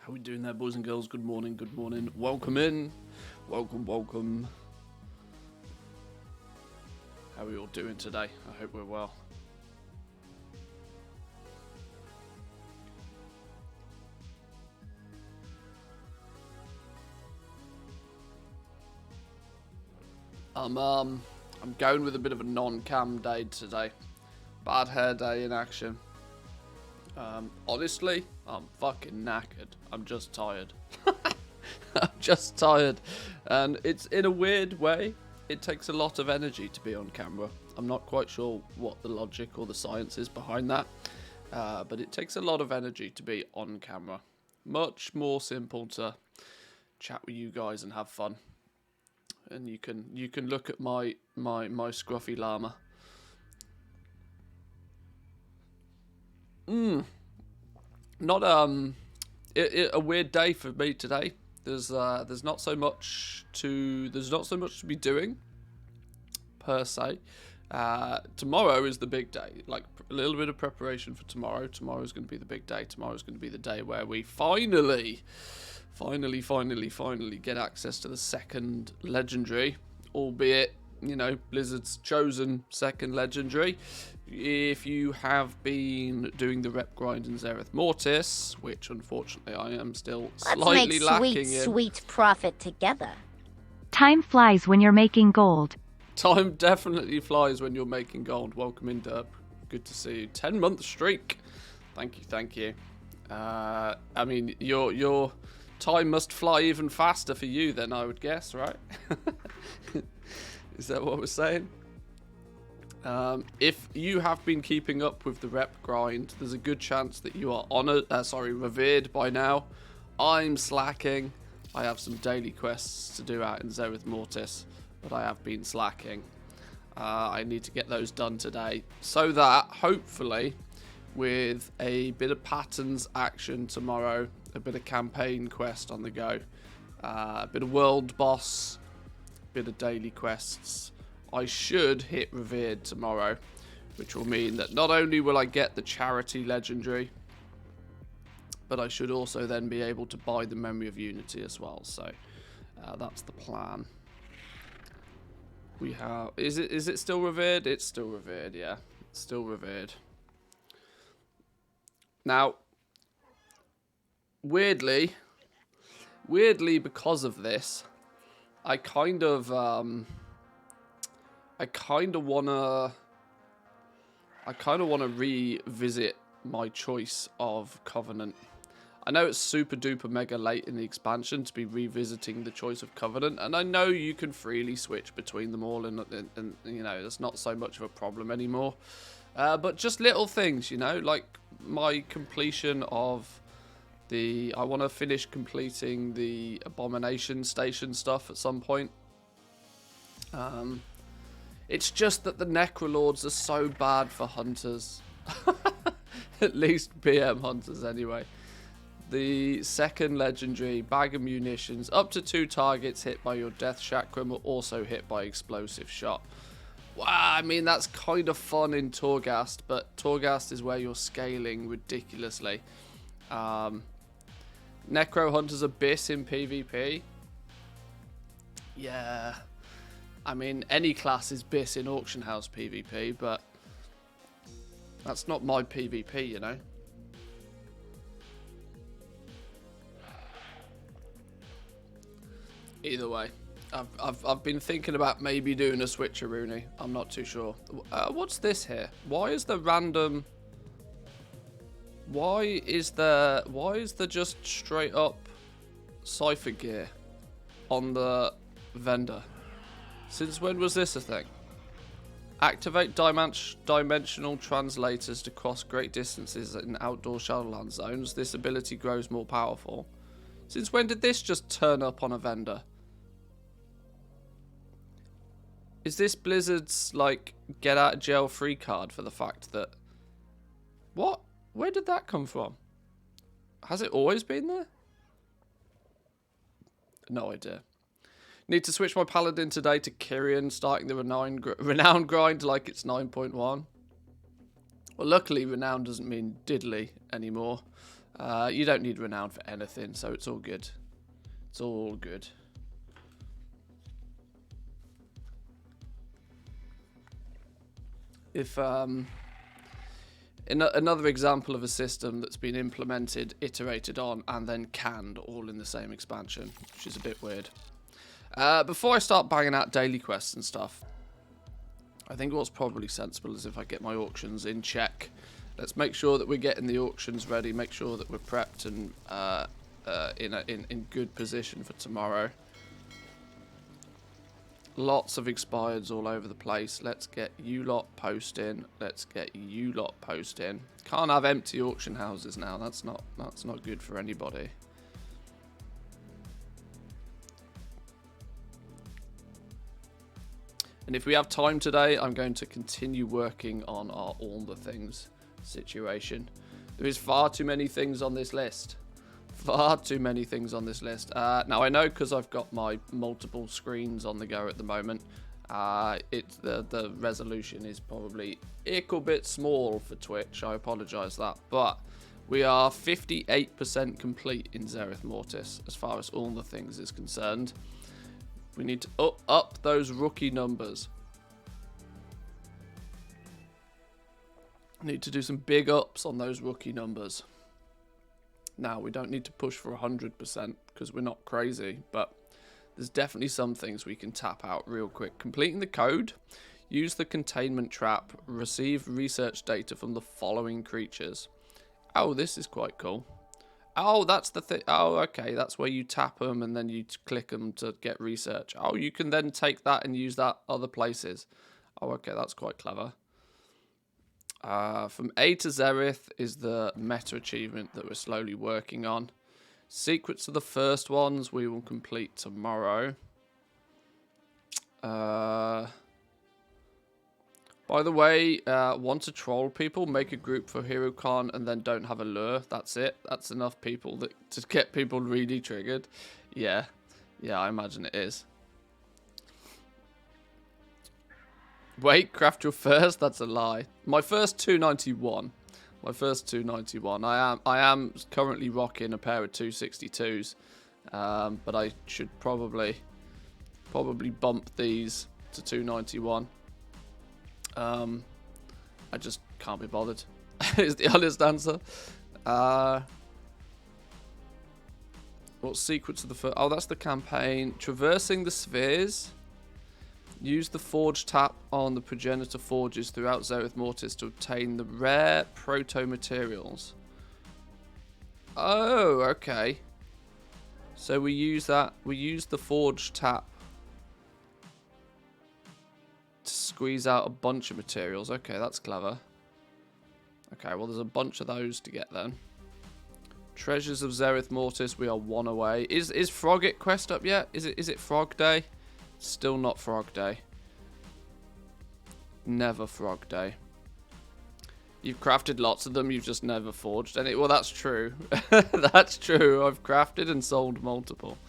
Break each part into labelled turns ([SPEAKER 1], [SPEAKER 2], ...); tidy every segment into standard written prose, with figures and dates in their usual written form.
[SPEAKER 1] How we doing there, boys and girls? Good morning, good morning. Welcome in. Welcome, welcome. How are we all doing today? I hope we're well. I'm going with a bit of a non-cam day today. Bad hair day in action. Honestly, I'm fucking knackered. I'm just tired. I'm just tired. And it's in a weird way. It takes a lot of energy to be on camera. I'm not quite sure what the logic or the science is behind that. But it takes a lot of energy to be on camera. Much more simple to chat with you guys and have fun. And you can look at my scruffy llama. Not a weird day for me today. There's not so much to be doing per se. Tomorrow is the big day. Like a little bit of preparation for tomorrow. Tomorrow's going to be the big day. Tomorrow's going to be the day where we finally get access to the second legendary, albeit, you know, Blizzard's chosen second legendary. If you have been doing the rep grind in Zereth Mortis, which unfortunately I am still slightly lacking in.
[SPEAKER 2] Let's make sweet profit together.
[SPEAKER 3] Time flies when you're making gold.
[SPEAKER 1] Time definitely flies when you're making gold. Welcome in, Derp. Good to see you. 10-month streak. Thank you. I mean, your time must fly even faster for you then, I would guess, right? Is that what we're saying? If you have been keeping up with the rep grind, there's a good chance that you are revered by now. I'm slacking. I have some daily quests to do out in Zereth Mortis, but I have been slacking. I need to get those done today, so that hopefully, with a bit of patterns action tomorrow, a bit of campaign quest on the go, a bit of world boss, a bit of daily quests, I should hit revered tomorrow, which will mean that not only will I get the charity legendary, but I should also then be able to buy the Memory of Unity as well. So that's the plan. We have is it still revered? It's still revered, yeah. It's still revered. Now, weirdly because of this, I kind of wanna revisit my choice of Covenant. I know it's super duper mega late in the expansion to be revisiting the choice of Covenant, and I know you can freely switch between them all, and you know, it's not so much of a problem anymore. But just little things, you know, like my completion of I want to finish completing the Abomination Station stuff at some point. It's just that the Necrolords are so bad for hunters. At least BM hunters anyway. The second legendary, bag of munitions, up to 2 targets hit by your death chakram are also hit by explosive shot. Wow, I mean, that's kind of fun in Torghast, but Torghast is where you're scaling ridiculously. Necro Hunter's Abyss in PvP. Yeah. I mean, any class is Biss in Auction House PvP, but that's not my PvP, you know. Either way, I've been thinking about maybe doing a switcheroonie. I'm not too sure. What's this here? Why is there random? Why is there just straight up cipher gear on the vendor? Since when was this a thing? Activate dimensional translators to cross great distances in outdoor Shadowland zones. This ability grows more powerful. Since when did this just turn up on a vendor? Is this Blizzard's, like, get out of jail free card for the fact that... What? Where did that come from? Has it always been there? No idea. Need to switch my Paladin today to Kyrian, starting the Renown grind like it's 9.1. Well, luckily, Renown doesn't mean diddly anymore. You don't need renown for anything, so it's all good. It's all good. If another example of a system that's been implemented, iterated on, and then canned all in the same expansion, which is a bit weird. Before I start banging out daily quests and stuff, I think what's probably sensible is if I get my auctions in check. Let's make sure that we're getting the auctions ready, make sure that we're prepped and in good position for tomorrow. Lots of expireds all over the place. Let's get you lot posting. Let's get you lot posting. Can't have empty auction houses now. That's not good for anybody. And if we have time today, I'm going to continue working on our all the things situation. There is far too many things on this list. Far too many things on this list. Now I know because I've got my multiple screens on the go at the moment. The resolution is probably a little bit small for Twitch. I apologise for that, but we are 58% complete in Zereth Mortis as far as all the things is concerned. We need to up those rookie numbers. Need to do some big ups on those rookie numbers. Now, we don't need to push for 100% because we're not crazy, but there's definitely some things we can tap out real quick. Completing the code, use the containment trap, receive research data from the following creatures. Oh, this is quite cool. Oh, that's the thing. Oh, okay, that's where you tap them and then you click them to get research. Oh, you can then take that and use that other places. Oh, okay, that's quite clever. From A to Zereth is the meta achievement that we're slowly working on. Secrets of the first ones we will complete tomorrow. By the way, want to troll people, make a group for HeroCon and then don't have a lure. That's it. That's enough people to get people really triggered. Yeah, I imagine it is. Wait, craft your first? That's a lie. My first 291. My first 291. I am currently rocking a pair of 262s, but I should probably bump these to 291. I just can't be bothered. Is the honest answer. What secrets of the first? Oh, that's the campaign. Traversing the spheres. Use the forge tap on the progenitor forges throughout Zereth Mortis to obtain the rare proto-materials. Oh, okay. So we use that. We use the forge tap to squeeze out a bunch of materials. Okay, that's clever. Okay, well, there's a bunch of those to get then. Treasures of Zereth Mortis. We are one away. Is Frogget quest up yet? Is it Frog Day? Still not Frog Day. Never Frog Day. You've crafted lots of them, you've just never forged any. Well, that's true. That's true. I've crafted and sold multiple.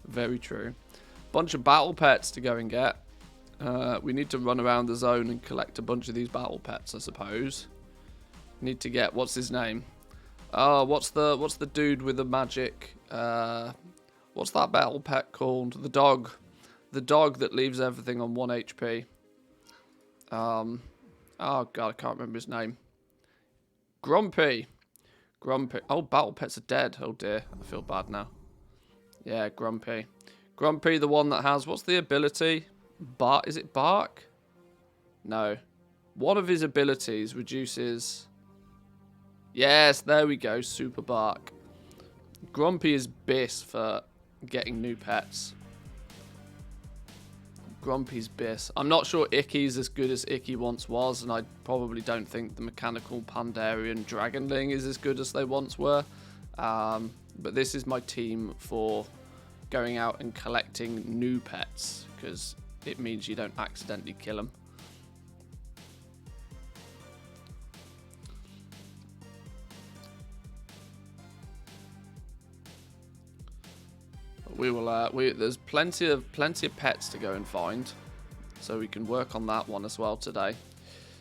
[SPEAKER 1] Very true. Bunch of battle pets to go and get. We need to run around the zone and collect a bunch of these battle pets, I suppose. Need to get, what's his name? Oh, what's the dude with the magic? What's that battle pet called? The dog. The dog that leaves everything on 1 HP. Oh god, I can't remember his name. Grumpy. Grumpy. Oh, battle pets are dead. Oh dear, I feel bad now. Yeah, Grumpy. Grumpy, the one that has, what's the ability? Is it Bark? No. One of his abilities reduces... Yes, there we go, Super Bark. Grumpy is bis for getting new pets. Grumpy's bis. I'm not sure Icky's as good as Icky once was, and I probably don't think the mechanical Pandarian Dragonling is as good as they once were. But this is my team for going out and collecting new pets, because it means you don't accidentally kill them. We will. There's plenty of pets to go and find, so we can work on that one as well today.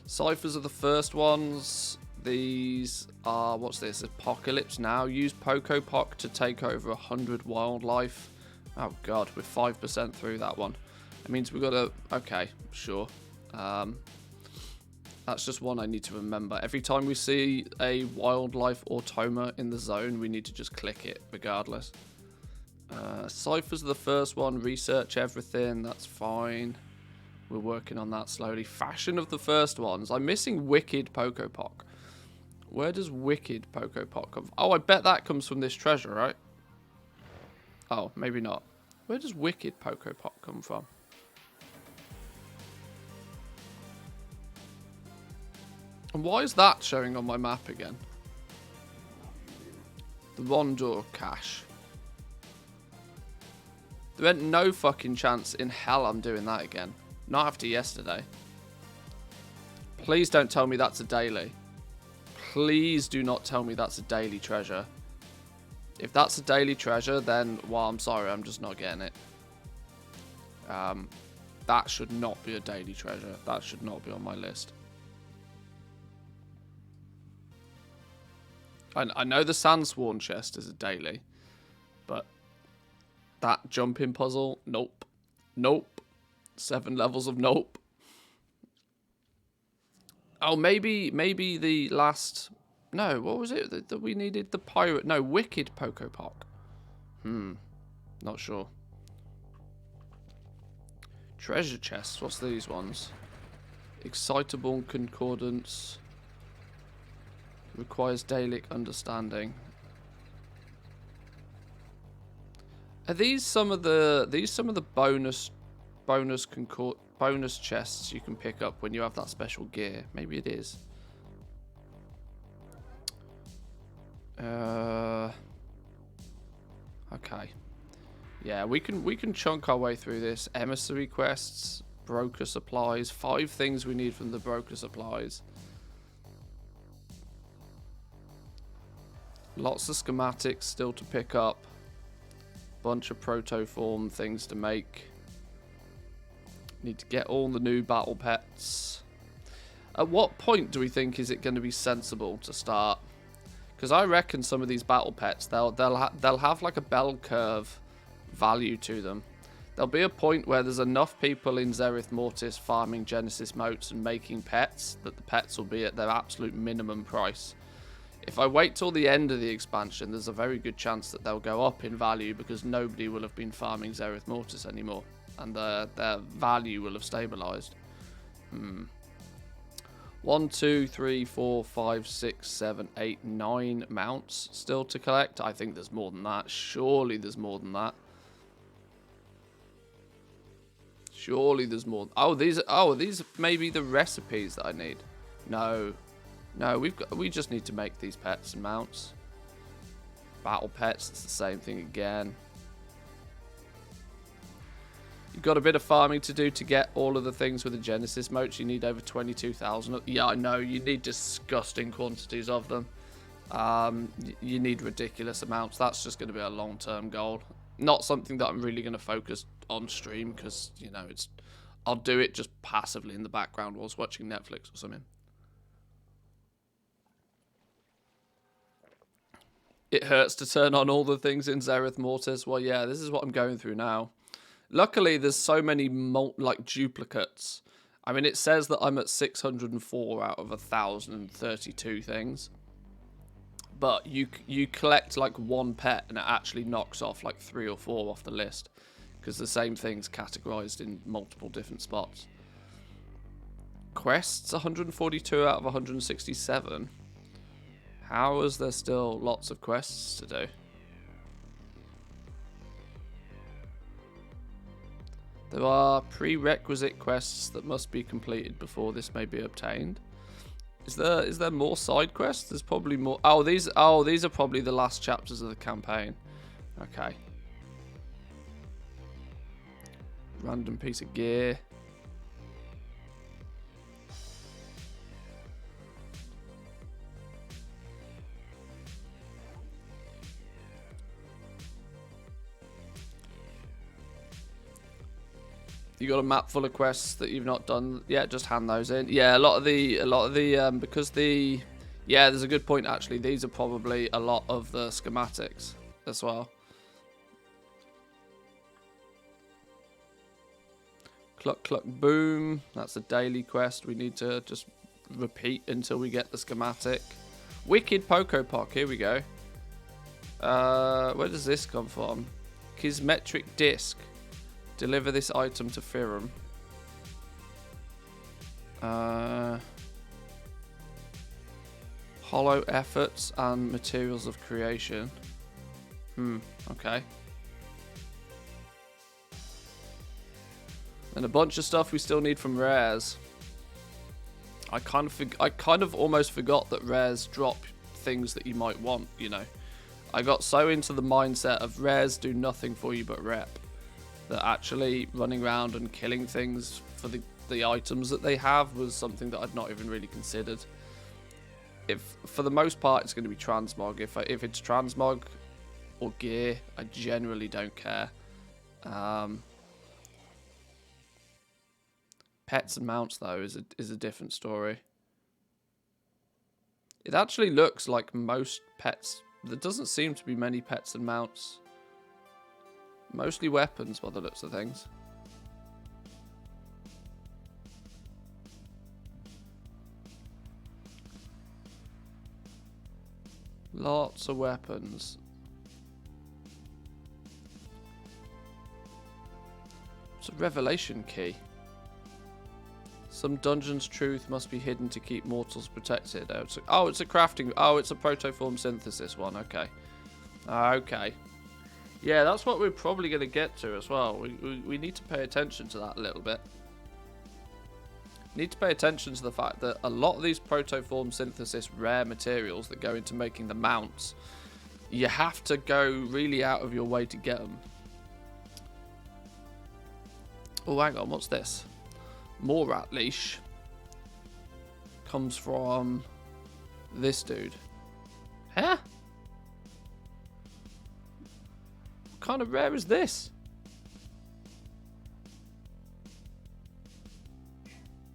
[SPEAKER 1] Ciphers are the first ones. These are, what's this? Apocalypse now. Use Pocopoc to take over 100 wildlife. Oh god, we're 5% through that one. It means we've got to, okay, sure. That's just one I need to remember. Every time we see a wildlife automa in the zone, we need to just click it regardless. Cypher's the first one. Research everything. That's fine. We're working on that slowly. Fashion of the first ones. I'm missing Wicked Pocopoc. Where does Wicked Pocopoc come from? Oh, I bet that comes from this treasure, right? Oh, maybe not. Where does Wicked Pocopoc come from? And why is that showing on my map again? The Rondor cache. There ain't no fucking chance in hell I'm doing that again. Not after yesterday. Please don't tell me that's a daily. Please do not tell me that's a daily treasure. If that's a daily treasure, then, well, I'm sorry, I'm just not getting it. That should not be a daily treasure. That should not be on my list. I know the Sandsworn chest is a daily, but that jumping puzzle, nope. Nope. 7 levels of nope. Oh, maybe the last... No, what was it that we needed? The pirate... No, Wicked Pocopoc. Not sure. Treasure chests. What's these ones? Excitable Concordance. Requires Dailic understanding. Are these some of the bonus chests you can pick up when you have that special gear? Maybe it is. Okay. Yeah, we can chunk our way through this. Emissary quests, broker supplies, 5 things we need from the broker supplies. Lots of schematics still to pick up. Bunch of protoform things to make. Need to get all the new battle pets. At what point do we think is it going to be sensible to start? Because I reckon some of these battle pets, they'll have like a bell curve value to them. There'll be a point where there's enough people in Zereth Mortis farming Genesis motes and making pets that the pets will be at their absolute minimum price. If I wait till the end of the expansion, there's a very good chance that they'll go up in value because nobody will have been farming Zereth Mortis anymore. And their value will have stabilized. 1, 2, 3, 4, 5, 6, 7, 8, 9 mounts still to collect. I think there's more than that. Surely there's more than that. Surely there's more. Oh, these may be the recipes that I need. No, we just need to make these pets and mounts. Battle pets, it's the same thing again. You've got a bit of farming to do to get all of the things with the Genesis motes. You need over 22,000. Yeah, I know. You need disgusting quantities of them. You need ridiculous amounts. That's just going to be a long-term goal. Not something that I'm really going to focus on stream because, you know, I'll do it just passively in the background whilst watching Netflix or something. It hurts to turn on all the things in Zereth Mortis. Well, yeah, this is what I'm going through now. Luckily, there's so many duplicates. I mean, it says that I'm at 604 out of 1,032 things. But you collect like 1 pet and it actually knocks off like 3 or 4 off the list. Because the same thing's categorized in multiple different spots. Quests, 142 out of 167. How is there still lots of quests to do? There are prerequisite quests that must be completed before this may be obtained. Is there more side quests? There's probably more. Oh, these are probably the last chapters of the campaign. Okay. Random piece of gear. You got a map full of quests that you've not done yet. Just hand those in. Yeah, a lot of the because the Yeah, there's a good point, actually. These are probably a lot of the schematics as well. Cluck, cluck, boom. That's a daily quest. We need to just repeat until we get the schematic. Wicked Poco Pock. Here we go. Where does this come from? Kismetric Disc. Deliver this item to Firum. Hollow efforts and materials of creation. Okay. And a bunch of stuff we still need from rares. I kind of almost forgot that rares drop things that you might want, you know. I got so into the mindset of rares do nothing for you but rep, that actually running around and killing things for the items that they have was something that I'd not even really considered. For the most part, it's going to be transmog. If it's transmog or gear, I generally don't care. Pets and mounts, though, is a different story. It actually looks like most pets. There doesn't seem to be many pets and mounts. Mostly weapons, by the looks of things. Lots of weapons. It's a revelation key. Some dungeon's truth must be hidden to keep mortals protected. Oh, it's a crafting. Oh, it's a protoform synthesis one. Okay. Okay. Yeah, that's what we're probably going to get to as well. We need to pay attention to that a little bit. Need to pay attention to the fact that a lot of these protoform synthesis rare materials that go into making the mounts, you have to go really out of your way to get them. Oh, hang on, what's this? More rat leash comes from this dude. Huh? What kind of rare is this?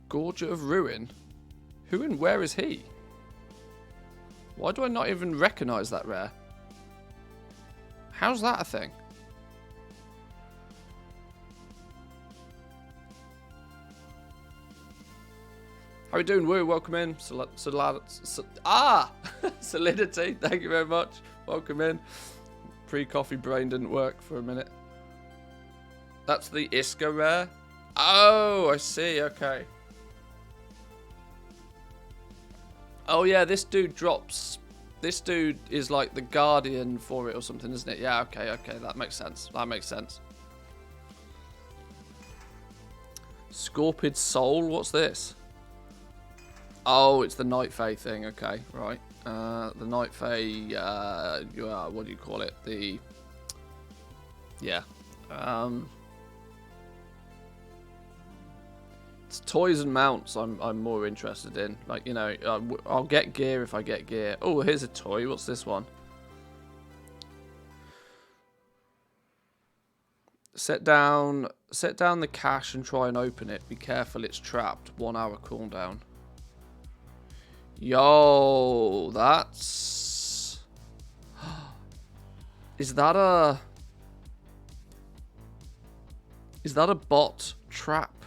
[SPEAKER 1] Gorger of Ruin? Who and where is he? Why do I not even recognise that rare? How's that a thing? How are we doing, Woo? Welcome in. Solidity. Thank you very much. Welcome in. Pre-coffee brain didn't work for a minute. That's the Iska rare? Oh, I see. Okay. Oh, yeah. This dude drops. This dude is like the guardian for it or something, isn't it? Yeah, okay, okay. That makes sense. That makes sense. Scorpid Soul? What's this? Oh, it's the Night Fae thing. Okay, right. The Night Fae, what do you call it? Yeah. It's toys and mounts I'm more interested in. Like, you know, I'll get gear if I get gear. Oh, here's a toy. What's this one? Set down the cache and try and open it. Be careful, it's trapped. 1 hour cooldown. Yo, that's... Is that a bot trap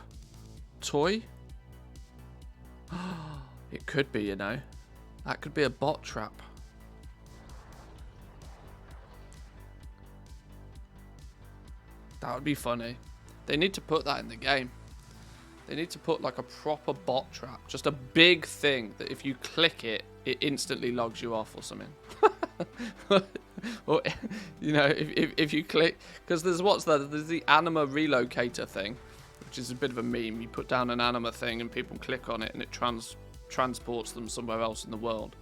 [SPEAKER 1] toy? It could be, you know. That could be a bot trap. That would be funny. They need to put that in the game. They need to put like a proper bot trap. Just a big thing that if you click it, it instantly logs you off or something. Or, you know, if you click... Because there's there's the anima relocator thing, which is a bit of a meme. You put down an anima thing and people click on it and it transports them somewhere else in the world.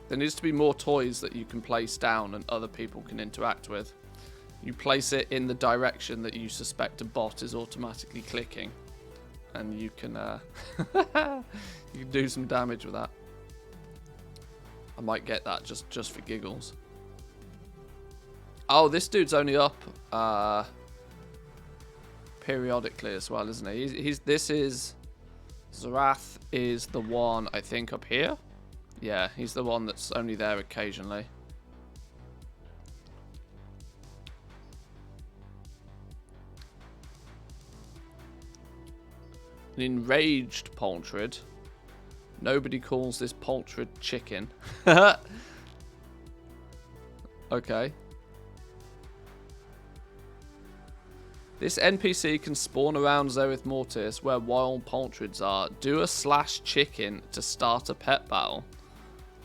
[SPEAKER 1] There needs to be more toys that you can place down and other people can interact with. You place it in the direction that you suspect a bot is automatically clicking. And you can you can do some damage with that. I might get that just for giggles. Oh, this dude's only up periodically as well, isn't he? This is Zereth is the one I think up here. Yeah, he's the one that's only there occasionally. An enraged poultry. Nobody calls this poultry chicken. Okay. This NPC can spawn around Zereth Mortis where wild poultrids are. Do a /chicken to start a pet battle.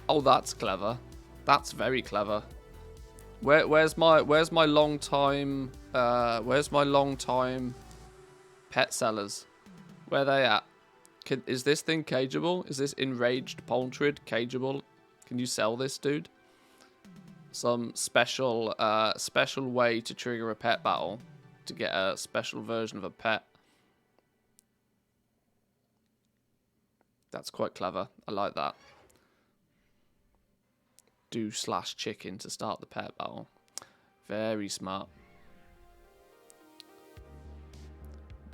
[SPEAKER 1] Oh, that's clever. That's very clever. Where's my long time pet sellers? Where are they at? Is this thing cageable? Is this enraged poultry cageable? Can you sell this, dude? Some special way to trigger a pet battle to get a special version of a pet. That's quite clever. I like that. Do /chicken to start the pet battle. Very smart.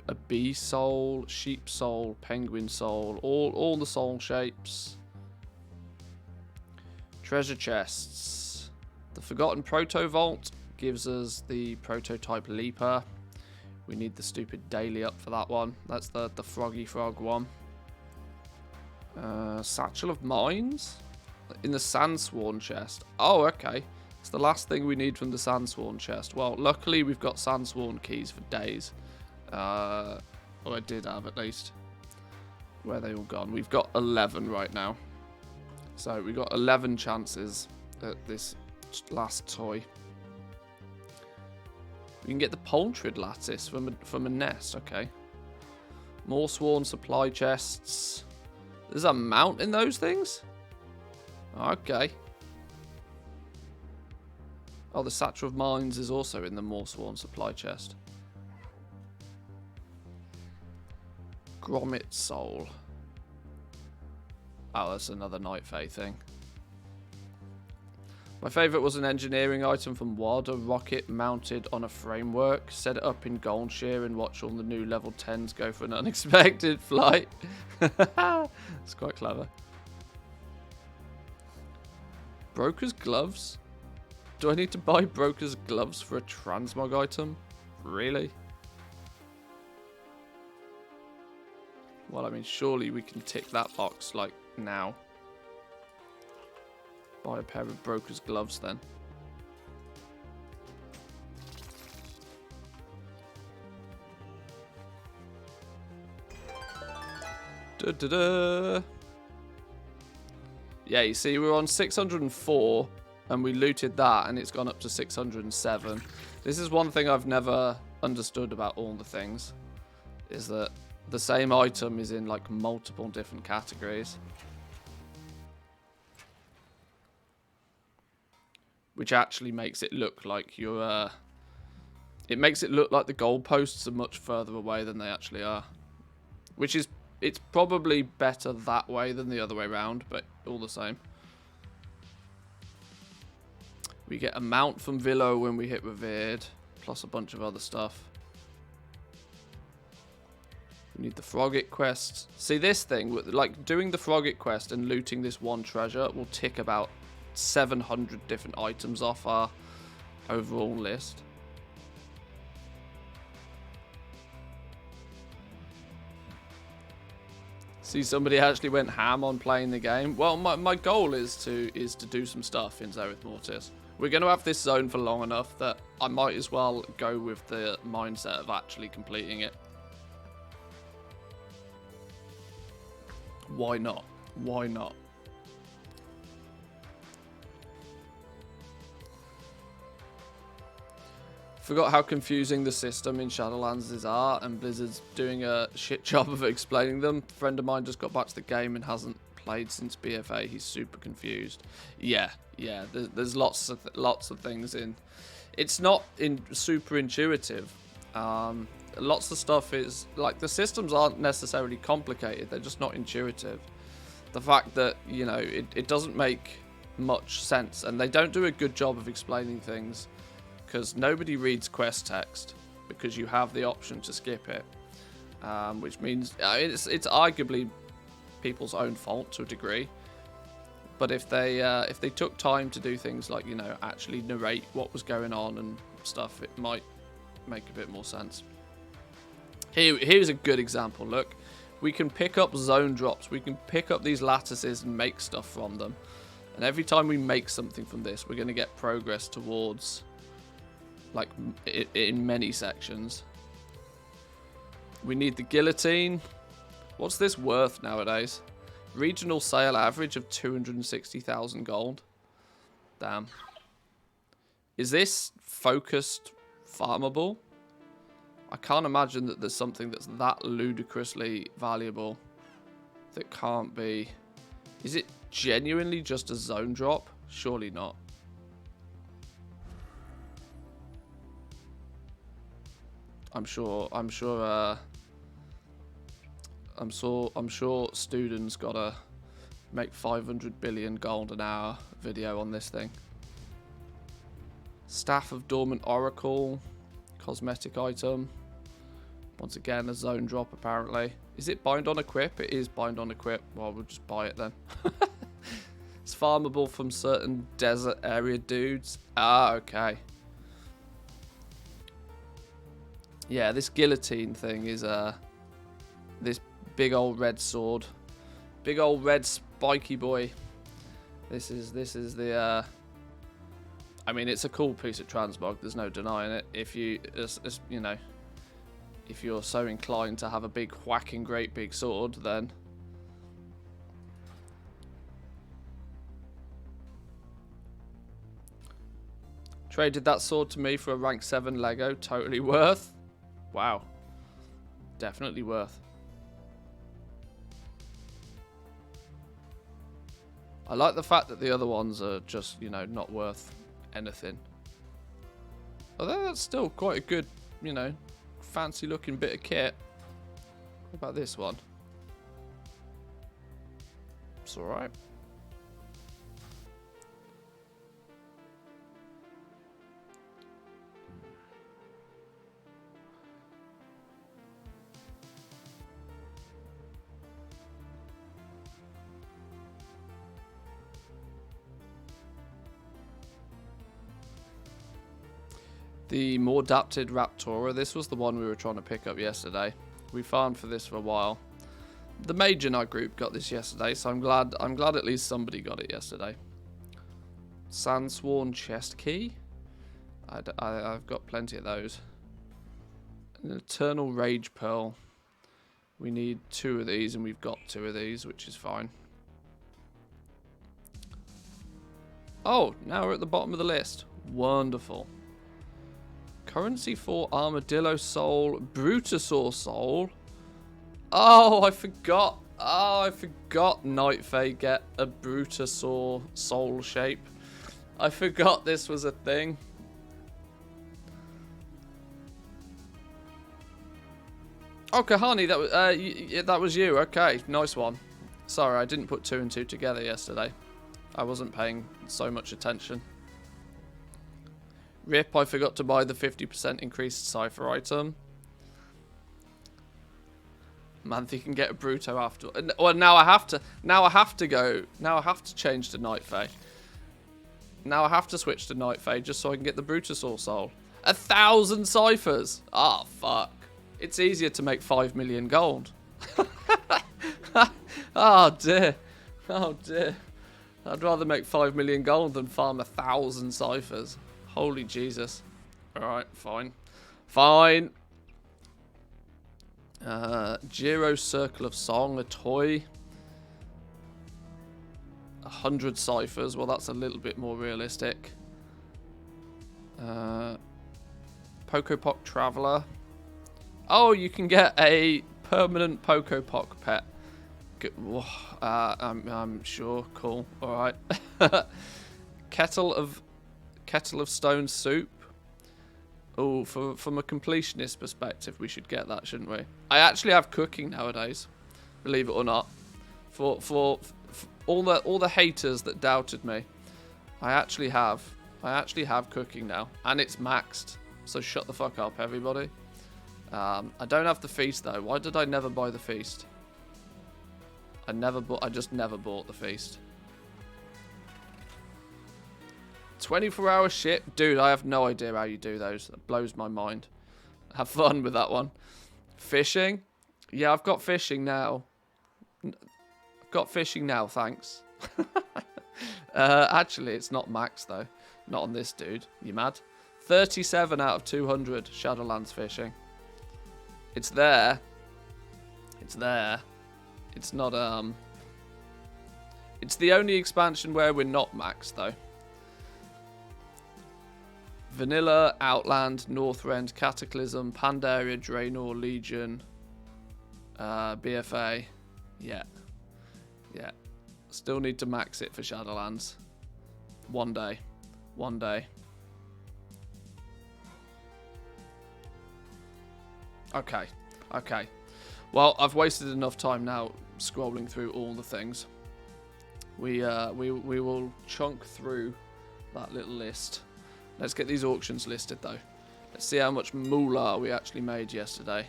[SPEAKER 1] A bee soul, sheep soul, penguin soul, all the soul shapes. Treasure chests. The Forgotten Proto Vault gives us the prototype leaper. We need the stupid daily up for that one. That's the froggy frog one. Satchel of Mines in the Sandsworn chest. Oh, okay. It's the last thing we need from the Sandsworn chest. Well, luckily we've got Sandsworn keys for days. Or I did have at least. Where are they all gone? We've got 11 right now. So we got 11 chances at this last toy. We can get the poultry lattice from a nest. Okay. More sworn supply chests. There's a mount in those things? Okay. Oh, the Satchel of Mines is also in the more sworn supply chest. Grommet Soul. Oh, that's another Night Fae thing. My favourite was an engineering item from WoD, a rocket mounted on a framework. Set it up in Goldshire and watch all the new level 10s go for an unexpected flight. It's quite clever. Broker's gloves? Do I need to buy broker's gloves for a transmog item? Really? Well, I mean, surely we can tick that box, like, now. Buy a pair of broker's gloves, then. Da-da-da! Yeah, you see, we're on 604, and we looted that, and it's gone up to 607. This is one thing I've never understood about all the things, is that the same item is in, like, multiple different categories. Which actually makes it look like you're, it makes it look like the goalposts are much further away than they actually are. Which is, it's probably better that way than the other way around, but all the same. We get a mount from Villo when we hit Revered, plus a bunch of other stuff. We need the Frogget quest. See, this thing, like doing the Frogget quest and looting this one treasure will tick about 700 different items off our overall list. See, somebody actually went ham on playing the game. Well, my goal is to do some stuff in Zereth Mortis. We're going to have this zone for long enough that I might as well go with the mindset of actually completing it. Why not? Why not? Forgot how confusing the system in Shadowlands are, and Blizzard's doing a shit job of explaining them. A friend of mine just got back to the game and hasn't played since BFA. He's super confused. Yeah. There's lots of things in. It's not super intuitive. Lots of stuff is like the systems aren't necessarily complicated. They're just not intuitive. The fact that it doesn't make much sense, and they don't do a good job of explaining things. Because nobody reads quest text, because you have the option to skip it, which means it's arguably people's own fault to a degree. But if they took time to do things like, you know, actually narrate what was going on and stuff, it might make a bit more sense. Here's a good example. Look, we can pick up zone drops. We can pick up these lattices and make stuff from them. And every time we make something from this, we're going to get progress towards, like, in many sections. We need the guillotine. What's this worth nowadays? Regional sale average of 260,000 gold. Damn. Is this focused farmable? I can't imagine that there's something that's that ludicrously valuable that can't be. Is it genuinely just a zone drop? Surely not. I'm sure students gotta make 500 billion gold an hour video on this thing. Staff of Dormant Oracle, cosmetic item. Once again, a zone drop apparently. Is it bind on equip? It is bind on equip. Well, we'll just buy it then. It's farmable from certain desert area dudes. Ah, okay. Yeah, this guillotine thing is this big old red sword. Big old red spiky boy. This is the I mean, it's a cool piece of transmog, there's no denying it. If you you know, if you're so inclined to have a big whacking great big sword, then traded that sword to me for a rank 7 Lego, totally worth. Wow. Definitely worth. I like the fact that the other ones are just, you know, not worth anything. Although that's still quite a good, you know, fancy looking bit of kit. What about this one? It's alright. The more adapted Raptora, this was the one we were trying to pick up yesterday. We farmed for this for a while. The mage in our group got this yesterday, so I'm glad at least somebody got it yesterday. Sandsworn chest key. I've got plenty of those. An eternal rage pearl. We need 2 of these, and we've got 2 of these, which is fine. Oh, now we're at the bottom of the list. Wonderful. Currency for Armadillo Soul, Brutasaur Soul. Oh, I forgot. Oh, I forgot Night Fae get a Brutasaur Soul shape. I forgot this was a thing. Oh, Kahani, that was you. Okay, nice one. Sorry, I didn't put 2 and 2 together yesterday. I wasn't paying so much attention. Rip, I forgot to buy the 50% increased cipher item. Manthe can get a Bruto after. Well, now I have to go. Now I have to change to Night Fae. Now I have to switch to Night Fae just so I can get the Brutasaur Soul. 1,000 ciphers. Ah, fuck. It's easier to make 5 million gold. Oh dear. Oh dear. I'd rather make 5 million gold than farm 1,000 ciphers. Holy Jesus. Alright, fine. Fine. Giro Circle of Song, a toy. 100 ciphers. Well, that's a little bit more realistic. Pocopoc Traveler. Oh, you can get a permanent Pocopoc pet. I'm sure. Cool. Alright. Kettle of Stone Soup. Oh, from a completionist perspective, we should get that, shouldn't we? I actually have cooking nowadays, believe it or not. For all the haters that doubted me, I actually have cooking now, and it's maxed. So shut the fuck up, everybody. I don't have the feast though. Why did I never buy the feast? I just never bought the feast. 24-hour ship? Dude, I have no idea how you do those. That blows my mind. Have fun with that one. Fishing? Yeah, I've got fishing now. I've got fishing now, thanks. Actually, it's not max, though. Not on this dude. You mad? 37 out of 200 Shadowlands fishing. It's there. It's there. It's not, It's the only expansion where we're not maxed, though. Vanilla, Outland, Northrend, Cataclysm, Pandaria, Draenor, Legion, BFA. Yeah. Yeah. Still need to max it for Shadowlands. One day. One day. Okay. Okay. Well, I've wasted enough time now scrolling through all the things. We will chunk through that little list. Let's get these auctions listed, though. Let's see how much moolah we actually made yesterday.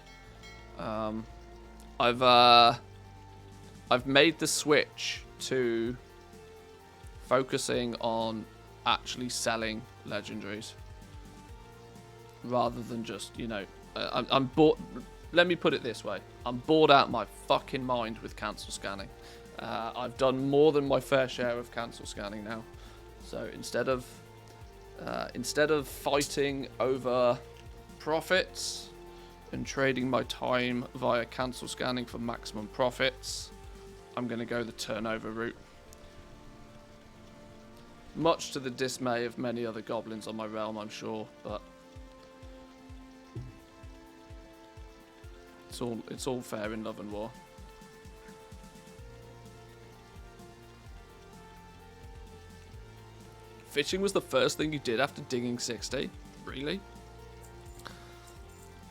[SPEAKER 1] I've made the switch to focusing on actually selling legendaries rather than just, you know, I'm bored. Let me put it this way: I'm bored out my fucking mind with cancel scanning. I've done more than my fair share of cancel scanning now. So instead of fighting over profits and trading my time via cancel scanning for maximum profits, I'm going to go the turnover route. Much to the dismay of many other goblins on my realm, I'm sure, but it's all fair in love and war. Fishing was the first thing you did after digging 60? Really?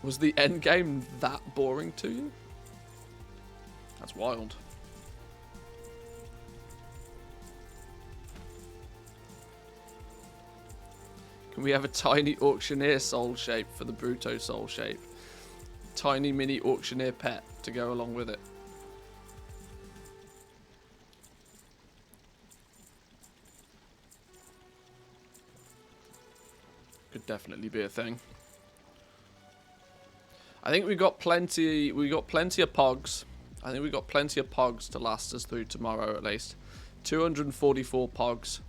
[SPEAKER 1] Was the end game that boring to you? That's wild. Can we have a tiny auctioneer soul shape for the Bruto soul shape? Tiny mini auctioneer pet to go along with it. Could definitely be a thing. I think we got plenty of pogs. I think we got plenty of pogs to last us through tomorrow at least. 244 pogs.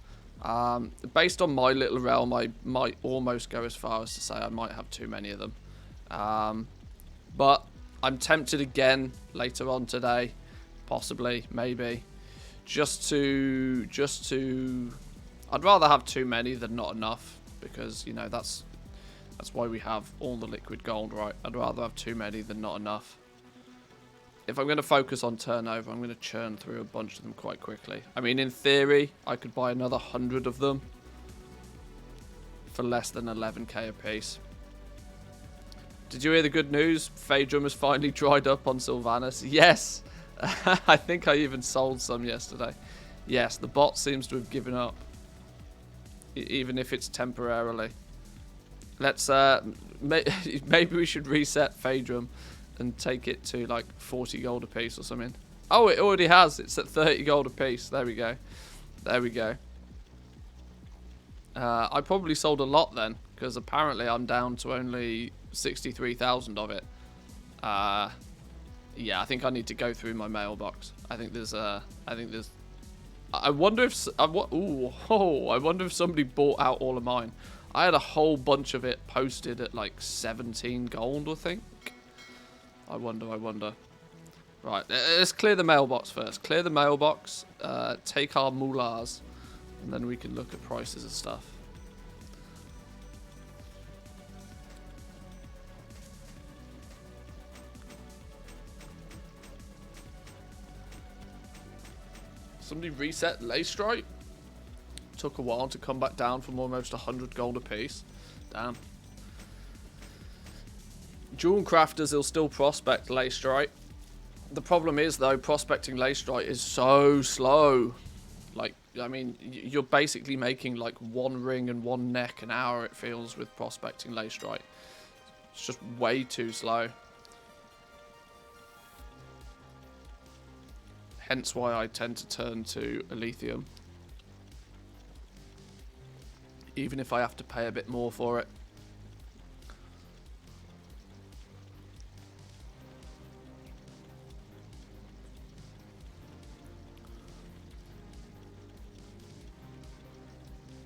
[SPEAKER 1] Based on my little realm, I might almost go as far as to say I might have too many of them. But I'm tempted again later on today, possibly, maybe, just to. I'd rather have too many than not enough, because you know that's why we have all the liquid gold, right? I'd rather have too many than not enough. If I'm going to focus on turnover, I'm going to churn through a bunch of them quite quickly. I mean, in theory, I could buy another 100 of them for less than 11k a piece. Did you hear the good news? Phaedrum has finally dried up on Sylvanas. Yes! I think I even sold some yesterday. Yes, the bot seems to have given up. Even if it's temporarily. Let's, maybe we should reset Phaedrum and take it to like 40 gold a piece or something. Oh, it already has. It's at 30 gold a piece. There we go. There we go. I probably sold a lot then, because apparently I'm down to only 63,000 of it. Yeah, I think I need to go through my mailbox. I wonder if I wonder if somebody bought out all of mine. I had a whole bunch of it posted at like 17 gold, I think. I wonder. Right, let's clear the mailbox first. Clear the mailbox, take our moulars, and then we can look at prices and stuff. Somebody reset Leystripe. Took a while to come back down from almost 100 gold apiece. Damn. Jewel crafters will still prospect Leystripe. The problem is, though, prospecting Leystripe is so slow. Like, I mean, you're basically making like one ring and one neck an hour, it feels, with prospecting Leystripe. It's just way too slow. Hence why I tend to turn to Elysium. even if I have to pay a bit more for it.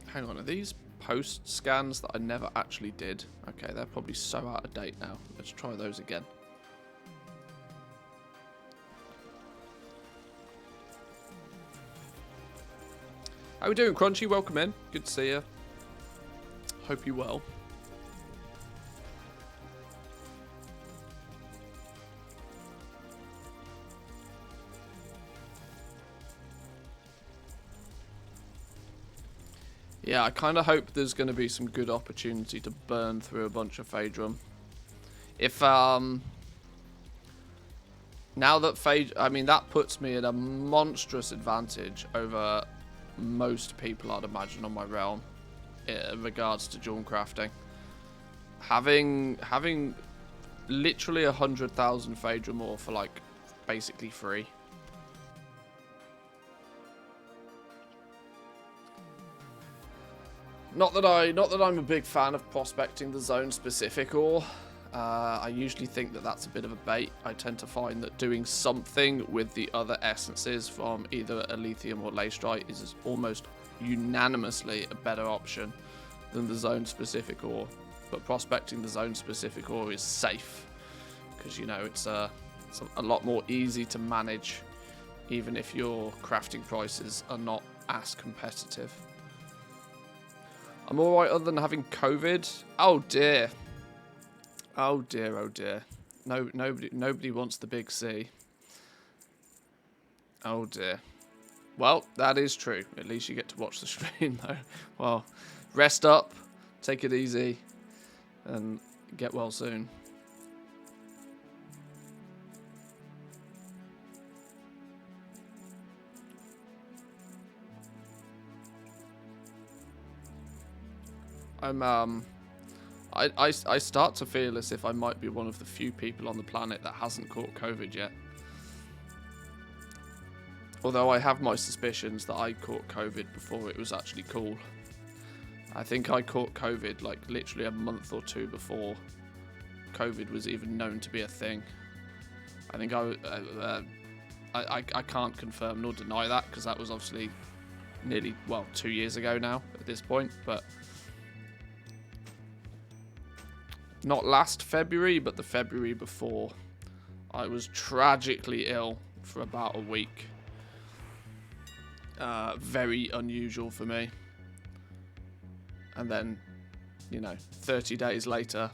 [SPEAKER 1] Hang on, are these post scans that I never actually did? Okay, they're probably so out of date now. Let's try those again. How we doing, Crunchy? Welcome in. Good to see you. Hope you're well. Yeah, I kind of hope there's going to be some good opportunity to burn through a bunch of Phaedrum. If, now that I mean, that puts me at a monstrous advantage over most people, I'd imagine, on my realm in regards to Dawn crafting. Having literally 100,000 Phaedrum ore for, like, basically free. Not that I'm a big fan of prospecting the zone specific ore. I usually think that that's a bit of a bait. I tend to find that doing something with the other essences from either Alethium or Leystrite is almost unanimously a better option than the zone specific ore. But prospecting the zone specific ore is safe because, you know, it's a lot more easy to manage, even if your crafting prices are not as competitive. I'm alright other than having COVID. Oh dear. Oh dear, oh dear. No, nobody wants the big C. Oh dear. Well, that is true. At least you get to watch the stream though. Well, rest up, take it easy, and get well soon. I start to feel as if I might be one of the few people on the planet that hasn't caught COVID yet. Although I have my suspicions that I caught COVID before it was actually cool. I think I caught COVID like literally a month or two before COVID was even known to be a thing. I think I can't confirm nor deny that because that was obviously nearly, well, 2 years ago now at this point, but not last February, but the February before, I was tragically ill for about a week. Very unusual for me. And then, you know, 30 days later,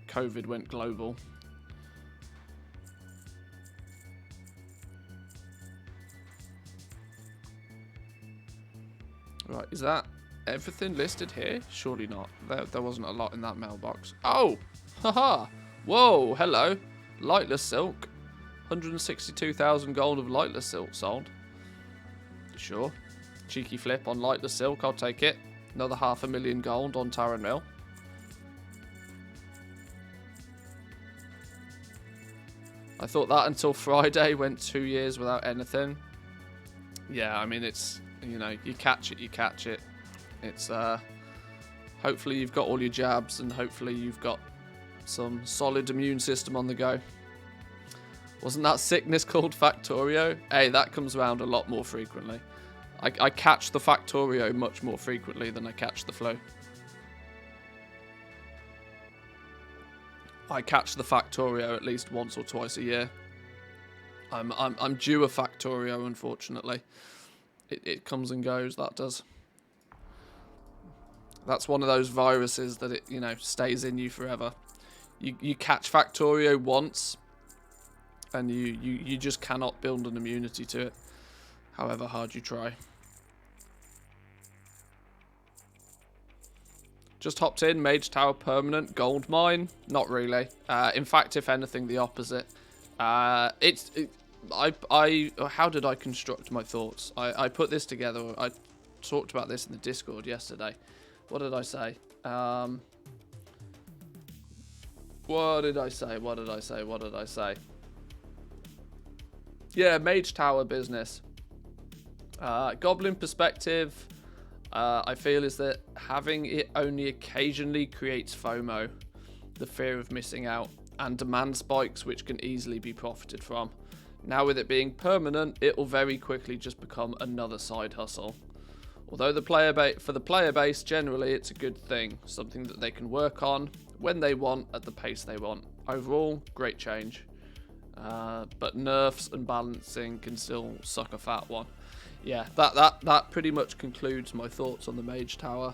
[SPEAKER 1] COVID went global. Right, is that everything listed here? Surely not. There wasn't a lot in that mailbox. Oh! Haha! Whoa, hello. Lightless silk. 162,000 gold of lightless silk sold. Sure. Cheeky flip on lightless silk, I'll take it. Another 500,000 gold on Taran Mill. I thought that until Friday went 2 years without anything. Yeah, I mean, it's, you know, you catch it, you catch it. It's, hopefully you've got all your jabs and hopefully you've got some solid immune system on the go. Wasn't that sickness called Factorio? Hey, that comes around a lot more frequently. I catch the Factorio much more frequently than I catch the flu. I catch the Factorio at least once or twice a year. I'm due a Factorio, unfortunately. It comes and goes, that does. That's one of those viruses that it, you know, stays in you forever. You catch Factorio once, and you just cannot build an immunity to it, however hard you try. Just hopped in, Mage Tower permanent, gold mine, not really. In fact, if anything, the opposite. How did I construct my thoughts? I put this together. I talked about this in the Discord yesterday. What did I say? What did I say? Yeah, Mage Tower business. Goblin perspective. I feel is that having it only occasionally creates FOMO, the fear of missing out, and demand spikes which can easily be profited from. Now with it being permanent, it will very quickly just become another side hustle. Although for the player base, generally it's a good thing, something that they can work on when they want at the pace they want. Overall, great change. But nerfs and balancing can still suck a fat one. Yeah, that pretty much concludes my thoughts on the Mage Tower.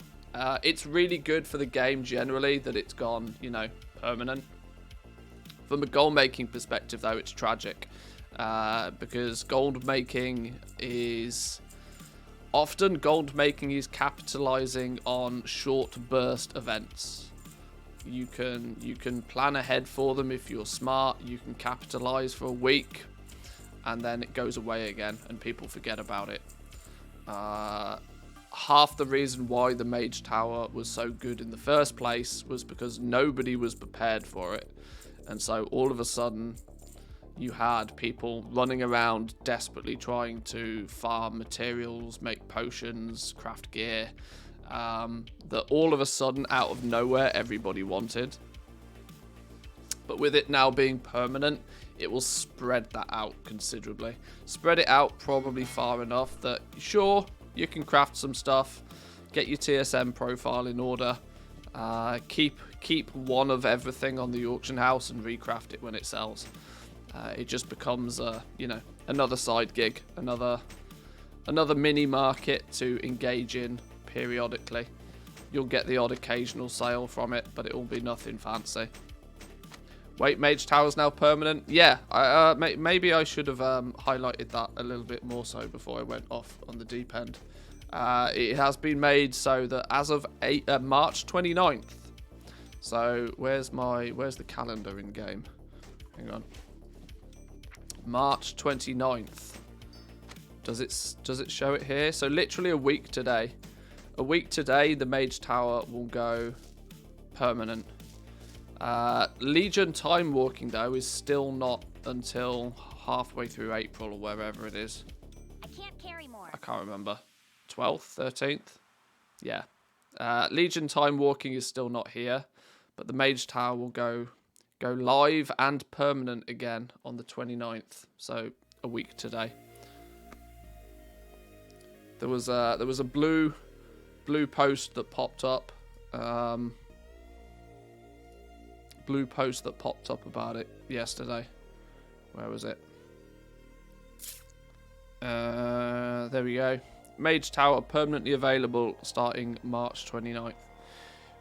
[SPEAKER 1] It's really good for the game generally that it's gone, you know, permanent. From a gold making perspective though, it's tragic. Because gold making is capitalizing on short burst events. You can plan ahead for them if you're smart. You can capitalize for a week and then it goes away again and people forget about it. Half the reason why the Mage Tower was so good in the first place was because nobody was prepared for it. And so all of a sudden you had people running around desperately trying to farm materials, make potions, craft gear, that all of a sudden out of nowhere everybody wanted. But with it now being permanent, it will spread that out considerably. Spread it out probably far enough that sure, you can craft some stuff, get your TSM profile in order, keep one of everything on the auction house and recraft it when it sells. It just becomes you know, another side gig, another mini market to engage in periodically. You'll get the odd occasional sale from it, but it will be nothing fancy. Wait, Mage Tower's now permanent? Yeah, maybe I should have highlighted that a little bit more so before I went off on the deep end. It has been made so that as of March 29th. So where's the calendar in game? Hang on. March 29th. Does it show it here? So literally a week today. A week today, the Mage Tower will go permanent. Legion time walking though is still not until halfway through April or wherever it is.
[SPEAKER 2] I can't carry more.
[SPEAKER 1] I can't remember. 12th, 13th? Yeah. Legion time walking is still not here, but the Mage Tower will go live and permanent again on the 29th. So a week today. There was a blue post that popped up. Blue post that popped up about it yesterday. Where was it? There we go. Mage Tower permanently available starting March 29th.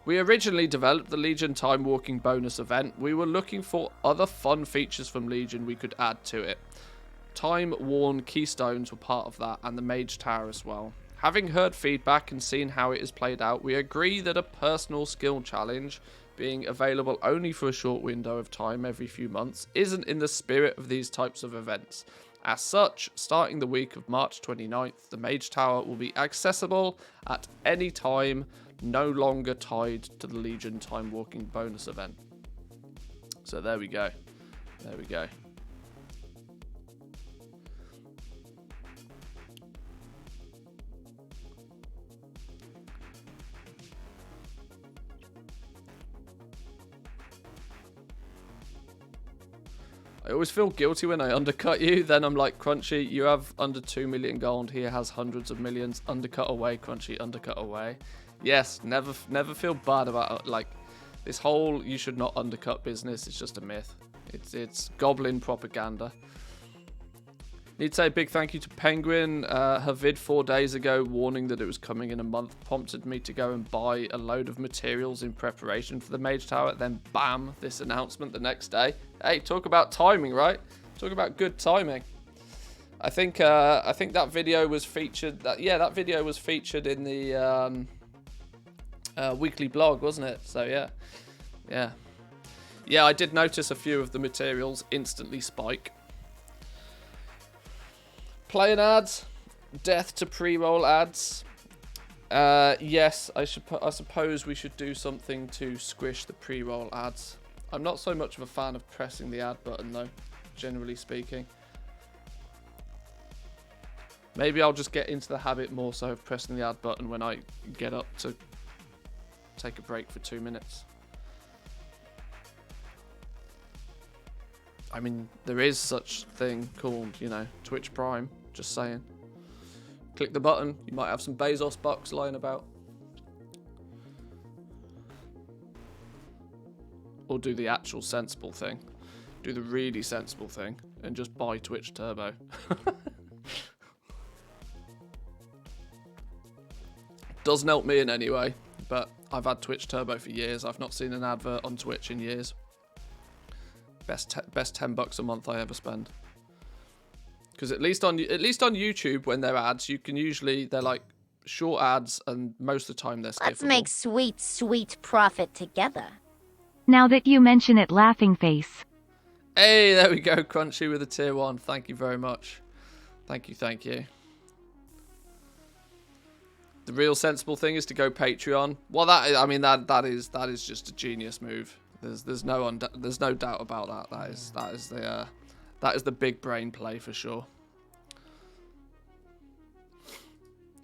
[SPEAKER 1] We originally developed the Legion Time Walking bonus event. We were looking for other fun features from Legion we could add to it. Time-worn keystones were part of that, and the Mage Tower as well. Having heard feedback and seen how it is played out, we agree that a personal skill challenge, being available only for a short window of time every few months, isn't in the spirit of these types of events. As such, starting the week of March 29th, the Mage Tower will be accessible at any time, no longer tied to the Legion Time Walking bonus event. So there we go. There we go. I always feel guilty when I undercut you. Then I'm like, Crunchy, you have under 2 million gold. He has hundreds of millions. Undercut away, Crunchy, undercut away. Yes, never feel bad about like this whole you should not undercut business. It's just a myth. It's goblin propaganda. Need to say a big thank you to Penguin. Her vid 4 days ago warning that it was coming in a month prompted me to go and buy a load of materials in preparation for the Mage Tower. Then bam, this announcement the next day. Hey, talk about timing, right? Talk about good timing. I think that video was featured. That video was featured in the weekly blog, wasn't it? So yeah. I did notice a few of the materials instantly spike. Playing ads, death to pre-roll ads. Yes, I suppose we should do something to squish the pre-roll ads. I'm not so much of a fan of pressing the ad button though, generally speaking. Maybe I'll just get into the habit more so of pressing the add button when I get up to take a break for 2 minutes. I mean, there is such thing called, you know, Twitch Prime. Just saying. Click the button. You might have some Bezos bucks lying about. Or do the actual sensible thing. Do the really sensible thing. And just buy Twitch Turbo. Doesn't help me in any way. But I've had Twitch Turbo for years. I've not seen an advert on Twitch in years. Best $10 a month I ever spend. Because at least on YouTube, when they're ads, you can usually, they're like short ads, and most of the time they're skippable.
[SPEAKER 2] Let's make sweet, sweet profit together.
[SPEAKER 3] Now that you mention it, laughing face.
[SPEAKER 1] Hey, there we go, Crunchy with a tier 1. Thank you very much. Thank you, thank you. The real sensible thing is to go Patreon. Well, that is just a genius move. There's no doubt about that. That is the big brain play for sure.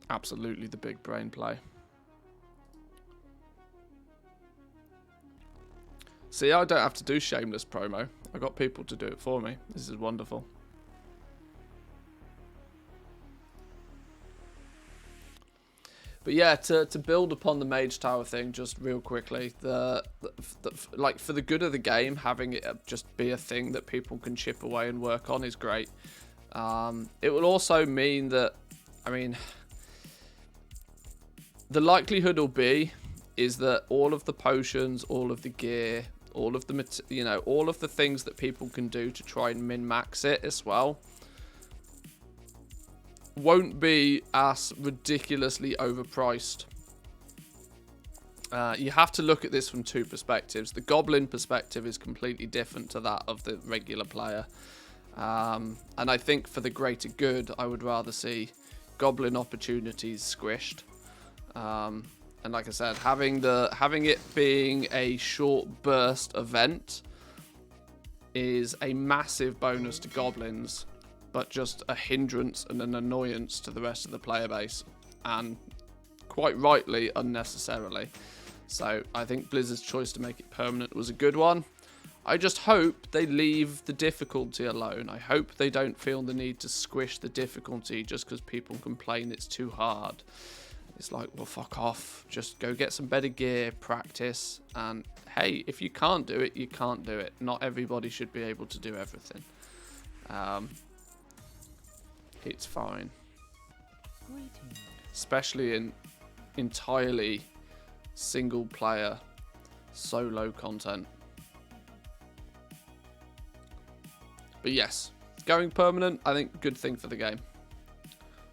[SPEAKER 1] Absolutely the big brain play. See, I don't have to do shameless promo. I got people to do it for me. This is wonderful. But yeah, to build upon the Mage Tower thing, just real quickly, like for the good of the game, having it just be a thing that people can chip away and work on is great. It will also mean that, I mean, the likelihood will be is that all of the potions, all of the gear, all of the all of the things that people can do to try and min-max it as well, won't be as ridiculously overpriced. You have to look at this from two perspectives. The Goblin perspective is completely different to that of the regular player. And I think for the greater good, I would rather see Goblin opportunities squished. And like I said, having it being a short burst event is a massive bonus to Goblins, but just a hindrance and an annoyance to the rest of the player base, and quite rightly unnecessarily. So I think Blizzard's choice to make it permanent was a good one. I just hope they leave the difficulty alone. I hope they don't feel the need to squish the difficulty just because people complain it's too hard. It's like, well, fuck off. Just go get some better gear, practice, and hey, if you can't do it, you can't do it. Not everybody should be able to do everything. It's fine. Especially in entirely single-player solo content. But yes, going permanent, I think, good thing for the game.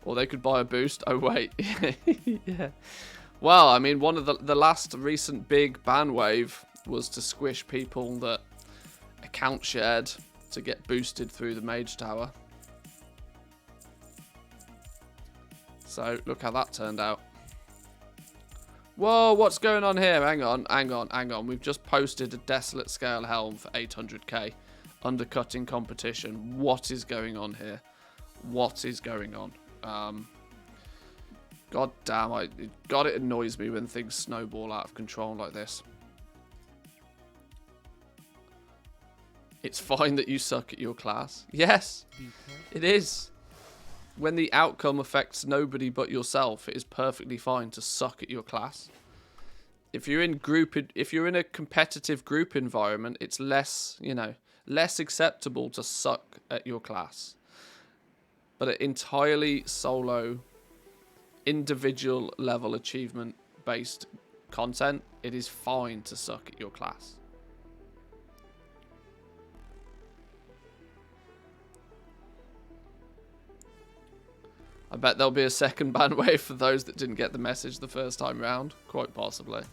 [SPEAKER 1] Or they could buy a boost. Oh, wait. Yeah. Well, I mean, one of the last recent big ban wave was to squish people that account shared to get boosted through the Mage Tower. So, look how that turned out. Whoa, what's going on here? Hang on. We've just posted a Desolate Scale Helm for 800k. Undercutting competition. What is going on here? What is going on? God damn, it annoys me when things snowball out of control like this. It's fine that you suck at your class. Yes, it is. When the outcome affects nobody but yourself, it is perfectly fine to suck at your class. If you're in a competitive group environment, it's less acceptable to suck at your class. But at entirely solo, individual level achievement based content, it is fine to suck at your class. I bet there'll be a second ban wave for those that didn't get the message the first time round. Quite possibly.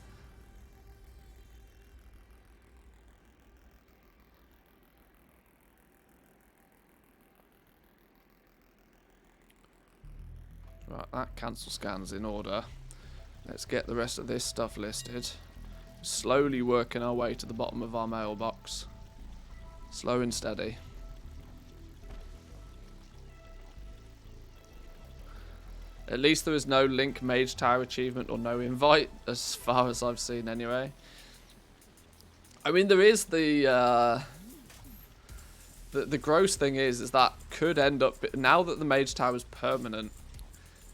[SPEAKER 1] Right, that cancel scan's in order. Let's get the rest of this stuff listed. Slowly working our way to the bottom of our mailbox. Slow and steady. At least there is no Link Mage Tower achievement or no invite, as far as I've seen anyway. I mean, there is the gross thing is that could end up, now that the Mage Tower is permanent,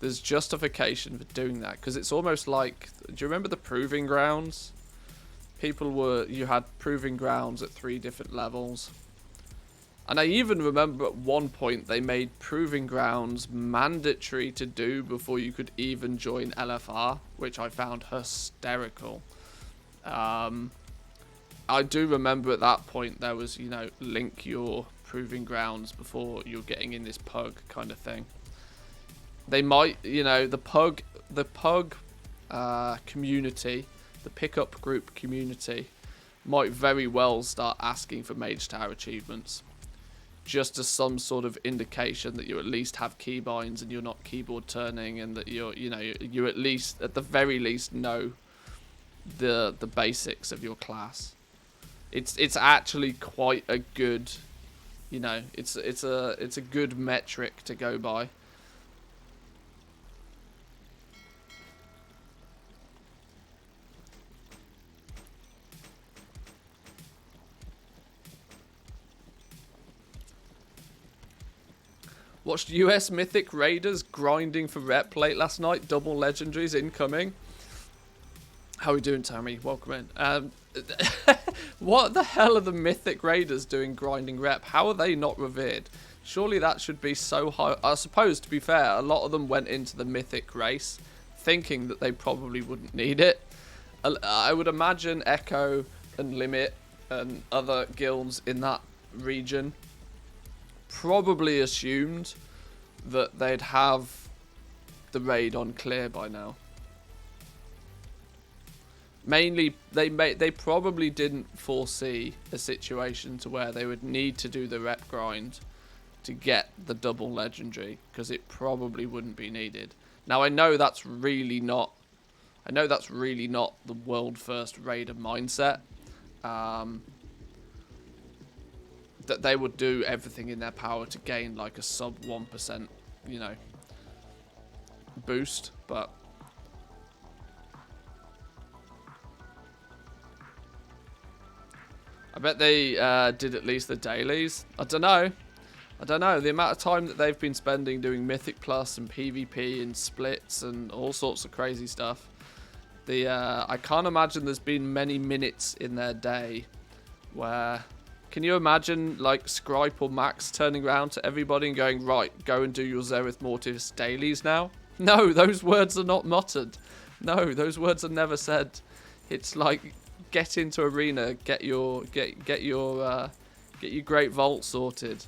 [SPEAKER 1] there's justification for doing that, because it's almost like, do you remember the Proving Grounds? You had Proving Grounds at 3 different levels. And I even remember at one point they made Proving Grounds mandatory to do before you could even join LFR, which I found hysterical. I do remember at that point there was, you know, link your Proving Grounds before you're getting in this pug kind of thing. They might, you know, the pug community, the pickup group community, might very well start asking for Mage Tower achievements, just as some sort of indication that you at least have keybinds and you're not keyboard turning, and that you at least, at the very least, know the basics of your class. It's actually quite a good, you know, it's a good metric to go by. Watched US Mythic Raiders grinding for rep late last night. Double legendaries incoming. How are we doing, Tammy? Welcome in. What the hell are the Mythic Raiders doing grinding rep? How are they not revered? Surely that should be so high. I suppose, to be fair, a lot of them went into the Mythic race thinking that they probably wouldn't need it. I would imagine Echo and Limit and other guilds in that region probably assumed that they'd have the raid on clear by now. Mainly, they probably didn't foresee a situation to where they would need to do the rep grind to get the double legendary, because it probably wouldn't be needed. Now I know that's really not the world first raider mindset. That they would do everything in their power to gain like a sub 1%, you know, boost, but I bet they did at least the dailies. I don't know. The amount of time that they've been spending doing Mythic Plus and PvP and splits and all sorts of crazy stuff. I can't imagine there's been many minutes in their day where... Can you imagine, like, Scripe or Max turning around to everybody and going, right, go and do your Zereth Mortis dailies now? No, those words are not muttered. No, those words are never said. It's like, get into arena, get your Great Vault sorted.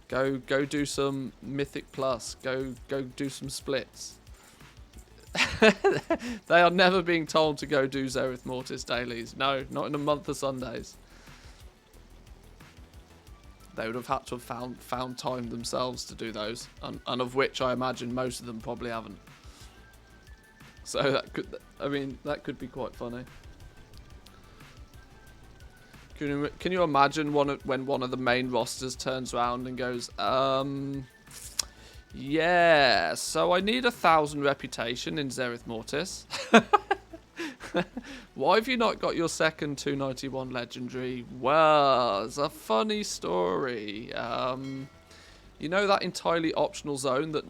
[SPEAKER 1] Go do some Mythic Plus. Go do some splits. They are never being told to go do Zereth Mortis dailies. No, not in a month of Sundays. They would have had to have found time themselves to do those, and of which I imagine most of them probably haven't. So that could be quite funny. Can you imagine when one of the main rosters turns around and goes, yeah, so I need 1,000 reputation in Zereth Mortis. Why have you not got your second 291 legendary? Well, it's a funny story. You know that entirely optional zone that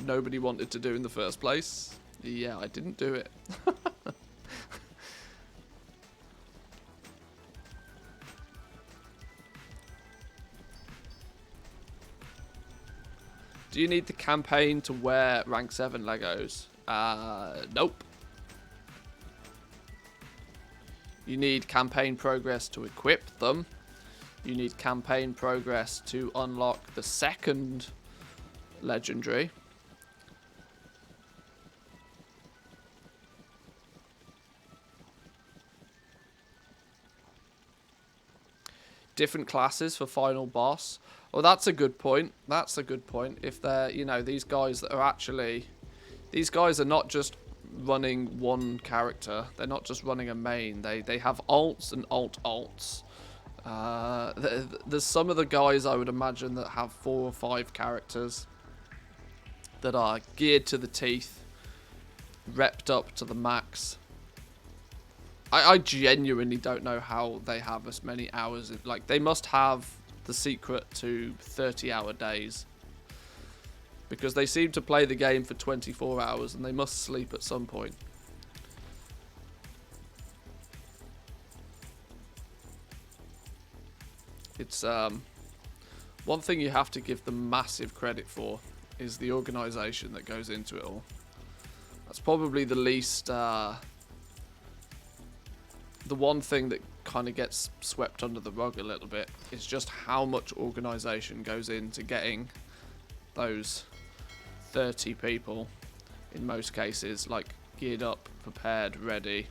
[SPEAKER 1] nobody wanted to do in the first place? Yeah, I didn't do it. Do you need the campaign to wear rank 7 Legos? Nope. You need campaign progress to equip them. You need campaign progress to unlock the second legendary. Different classes for final boss. Well, that's a good point. That's a good point. If they're, you know, these guys that are actually... These guys are not just running one character. They're not just running a main. They have alts and alt-alts. There's some of the guys I would imagine that have 4 or 5 characters. that are geared to the teeth, repped up to the max. I genuinely don't know how they have as many hours. Like, they must have the secret to 30-hour days, because they seem to play the game for 24 hours and they must sleep at some point. It's one thing you have to give them massive credit for is the organisation that goes into it all. That's probably the least, the one thing that kind of gets swept under the rug a little bit is just how much organisation goes into getting those 30 people, in most cases, like, geared up, prepared, ready.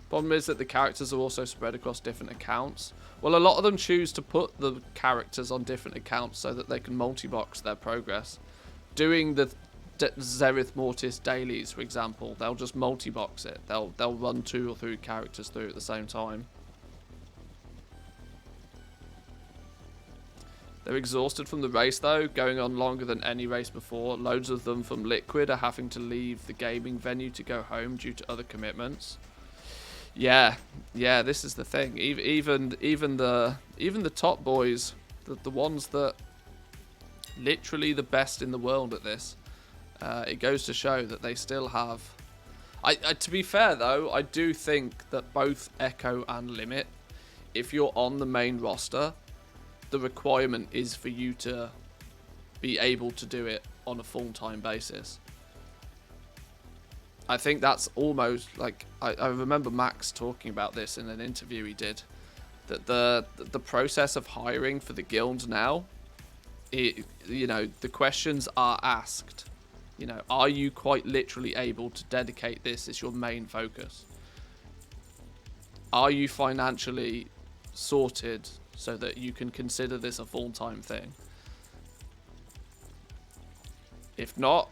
[SPEAKER 1] Problem is that the characters are also spread across different accounts. Well, a lot of them choose to put the characters on different accounts so that they can multi-box their progress. Doing the Zereth Mortis dailies, for example, they'll just multi-box it. They'll run 2 or 3 characters through at the same time. They're exhausted from the race though, going on longer than any race before. Loads of them from Liquid are having to leave the gaming venue to go home due to other commitments. Yeah, this is the thing. Even the top boys, the ones that literally the best in the world at this, it goes to show that they still have. To be fair though, I do think that both Echo and Limit, if you're on the main roster, the requirement is for you to be able to do it on a full-time basis. I think that's almost like, I remember Max talking about this in an interview he did, that the process of hiring for the guild now, the questions are asked. Are you quite literally able to dedicate this as your main focus? Are you financially sorted so that you can consider this a full-time thing? If not,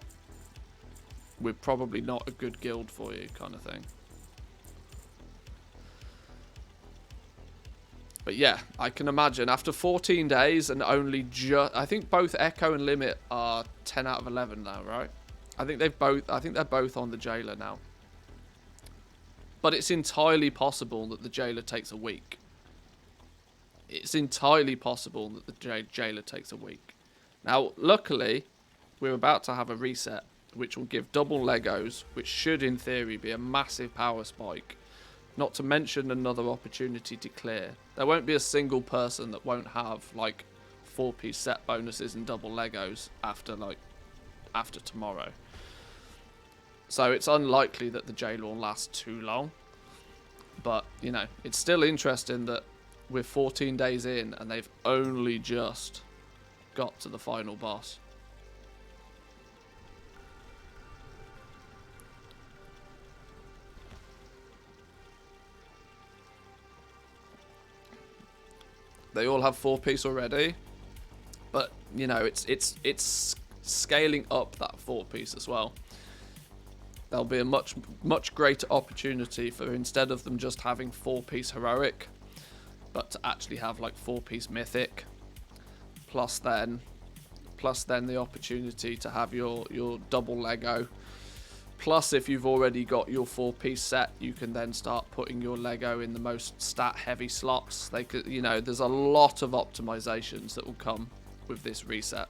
[SPEAKER 1] we're probably not a good guild for you, kind of thing. But yeah, I can imagine after 14 days and only just, I think both Echo and Limit are 10 out of 11 now, right? I think they're both on the jailer now. But it's entirely possible that the jailer takes a week. It's entirely possible that the jailer takes a week. Now, luckily, we're about to have a reset, which will give double Legos, which should, in theory, be a massive power spike. Not to mention another opportunity to clear. There won't be a single person that won't have, like, 4-piece set bonuses and double Legos after tomorrow. So it's unlikely that the jailer will last too long. But, it's still interesting that we're 14 days in and they've only just got to the final boss. They all have 4-piece already, but it's scaling up that 4-piece as well. There'll be a much greater opportunity for, instead of them just having 4-piece heroic, but to actually have like 4-piece mythic, plus then the opportunity to have your double Lego. Plus, if you've already got your 4-piece set, you can then start putting your Lego in the most stat-heavy slots. There's a lot of optimizations that will come with this reset.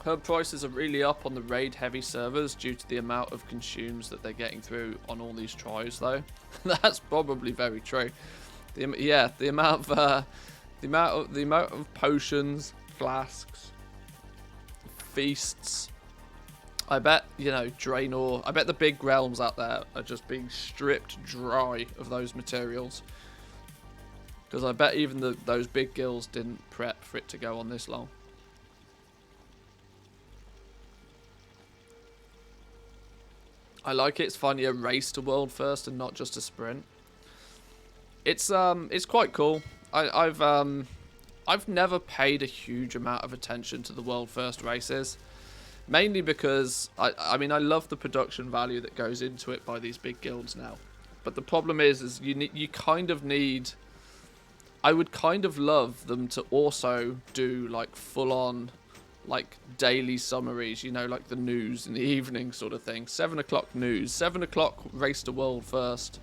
[SPEAKER 1] Herb prices are really up on the raid heavy servers due to the amount of consumes that they're getting through on all these tries, though. That's probably very true. The amount of potions, flasks, feasts. I bet Draenor. I bet the big realms out there are just being stripped dry of those materials. Because I bet even those big guilds didn't prep for it to go on this long. I like it's finally a race to world first and not just a sprint. It's quite cool. I've never paid a huge amount of attention to the world first races, mainly because I mean I love the production value that goes into it by these big guilds now, but the problem is you kind of need. I would kind of love them to also do like full on, like daily summaries, you know, like the news in the evening sort of thing. 7 o'clock news, 7 o'clock race to world first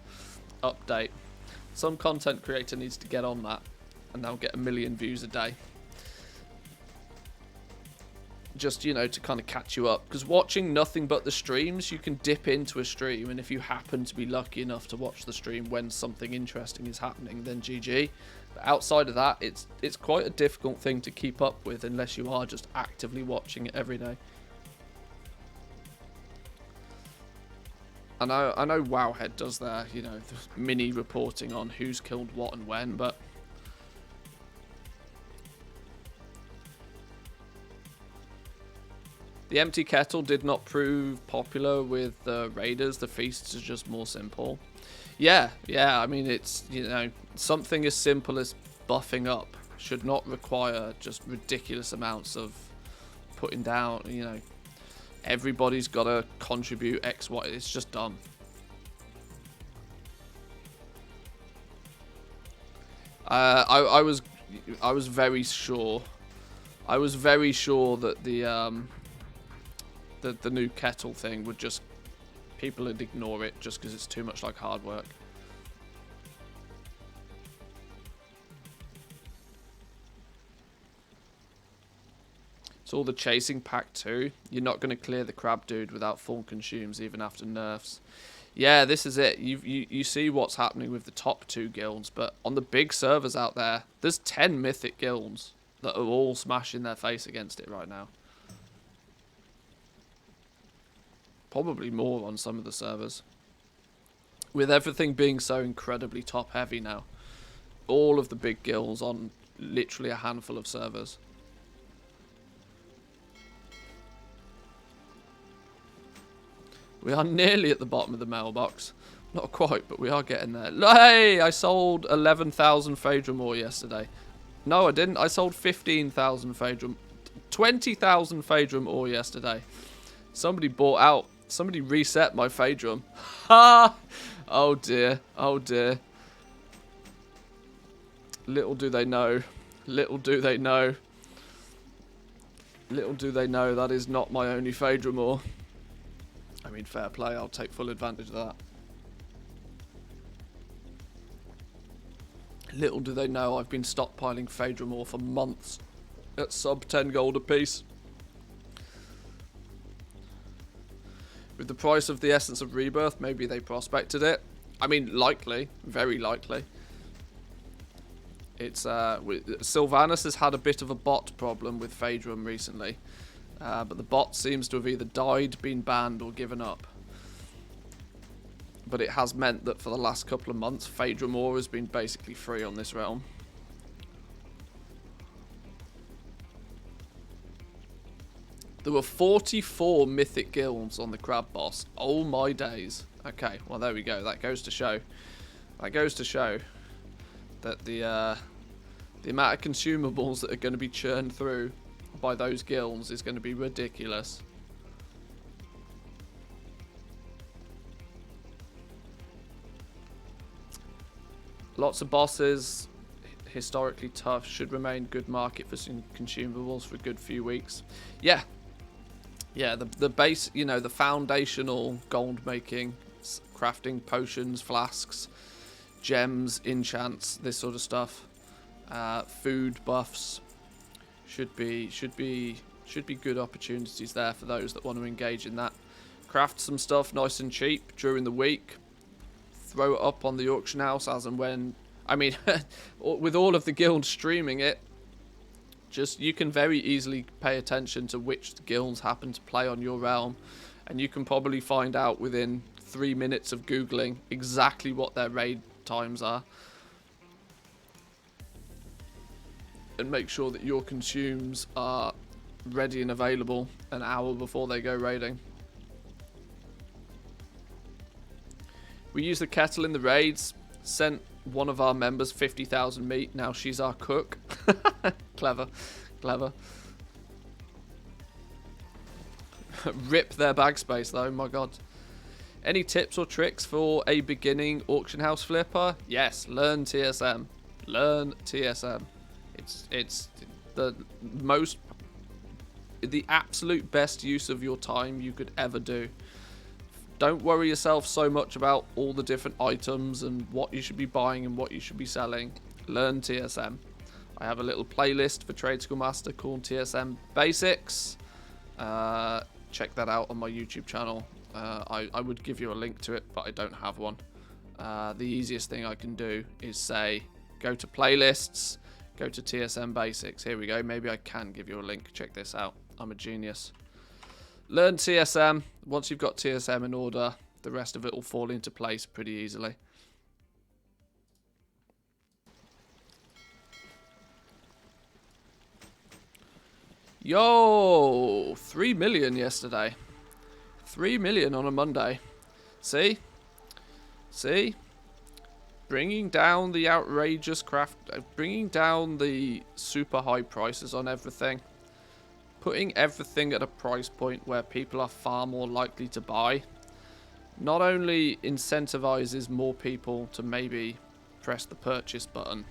[SPEAKER 1] update. Some content creator needs to get on that, and they'll get 1 million views a day. Just, you know, to kind of catch you up. Because watching nothing but the streams, you can dip into a stream, and if you happen to be lucky enough to watch the stream when something interesting is happening, then GG. But outside of that, it's quite a difficult thing to keep up with unless you are just actively watching it every day. I know Wowhead does their, you know, mini reporting on who's killed what and when, but the empty kettle did not prove popular with the raiders. The feasts are just more simple. Yeah, I mean, it's, you know, something as simple as buffing up should not require just ridiculous amounts of putting down, you know, everybody's got to contribute X, Y, it's just dumb. I was very sure that the new kettle thing would just, people would ignore it just because it's too much like hard work. So all the chasing pack too. You're not going to clear the crab dude without full consumes even after nerfs. Yeah, this is it. You see what's happening with the top 2 guilds, but on the big servers out there, there's 10 mythic guilds that are all smashing their face against it right now. Probably more on some of the servers. With everything being so incredibly top heavy now. All of the big guilds on literally a handful of servers. We are nearly at the bottom of the mailbox. Not quite, but we are getting there. Hey, I sold 11,000 Phaedra ore yesterday. No, I didn't. I sold 15,000 Phaedra. 20,000 Phaedra ore yesterday. Somebody bought out. Somebody reset my Phaedra. Ha! Oh dear. Oh dear. Little do they know. Little do they know. Little do they know that is not my only Phaedra ore. I mean, fair play. I'll take full advantage of that. Little do they know I've been stockpiling Phaedra ore for months at sub 10 gold a piece. With the price of the Essence of Rebirth, maybe they prospected it. I mean, likely. Very likely. It's Sylvanas has had a bit of a bot problem with Phaedra recently. But the bot seems to have either died, been banned, or given up. But it has meant that for the last couple of months, Phaedra ore has been basically free on this realm. There were 44 mythic guilds on the crab boss. Oh my days. Okay, well there we go. That goes to show. That goes to show that the amount of consumables that are going to be churned through by those guilds is going to be ridiculous. Lots of bosses, historically tough, should remain good market for some consumables for a good few weeks. Yeah, the base, you know, the foundational gold making, crafting potions, flasks, gems, enchants, this sort of stuff, food buffs. Should be good opportunities there for those that want to engage in that. Craft some stuff nice and cheap during the week. Throw it up on the auction house as and when. I mean, with all of the guilds streaming it, just you can very easily pay attention to which guilds happen to play on your realm, and you can probably find out within 3 minutes of Googling exactly what their raid times are. And make sure that your consumes are ready and available an hour before they go raiding. We use the kettle in the raids. Sent one of our members 50,000 meat. Now she's our cook. Clever. Clever. Rip their bag space though, my god. Any tips or tricks for a beginning auction house flipper? Yes, learn TSM. Learn TSM. It's the absolute best use of your time you could ever do. Don't worry yourself so much about all the different items and what you should be buying and what you should be selling. Learn TSM. I have a little playlist for Trade School Master called TSM Basics. Check that out on my YouTube channel. I would give you a link to it, but I don't have one. The easiest thing I can do is say, go to playlists, go to TSM Basics. Here we go. Maybe I can give you a link. Check this out. I'm a genius. Learn TSM. Once you've got TSM in order, the rest of it will fall into place pretty easily. Yo, 3 million yesterday. 3 million on a Monday. See? See? Bringing down the outrageous craft, bringing down the super high prices on everything. Putting everything at a price point where people are far more likely to buy. Not only incentivizes more people to maybe press the purchase button,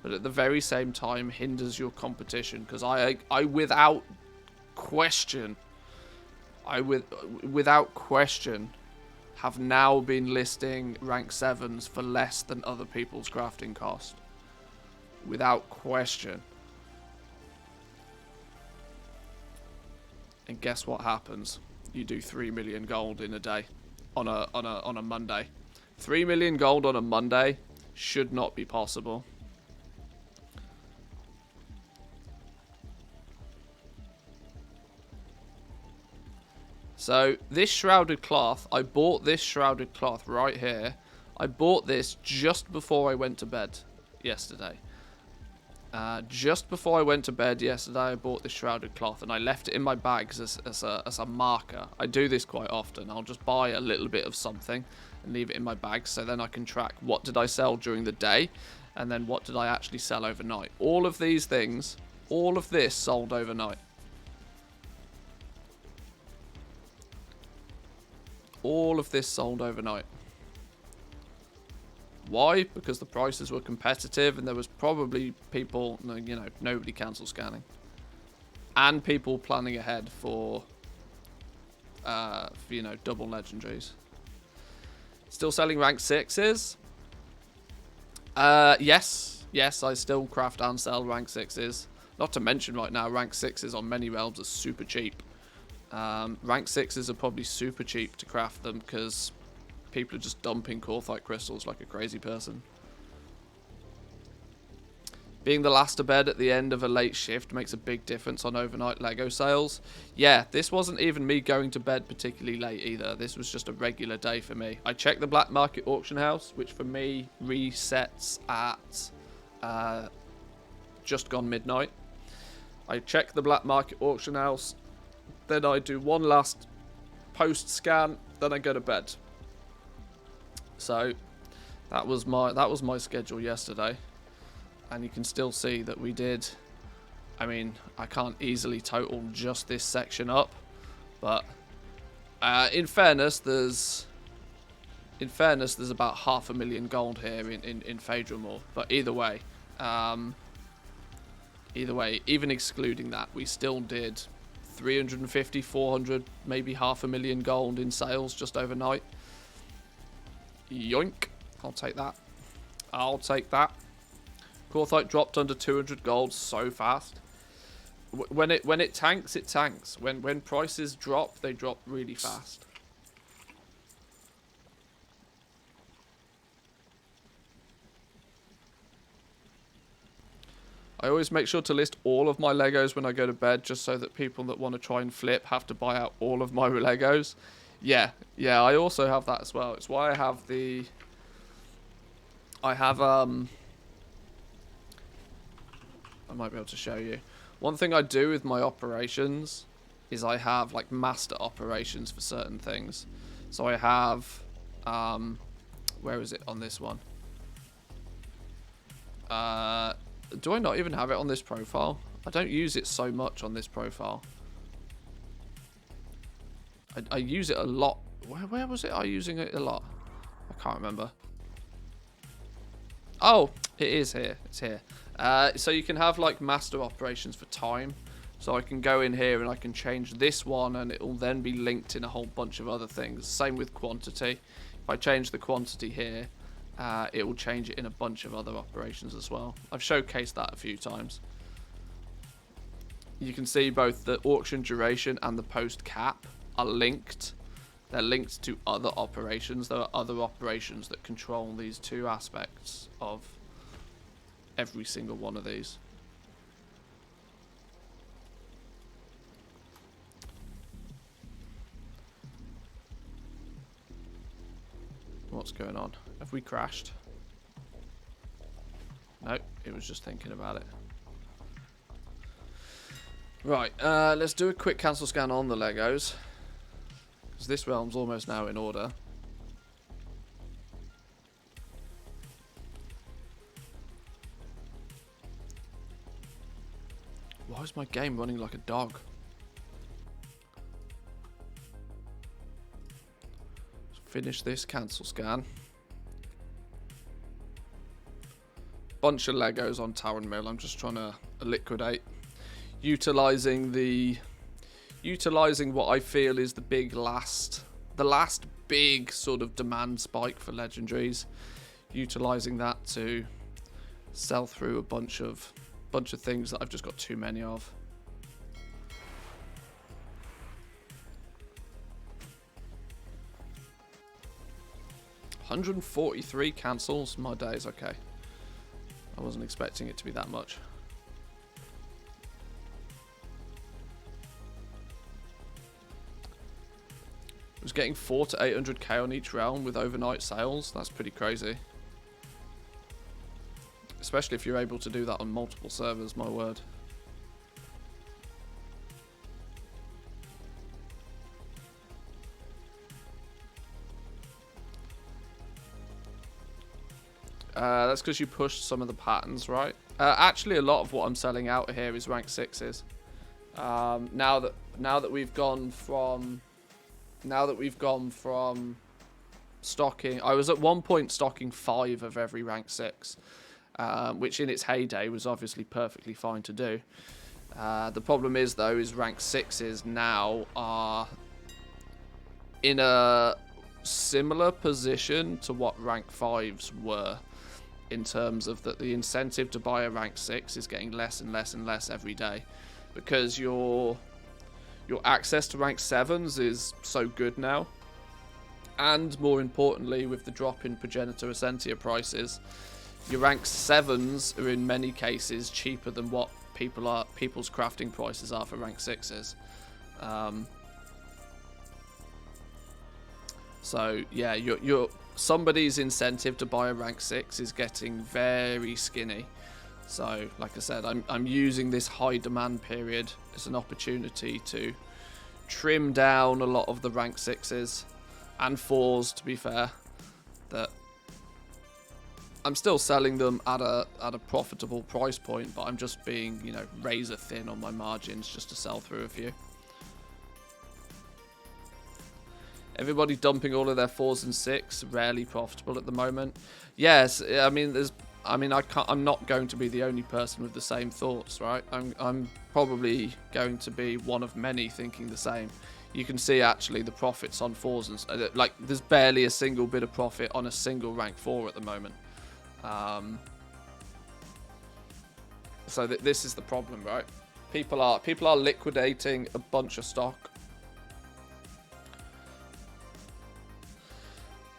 [SPEAKER 1] but at the very same time hinders your competition. Because I without question, without question, have now been listing rank 7s for less than other people's crafting cost. Without question. And guess what happens? You do 3 million gold in a day. On a Monday. 3 million gold on a Monday should not be possible. So, this shrouded cloth, I bought this shrouded cloth right here. I bought this just before I went to bed yesterday. Just before I went to bed yesterday, I bought this shrouded cloth and I left it in my bags as a marker. I do this quite often. I'll just buy a little bit of something and leave it in my bag so then I can track what did I sell during the day and then what did I actually sell overnight. All of these things, all of this sold overnight. All of this sold overnight. Why? Because the prices were competitive and there was probably people, you know, nobody cancel scanning. And people planning ahead for you know, double legendaries. Still selling rank 6s? Yes. Yes, I still craft and sell rank 6s. Not to mention right now, rank 6s on many realms are super cheap. Rank 6s are probably super cheap to craft them because people are just dumping Corthite crystals like a crazy person. Being the last to bed at the end of a late shift makes a big difference on overnight Lego sales. Yeah, this wasn't even me going to bed particularly late either. This was just a regular day for me. I checked the black market auction house, which for me resets at just gone midnight. I check the black market auction house, then I do one last post scan, then I go to bed. So that was my schedule yesterday, and you can still see that we did. I mean, I can't easily total just this section up, but in fairness, there's about 500,000 gold here in Phaedra. But either way, even excluding that, we still did 350, 400, maybe 500,000 gold in sales just overnight. Yoink. I'll take that. I'll take that. Corthite dropped under 200 gold so fast. When it tanks, it tanks. When prices drop, they drop really fast. I always make sure to list all of my Legos when I go to bed, just so that people that want to try and flip have to buy out all of my Legos. Yeah, I also have that as well. It's why I have the... I might be able to show you. One thing I do with my operations is I have like master operations for certain things. So I have... where is it on this one? Do I not even have it on this profile? I don't use it so much on this profile. I use it a lot. Where was it? I using it a lot. I can't remember. Oh, it is here. It's here. So you can have like master operations for time. So I can go in here and I can change this one and it will then be linked in a whole bunch of other things. Same with quantity. If I change the quantity here, it will change it in a bunch of other operations as well. I've showcased that a few times. You can see both the auction duration and the post cap are linked. They're linked to other operations. There are other operations that control these two aspects of every single one of these. What's going on? Have we crashed? No, it was just thinking about it. Right, let's do a quick cancel scan on the Legos. Because this realm's almost now in order. Why is my game running like a dog? Finish this cancel scan. Bunch of Legos on Tower and Mill. I'm just trying to liquidate. Utilizing what I feel is the last big sort of demand spike for legendaries. Utilizing that to sell through a bunch of things that I've just got too many of. $143 cancels. My days. Okay. I wasn't expecting it to be that much. I was getting 400 to 800k on each realm with overnight sales. That's pretty crazy. Especially if you're able to do that on multiple servers, my word. That's because you pushed some of the patterns, right? Actually, a lot of what I'm selling out here is rank 6s. Now that we've gone from stocking, I was at one point stocking 5 of every rank 6, which in its heyday was obviously perfectly fine to do. The problem is though, is rank 6s now are in a similar position to what rank 5s were, in terms of that the incentive to buy a rank 6 is getting less and less and less every day, because your access to rank 7s is so good now, and more importantly, with the drop in Progenitor Essentia prices, your rank 7s are in many cases cheaper than what people's crafting prices are for rank 6s. So yeah, somebody's incentive to buy a rank 6 is getting very skinny. So like I said, I'm using this high demand period as an opportunity to trim down a lot of the rank 6s and 4s, to be fair. That I'm still selling them at a profitable price point, but I'm just being, you know, razor thin on my margins just to sell through a few. Everybody dumping all of their 4s and 6, rarely profitable at the moment. Yes, I mean I'm not going to be the only person with the same thoughts, right? I'm probably going to be one of many thinking the same. You can see actually the profits on 4s and like there's barely a single bit of profit on a single rank 4 at the moment. So this is the problem, right? People are liquidating a bunch of stock.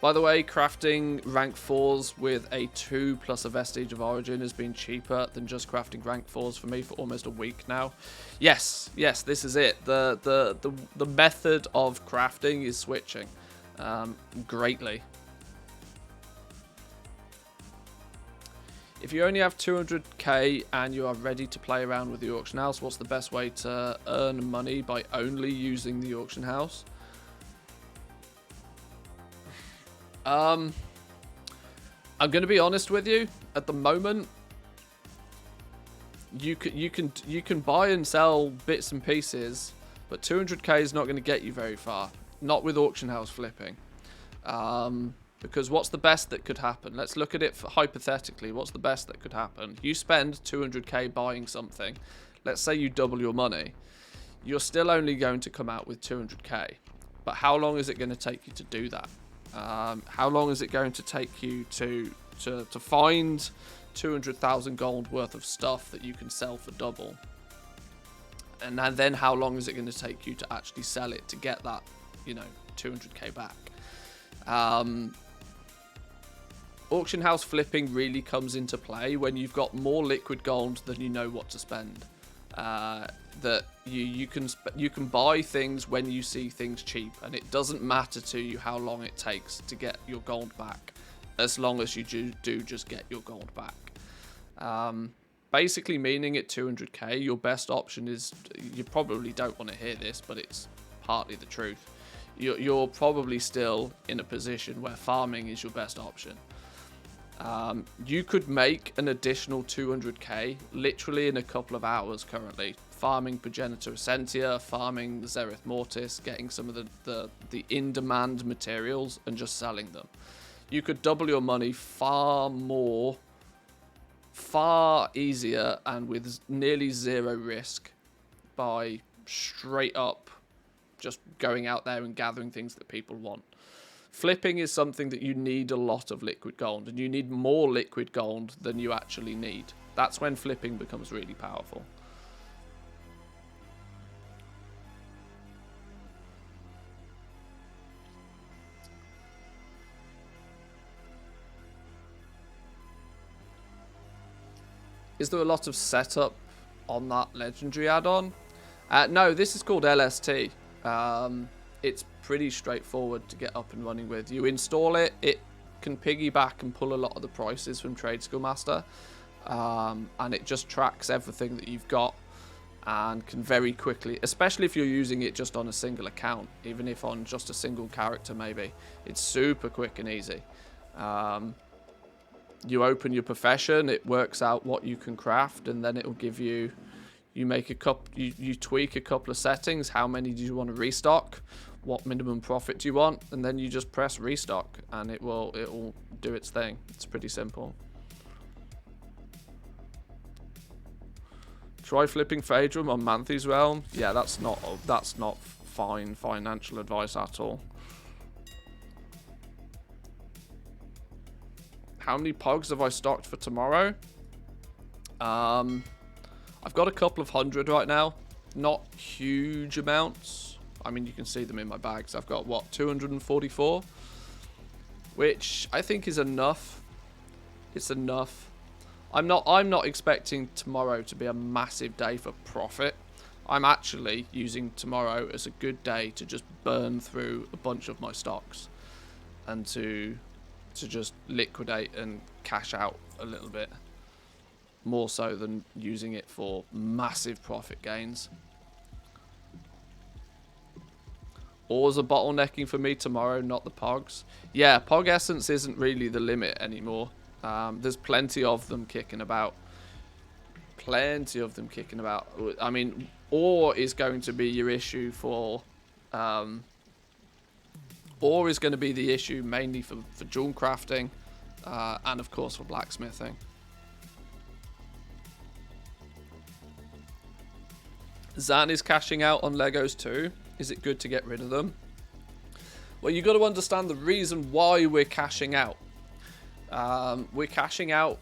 [SPEAKER 1] By the way, crafting rank 4s with a 2 plus a Vestige of Origin has been cheaper than just crafting rank 4s for me for almost a week now. Yes, this is it. The method of crafting is switching greatly. If you only have 200k and you are ready to play around with the auction house, what's the best way to earn money by only using the auction house? I'm going to be honest with you. At the moment, you can buy and sell bits and pieces, but 200k is not going to get you very far. Not with auction house flipping. Because what's the best that could happen? Let's look at it hypothetically. What's the best that could happen? You spend 200k buying something. Let's say you double your money. You're still only going to come out with 200k. But how long is it going to take you to do that? How long is it going to take you to find 200,000 gold worth of stuff that you can sell for double? And then how long is it going to take you to actually sell it to get that, 200k back? Auction house flipping really comes into play when you've got more liquid gold than you know what to spend. That you can buy things when you see things cheap, and it doesn't matter to you how long it takes to get your gold back, as long as you do just get your gold back. Basically meaning at 200k, your best option is, you probably don't want to hear this, but it's partly the truth. You're probably still in a position where farming is your best option. You could make an additional 200k literally in a couple of hours currently, farming Progenitor Essentia, farming the Zereth Mortis, getting some of the in-demand materials and just selling them. You could double your money far easier and with nearly zero risk by straight up just going out there and gathering things that people want. Flipping is something that you need a lot of liquid gold, and you need more liquid gold than you actually need. That's when flipping becomes really powerful. Is there a lot of setup on that legendary add-on? No, this is called LST. It's pretty straightforward to get up and running with. You install it, it can piggyback and pull a lot of the prices from Trade Skill Master, and it just tracks everything that you've got and can very quickly, especially if you're using it just on a single account, even if on just a single character maybe, it's super quick and easy. You open your profession, it works out what you can craft, and then it will give you, you tweak a couple of settings. How many do you want to restock? What minimum profit do you want? And then you just press restock and it will do its thing. It's pretty simple. Try flipping Phaedrum on Manthi's Realm. Yeah, that's not fine financial advice at all. How many pogs have I stocked for tomorrow? I've got a couple of hundred right now. Not huge amounts. I mean, you can see them in my bags. I've got, what, 244? Which I think is enough. It's enough. I'm not expecting tomorrow to be a massive day for profit. I'm actually using tomorrow as a good day to just burn through a bunch of my stocks. And to just liquidate and cash out a little bit. More so than using it for massive profit gains. Ores are bottlenecking for me tomorrow, not the pogs. Yeah, pog essence isn't really the limit anymore. There's plenty of them kicking about. Plenty of them kicking about. I mean, ore is going to be your issue for... ore is going to be the issue mainly for jewel crafting. And of course for blacksmithing. Zan is cashing out on Legos too. Is it good to get rid of them? Well, you've got to understand the reason why we're cashing out. We're cashing out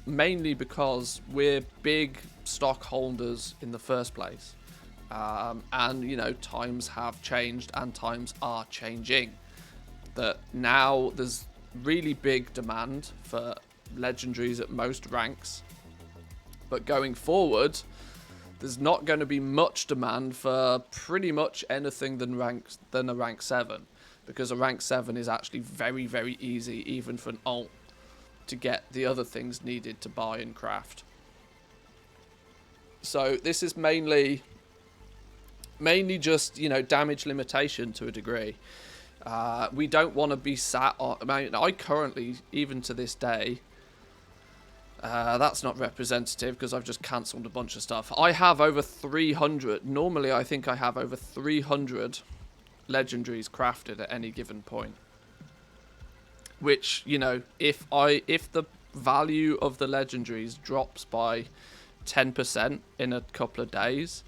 [SPEAKER 1] mainly because we're big stockholders in the first place. And, you know, times have changed and times are changing. That now there's really big demand for legendaries at most ranks. But going forward... there's not going to be much demand for pretty much anything than a rank 7. Because a rank 7 is actually very, very easy, even for an alt, to get the other things needed to buy and craft. So this is mainly just, you know, damage limitation to a degree. We don't want to be sat on... I mean, I currently, even to this day... That's not representative because I've just cancelled a bunch of stuff. I have over 300. Normally, I think I have over 300 legendaries crafted at any given point. Which, you know, if the value of the legendaries drops by 10% in a couple of days,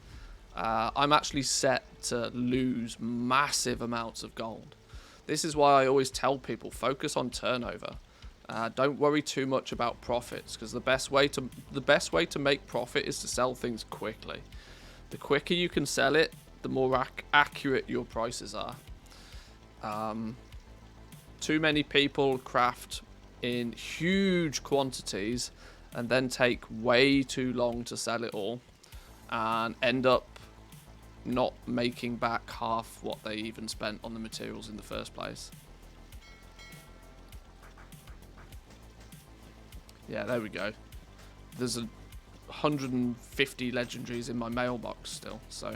[SPEAKER 1] I'm actually set to lose massive amounts of gold. This is why I always tell people, focus on turnover. Don't worry too much about profits, because the best way to make profit is to sell things quickly. The quicker you can sell it, the more accurate your prices are. Too many people craft in huge quantities and then take way too long to sell it all and end up not making back half what they even spent on the materials in the first place. Yeah, there we go. There's 150 legendaries in my mailbox still, so...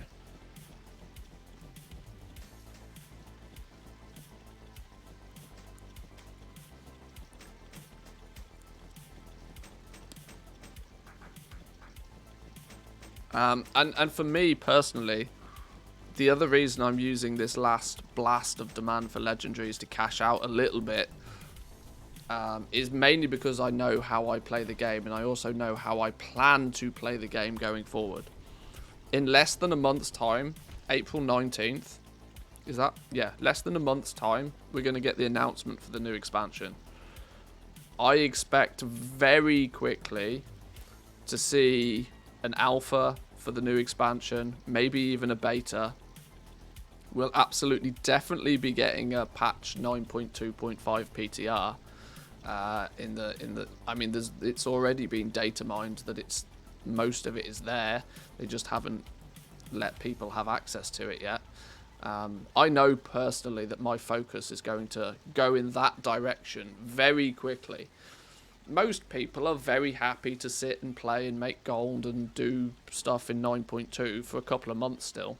[SPEAKER 1] And for me personally, the other reason I'm using this last blast of demand for legendaries to cash out a little bit is mainly because I know how I play the game, and I also know how I plan to play the game going forward. In less than a month's time, April 19th, is that? Yeah, less than a month's time, we're going to get the announcement for the new expansion. I expect very quickly to see an alpha for the new expansion, maybe even a beta. We'll absolutely definitely be getting a patch 9.2.5 PTR I mean, it's already been data mined that most of it is there. They just haven't let people have access to it yet. I know personally that my focus is going to go in that direction very quickly. Most people are very happy to sit and play and make gold and do stuff in 9.2 for a couple of months still.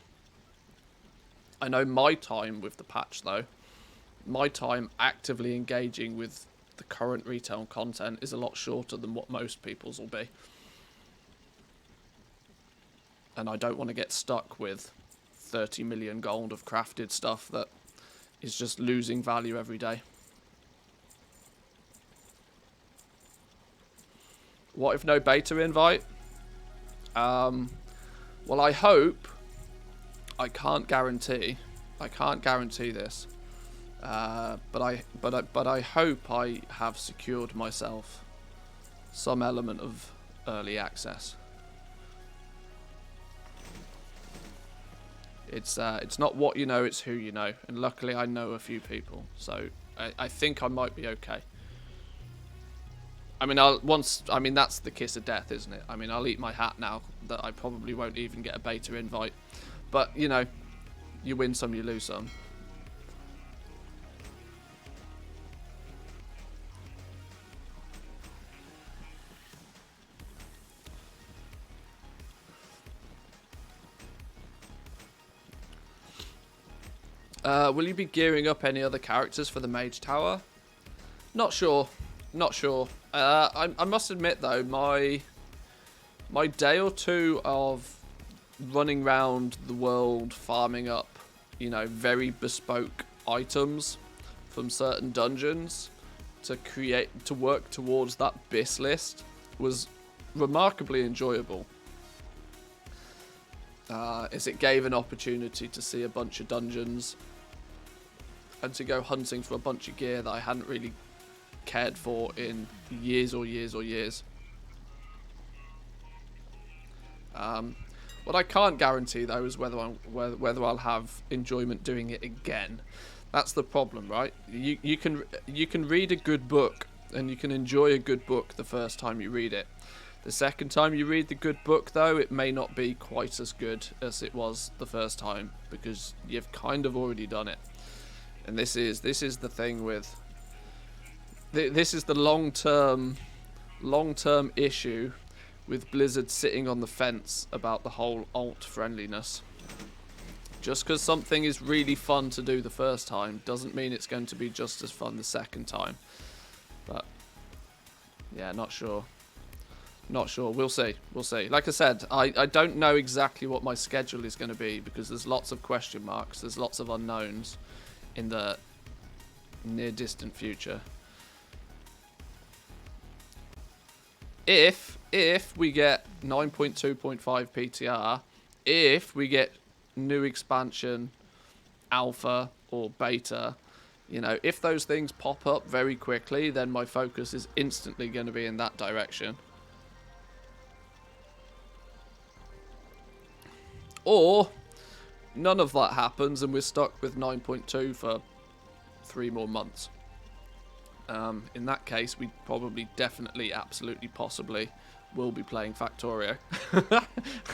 [SPEAKER 1] I know my time with the patch though, my time actively engaging with the current retail content is a lot shorter than what most people's will be. And I don't want to get stuck with 30 million gold of crafted stuff that is just losing value every day. What if no beta invite? Well, I hope. I can't guarantee this. But I hope I have secured myself some element of early access. It's not what you know, it's who you know, and luckily I know a few people, so I think I might be okay. I mean, that's the kiss of death, isn't it? I mean, I'll eat my hat now that I probably won't even get a beta invite. But, you know, you win some, you lose some. Will you be gearing up any other characters for the Mage Tower? Not sure. Not sure. I must admit though, my day or two of running around the world farming up, you know, very bespoke items from certain dungeons to work towards that BIS list was remarkably enjoyable. As it gave an opportunity to see a bunch of dungeons and to go hunting for a bunch of gear that I hadn't really cared for in years or years or years. What I can't guarantee though is whether I'll have enjoyment doing it again. That's the problem, right? You can read a good book and you can enjoy a good book the first time you read it. The second time you read the good book though, it may not be quite as good as it was the first time because you've kind of already done it. And this is the thing with this is the long-term issue with Blizzard sitting on the fence about the whole alt friendliness. Just because something is really fun to do the first time doesn't mean it's going to be just as fun the second time. But yeah, not sure. Not sure. We'll see. We'll see. Like I said, I don't know exactly what my schedule is going to be because there's lots of question marks. There's lots of unknowns in the near distant future. If we get 9.2.5 PTR, if we get new expansion, alpha or beta, you know, if those things pop up very quickly, then my focus is instantly going to be in that direction. Or none of that happens and we're stuck with 9.2 for 3 more months. In that case, we probably, definitely, absolutely, possibly will be playing Factorio.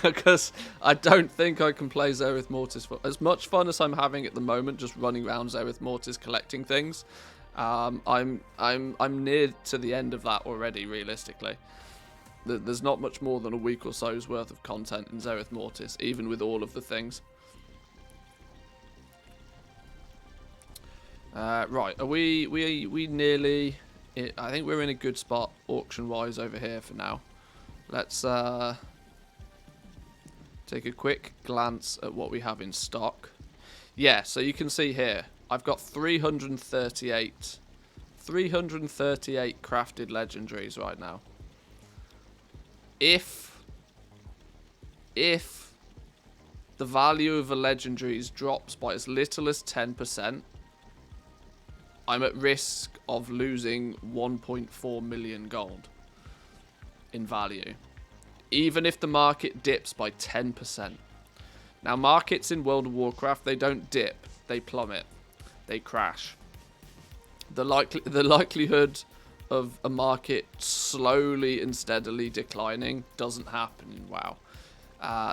[SPEAKER 1] Because I don't think I can play Zereth Mortis for as much fun as I'm having at the moment, just running around Zereth Mortis collecting things. I'm near to the end of that already, realistically. There's not much more than a week or so's worth of content in Zereth Mortis, even with all of the things. Right, are we nearly... I think we're in a good spot auction-wise over here for now. Let's take a quick glance at what we have in stock. Yeah, so you can see here, I've got 338 crafted legendaries right now. If the value of a legendaries drops by as little as 10%, I'm at risk of losing 1.4 million gold in value, even if the market dips by 10%. Now, markets in World of Warcraft, they don't dip, they plummet, they crash. The likelihood of a market slowly and steadily declining doesn't happen in WoW.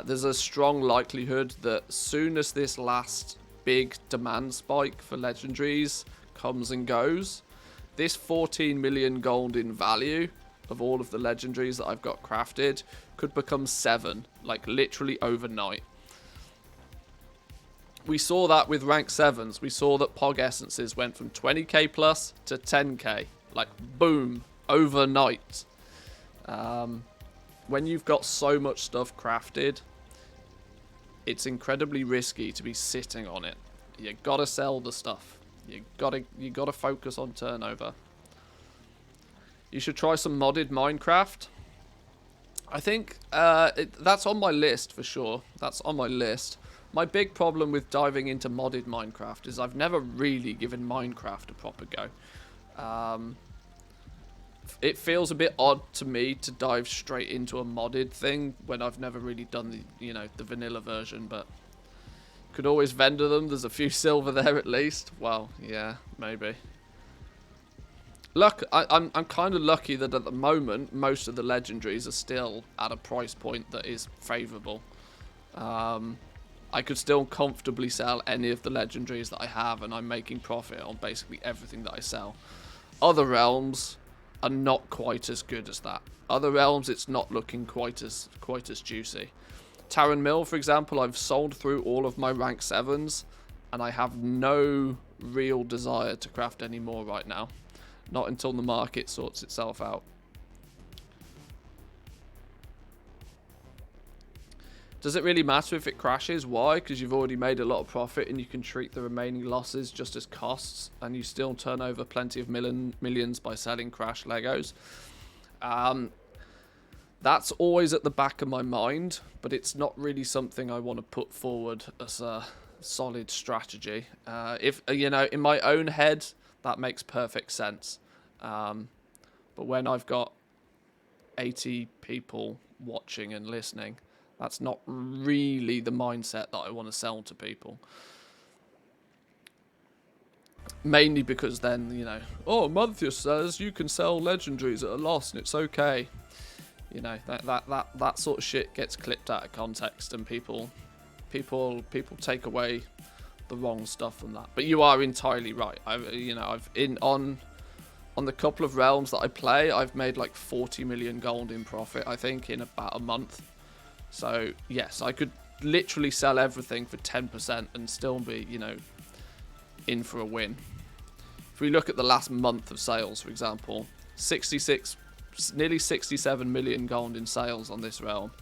[SPEAKER 1] There's a strong likelihood that as soon as this last big demand spike for legendaries comes and goes, this 14 million gold in value of all of the legendaries that I've got crafted could become 7, like literally overnight. We saw that with rank 7s. We saw that Pog Essences went from 20k plus to 10k. Like, boom, overnight. When you've got so much stuff crafted, it's incredibly risky to be sitting on it. You gotta sell the stuff. You gotta focus on turnover. You should try some modded Minecraft. I think that's on my list for sure. That's on my list. My big problem with diving into modded Minecraft is I've never really given Minecraft a proper go. It feels a bit odd to me to dive straight into a modded thing when I've never really done the, you know, the vanilla version, but could always vendor them. There's a few silver there at least. Well, yeah, maybe. Look, I'm kind of lucky that at the moment most of the legendaries are still at a price point that is favourable. I could still comfortably sell any of the legendaries that I have, and I'm making profit on basically everything that I sell. Other realms are not quite as good as that. Other realms, it's not looking quite as juicy. Taran Mill, for example, I've sold through all of my rank 7s, and I have no real desire to craft any more right now. Not until the market sorts itself out. Does it really matter if it crashes? Why? Because you've already made a lot of profit and you can treat the remaining losses just as costs, and you still turn over plenty of millions by selling crash Legos. That's always at the back of my mind, but it's not really something I want to put forward as a solid strategy. If you know, in my own head, that makes perfect sense. But when I've got 80 people watching and listening, that's not really the mindset that I want to sell to people. Mainly because then, you know, oh, Monthus says you can sell legendaries at a loss and it's okay. You know, that sort of shit gets clipped out of context, and people take away the wrong stuff from that. But you are entirely right. On the couple of realms that I play, I've made like 40 million gold in profit, I think, in about a month. So yes, I could literally sell everything for 10% and still be, you know, in for a win. If we look at the last month of sales, for example, 66 nearly 67 million gold in sales on this realm,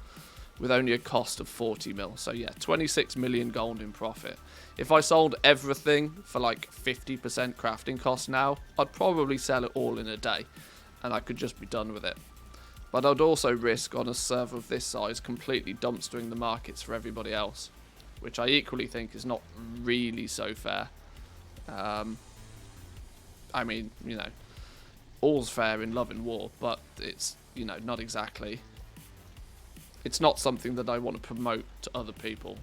[SPEAKER 1] with only a cost of 40 mil. So yeah, 26 million gold in profit. If I sold everything for like 50% crafting cost now, I'd probably sell it all in a day, and I could just be done with it. But I'd also risk, on a server of this size, completely dumpstering the markets for everybody else, which I equally think is not really so fair. I mean, you know, all's fair in love and war, but it's, you know, not exactly. It's not something that I want to promote to other people.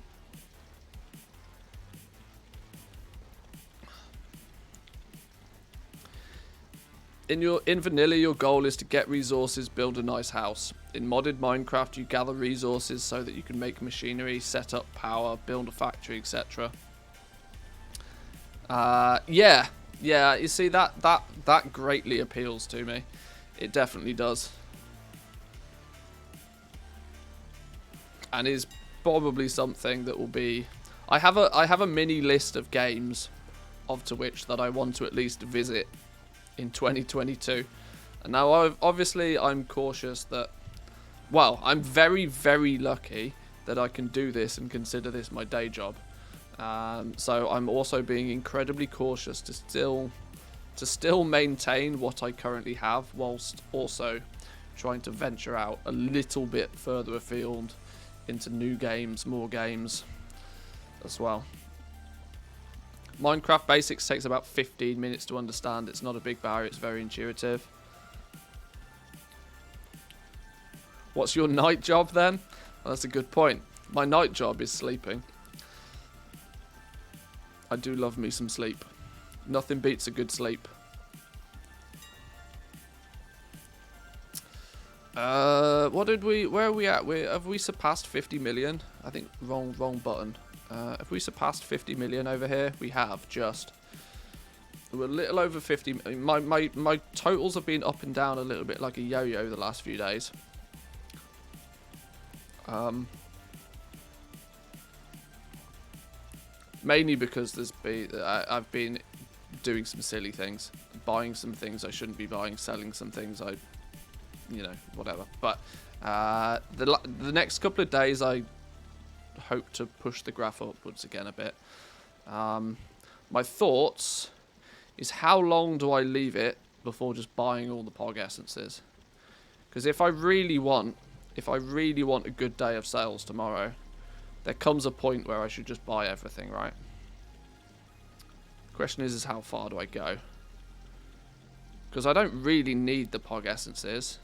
[SPEAKER 1] In vanilla, your goal is to get resources, build a nice house. In modded Minecraft, you gather resources so that you can make machinery, set up power, build a factory, etc. Yeah, you see, that greatly appeals to me. It definitely does. And is probably something that will be... I have a mini list of games to which that I want to at least visit in 2022. And now obviously I'm cautious that, well, I'm very, very lucky that I can do this and consider this my day job. So I'm also being incredibly cautious to still maintain what I currently have, whilst also trying to venture out a little bit further afield into new games, more games as well. Minecraft Basics takes about 15 minutes to understand. It's not a big barrier, it's very intuitive. What's your night job then? Well, that's a good point. My night job is sleeping. I do love me some sleep. Nothing beats a good sleep. Where are we at? Have we surpassed 50 million? I think wrong button. Have we surpassed 50 million over here? We have, just. We're a little over 50. My totals have been up and down a little bit like a yo-yo the last few days. Mainly because I've been doing some silly things. Buying some things I shouldn't be buying, selling some things you know, whatever. But the next couple of days I hope to push the graph upwards again a bit. My thoughts is, how long do I leave it before just buying all the Pog essences? Because if I really want a good day of sales tomorrow, there comes a point where I should just buy everything, right? The question is how far do I go? Because I don't really need the Pog essences.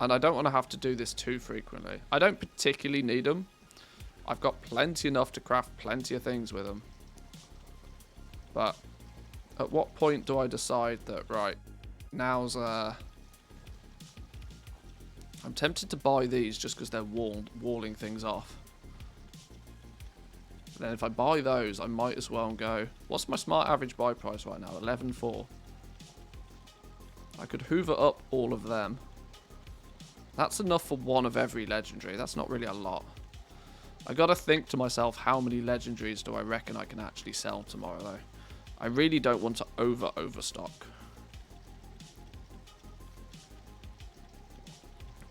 [SPEAKER 1] And I don't want to have to do this too frequently. I don't particularly need them. I've got plenty enough to craft plenty of things with them. But at what point do I decide that, right, now's... I'm tempted to buy these just because they're walling things off. But then if I buy those, I might as well go... What's my smart average buy price right now? 11.4. I could hoover up all of them. That's enough for one of every legendary. That's not really a lot. I gotta think to myself, how many legendaries do I reckon I can actually sell tomorrow, though? I really don't want to overstock.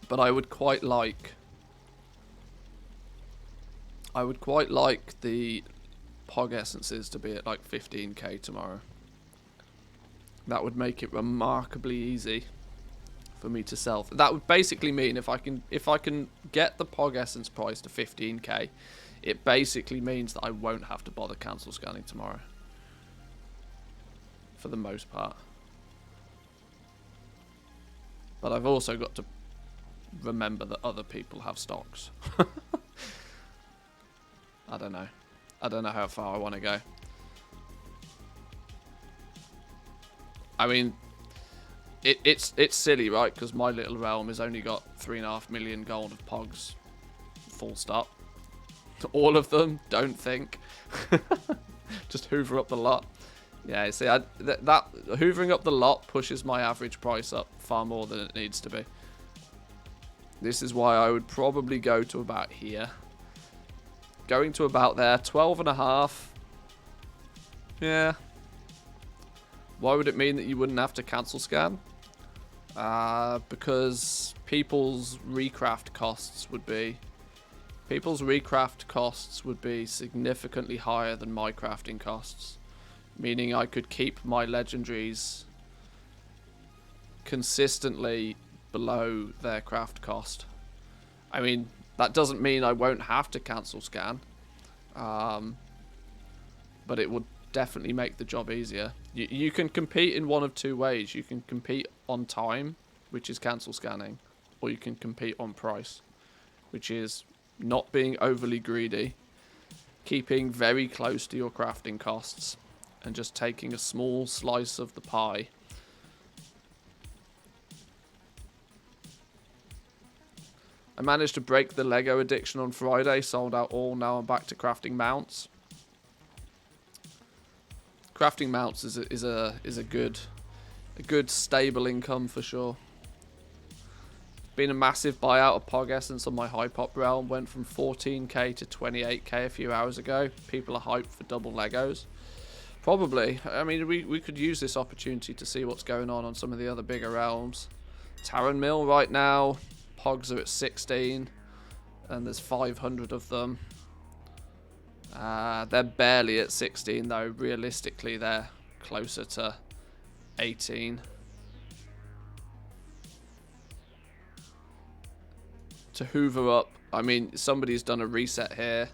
[SPEAKER 1] But I would quite like the Pog essences to be at like 15k tomorrow. That would make it remarkably easy for me to sell. That would basically mean if I can get the Pog essence price to 15k, it basically means that I won't have to bother cancel scanning tomorrow. For the most part. But I've also got to remember that other people have stocks. I don't know. I don't know how far I want to go. I mean, it's silly, right? Because my little realm has only got 3.5 million gold of Pogs. Full stop. All of them, don't think. Just hoover up the lot. Yeah, you see, that hoovering up the lot pushes my average price up far more than it needs to be. This is why I would probably go to about here. Going to about there, 12.5. Yeah. Why would it mean that you wouldn't have to cancel scan? Because people's recraft costs would be significantly higher than my crafting costs, meaning I could keep my legendaries consistently below their craft cost. I mean, that doesn't mean I won't have to cancel scan, but it would definitely make the job easier. You can compete in one of two ways. You can compete on time, which is cancel scanning, or you can compete on price, which is not being overly greedy, keeping very close to your crafting costs, and just taking a small slice of the pie. I managed to break the Lego addiction on Friday, sold out all, now I'm back to crafting mounts. Crafting mounts is a good stable income for sure. Been a massive buyout of Pog Essence on my high pop realm, went from 14k to 28k a few hours ago. People are hyped for double Legos. Probably. I mean, we could use this opportunity to see what's going on some of the other bigger realms. Taran Mill right now, Pogs are at 16, and there's 500 of them. They're barely at 16 though. Realistically, they're closer to 18. To hoover up, I mean, somebody's done a reset here.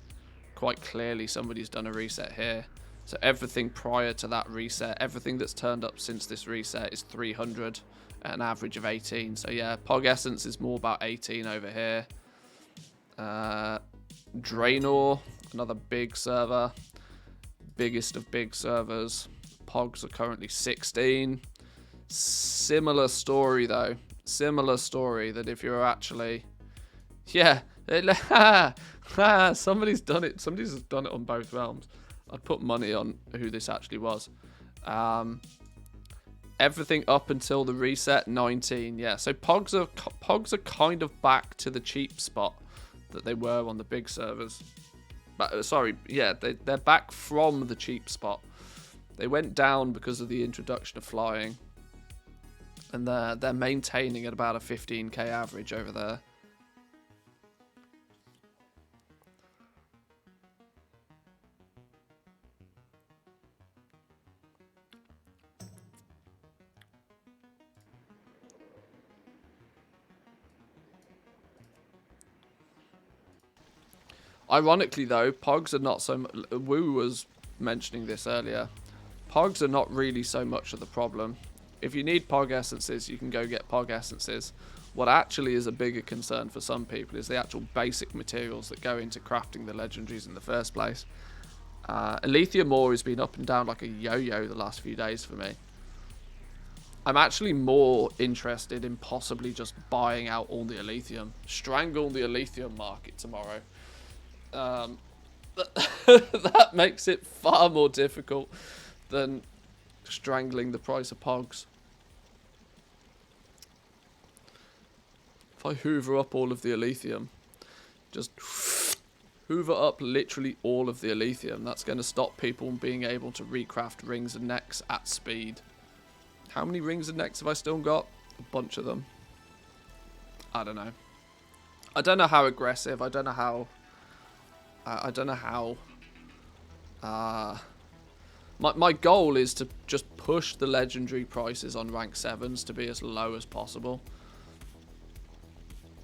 [SPEAKER 1] Quite clearly, somebody's done a reset here. So everything prior to that reset, everything that's turned up since this reset is 300 at an average of 18. So yeah, Pog Essence is more about 18 over here. Draenor, another big server. Biggest of big servers. Pogs are currently 16. Similar story though. Similar story that if you're actually... Yeah, somebody's done it. Somebody's done it on both realms. I'd put money on who this actually was. Everything up until the reset, 19. Yeah, so Pogs are kind of back to the cheap spot that they were on the big servers. But, sorry, yeah, they're back from the cheap spot. They went down because of the introduction of flying, and they're maintaining at about a 15k average over there. Ironically, though, Pogs are not so much... Woo was mentioning this earlier. Pogs are not really so much of the problem. If you need Pog Essences, you can go get Pog Essences. What actually is a bigger concern for some people is the actual basic materials that go into crafting the legendaries in the first place. Alethea ore has been up and down like a yo-yo the last few days for me. I'm actually more interested in possibly just buying out all the Alethea. Strangle the Alethea market tomorrow. That makes it far more difficult than strangling the price of Pogs. If I hoover up all of the Alethea, just hoover up literally all of the Alethea, that's going to stop people being able to recraft rings and necks at speed. How many rings and necks have I still got? A bunch of them. I don't know. I don't know how aggressive. I don't know how... My goal is to just push the legendary prices on rank 7s to be as low as possible.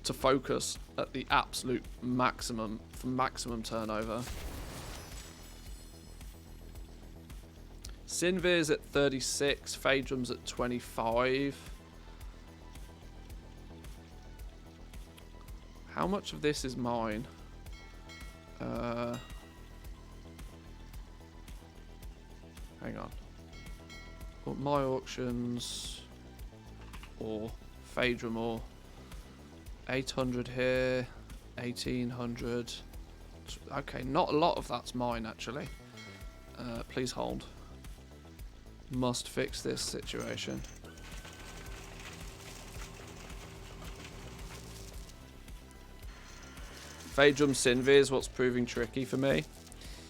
[SPEAKER 1] To focus at the absolute maximum for maximum turnover. Sinvir's at 36, Phaedrum's at 25. How much of this is mine? Hang on. Well, my auctions or Phaedrum or 800 here, 1800. Okay, not a lot of that's mine actually. Please hold. Must fix this situation. Phaedrum Sinvir is what's proving tricky for me.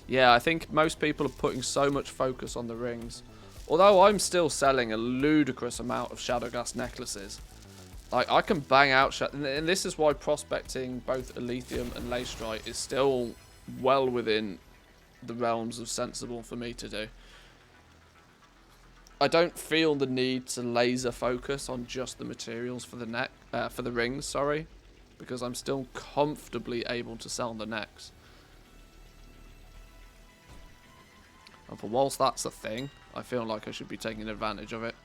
[SPEAKER 1] Yeah, I think most people are putting so much focus on the rings. Although I'm still selling a ludicrous amount of Shadowglass necklaces. Like, I can bang out... And this is why prospecting both Elithium and Leystrite is still well within the realms of sensible for me to do. I don't feel the need to laser focus on just the materials for the rings, sorry. Because I'm still comfortably able to sell the necks. And for whilst that's a thing, I feel like I should be taking advantage of it.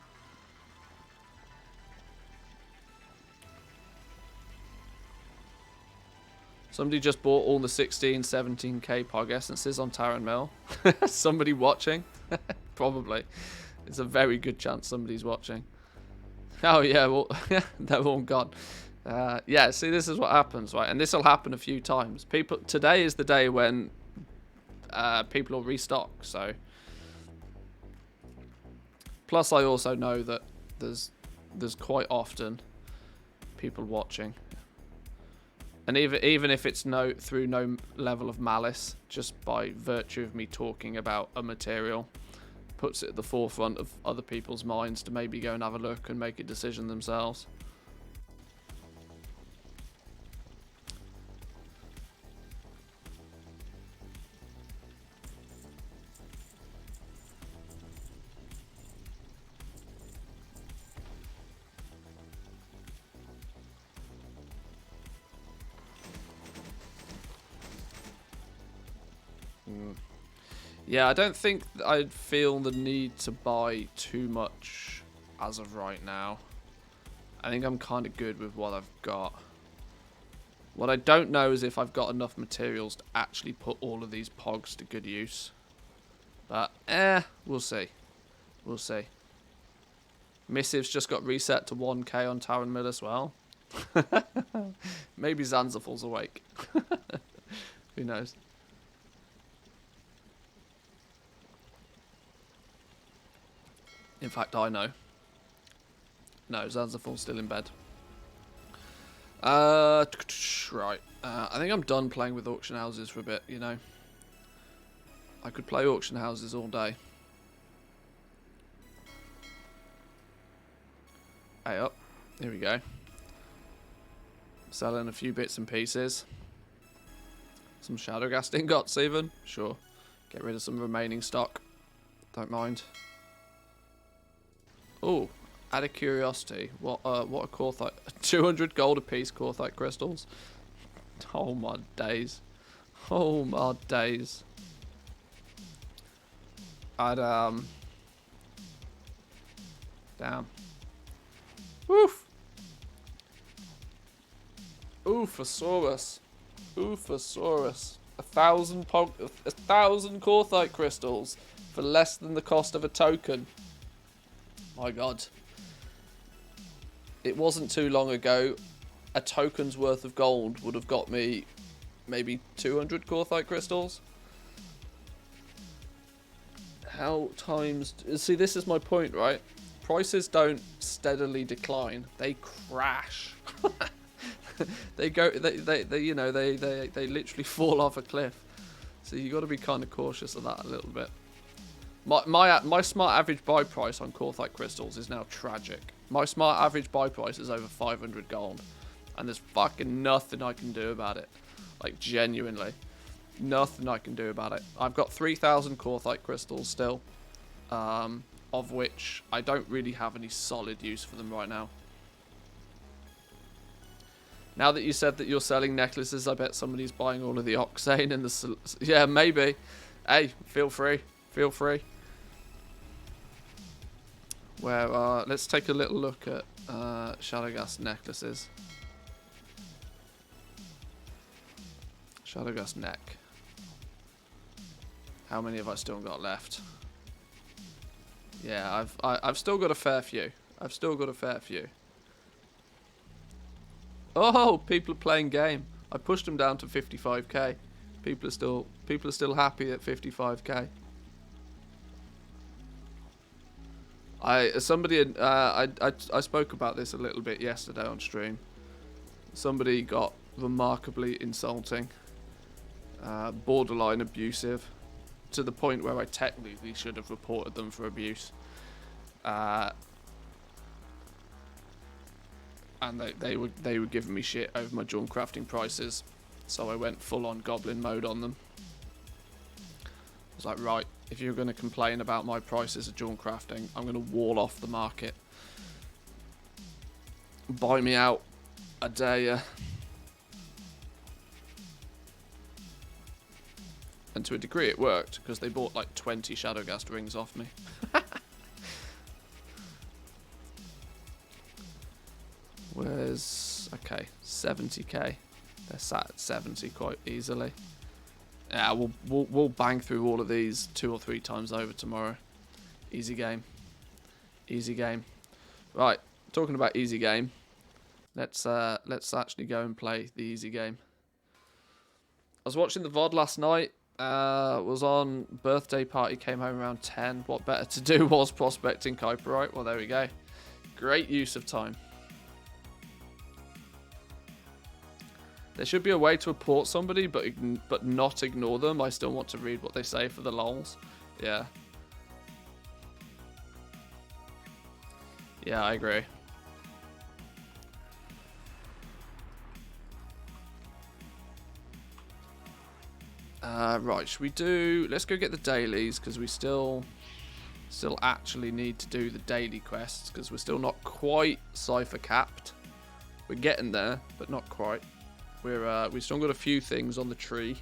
[SPEAKER 1] Somebody just bought all the 16, 17k Pog Essences on Taran Mill. Somebody watching? Probably. It's a very good chance somebody's watching. Oh yeah, well, they're all gone. Yeah, see, this is what happens, right? And this will happen a few times. Today is the day when people will restock, so... Plus, I also know that there's quite often people watching. And even if it's through no level of malice, just by virtue of me talking about a material, puts it at the forefront of other people's minds to maybe go and have a look and make a decision themselves. Yeah, I don't think I'd feel the need to buy too much as of right now. I think I'm kind of good with what I've got. What I don't know is if I've got enough materials to actually put all of these pogs to good use. But, we'll see. We'll see. Missives just got reset to 1k on Taran Mill as well. Maybe Zanzafal's awake. Who knows? In fact, I know. No, Zanzafal's still in bed. Right. I think I'm done playing with auction houses for a bit, you know. I could play auction houses all day. Hey up. Here we go. Selling a few bits and pieces. Some Shadowgast ingots even. Sure. Get rid of some remaining stock. Don't mind. Oh, out of curiosity, what are Corthite? 200 gold apiece Corthite crystals. Oh my days. Oh my days. Damn. Oof. Oofasaurus. Oofasaurus. 1,000 Corthite crystals for less than the cost of a token. My god. It wasn't too long ago, a token's worth of gold would have got me maybe 200 Corthite crystals. How times... See, this is my point, right? Prices don't steadily decline. They crash. They go... They you know, they literally fall off a cliff. So you got to be kind of cautious of that a little bit. My smart average buy price on Corthite crystals is now tragic. My smart average buy price is over 500 gold. And there's fucking nothing I can do about it. Like, genuinely. Nothing I can do about it. I've got 3,000 Corthite crystals still. Of which I don't really have any solid use for them right now. Now that you said that you're selling necklaces, I bet somebody's buying all of the Oxane and the... Yeah, maybe. Hey, feel free. Feel free. Where, let's take a little look at Shadowgast necklaces. Shadowgast neck. How many have I still got left? Yeah, I've still got a fair few. I've still got a fair few. Oh, people are playing game. I pushed them down to 55k. People are still happy at 55k. I spoke about this a little bit yesterday on stream. Somebody got remarkably insulting, borderline abusive, to the point where I technically should have reported them for abuse. And they were giving me shit over my junk crafting prices, so I went full on goblin mode on them. I was like, right, if you're going to complain about my prices of junk crafting, I'm going to wall off the market. Buy me out a day. And to a degree it worked, because they bought like 20 Shadowgast rings off me. Where's... okay, 70k. They're sat at 70 quite easily. Yeah, we'll bang through all of these 2 or 3 times over tomorrow. Easy game. Easy game. Right, talking about easy game. Let's actually go and play the easy game. I was watching the VOD last night. Was on birthday party, came home around 10. What better to do was prospecting Kuiperite. Well, there we go. Great use of time. There should be a way to report somebody, but not ignore them. I still want to read what they say for the lols. Yeah. Yeah, I agree. Right, should we do... let's go get the dailies, because we still actually need to do the daily quests, because we're still not quite cipher capped. We're getting there, but not quite. We've still got a few things on the tree.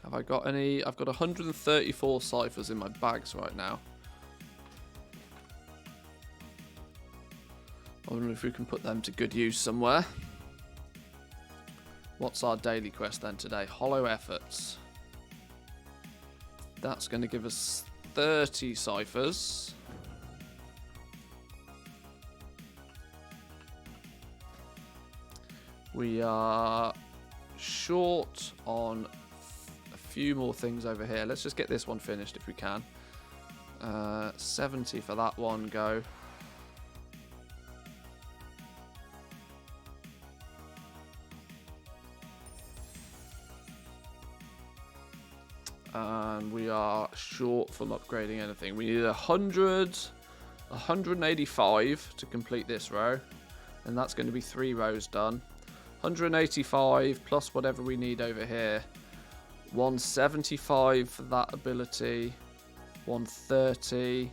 [SPEAKER 1] Have I got any? I've got 134 ciphers in my bags right now. I wonder if we can put them to good use somewhere. What's our daily quest then today? Hollow Efforts. That's going to give us 30 ciphers. We are short on a few more things over here. Let's just get this one finished if we can. 70 for that one, go. And we are short from upgrading anything. We need 185 to complete this row. And that's going to be 3 rows done. 185 plus whatever we need over here. 175 for that ability. 130.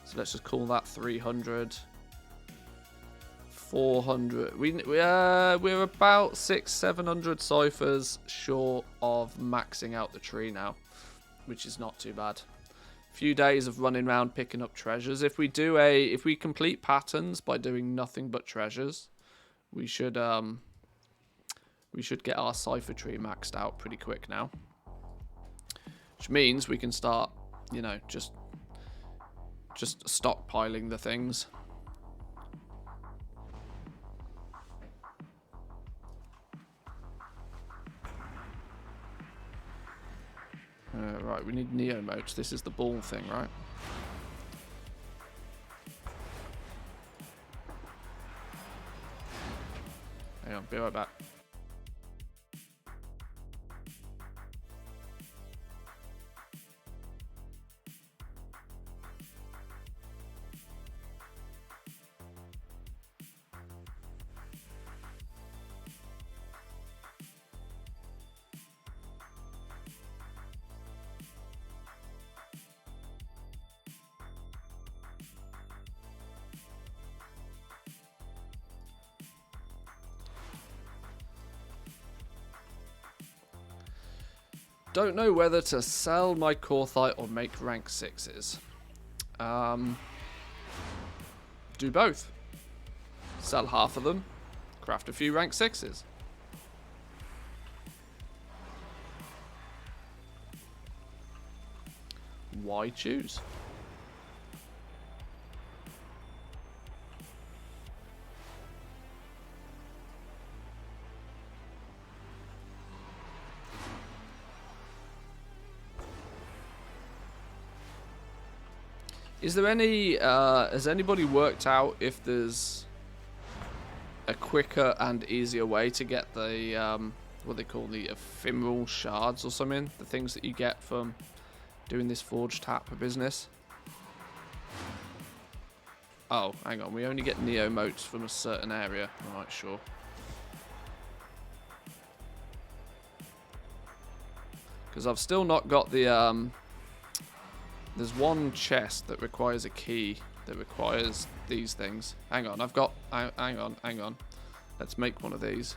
[SPEAKER 1] So let's just call that 300. 400. We're about 600-700 ciphers short of maxing out the tree now, which is not too bad. Few days of running around picking up treasures. If we complete patterns by doing nothing but treasures, we should get our cipher tree maxed out pretty quick now. Which means we can start, you know, just stockpiling the things. Right, we need Neo modes. This is the ball thing, right? Hang on, be right back. Don't know whether to sell my Korthite or make rank 6s. Do both. Sell half of them, craft a few rank 6s. Why choose? Is there any, has anybody worked out if there's a quicker and easier way to get the, what they call the ephemeral shards or something? The things that you get from doing this forged tap business? Oh, hang on. We only get Neo motes from a certain area. Alright, sure. Because I've still not got the, there's one chest that requires a key that requires these things. Hang on, I've got... Hang on. Let's make one of these.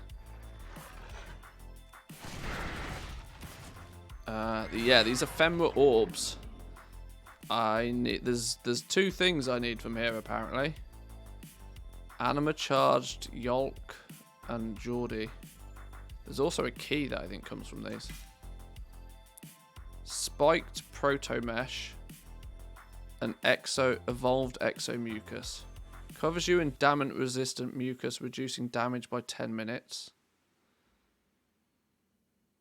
[SPEAKER 1] Yeah, these ephemeral orbs. I need... There's two things I need from here, apparently. Anima charged, Yolk, and Geordie. There's also a key that I think comes from these. Spiked proto mesh. An evolved exo mucus. Covers you in damage resistant mucus, reducing damage by 10 minutes.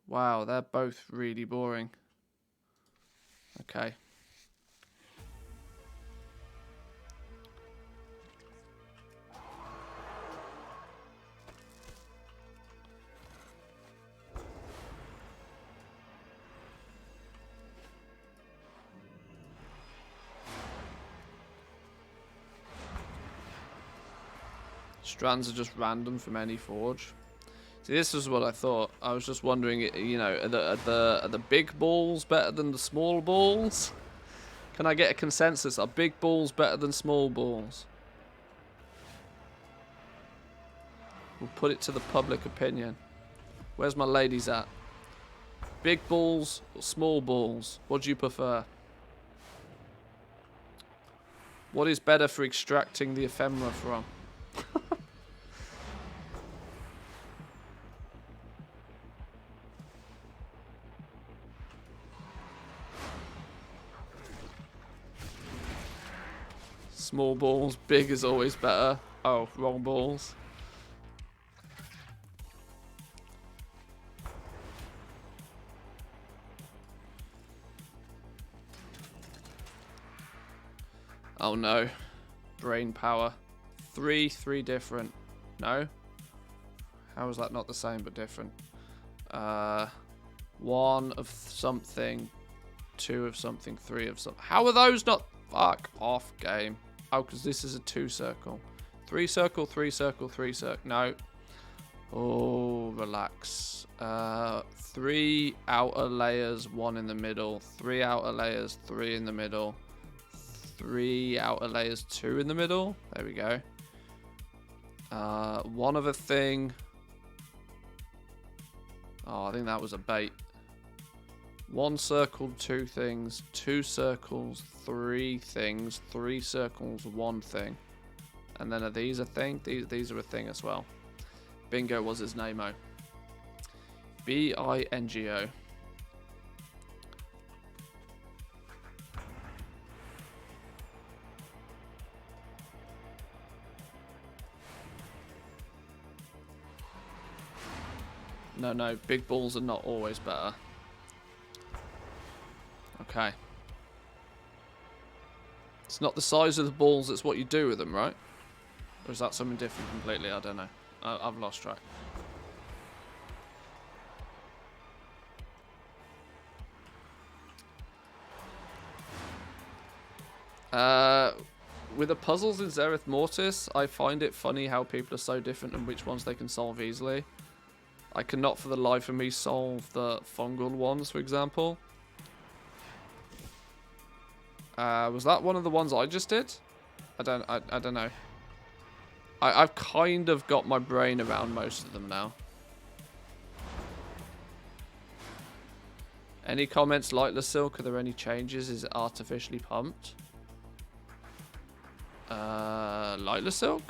[SPEAKER 1] Wow, they're both really boring. Okay. Strands are just random from any forge. See, this is what I thought. I was just wondering, you know, are the big balls better than the small balls? Can I get a consensus? Are big balls better than small balls? We'll put it to the public opinion. Where's my ladies at? Big balls or small balls? What do you prefer? What is better for extracting the ephemera from? Small balls, big is always better. Oh, wrong balls. Oh no. Brain power. Three different. No? How is that not the same but different? One of something, two of something, three of something. How are those not... Fuck off, game. Oh, because this is a 2 circle. 3 circle, 3 circle, 3 circle. No. Oh, relax. 3 outer layers, 1 in the middle. 3 outer layers, 3 in the middle. 3 outer layers, 2 in the middle. There we go. One of a thing. Oh, I think that was a bait. 1 circle, 2 things, 2 circles, 3 things, 3 circles, 1 thing. And then are these a thing? These are a thing as well. Bingo was his name-o. B-I-N-G-O. No, big balls are not always better. Okay. It's not the size of the balls, it's what you do with them, right? Or is that something different completely? I don't know. I've lost track. With the puzzles in Zereth Mortis, I find it funny how people are so different and which ones they can solve easily. I cannot for the life of me solve the fungal ones, for example. Was that one of the ones I just did? I don't know. I've kind of got my brain around most of them now. Any comments, Lightless Silk? Are there any changes? Is it artificially pumped? Lightless Silk?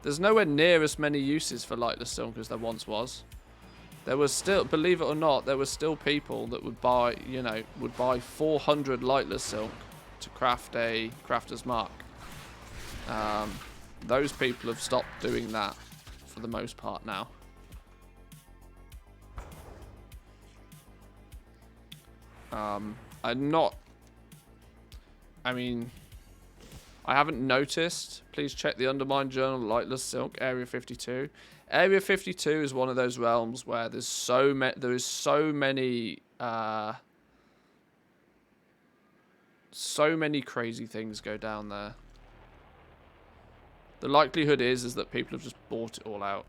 [SPEAKER 1] There's nowhere near as many uses for Lightless Silk as there once was. There was still, believe it or not, there were still people that would buy, you know, would buy 400 Lightless Silk to craft a crafter's mark. Those people have stopped doing that for the most part now. I'm not... I mean, I haven't noticed. Please check the Undermined Journal, Lightless Silk, Area 52. Area 52 is one of those realms where there is so many crazy things go down there. The likelihood is that people have just bought it all out.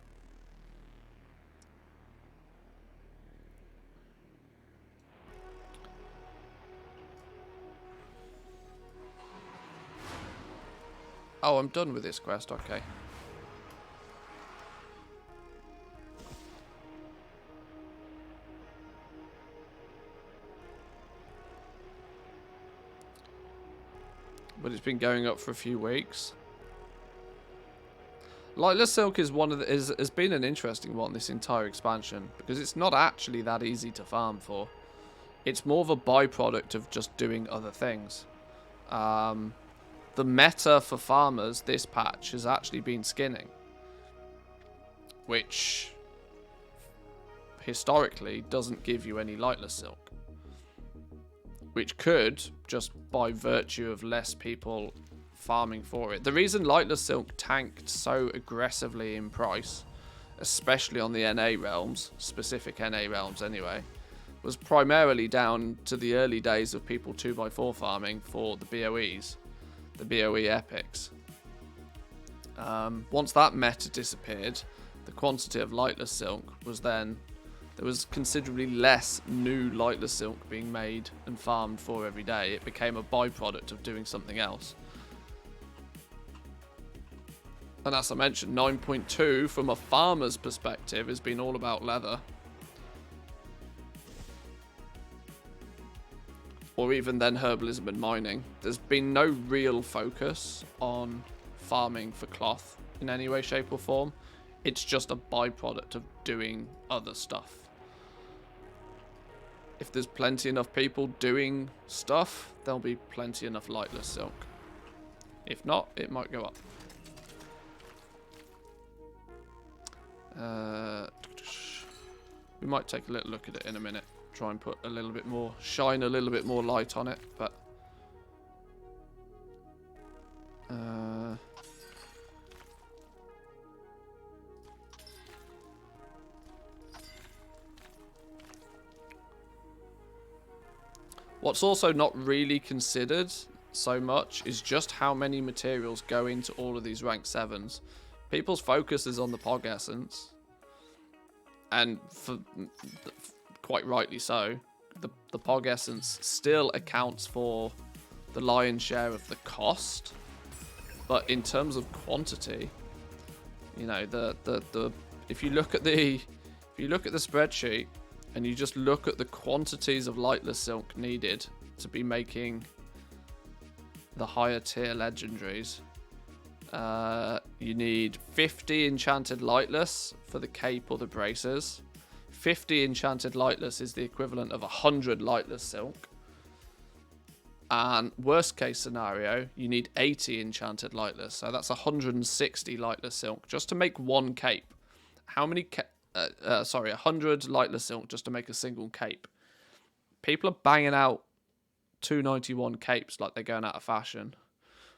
[SPEAKER 1] Oh, I'm done with this quest, okay. But it's been going up for a few weeks. Lightless Silk is has been an interesting one this entire expansion, because it's not actually that easy to farm for. It's more of a byproduct of just doing other things. The meta for farmers this patch has actually been skinning, which historically doesn't give you any Lightless Silk, which could, just by virtue of less people farming for it. The reason Lightless Silk tanked so aggressively in price, especially on the NA realms, specific NA realms anyway, was primarily down to the early days of people 2x4 farming for the BOEs, the BOE epics. Once that meta disappeared, the quantity of Lightless Silk was then... There was considerably less new Lightless Silk being made and farmed for every day. It became a byproduct of doing something else. And as I mentioned, 9.2 from a farmer's perspective has been all about leather. Or even then herbalism and mining. There's been no real focus on farming for cloth in any way, shape or form. It's just a byproduct of doing other stuff. If there's plenty enough people doing stuff, there'll be plenty enough Lightless Silk. If not, it might go up. We might take a little look at it in a minute. Try and put a little bit more, shine a little bit more light on it, but... What's also not really considered so much is just how many materials go into all of these rank 7s. People's focus is on the Pog Essence, and for quite rightly so. The Pog Essence still accounts for the lion's share of the cost, but in terms of quantity, you know, if you look at the spreadsheet and you just look at the quantities of Lightless Silk needed to be making the higher tier legendaries, you need 50 enchanted Lightless for the cape or the braces. 50 enchanted Lightless is the equivalent of 100 Lightless Silk. And worst case scenario, you need 80 enchanted Lightless. So that's 160 Lightless Silk just to make one cape. How many 100 Lightless Silk just to make a single cape. People are banging out 291 capes like they're going out of fashion.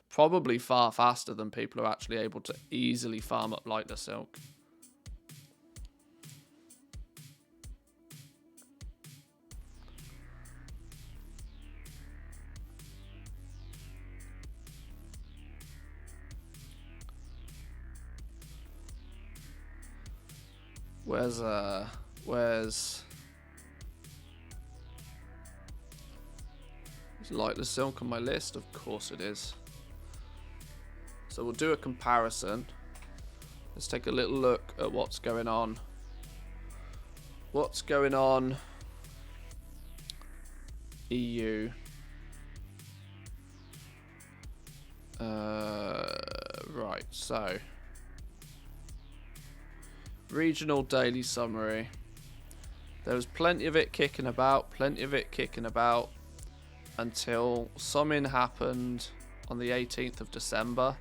[SPEAKER 1] Probably far faster than people are actually able to easily farm up Lightless Silk. Where's is Lightless Silk on my list? Of course it is. So we'll do a comparison. Let's take a little look at what's going on. What's going on? EU. Right, so regional daily summary. There was plenty of it kicking about, until something happened on the 18th of December.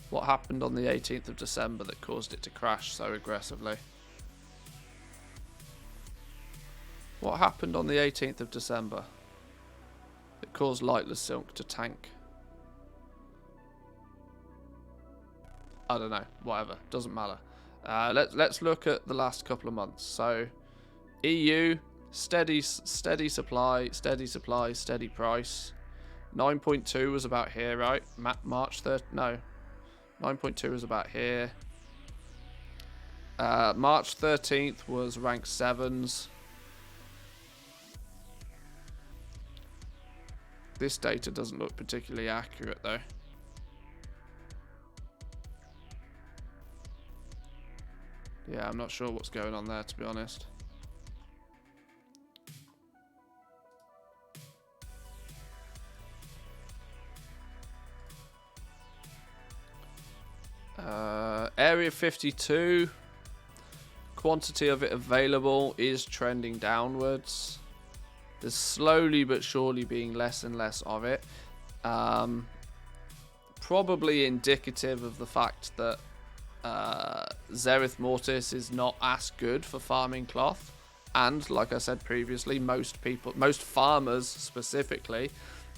[SPEAKER 1] What happened on the 18th of December that caused it to crash so aggressively? What happened on the 18th of December that caused Lightless Silk to tank? I don't know. Whatever. Doesn't matter. Let's look at the last couple of months. So, EU, steady supply, steady price. 9.2 was about here, right? March 3rd. No. 9.2 was about here. March 13th was rank 7s. This data doesn't look particularly accurate, though. Yeah, I'm not sure what's going on there, to be honest. Area 52, quantity of it available is trending downwards. There's slowly but surely being less and less of it. Probably indicative of the fact that Zereth Mortis is not as good for farming cloth. And like I said previously, most farmers specifically,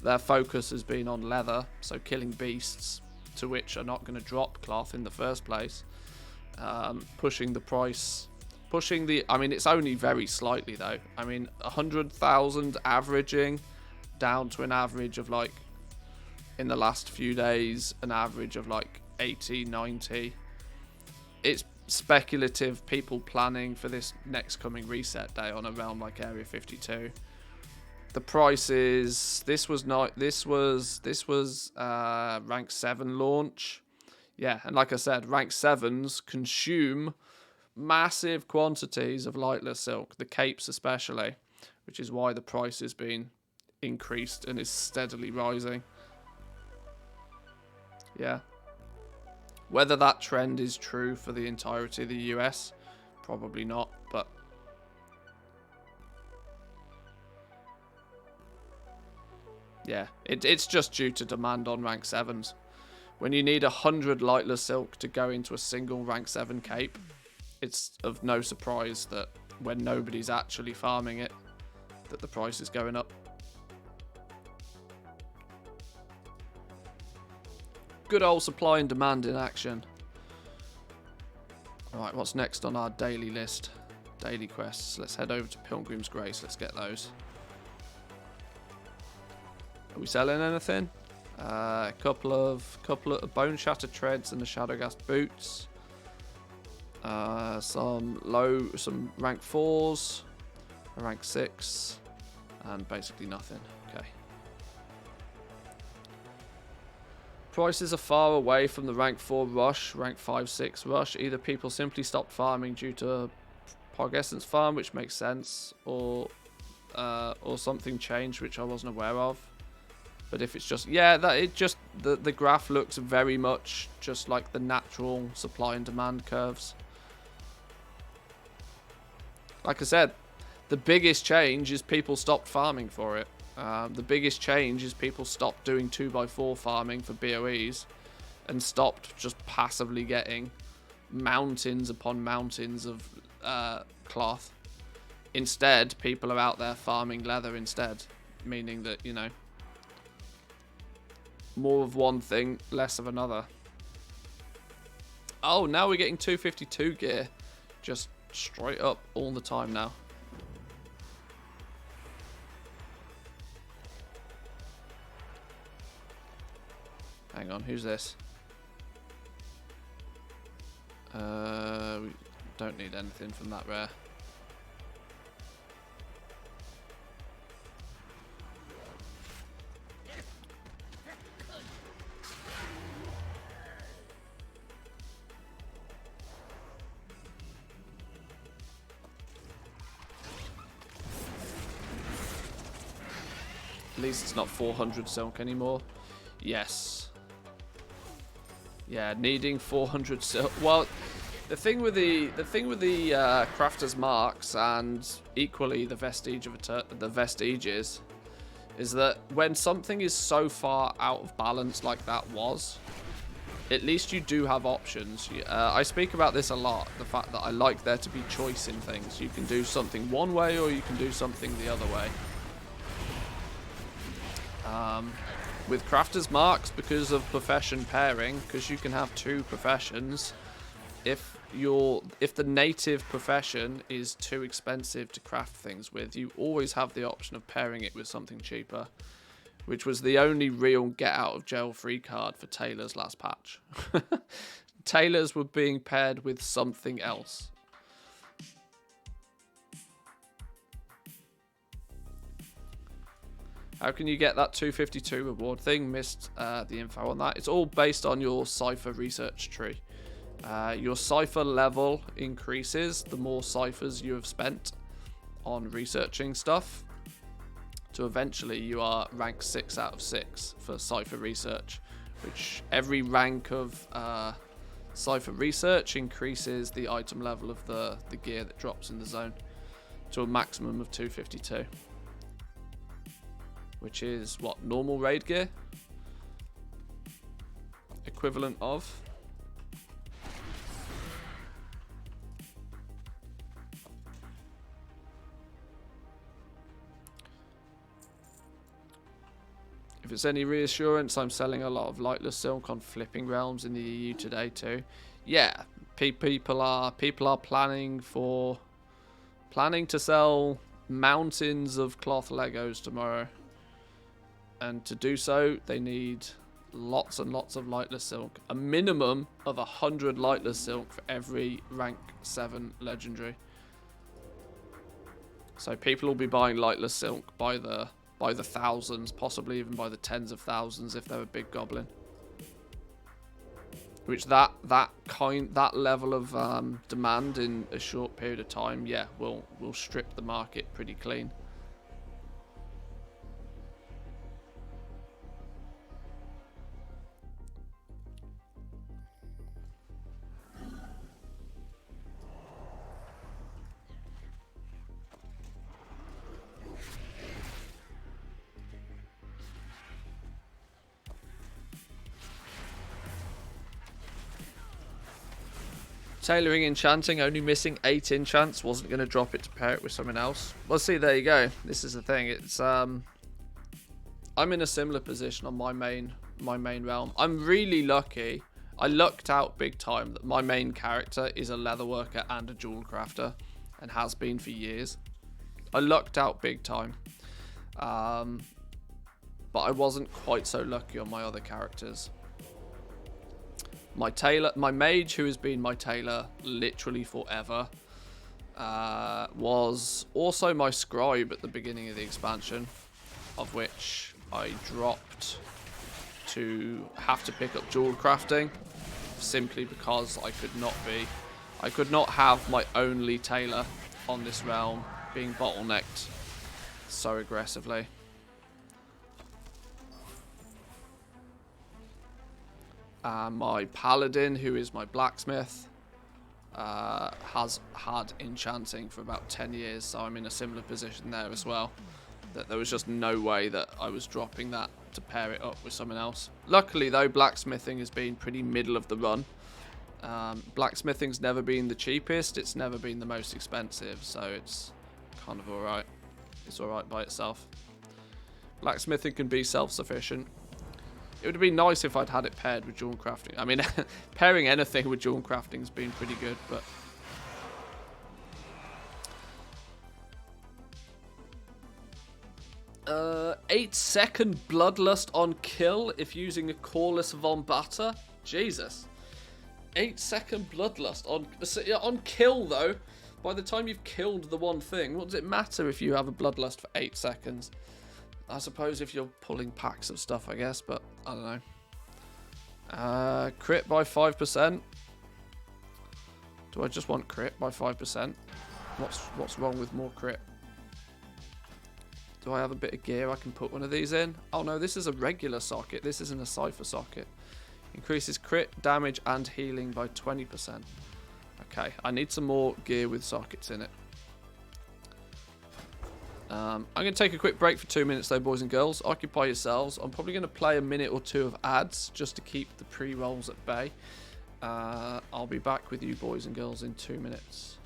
[SPEAKER 1] their focus has been on leather, so killing beasts, to which are not going to drop cloth in the first place. Pushing the price, I mean, it's only very slightly though. I mean, 100,000 averaging down to an average of like, in the last few days, an average of like 80, 90. It's speculative people planning for this next coming reset day on a realm like Area 52. The prices, this was rank 7 launch. Yeah, and like I said, rank 7s consume massive quantities of lightless silk, the capes especially, which is why the price has been increased and is steadily rising. Yeah. Whether that trend is true for the entirety of the US, probably not, but yeah, it's just due to demand on rank 7s. When you need 100 lightless silk to go into a single rank 7 cape, it's of no surprise that when nobody's actually farming it, that the price is going up. Good old supply and demand in action. Alright, what's next on our daily list? Daily quests. Let's head over to Pilgrim's Grace. Let's get those. Are we selling anything? A couple of bone shattered treads and the Shadowgast boots. Some rank 4s, a rank 6, and basically nothing. Okay. Prices are far away from the rank 4 rush, rank 5-6 rush. Either people simply stopped farming due to Pog Essence farm, which makes sense, or something changed which I wasn't aware of. But if it's just, yeah, the graph looks very much just like the natural supply and demand curves. Like I said, the biggest change is people stopped farming for it. The biggest change is people stopped doing 2x4 farming for BOEs and stopped just passively getting mountains upon mountains of cloth. Instead, people are out there farming leather instead, meaning that, you know, more of one thing, less of another. Oh, now we're getting 252 gear. Just straight up all the time now. Hang on, who's this? We don't need anything from that rare. At least it's not 400 silk anymore. Yes. Yeah, needing 400 silk. Well, the thing with the crafter's marks and equally the vestiges is that when something is so far out of balance like that was, at least you do have options. I speak about this a lot, the fact that I like there to be choice in things. You can do something one way or you can do something the other way. with crafter's marks, because of profession pairing, because you can have 2 professions, if the native profession is too expensive to craft things with, you always have the option of pairing it with something cheaper, which was the only real get out of jail free card for tailors last patch. Tailors were being paired with something else. How can you get that 252 reward thing? Missed the info on that. It's all based on your cipher research tree. Your cipher level increases the more ciphers you have spent on researching stuff. So eventually you are rank 6 out of 6 for cipher research, which every rank of cipher research increases the item level of the gear that drops in the zone to a maximum of 252. Which is what, normal raid gear? Equivalent of. If it's any reassurance, I'm selling a lot of lightless silk on flipping realms in the EU today too. Yeah, people are planning to sell mountains of cloth Legos tomorrow. And to do so, they need lots and lots of lightless silk. A minimum of 100 lightless silk for every rank 7 legendary. So people will be buying lightless silk by the thousands, possibly even by the tens of thousands if they're a big goblin. Which that level of demand in a short period of time, yeah, will strip the market pretty clean. Tailoring enchanting, only missing 8 enchants. Wasn't going to drop it to pair it with someone else. Well, see, there you go. This is the thing. It's I'm in a similar position on my main realm. I'm really lucky. I lucked out big time that my main character is a leatherworker and a jewel crafter, and has been for years. I lucked out big time. But I wasn't quite so lucky on my other characters. My tailor, my mage, who has been my tailor literally forever, was also my scribe at the beginning of the expansion, of which I dropped to have to pick up jewel crafting, simply because I could not have my only tailor on this realm being bottlenecked so aggressively. My paladin, who is my blacksmith, has had enchanting for about 10 years, so I'm in a similar position there as well. That there was just no way that I was dropping that to pair it up with someone else. Luckily though, blacksmithing has been pretty middle of the run. Blacksmithing's never been the cheapest, it's never been the most expensive, so it's kind of alright. It's alright by itself. Blacksmithing can be self-sufficient. It would have been nice if I'd had it paired with jewel crafting. I mean, pairing anything with jewel crafting has been pretty good, but... 8-second bloodlust on kill if using a Coreless Vombata? Jesus. 8-second bloodlust on kill, though. By the time you've killed the one thing, what does it matter if you have a bloodlust for 8 seconds? I suppose if you're pulling packs of stuff, I guess, but I don't know. Crit by 5%. Do I just want crit by 5%? What's wrong with more crit? Do I have a bit of gear I can put one of these in? Oh no, this is a regular socket. This isn't a cipher socket. Increases crit, damage, and healing by 20%. Okay, I need some more gear with sockets in it. I'm going to take a quick break for 2 minutes though, boys and girls. Occupy yourselves. I'm probably going to play a minute or two of ads just to keep the pre-rolls at bay. I'll be back with you boys and girls in 2 minutes.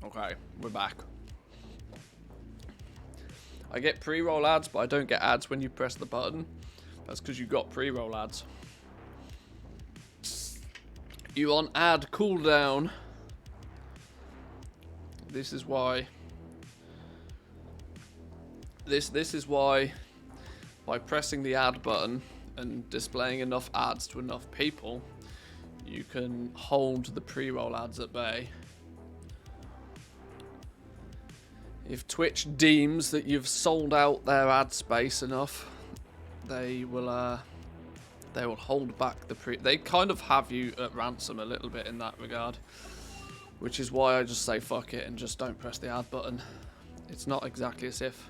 [SPEAKER 1] Okay, we're back. I get pre-roll ads, but I don't get ads when you press the button. That's because you got pre-roll ads. You on ad cooldown. This is why. This is why, by pressing the ad button and displaying enough ads to enough people, you can hold the pre-roll ads at bay. If Twitch deems that you've sold out their ad space enough, they will hold back the They kind of have you at ransom a little bit in that regard, which is why I just say fuck it and just don't press the ad button. It's not exactly as if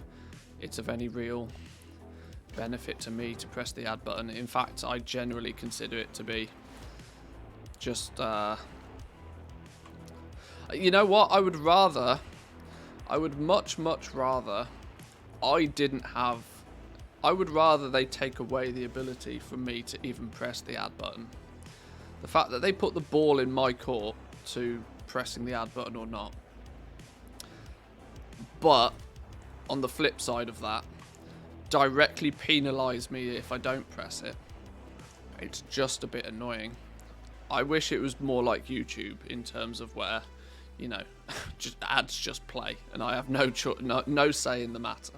[SPEAKER 1] it's of any real benefit to me to press the ad button. In fact, I generally consider it to be just you know what, I would much rather I would rather they take away the ability for me to even press the ad button. The fact that they put the ball in my court to pressing the ad button or not. But on the flip side of that, directly penalise me if I don't press it. It's just a bit annoying. I wish it was more like YouTube in terms of where, you know, just ads just play and I have no say in the matter.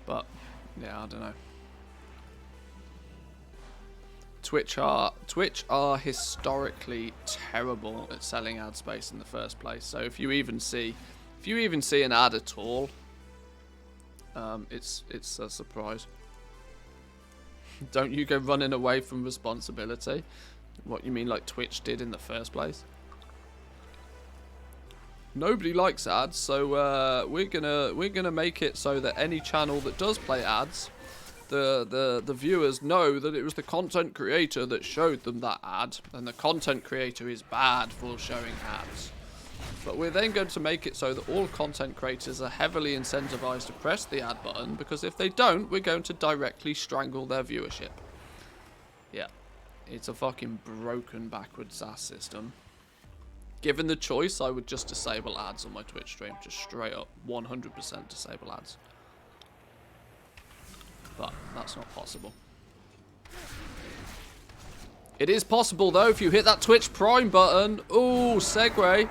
[SPEAKER 1] But yeah, I don't know. Twitch are historically terrible at selling ad space in the first place. So if you even see an ad at all, it's a surprise. Don't you go running away from responsibility? What you mean, like Twitch did in the first place? Nobody likes ads, so we're gonna make it so that any channel that does play ads, the viewers know that it was the content creator that showed them that ad, and the content creator is bad for showing ads. But we're then going to make it so that all content creators are heavily incentivized to press the ad button, because if they don't, we're going to directly strangle their viewership. Yeah, it's a fucking broken backwards ass system. Given the choice, I would just disable ads on my Twitch stream. Just straight up 100% disable ads. But that's not possible. It is possible, though, if you hit that Twitch Prime button. Ooh, segue.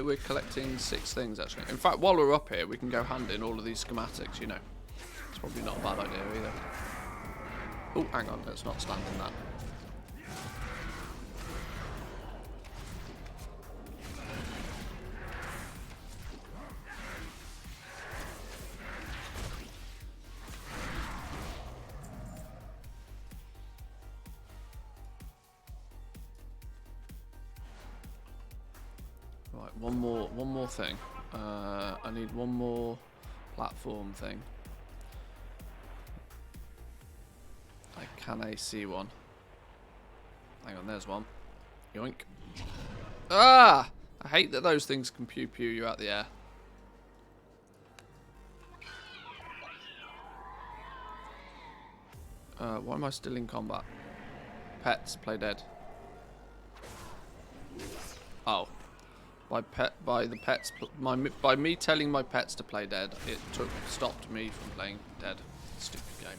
[SPEAKER 1] We're collecting 6 things, actually. In fact, while we're up here, we can go hand in all of these schematics, you know. It's probably not a bad idea either. Oh, hang on, let's not stand in that. Right, one more thing. I need one more platform thing. Can I see one? Hang on, there's one. Yoink. Ah! I hate that those things can pew you out the air. Why am I still in combat? Pets, play dead. Oh. By me telling my pets to play dead, it stopped me from playing dead. Stupid game.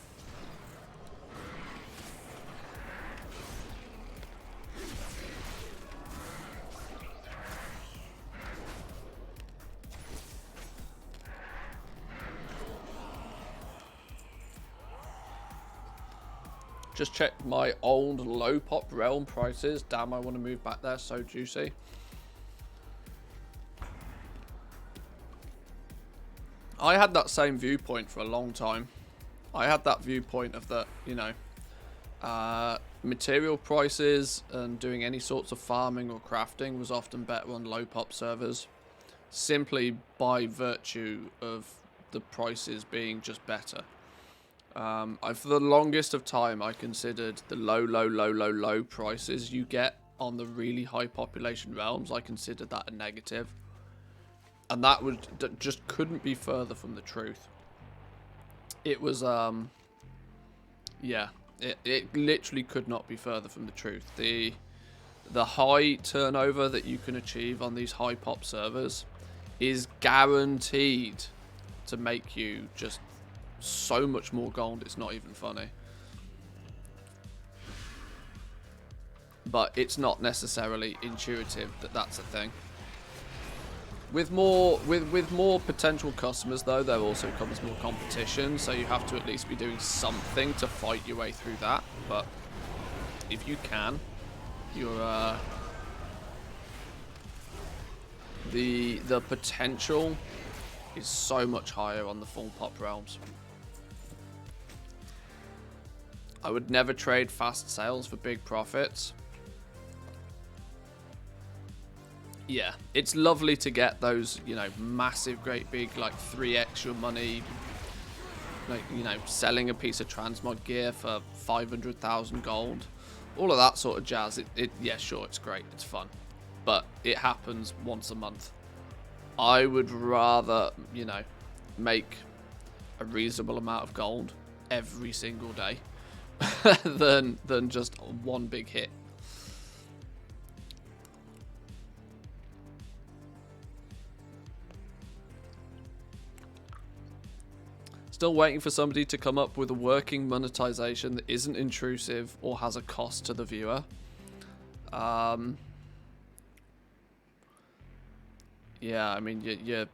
[SPEAKER 1] Just checked my old low pop realm prices. Damn, I want to move back there. So juicy. I had that same viewpoint for a long time. I had that viewpoint of that, you know, material prices and doing any sorts of farming or crafting was often better on low pop servers, simply by virtue of the prices being just better. For the longest of time, I considered the low prices you get on the really high population realms. I considered that a negative. And that just couldn't be further from the truth. It was, yeah, it literally could not be further from the truth. The high turnover that you can achieve on these high pop servers is guaranteed to make you just so much more gold, it's not even funny. But it's not necessarily intuitive that that's a thing. With more potential customers though, there also comes more competition, so you have to at least be doing something to fight your way through that. But if you can, you're the potential is so much higher on the full pop realms. I would never trade fast sales for big profits. Yeah, it's lovely to get those, you know, massive, great big, like 3x your money, like, you know, selling a piece of transmog gear for 500,000 gold, all of that sort of jazz. Yeah, sure, it's great, it's fun, but it happens once a month. I would rather, you know, make a reasonable amount of gold every single day than just one big hit. Still waiting for somebody to come up with a working monetization that isn't intrusive or has a cost to the viewer. Yeah, I mean,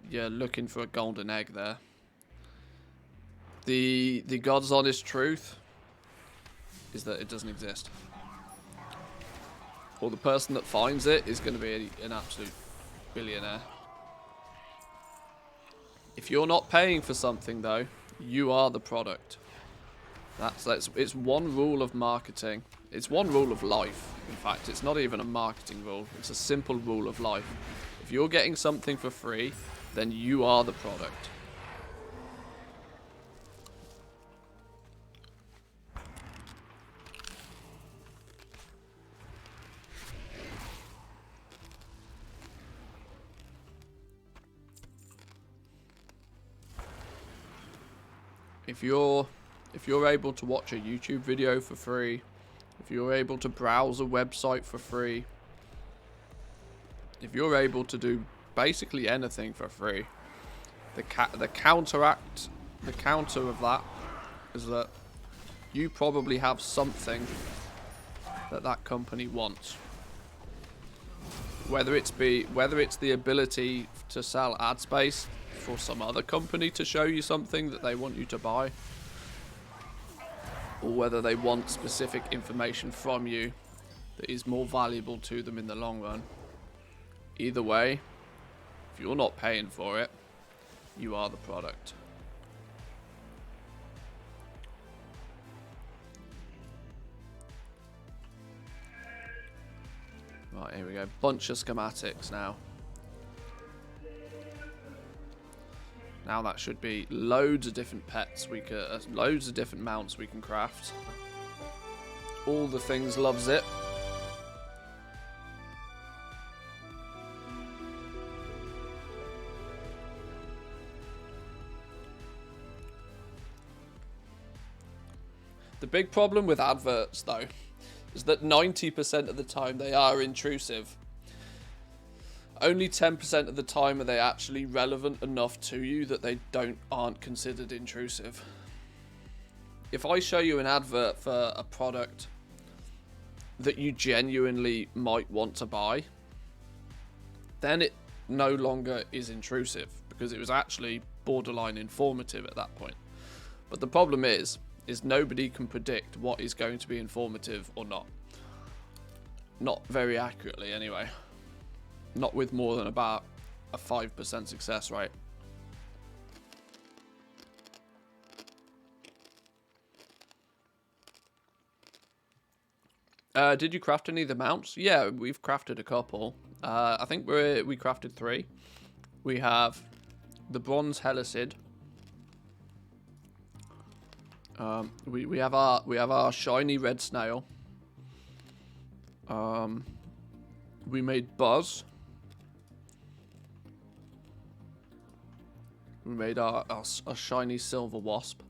[SPEAKER 1] you're looking for a golden egg there. The God's honest truth is that it doesn't exist. Or the person that finds it is going to be an absolute billionaire. If you're not paying for something, though, you are the product. It's one rule of marketing. It's one rule of life. In fact, it's not even a marketing rule. It's a simple rule of life. If you're getting something for free, then you are the product. If you're able to watch a YouTube video for free, if you're able to browse a website for free, if you're able to do basically anything for free, the counter of that is that you probably have something that company wants. Whether it's the ability to sell ad space for some other company to show you something that they want you to buy, or whether they want specific information from you that is more valuable to them in the long run. Either way, if you're not paying for it, you are the product. Right, here we go. Bunch of schematics now. Now that should be loads of different pets loads of different mounts we can craft. All the things loves it. The big problem with adverts, though, is that 90% of the time they are intrusive. Only 10% of the time are they actually relevant enough to you that they aren't considered intrusive. If I show you an advert for a product that you genuinely might want to buy, then it no longer is intrusive because it was actually borderline informative at that point. But the problem is nobody can predict what is going to be informative or not. Not very accurately anyway. Not with more than about a 5% success rate. Did you craft any of the mounts? Yeah, we've crafted a couple. I think we crafted 3. We have the bronze Helicid. We have our shiny red snail. We made Buzz. We made our shiny silver wasp.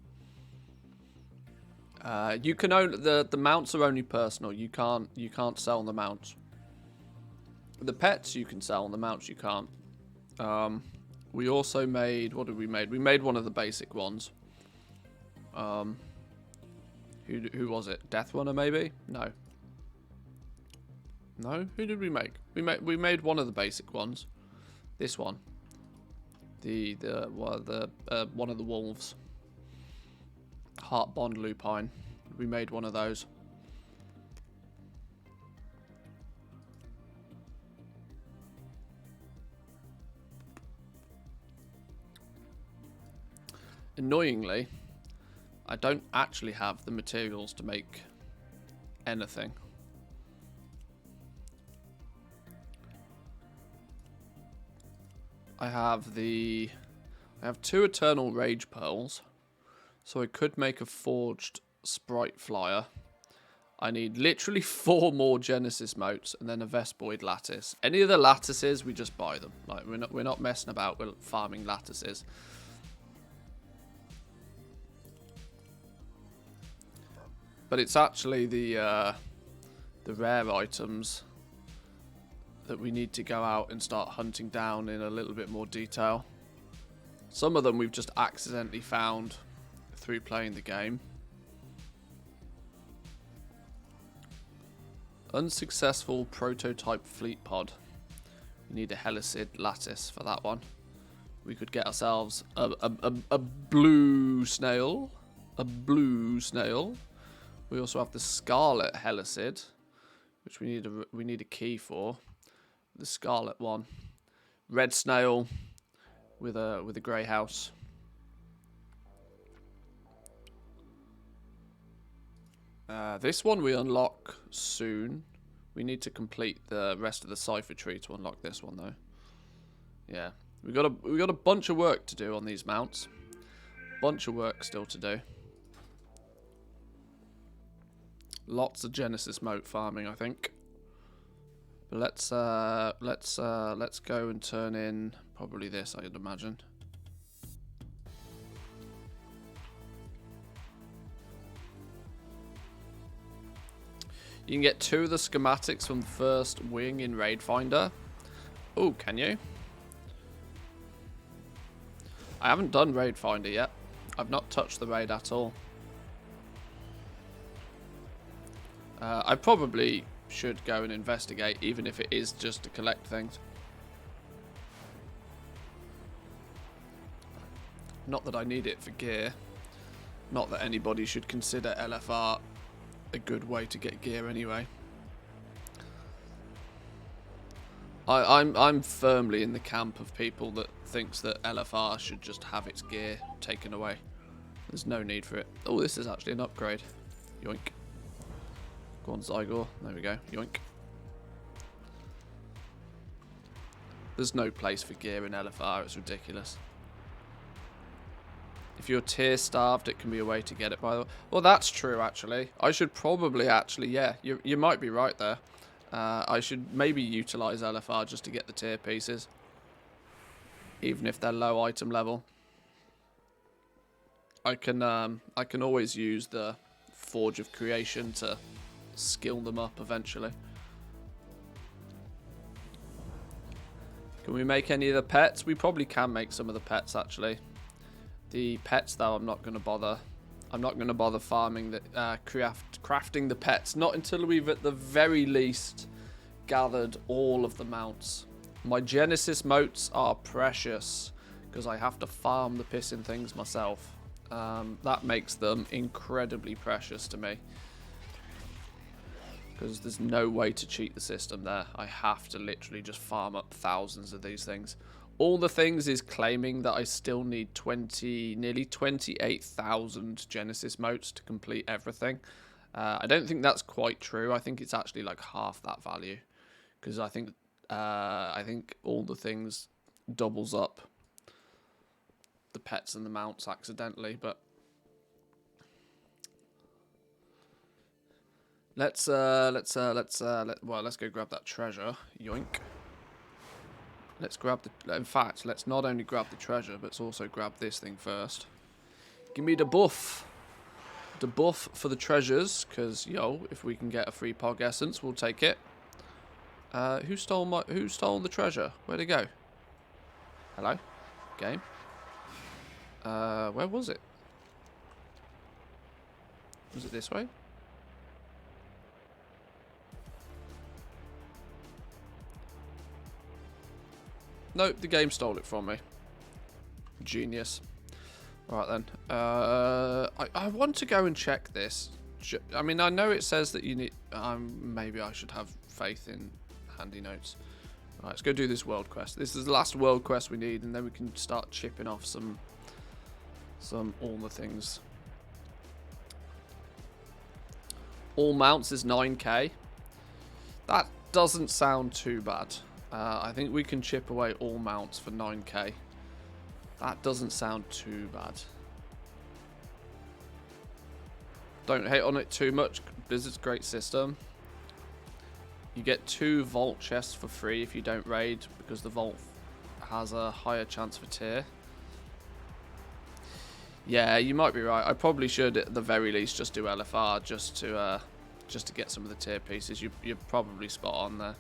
[SPEAKER 1] You can own the mounts are only personal. You can't sell the mounts. The pets you can sell, and the mounts you can't. We also made, what did we made? We made one of the basic ones. Who was it? Death Runner maybe? No. No? Who did we make? We made one of the basic ones. This one. One of the wolves. Heart Bond Lupine. We made one of those. Annoyingly, I don't actually have the materials to make anything. I have 2 Eternal Rage Pearls, so I could make a forged Sprite Flyer. I need literally 4 more Genesis motes and then a Vespoid Lattice. Any of the lattices, we just buy them. Like we're not messing about with farming lattices. But it's actually the rare items that we need to go out and start hunting down in a little bit more detail. Some of them we've just accidentally found through playing the game. Unsuccessful prototype fleet pod. We need a Helicid lattice for that one. We could get ourselves a blue snail. A blue snail. We also have the Scarlet Helicid, which we need a key for. The Scarlet one. Red snail with a grey house. This one we unlock soon. We need to complete the rest of the cipher tree to unlock this one though. Yeah, we got a bunch of work to do on these mounts. Bunch of work still to do. Lots of Genesis mote farming, I think. But let's go and turn in probably this, I'd imagine. You can get 2 of the schematics from the first wing in Raid Finder. Oh, can you? I haven't done Raid Finder yet. I've not touched the raid at all. I probably should go and investigate, even if it is just to collect things. Not that I need it for gear. Not that anybody should consider LFR a good way to get gear anyway. I'm firmly in the camp of people that thinks that LFR should just have its gear taken away. There's no need for it. Oh, this is actually an upgrade. Yoink. Go on, Zygor. There we go. Yoink. There's no place for gear in LFR. It's ridiculous. If you're tier starved, it can be a way to get it, by the way. Well, that's true, actually. I should probably actually, yeah, you might be right there. I should maybe utilize LFR just to get the tier pieces. Even if they're low item level. I can always use the Forge of Creation to skill them up eventually. Can we make any of the pets? We probably can make some of the pets, actually. The pets, though, I'm not going to bother. I'm not going to bother farming the crafting the pets. Not until we've at the very least gathered all of the mounts. My Genesis motes are precious because I have to farm the pissing things myself. That makes them incredibly precious to me. Because there's no way to cheat the system there. I have to literally just farm up thousands of these things. All the things is claiming that I still need nearly 28,000 Genesis motes to complete everything. I don't think that's quite true. I think it's actually like half that value. Because I think all the things doubles up the pets and the mounts accidentally, but Let's go grab that treasure. Yoink. Let's grab the... In fact, let's not only grab the treasure, but let's also grab this thing first. Give me the buff. The buff for the treasures, because, yo, if we can get a free Pog Essence, we'll take it. Who stole the treasure? Where'd it go? Hello? Game? Where was it? Was it this way? Nope, the game stole it from me. Genius. Right then. I want to go and check this. I mean, I know it says that you need... maybe I should have faith in handy notes. Right, let's go do this world quest. This is the last world quest we need, and then we can start chipping off some all the things. All mounts is 9k. That doesn't sound too bad. I think we can chip away all mounts for 9k. That doesn't sound too bad. Don't hate on it too much. Blizzard's a great system. You get 2 vault chests for free if you don't raid, because the vault has a higher chance for tier. Yeah, you might be right. I probably should at the very least just do LFR just to get some of the tier pieces. You're probably spot on there.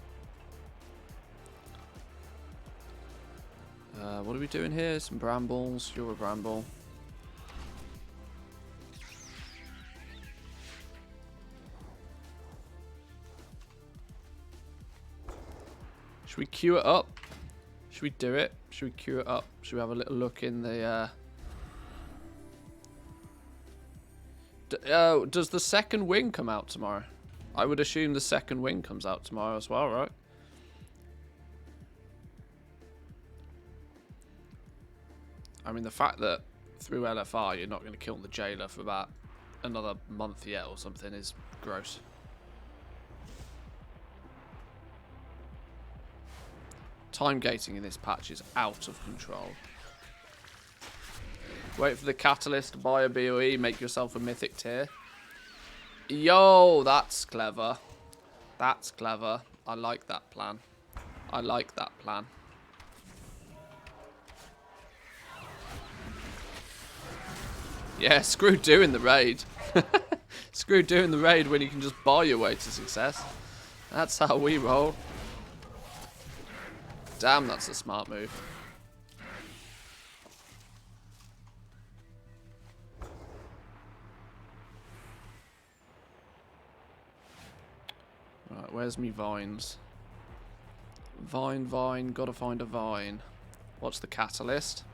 [SPEAKER 1] What are we doing here? Some brambles. You're a bramble. Should we queue it up? Should we do it? Should we queue it up? Should we have a little look in the... does the second wing come out tomorrow? I would assume the second wing comes out tomorrow as well, right? I mean, the fact that through LFR you're not going to kill the jailer for about another month yet or something is gross. Time gating in this patch is out of control. Wait for the catalyst, buy a BOE, make yourself a mythic tier. Yo, that's clever. That's clever. I like that plan. I like that plan. Yeah, screw doing the raid. Screw doing the raid when you can just buy your way to success. That's how we roll. Damn, that's a smart move. Right, where's me vines? Vine, gotta find a vine. What's the catalyst?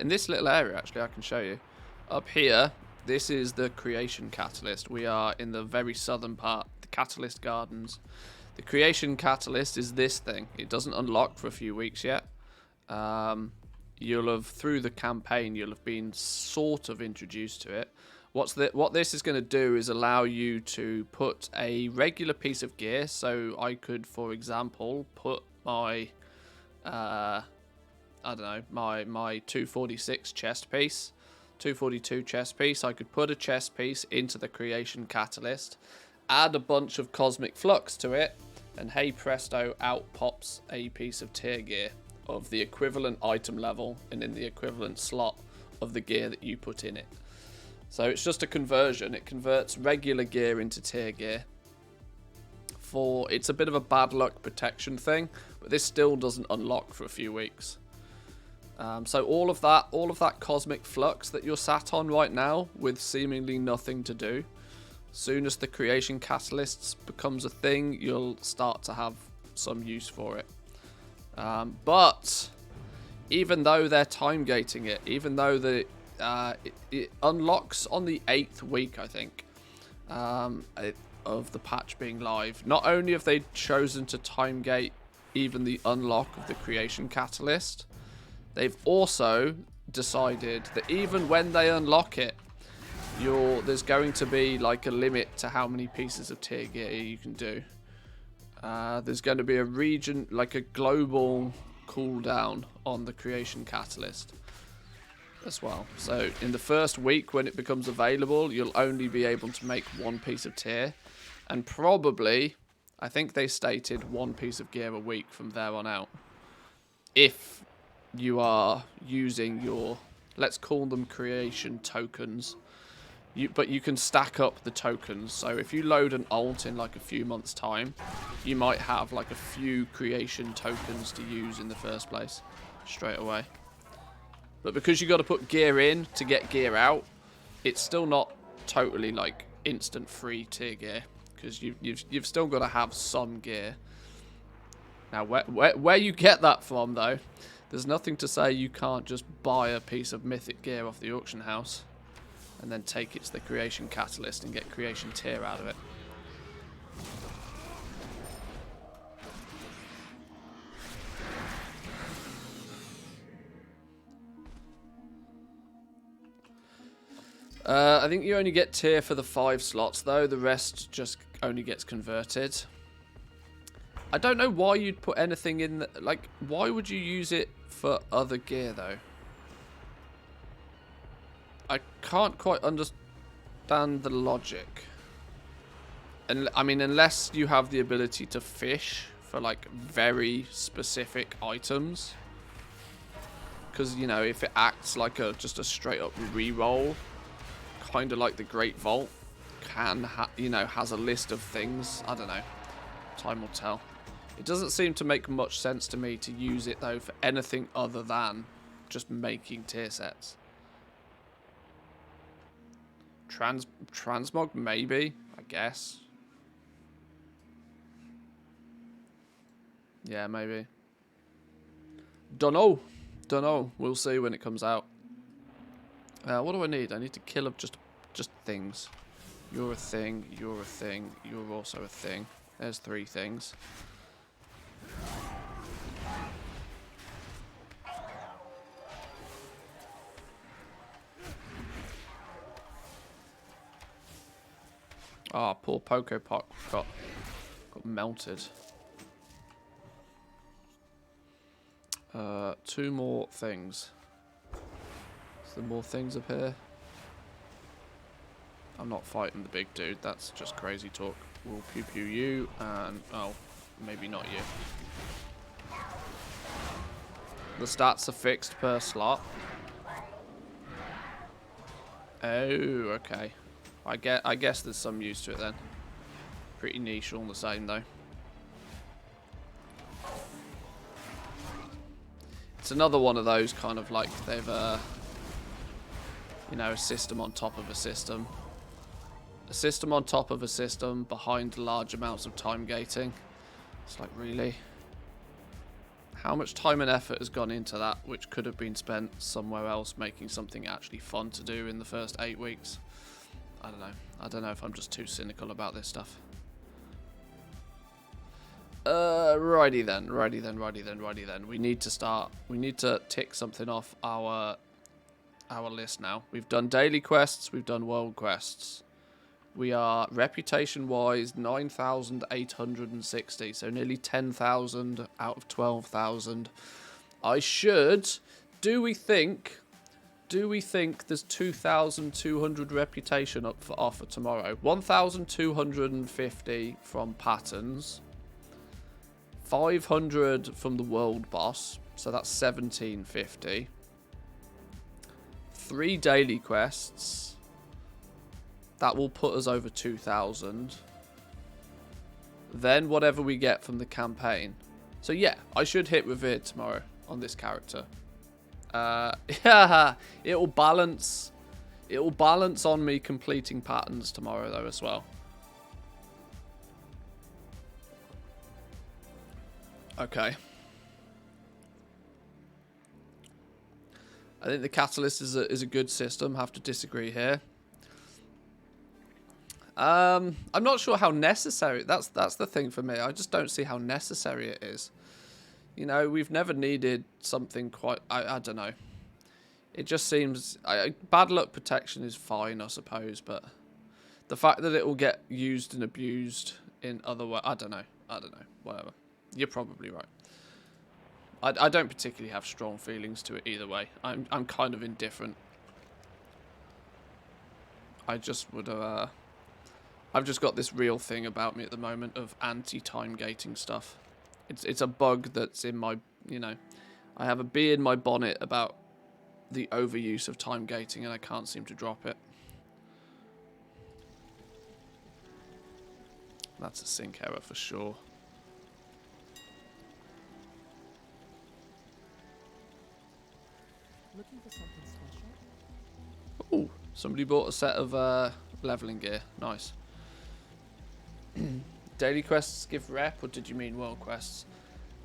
[SPEAKER 1] In this little area, actually, I can show you. Up here, this is the creation catalyst. We are in the very southern part, the catalyst gardens. The creation catalyst is this thing. It doesn't unlock for a few weeks yet. You'll have, through the campaign, you'll have been sort of introduced to it. What this is going to do is allow you to put a regular piece of gear. So I could, for example, put my, I don't know, my 246 chest piece, 242 chest piece. I could put a chest piece into the creation catalyst, add a bunch of cosmic flux to it, and hey presto, out pops a piece of tier gear of the equivalent item level and in the equivalent slot of the gear that you put in it. So it's just a conversion. It converts regular gear into tier gear. It's a bit of a bad luck protection thing, but this still doesn't unlock for a few weeks. So all of that cosmic flux that you're sat on right now with seemingly nothing to do, soon as the creation catalysts becomes a thing, you'll start to have some use for it. But even though they're time gating it, even though it unlocks on the 8th week, I think, of the patch being live, not only have they chosen to time gate even the unlock of the creation catalyst, they've also decided that even when they unlock it, there's going to be like a limit to how many pieces of tier gear you can do. There's going to be a region, like a global cooldown on the creation catalyst as well. So in the first week when it becomes available, you'll only be able to make one piece of tier, And probably, I think they stated 1 piece of gear a week from there on out. If you are using your, let's call them creation tokens. But you can stack up the tokens. So if you load an alt in like a few months' time, you might have like a few creation tokens to use in the first place straight away. But because you got to put gear in to get gear out, it's still not totally like instant free tier gear, because you've still got to have some gear. Now where you get that from though, there's nothing to say you can't just buy a piece of mythic gear off the auction house and then take it to the creation catalyst and get creation tier out of it. I think you only get tier for the 5 slots though, the rest just only gets converted. I don't know why you'd put anything in, like, why would you use it for other gear though? I can't quite understand the logic. And I mean, unless you have the ability to fish for like very specific items. Because, you know, if it acts like just a straight up reroll, kind of like the Great Vault has a list of things. I don't know. Time will tell. It doesn't seem to make much sense to me to use it though for anything other than just making tier sets. Transmog maybe, I guess. Yeah, maybe. Dunno. We'll see when it comes out. What do I need? I need to kill up just things. You're a thing. You're a thing. You're also a thing. There's 3 things. Ah, poor Pokepok got melted. 2 more things. Is there more things up here? I'm not fighting the big dude. That's just crazy talk. We'll pew pew you and oh, maybe not you. The stats are fixed per slot. Oh, okay. I guess there's some use to it then. Pretty niche all the same though. It's another one of those kind of like they've you know, a system on top of a system. A system on top of a system behind large amounts of time gating. It's like, really? How much time and effort has gone into that which could have been spent somewhere else making something actually fun to do in the first 8 weeks? I don't know. I don't know if I'm just too cynical about this stuff. Righty then. We need to start. We need to tick something off our list now. We've done daily quests. We've done world quests. We are reputation-wise 9,860, so nearly 10,000 out of 12,000. I should. Do we think there's 2,200 reputation up for offer tomorrow? 1,250 from patterns. 500 from the world boss, so that's 1,750. 3 daily quests. That will put us over 2,000. Then whatever we get from the campaign. So yeah, I should hit Revered tomorrow on this character. Yeah, it'll balance on me completing patterns tomorrow though as well. Okay. I think the Catalyst is a good system. Have to disagree here. I'm not sure how necessary. That's the thing for me. I just don't see how necessary it is. You know, we've never needed something quite. I don't know. It just seems bad luck protection is fine, I suppose, but the fact that it will get used and abused in other ways, I don't know. Whatever. You're probably right. I don't particularly have strong feelings to it either way. I'm kind of indifferent. I just would I've just got this real thing about me at the moment of anti-time gating stuff. It's a bug that's in my, you know, I have a bee in my bonnet about the overuse of time gating and I can't seem to drop it. That's a sync error for sure.
[SPEAKER 4] Looking for something special?
[SPEAKER 1] Ooh, somebody bought a set of leveling gear. Nice. Daily quests give rep, or did you mean world quests?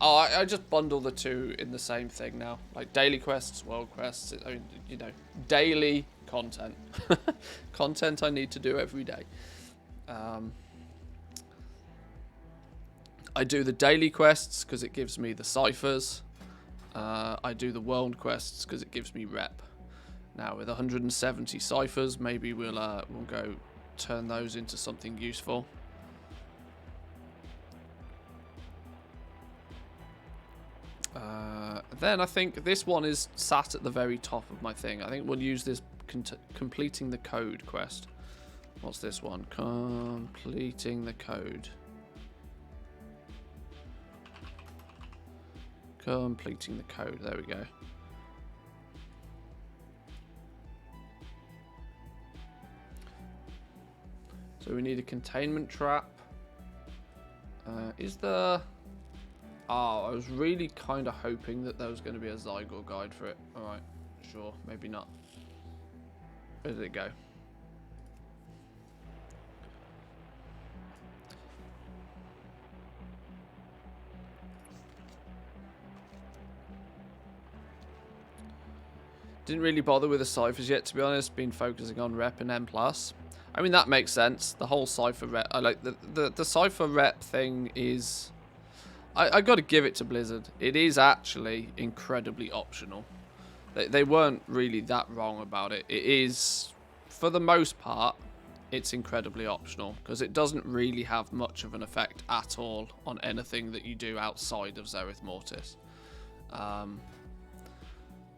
[SPEAKER 1] Oh, I just bundle the two in the same thing now. Like daily quests, world quests. I mean, you know, daily content. Content I need to do every day. I do the daily quests because it gives me the ciphers. I do the world quests because it gives me rep. Now with 170 ciphers, maybe we'll go turn those into something useful. Then I think this one is sat at the very top of my thing. I think we'll use this completing the code quest. What's this one? Completing the code. Completing the code. There we go. So we need a containment trap. Is there... Oh, I was really kind of hoping that there was going to be a Zygor guide for it. Alright, sure, maybe not. Where did it go? Didn't really bother with the ciphers yet, to be honest. Been focusing on rep and M+. I mean, that makes sense. The whole cipher rep... I like the cipher rep thing is... I got to give it to Blizzard. It is actually incredibly optional. They weren't really that wrong about it. It is, for the most part, it's incredibly optional because it doesn't really have much of an effect at all on anything that you do outside of Zereth Mortis.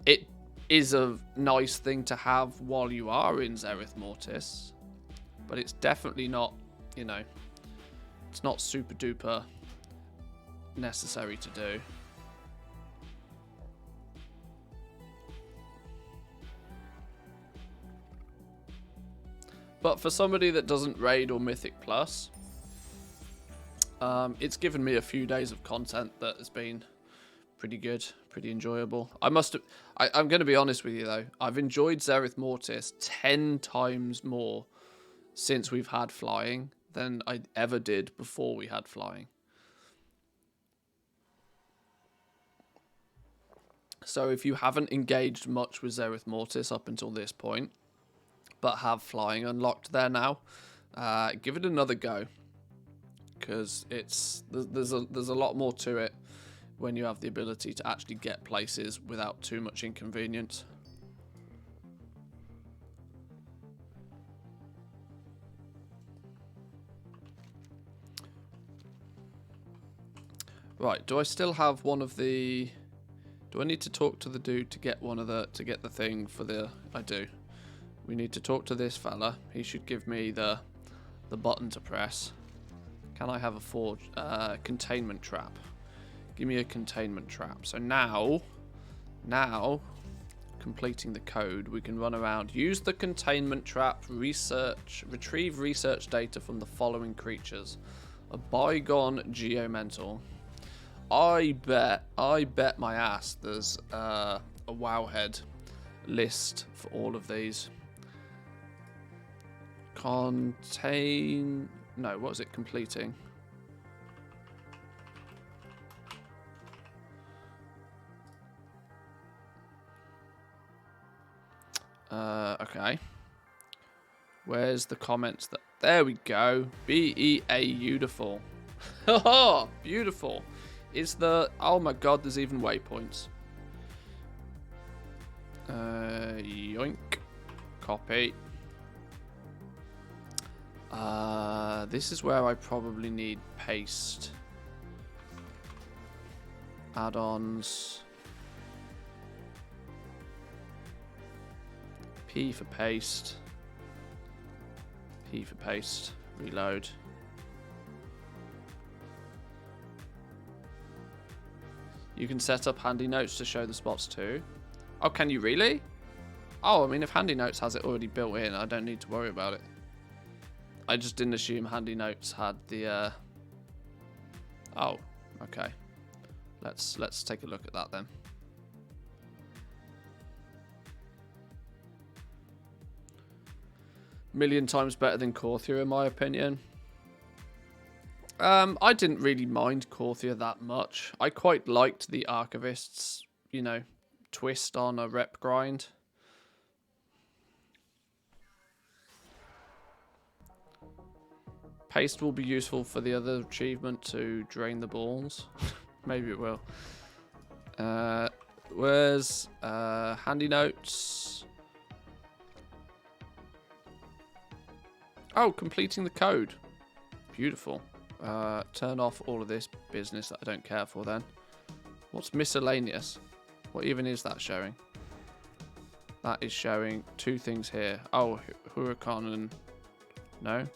[SPEAKER 1] It is a nice thing to have while you are in Zereth Mortis, but it's definitely not, you know, it's not super duper necessary to do. But for somebody that doesn't raid or Mythic Plus, it's given me a few days of content that has been pretty good, pretty enjoyable. I'm going to be honest with you though, I've enjoyed Zereth Mortis 10 times more since we've had flying than I ever did before we had flying. So if you haven't engaged much with Zereth Mortis up until this point, but have flying unlocked there now, give it another go, because there's a lot more to it when you have the ability to actually get places without too much inconvenience. Right, do I still have one of the... Do I need to talk to the dude to get to get the thing for the... I do. We need to talk to this fella. He should give me the button to press. Can I have a containment trap? Give me a containment trap. So now, completing the code, we can run around, use the containment trap, retrieve research data from the following creatures. A bygone geomental. I bet my ass there's a wowhead list for all of these. No, what is it completing? Okay. Where's the comments that... There we go. BEA beautiful. Oh, beautiful. Is the... Oh my god, there's even waypoints. Yoink. Copy. This is where I probably need paste. Add-ons. P for paste. P for paste. Reload. You can set up handy notes to show the spots too. Oh, can you really? Oh, I mean, if handy notes has it already built in, I don't need to worry about it. I just didn't assume handy notes had the. Oh, okay. Let's take a look at that then. Million times better than Corthia, in my opinion. I didn't really mind Corthia that much. I quite liked the Archivist's, you know, twist on a rep grind. Paste will be useful for the other achievement to drain the balls. Maybe it will. Where's handy notes? Oh, completing the code. Beautiful. Turn off all of this business that I don't care for then. What's miscellaneous? What even is that showing? That is showing two things here. Oh, Huracan and... No?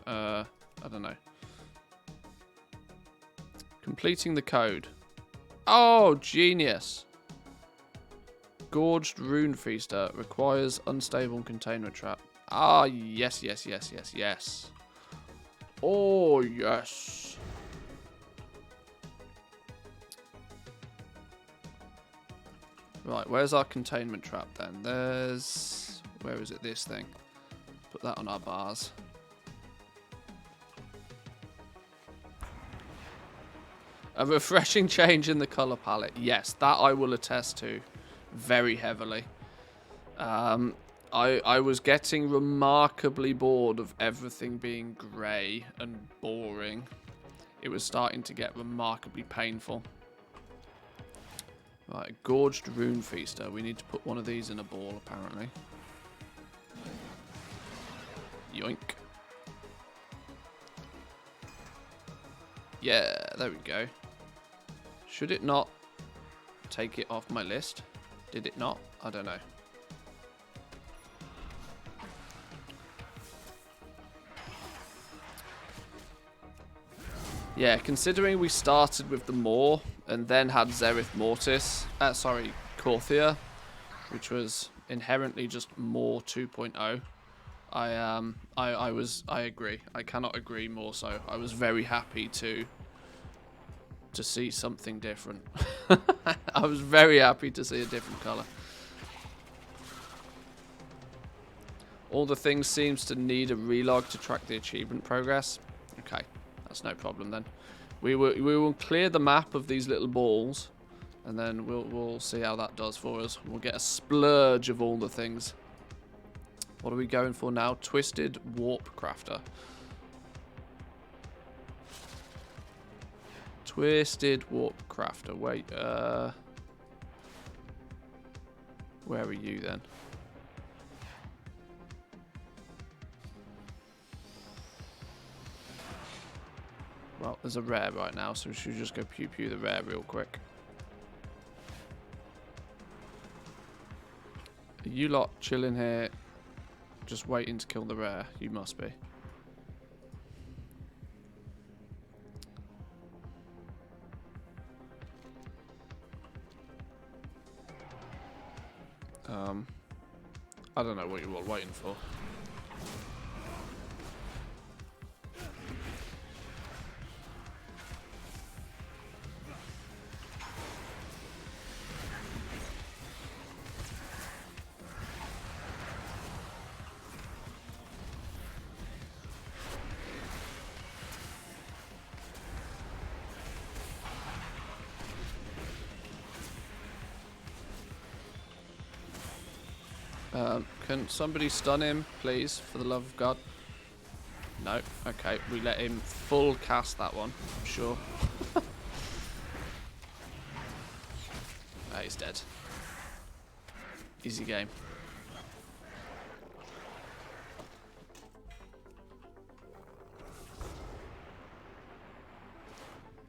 [SPEAKER 1] I don't know. Completing the code. Oh, genius. Gorged Rune Feaster requires unstable containment trap. Ah, yes, yes, yes, yes, yes. Oh, yes. Right, where's our containment trap then? There's... Where is it? This thing. Put that on our bars. A refreshing change in the colour palette. Yes, that I will attest to very heavily. I was getting remarkably bored of everything being grey and boring. It was starting to get remarkably painful. Right, Gorged Rune Feaster. We need to put one of these in a ball, apparently. Yoink. Yeah, there we go. Should it not take it off my list? Did it not? I don't know. Yeah, considering we started with the Maw and then had Zereth Mortis, Corthia, which was inherently just Maw 2.0. I agree. I cannot agree more so. I was very happy to see something different. I was very happy to see a different colour. All the things seems to need a relog to track the achievement progress. Okay, that's no problem then. We will clear the map of these little balls, and then we'll see how that does for us. We'll get a splurge of all the things. What are we going for now? Twisted Warp Crafter. Twisted Warp Crafter. Wait, where are you then? Well, there's a rare right now, so we should just go pew pew the rare real quick. Are you lot chilling here, just waiting to kill the rare? You must be. I don't know what you're all waiting for. Can somebody stun him, please, for the love of God? No. Okay, we let him full cast that one, I'm sure. He's dead. Easy game.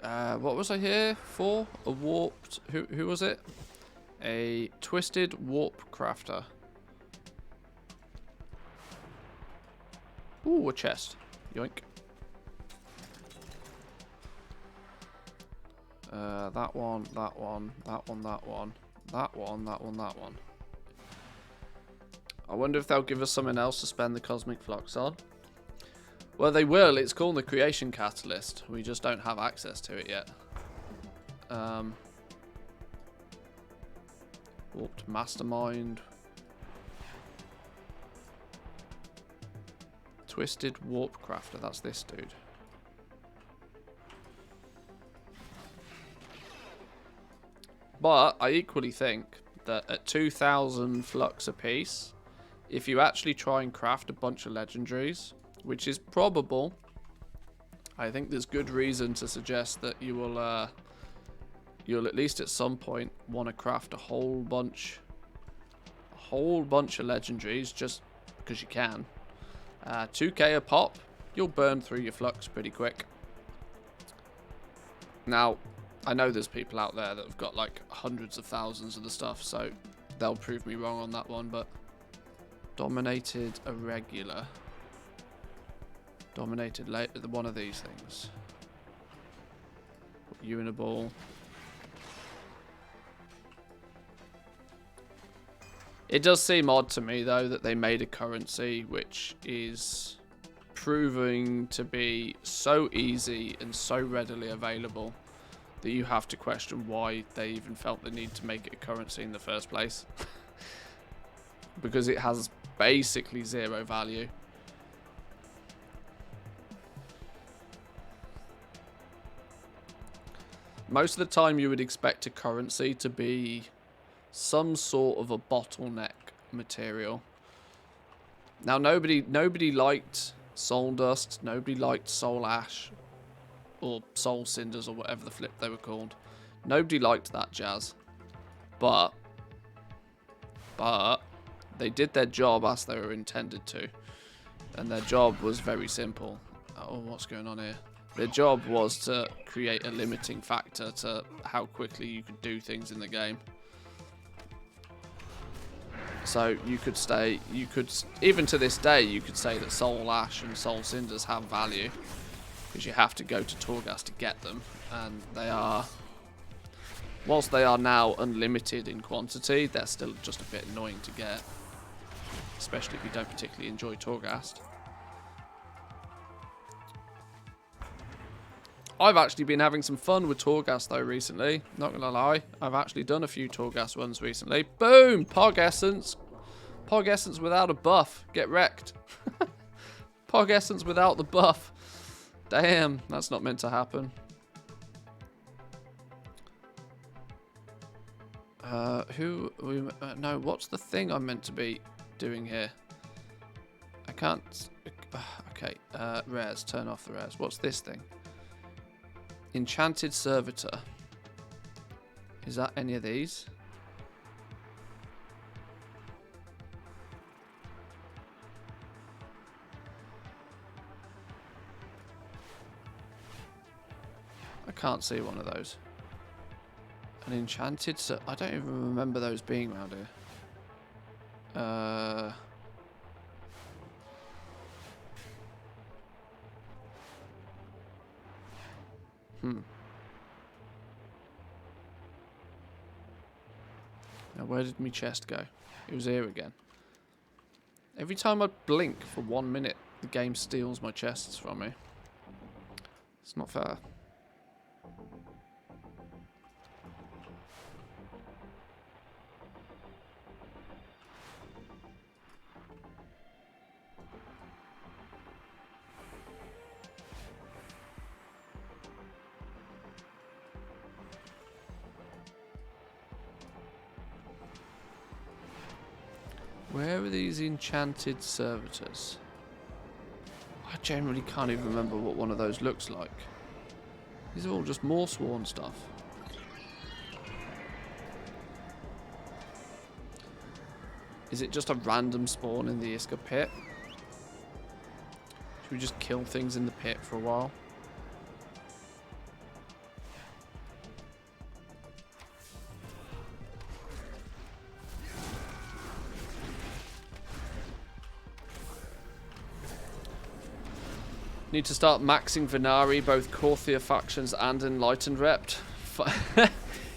[SPEAKER 1] What was I here for? A warped... Who was it? A Twisted Warp Crafter. Ooh, a chest. Yoink. That one, that one, that one, that one, that one, that one, that one. I wonder if they'll give us something else to spend the Cosmic Flux on. Well, they will. It's called the Creation Catalyst. We just don't have access to it yet. Warped Mastermind. Twisted Warp Crafter. That's this dude. But I equally think that at 2,000 flux apiece, if you actually try and craft a bunch of legendaries, which is probable, I think there's good reason to suggest that you will, you'll at least at some point want to craft a whole bunch of legendaries just because you can. 2k a pop, you'll burn through your flux pretty quick. Now, I know there's people out there that have got like hundreds of thousands of the stuff, so they'll prove me wrong on that one, but dominated irregular. Dominated one of these things. Put you in a ball. It does seem odd to me though that they made a currency which is proving to be so easy and so readily available that you have to question why they even felt the need to make it a currency in the first place. Because it has basically zero value. Most of the time you would expect a currency to be some sort of a bottleneck material. Now nobody liked Soul Dust, nobody liked Soul Ash, or Soul Cinders, or whatever the flip they were called. Nobody liked that jazz. But they did their job as they were intended to. And their job was very simple. Oh, what's going on here? Their job was to create a limiting factor to how quickly you could do things in the game. So you could even to this day, you could say that Soul Ash and Soul Cinders have value. Because you have to go to Torghast to get them. And they are, whilst they are now unlimited in quantity, they're still just a bit annoying to get. Especially if you don't particularly enjoy Torghast. I've actually been having some fun with Torghast though recently. Not gonna lie, I've actually done a few Torghast ones recently. Boom! Pog Essence. Pog Essence without a buff. Get wrecked. Pog Essence without the buff. Damn, that's not meant to happen. No, what's the thing I'm meant to be doing here? I can't. Okay, rares. Turn off the rares. What's this thing? Enchanted Servitor. Is that any of these? I can't see one of those. An enchanted I don't even remember those being around here. Now where did my chest go? It was here again. Every time I blink for 1 minute, the game steals my chests from me. It's not fair. Where are these enchanted servitors? I generally can't even remember what one of those looks like. These are all just more sworn stuff. Is it just a random spawn in the Iska pit? Should we just kill things in the pit for a while? Need to start maxing Venari, both Korthia factions and Enlightened Rept.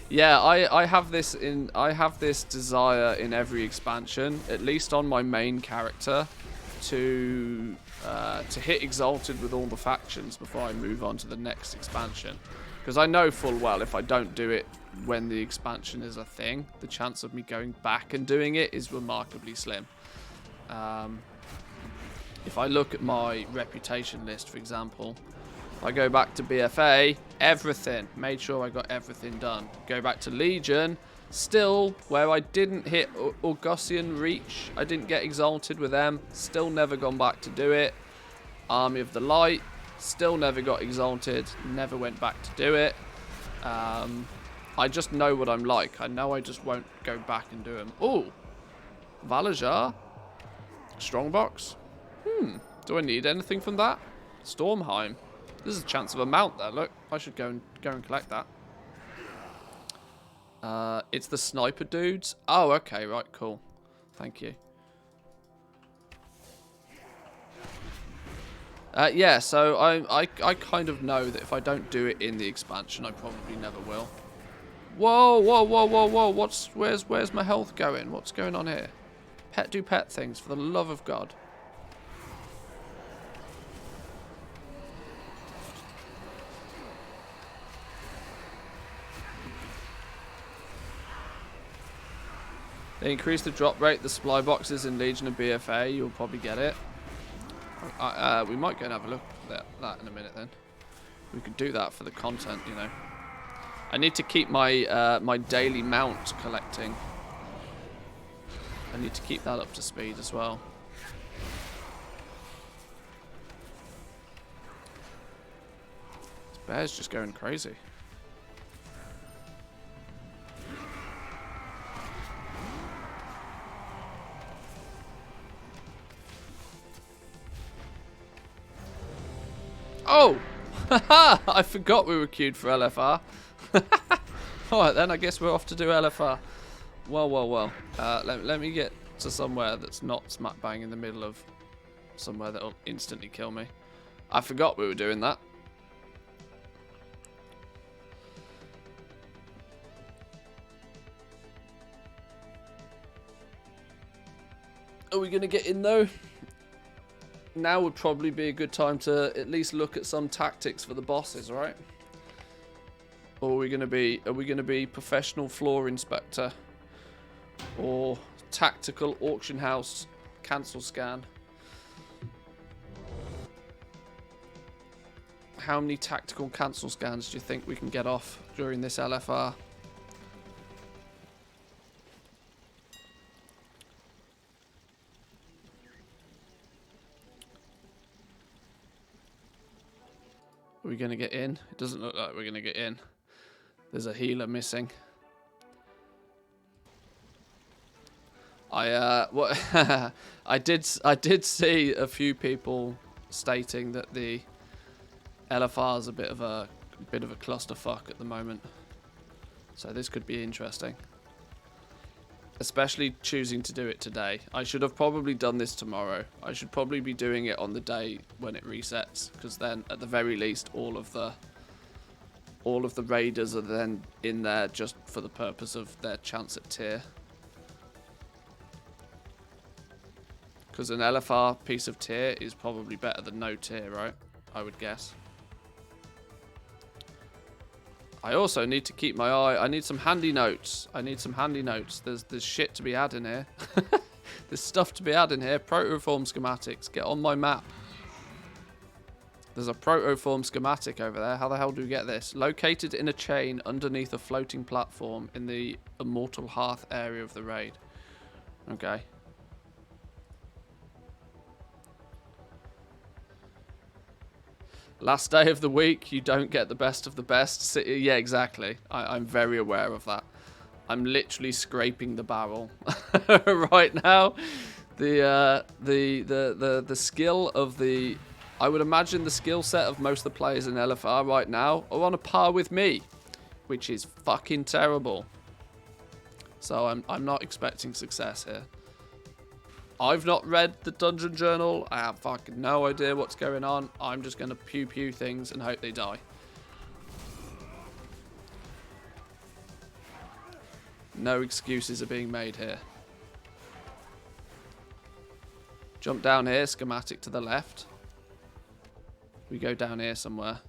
[SPEAKER 1] Yeah, I have this desire in every expansion, at least on my main character, to hit Exalted with all the factions before I move on to the next expansion. Because I know full well if I don't do it when the expansion is a thing, the chance of me going back and doing it is remarkably slim. If I look at my reputation list, for example, if I go back to BFA, everything, made sure I got everything done. Go back to Legion, still, where I didn't hit Augustian Reach, I didn't get Exalted with them, still never gone back to do it. Army of the Light, still never got Exalted, never went back to do it. I just know what I'm like. I know I just won't go back and do them. Ooh, Valajar, Strongbox. Do I need anything from that? Stormheim. There's a chance of a mount there. Look, I should go and collect that. It's the sniper dudes. Oh, okay, right, cool. Thank you. Yeah, so I kind of know that if I don't do it in the expansion, I probably never will. Whoa, whoa, whoa, whoa, whoa! Where's my health going? What's going on here? Pet do pet things, for the love of God. They increase the drop rate, the supply boxes in Legion and BFA, you'll probably get it. We might go and have a look at that in a minute then. We could do that for the content, you know. I need to keep my my daily mount collecting. I need to keep that up to speed as well. This bear's just going crazy. Oh! Haha! I forgot we were queued for LFR. Alright then, I guess we're off to do LFR. Well, well, well. Let me get to somewhere that's not smack bang in the middle of somewhere that'll instantly kill me. I forgot we were doing that. Are we going to get in though? Now would probably be a good time to at least look at some tactics for the bosses, right? Or are we going to be professional floor inspector or tactical auction house cancel scan? How many tactical cancel scans do you think we can get off during this LFR? Are we going to get in? It doesn't look like we're going to get in. There's a healer missing. I did see a few people stating that the LFR is a bit of a clusterfuck at the moment. So this could be interesting. Especially choosing to do it today. I should have probably done this tomorrow. I should probably be doing it on the day when it resets, because then at the very least all of the raiders are then in there just for the purpose of their chance at tier. Because an LFR piece of tier is probably better than no tier, right? I would guess. I also need to keep my eye. I need some handy notes. There's shit to be had in here. There's stuff to be had in here. Protoform schematics. Get on my map. There's a protoform schematic over there. How the hell do we get this? Located in a chain underneath a floating platform in the Immortal Hearth area of the raid. Okay. Last day of the week, you don't get the best of the best. Yeah, exactly. I'm very aware of that. I'm literally scraping the barrel right now. The skill of the... I would imagine the skill set of most of the players in LFR right now are on a par with me, which is fucking terrible. So I'm not expecting success here. I've not read the dungeon journal. I have fucking no idea what's going on. I'm just going to pew things and hope they die. No excuses are being made here. Jump down here, schematic to the left. We go down here somewhere.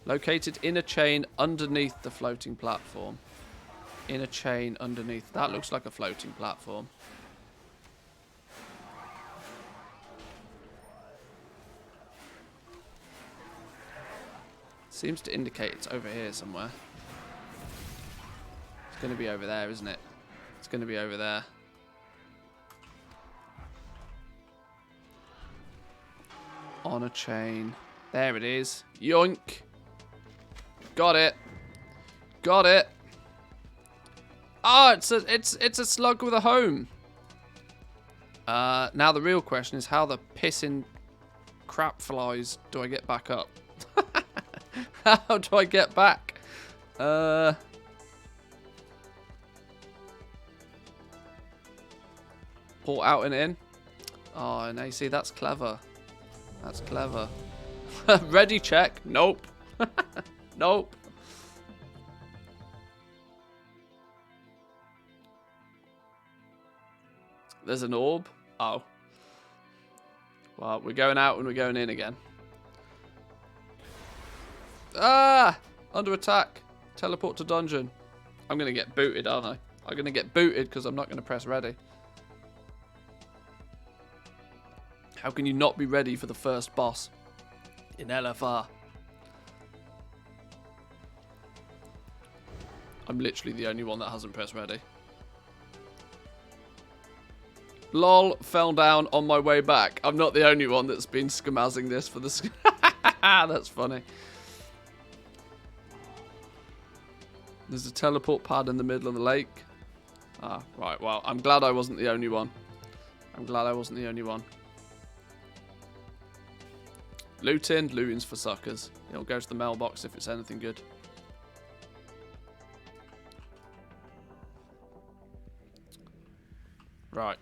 [SPEAKER 1] Located in a chain underneath the floating platform. In a chain underneath. That looks like a floating platform. Seems to indicate it's over here somewhere. It's going to be over there, isn't it? It's going to be over there. On a chain. There it is. Yoink. Got it. Got it. Oh, it's a slug with a home. Now the real question is how the pissing crap flies do I get back up? How do I get back? Port out and in. Oh, and you see, that's clever. That's clever. Ready check. Nope. Nope. There's an orb. Oh. Well, we're going out and we're going in again. Ah! Under attack. Teleport to dungeon. I'm going to get booted, aren't I? I'm going to get booted because I'm not going to press ready. How can you not be ready for the first boss in LFR? I'm literally the only one that hasn't pressed ready. Lol, fell down on my way back. I'm not the only one that's been schemazzing this for the... That's funny. There's a teleport pad in the middle of the lake. Ah, right. Well, I'm glad I wasn't the only one. I'm glad I wasn't the only one. Looting. Looting's for suckers. You'll go to the mailbox if it's anything good. Right.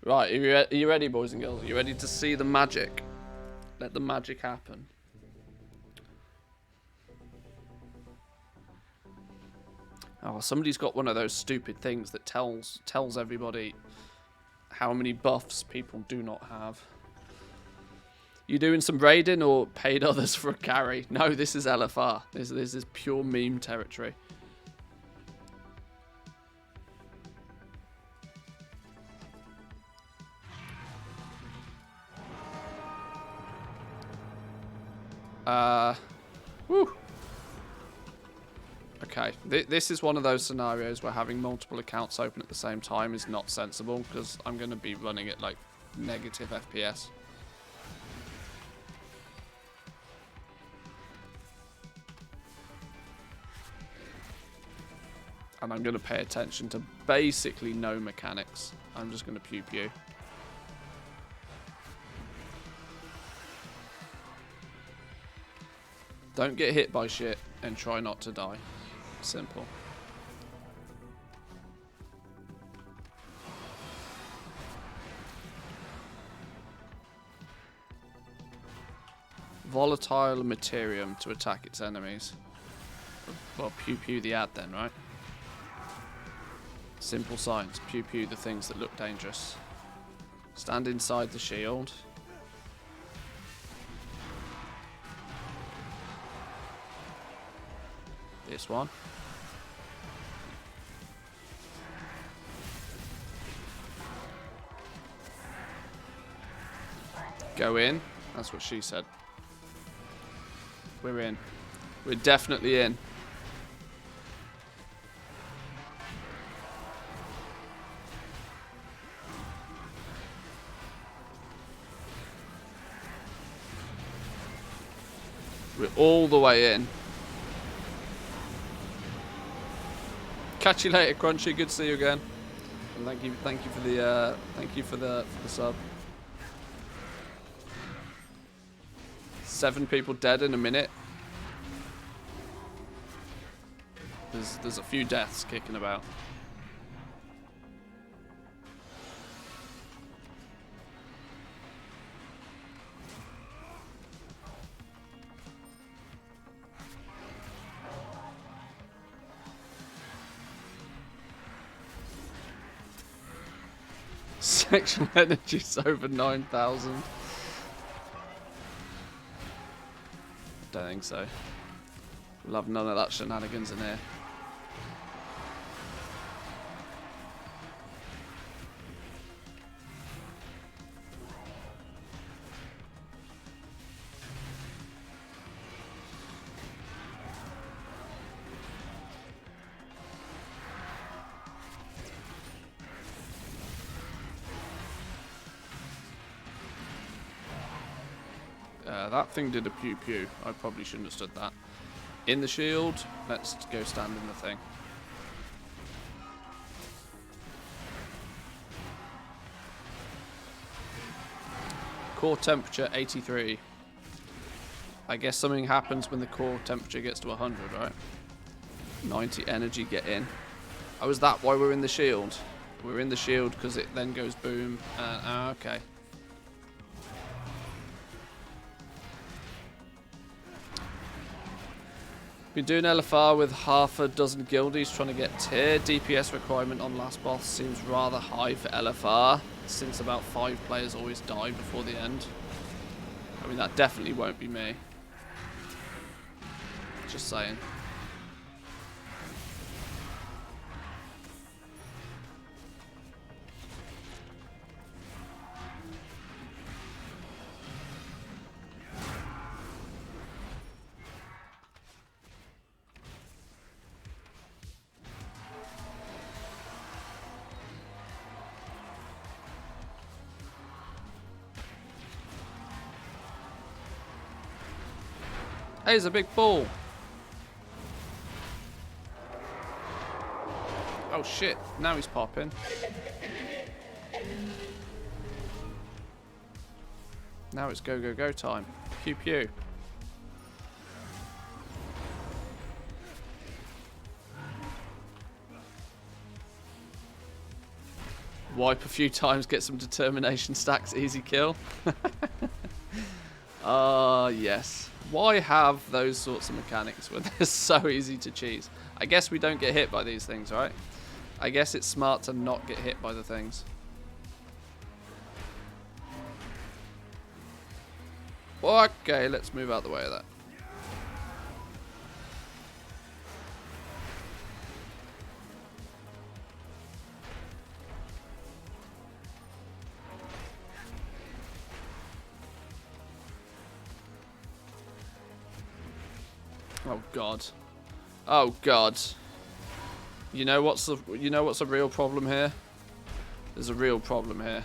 [SPEAKER 1] Right, are you ready, boys and girls? Are you ready to see the magic? Let the magic happen. Oh, somebody's got one of those stupid things that tells everybody how many buffs people do not have. You doing some raiding or paid others for a carry? No, this is LFR. This is pure meme territory. Woo. Okay, this is one of those scenarios where having multiple accounts open at the same time is not sensible because I'm going to be running at like negative FPS. And I'm going to pay attention to basically no mechanics. I'm just going to pew. Don't get hit by shit and try not to die. Simple. Volatile materium to attack its enemies. Well, pew the ad then, right? Simple science. Pew the things that look dangerous. Stand inside the shield. This one. Go in. That's what she said. We're in. We're definitely in. We're all the way in. Catch you later, Crunchy. Good to see you again. And thank you for the sub. 7 people dead in a minute. There's a few deaths kicking about. Protection energy's over 9,000. Don't think so. We'll have none of that shenanigans in here. That thing did a pew pew. I probably shouldn't have stood that. In the shield, let's go stand in the thing. Core temperature 83. I guess something happens when the core temperature gets to 100, right? 90 energy, get in. Oh, is that why we're in the shield? We're in the shield because it then goes boom. Okay. Been doing LFR with half a dozen guildies trying to get tier. DPS requirement on last boss seems rather high for LFR, since about 5 players always die before the end. I mean, that definitely won't be me. Just saying. Hey, there's a big ball. Oh shit, now he's popping. Now it's go, go, go time. Pew, pew. Wipe a few times, get some determination stacks, easy kill. Yes. Why have those sorts of mechanics when they're so easy to cheese? I guess we don't get hit by these things, right? I guess it's smart to not get hit by the things. Okay, let's move out the way of that. Oh god. Oh god. You know what's a real problem here? There's a real problem here.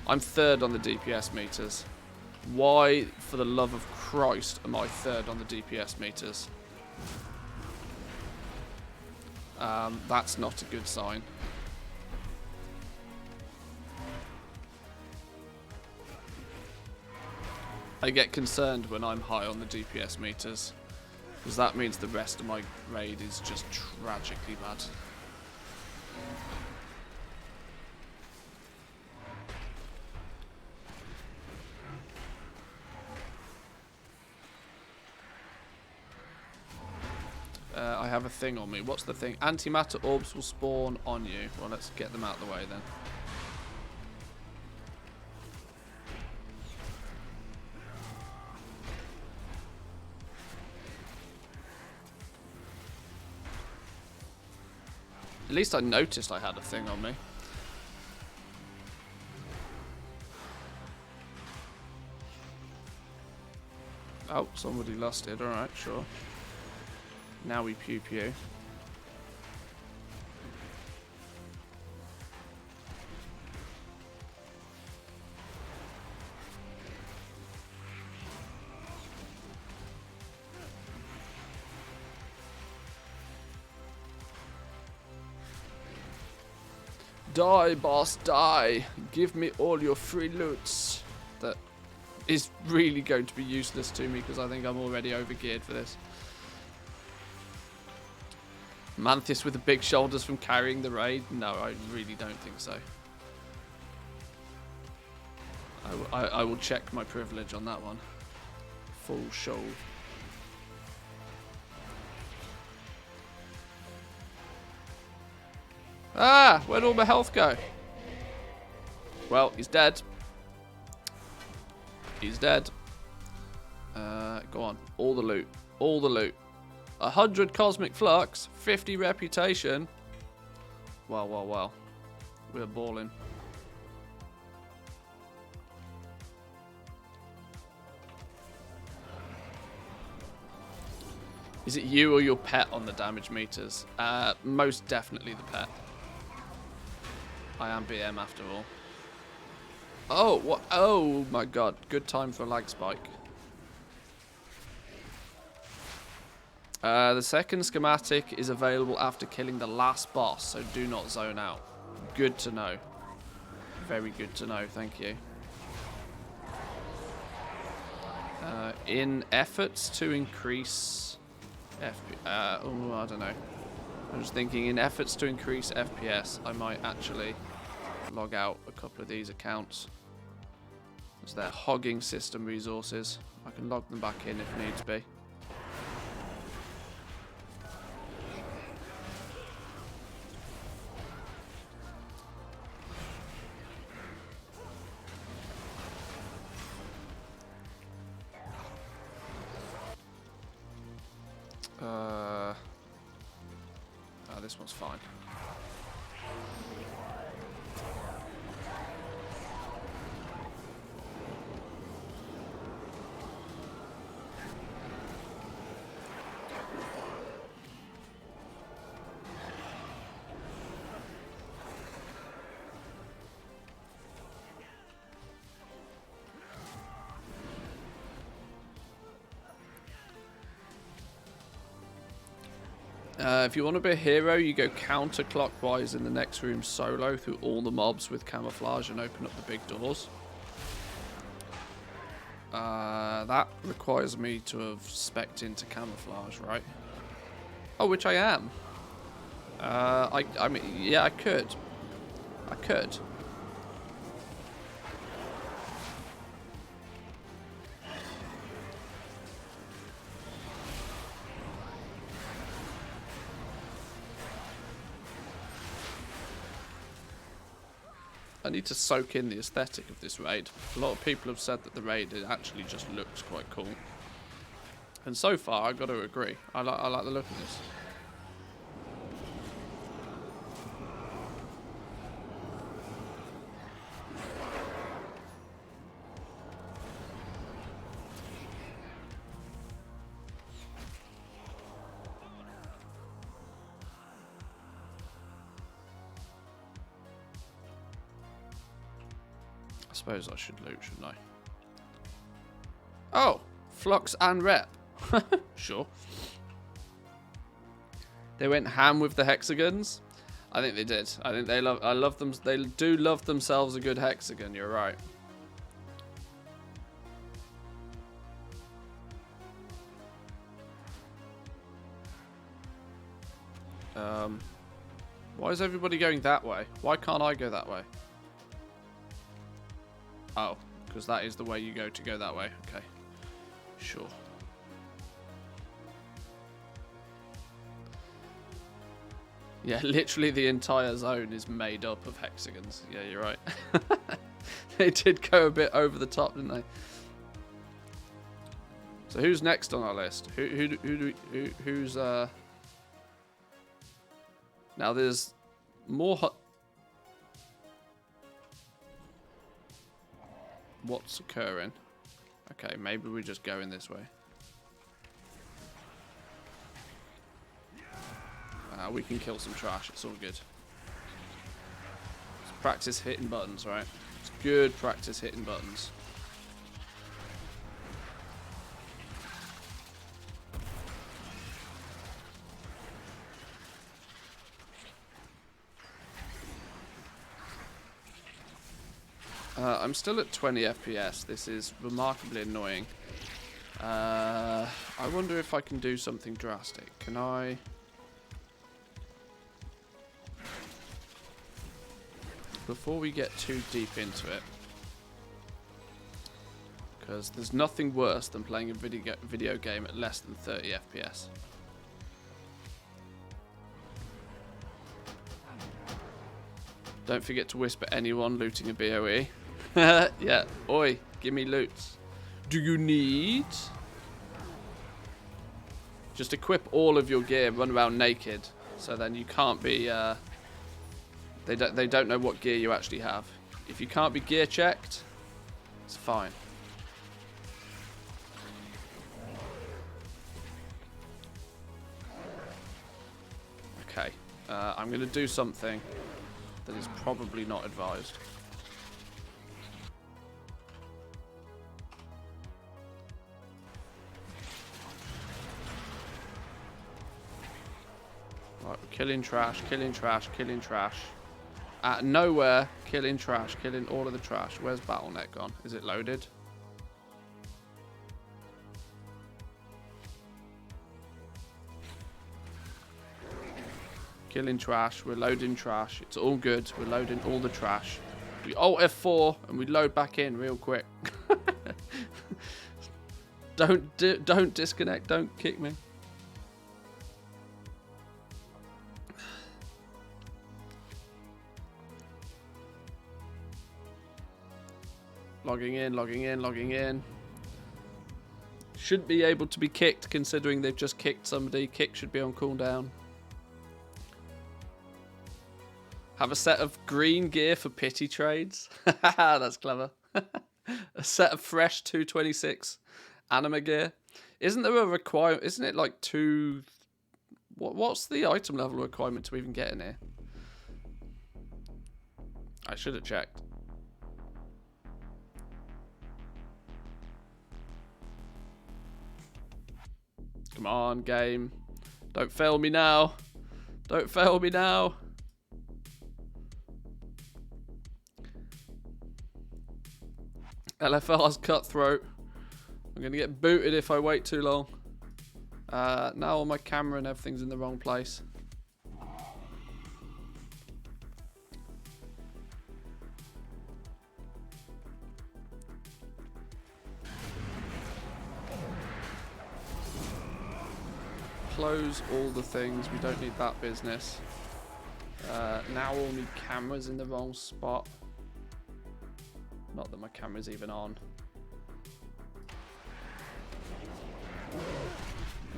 [SPEAKER 1] I'm third on the DPS meters. Why, for the love of Christ, am I third on the DPS meters? That's not a good sign. I get concerned when I'm high on the DPS meters, because that means the rest of my raid is just tragically bad. I have a thing on me. What's the thing? Antimatter orbs will spawn on you. Well, let's get them out of the way then. At least I noticed I had a thing on me. Oh, somebody lost it. Alright, sure. Now we pew pew. Die, boss, die. Give me all your free loots. That is really going to be useless to me because I think I'm already overgeared for this. Mantis with the big shoulders from carrying the raid? No, I really don't think so. I will check my privilege on that one. Full show. Ah, where'd all my health go? Well, he's dead. He's dead. Go on. All the loot. All the loot. 100 cosmic flux. 50 reputation. Well, well, well. We're balling. Is it you or your pet on the damage meters? Most definitely the pet. I am BM after all. Oh, what? Oh my god. Good time for a lag spike. The second schematic is available after killing the last boss, so do not zone out. Good to know. Very good to know, thank you. In efforts to increase oh, I don't know. I was thinking in efforts to increase FPS, I might actually log out a couple of these accounts. As they're hogging system resources. I can log them back in if needs be. This one's fine. If you want to be a hero, you go counterclockwise in the next room solo through all the mobs with camouflage and open up the big doors. That requires me to have spec'd into camouflage, right? Oh, which I am. I mean, yeah, I could. I could. I need to soak in the aesthetic of this raid. A lot of people have said that the raid actually just looks quite cool. And so far, I've got to agree. I like the look of this. I suppose I should loot, shouldn't I? Oh, Flux and Rep. Sure. They went ham with the hexagons. I think they did. I think they love. I love them. They do love themselves a good hexagon. You're right. Why is everybody going that way? Why can't I go that way? Oh, because that is the way you go to go that way. Okay. Sure. Yeah, literally the entire zone is made up of hexagons. Yeah, you're right. They did go a bit over the top, didn't they? So who's next on our list? Who's now there's more what's occurring? Okay, maybe we just go in this way. We can kill some trash. It's all good. It's practice hitting buttons, right? It's good practice hitting buttons. I'm still at 20 FPS. This is remarkably annoying. I wonder if I can do something drastic. Can I? Before we get too deep into it, because there's nothing worse than playing a video game at less than 30 FPS. Don't forget to whisper anyone looting a BOE. Yeah, oi, give me loot. Do you need? Just equip all of your gear, run around naked, so then you can't be. They don't know what gear you actually have. If you can't be gear checked, it's fine. Okay, I'm going to do something that is probably not advised. Right, we're killing trash, killing trash, killing trash. At nowhere, killing trash, killing all of the trash. Where's Battle.net gone? Is it loaded? Killing trash, we're loading trash. It's all good, we're loading all the trash. We Alt F4 and we load back in real quick. Don't disconnect, don't kick me. Logging in, logging in, logging in. Shouldn't be able to be kicked considering they've just kicked somebody. Kick should be on cooldown. Have a set of green gear for pity trades. That's clever. A set of fresh 226 anima gear. Isn't there a requirement? Isn't it like two? What's the item level requirement to even get in here? I should have checked. Come on, game. Don't fail me now. Don't fail me now. LFR's cutthroat. I'm going to get booted if I wait too long. Now all my camera and everything's in the wrong place. Close all the things. We don't need that business. Now we'll need cameras in the wrong spot. Not that my camera's even on.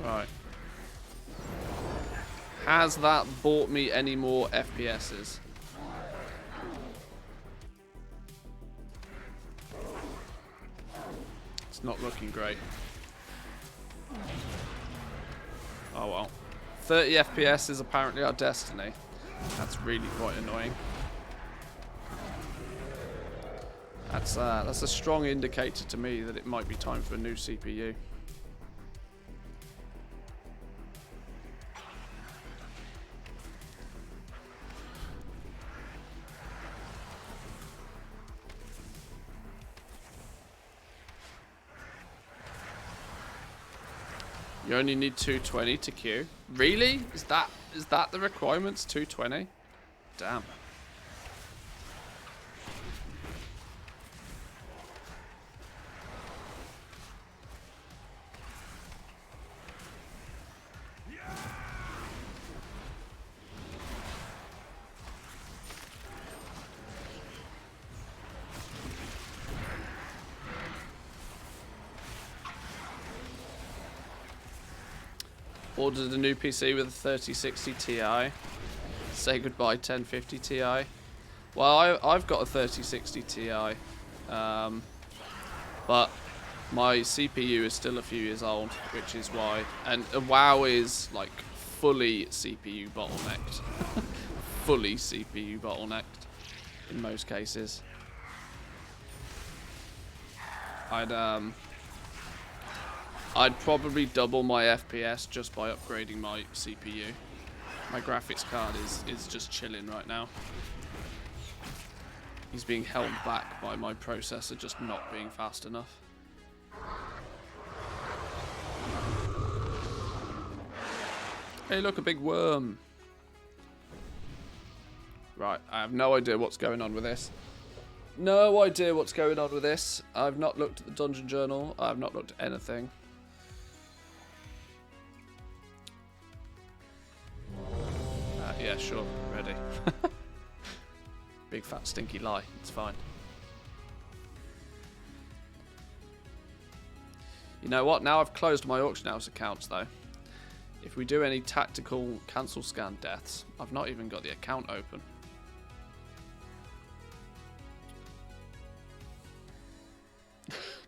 [SPEAKER 1] Right. Has that bought me any more FPSs? It's not looking great. Oh well. 30 FPS is apparently our destiny. That's really quite annoying. That's a strong indicator to me that it might be time for a new CPU. You only need 220 to queue. Really? Is that the requirements? 220? Damn. Ordered a new PC with a 3060 Ti. Say goodbye 1050 Ti. Well, I've got a 3060 Ti, but my CPU is still a few years old, which is why. And WoW is like fully CPU bottlenecked, fully CPU bottlenecked in most cases. I'd probably double my FPS just by upgrading my CPU. My graphics card is just chilling right now. He's being held back by my processor just not being fast enough. Hey, look, a big worm. Right, I have no idea what's going on with this. No idea what's going on with this. I've not looked at the dungeon journal. I've not looked at anything. Yeah, sure. Ready. Big fat stinky lie. It's fine. You know what? Now I've closed my auction house accounts though. If we do any tactical cancel scan deaths, I've not even got the account open.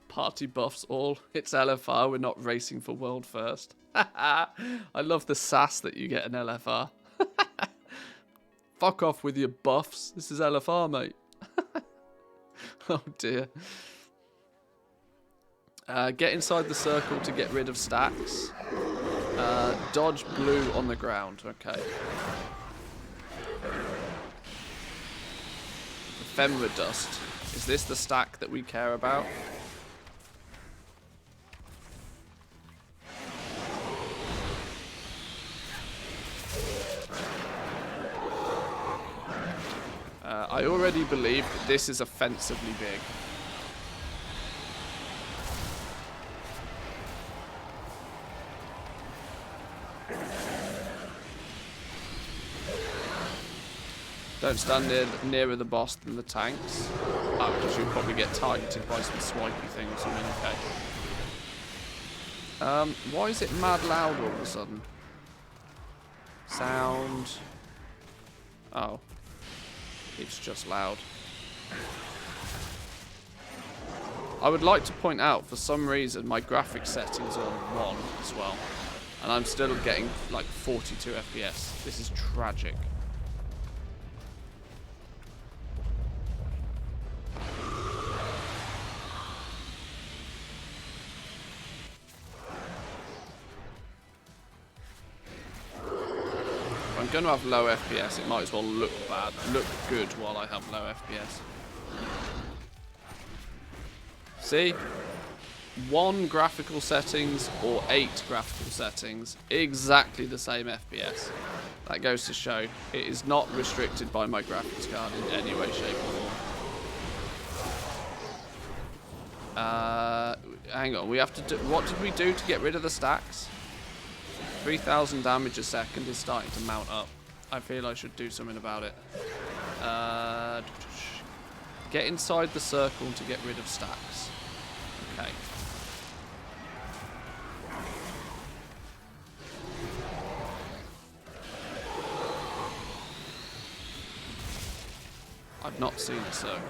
[SPEAKER 1] Party buffs all. It's LFR. We're not racing for world first. I love the sass that you get in LFR. Fuck off with your buffs. This is LFR, mate. Oh dear. Get inside the circle to get rid of stacks. Dodge blue on the ground. Okay. Ephemera dust. Is this the stack that we care about? I already believe that this is offensively big. Don't stand nearer the boss than the tanks. Oh, because you'll probably get targeted by some swipey things. I mean, okay. Why is it mad loud all of a sudden? Sound. Oh. It's just loud. I would like to point out, for some reason, my graphics settings are on 1 as well. And I'm still getting like 42 FPS. This is tragic. I'm going to have low FPS. It might as well look good while I have low FPS. See? 1 graphical settings or 8 graphical settings, exactly the same FPS. That goes to show it is not restricted by my graphics card in any way, shape or form. Hang on, we have to do, what did we do to get rid of the stacks? 3,000 damage a second is starting to mount up. I feel I should do something about it. Get inside the circle to get rid of stacks. Okay. I've not seen a circle,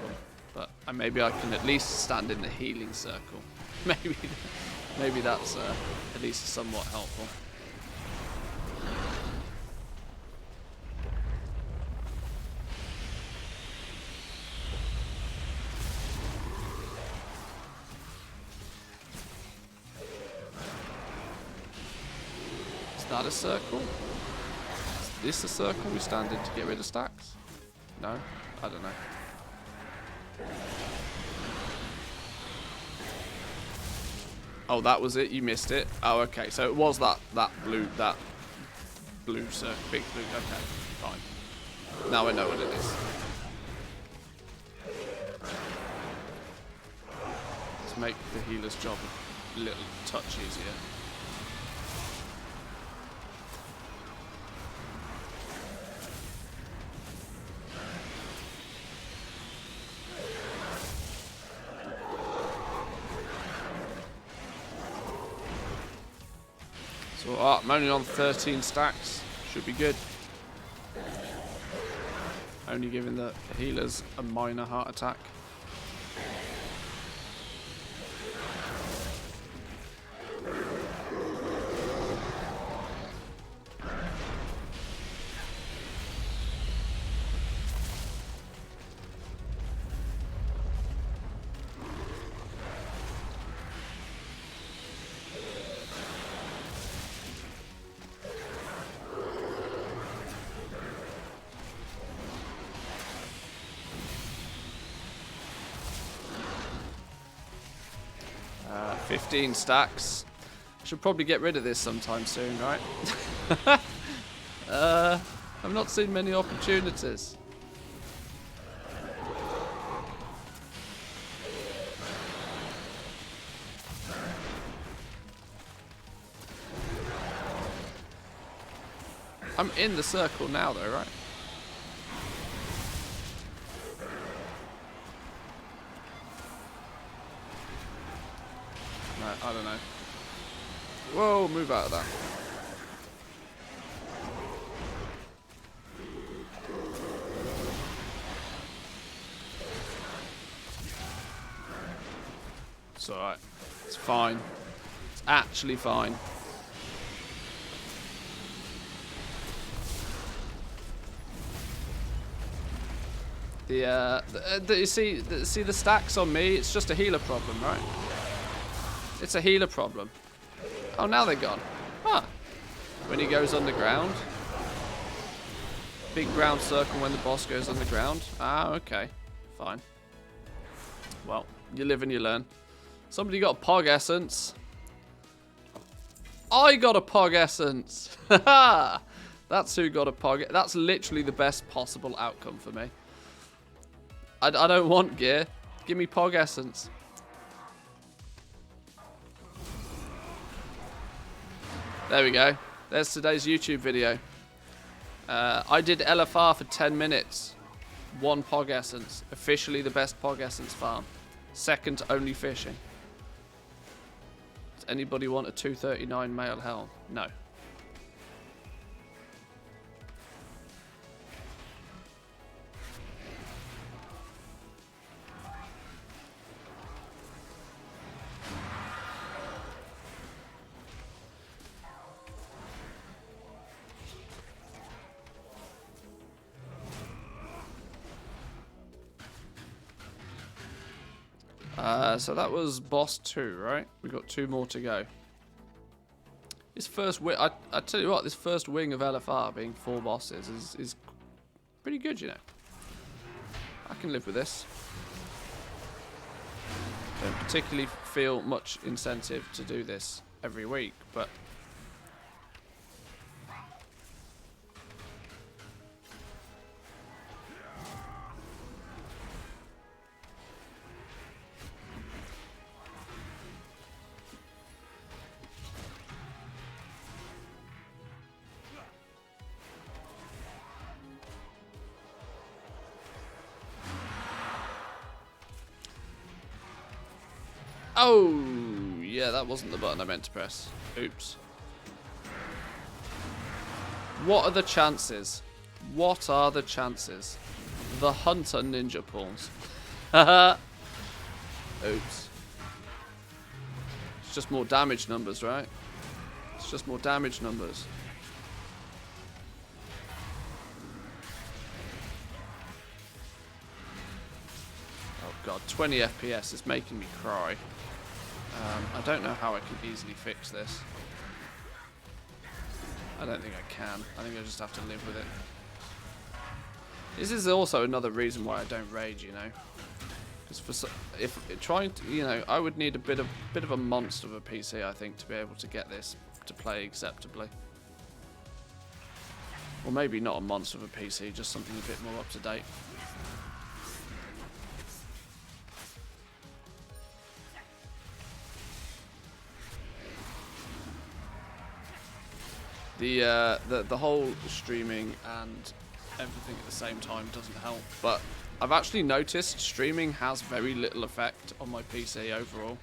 [SPEAKER 1] but maybe I can at least stand in the healing circle. Maybe that's at least somewhat helpful. Is that a circle? Is this a circle we stand in to get rid of stacks? No? I don't know. Oh, that was it? You missed it? Oh, okay. So it was that blue circle. Big blue. Okay, fine. Now I know what it is. Let's make the healer's job a little touch easier. So I'm only on 13 stacks. Should be good. Only giving the healers a minor heart attack. Uh, 15 stacks. Should probably get rid of this sometime soon, right? I've not seen many opportunities. I'm in the circle now though, right? No, I don't know. Whoa, move out of that. It's alright. It's fine. It's actually fine. You see the stacks on me? It's just a healer problem, right? It's a healer problem. Oh, now they're gone. Huh. When he goes underground. Big brown circle when the boss goes underground. Ah, okay. Fine. Well, you live and you learn. Somebody got a Pog Essence. I got a Pog Essence. Haha. That's who got a Pog. That's literally the best possible outcome for me. I don't want gear. Give me Pog Essence. There we go. There's today's YouTube video. I did LFR for 10 minutes. 1 Pog Essence. Officially the best Pog Essence farm. Second to only fishing. Does anybody want a 239 male helm? No. So that was boss 2, right? We got 2 more to go. This first wing, I tell you what, this first wing of LFR being 4 bosses is pretty good, you know. I can live with this. Don't particularly feel much incentive to do this every week, but oh, yeah, that wasn't the button I meant to press. Oops. What are the chances? What are the chances? The Hunter Ninja Pulls. Haha. Oops. It's just more damage numbers, right? It's just more damage numbers. Oh god, 20 FPS is making me cry. I don't know how I can easily fix this. I don't think I can. I think I just have to live with it. This is also another reason why I don't rage, you know. Because if trying to, you know, I would need a bit of a monster of a PC, I think, to be able to get this to play acceptably. Or maybe not a monster of a PC, just something a bit more up to date. The whole streaming and everything at the same time doesn't help, but I've actually noticed streaming has very little effect on my PC overall.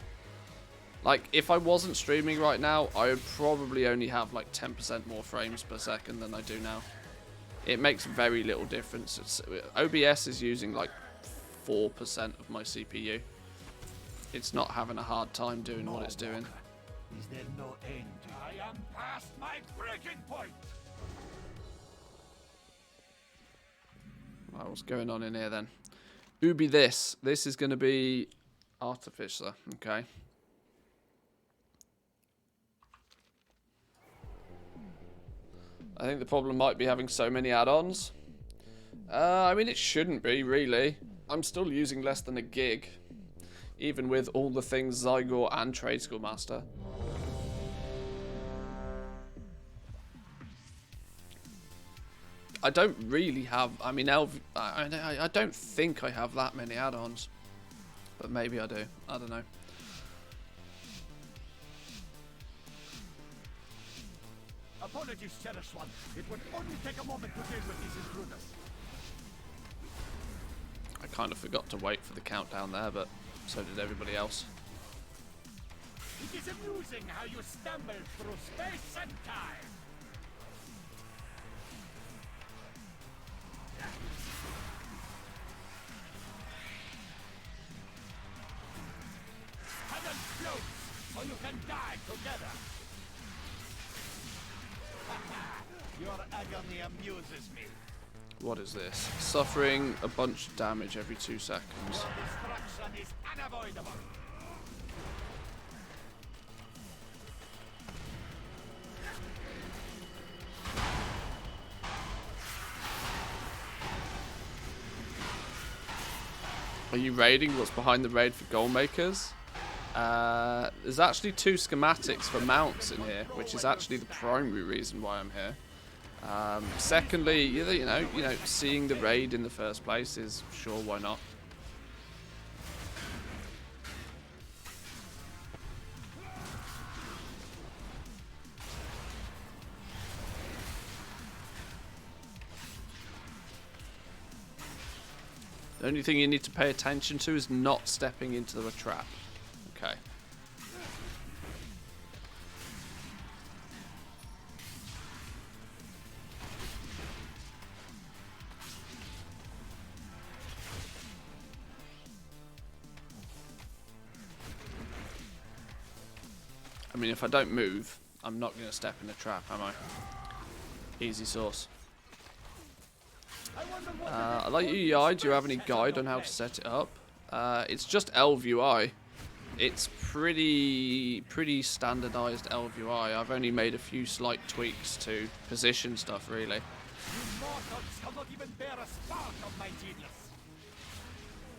[SPEAKER 1] Like, if I wasn't streaming right now, I would probably only have like 10% more frames per second than I do now. It makes very little difference. OBS is using like 4% of my CPU. It's not having a hard time doing what it's doing.
[SPEAKER 4] Is there no end? I am past my breaking point.
[SPEAKER 1] Right, what's going on in here then? Ubi this. This is going to be Artificer, okay. I think the problem might be having so many add-ons. I mean, it shouldn't be, really. I'm still using less than a gig. Even with all the things Zygor and Trade School Master. I don't really have, I mean, I don't think I have that many add-ons. But maybe I do. I don't know.
[SPEAKER 4] Apologies, Cherished One. It would only take a moment to deal with these intruders.
[SPEAKER 1] I kind of forgot to wait for the countdown there, but so did everybody else.
[SPEAKER 4] It is amusing how you stumble through space and time. Cannon floats, so you can die together. Your agony amuses me.
[SPEAKER 1] What is this? Suffering a bunch of damage every 2 seconds.
[SPEAKER 4] Destruction is unavoidable.
[SPEAKER 1] Are you raiding? What's behind the raid for goal makers? There's actually 2 schematics for mounts in here, which is actually the primary reason why I'm here. Secondly, you know, seeing the raid in the first place is sure, why not? The only thing you need to pay attention to is not stepping into the trap. Okay. I mean, if I don't move, I'm not going to step in the trap, am I? Easy sauce. I like UI. Do you have any guide on how to set it up? It's just LVUI. It's pretty standardized LVUI. I've only made a few slight tweaks to position stuff, really.
[SPEAKER 4] You mortals cannot even bear a spark of my genius.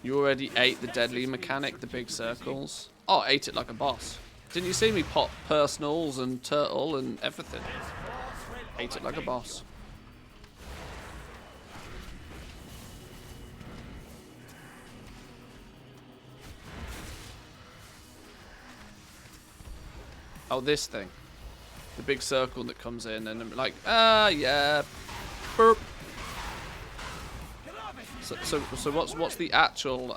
[SPEAKER 1] You already ate the deadly mechanic, the big circles. Oh, ate it like a boss. Didn't you see me pop personals and turtle and everything? Ate it like a boss. Oh, this thing. The big circle that comes in and I'm like, yeah. Burp. So what's the actual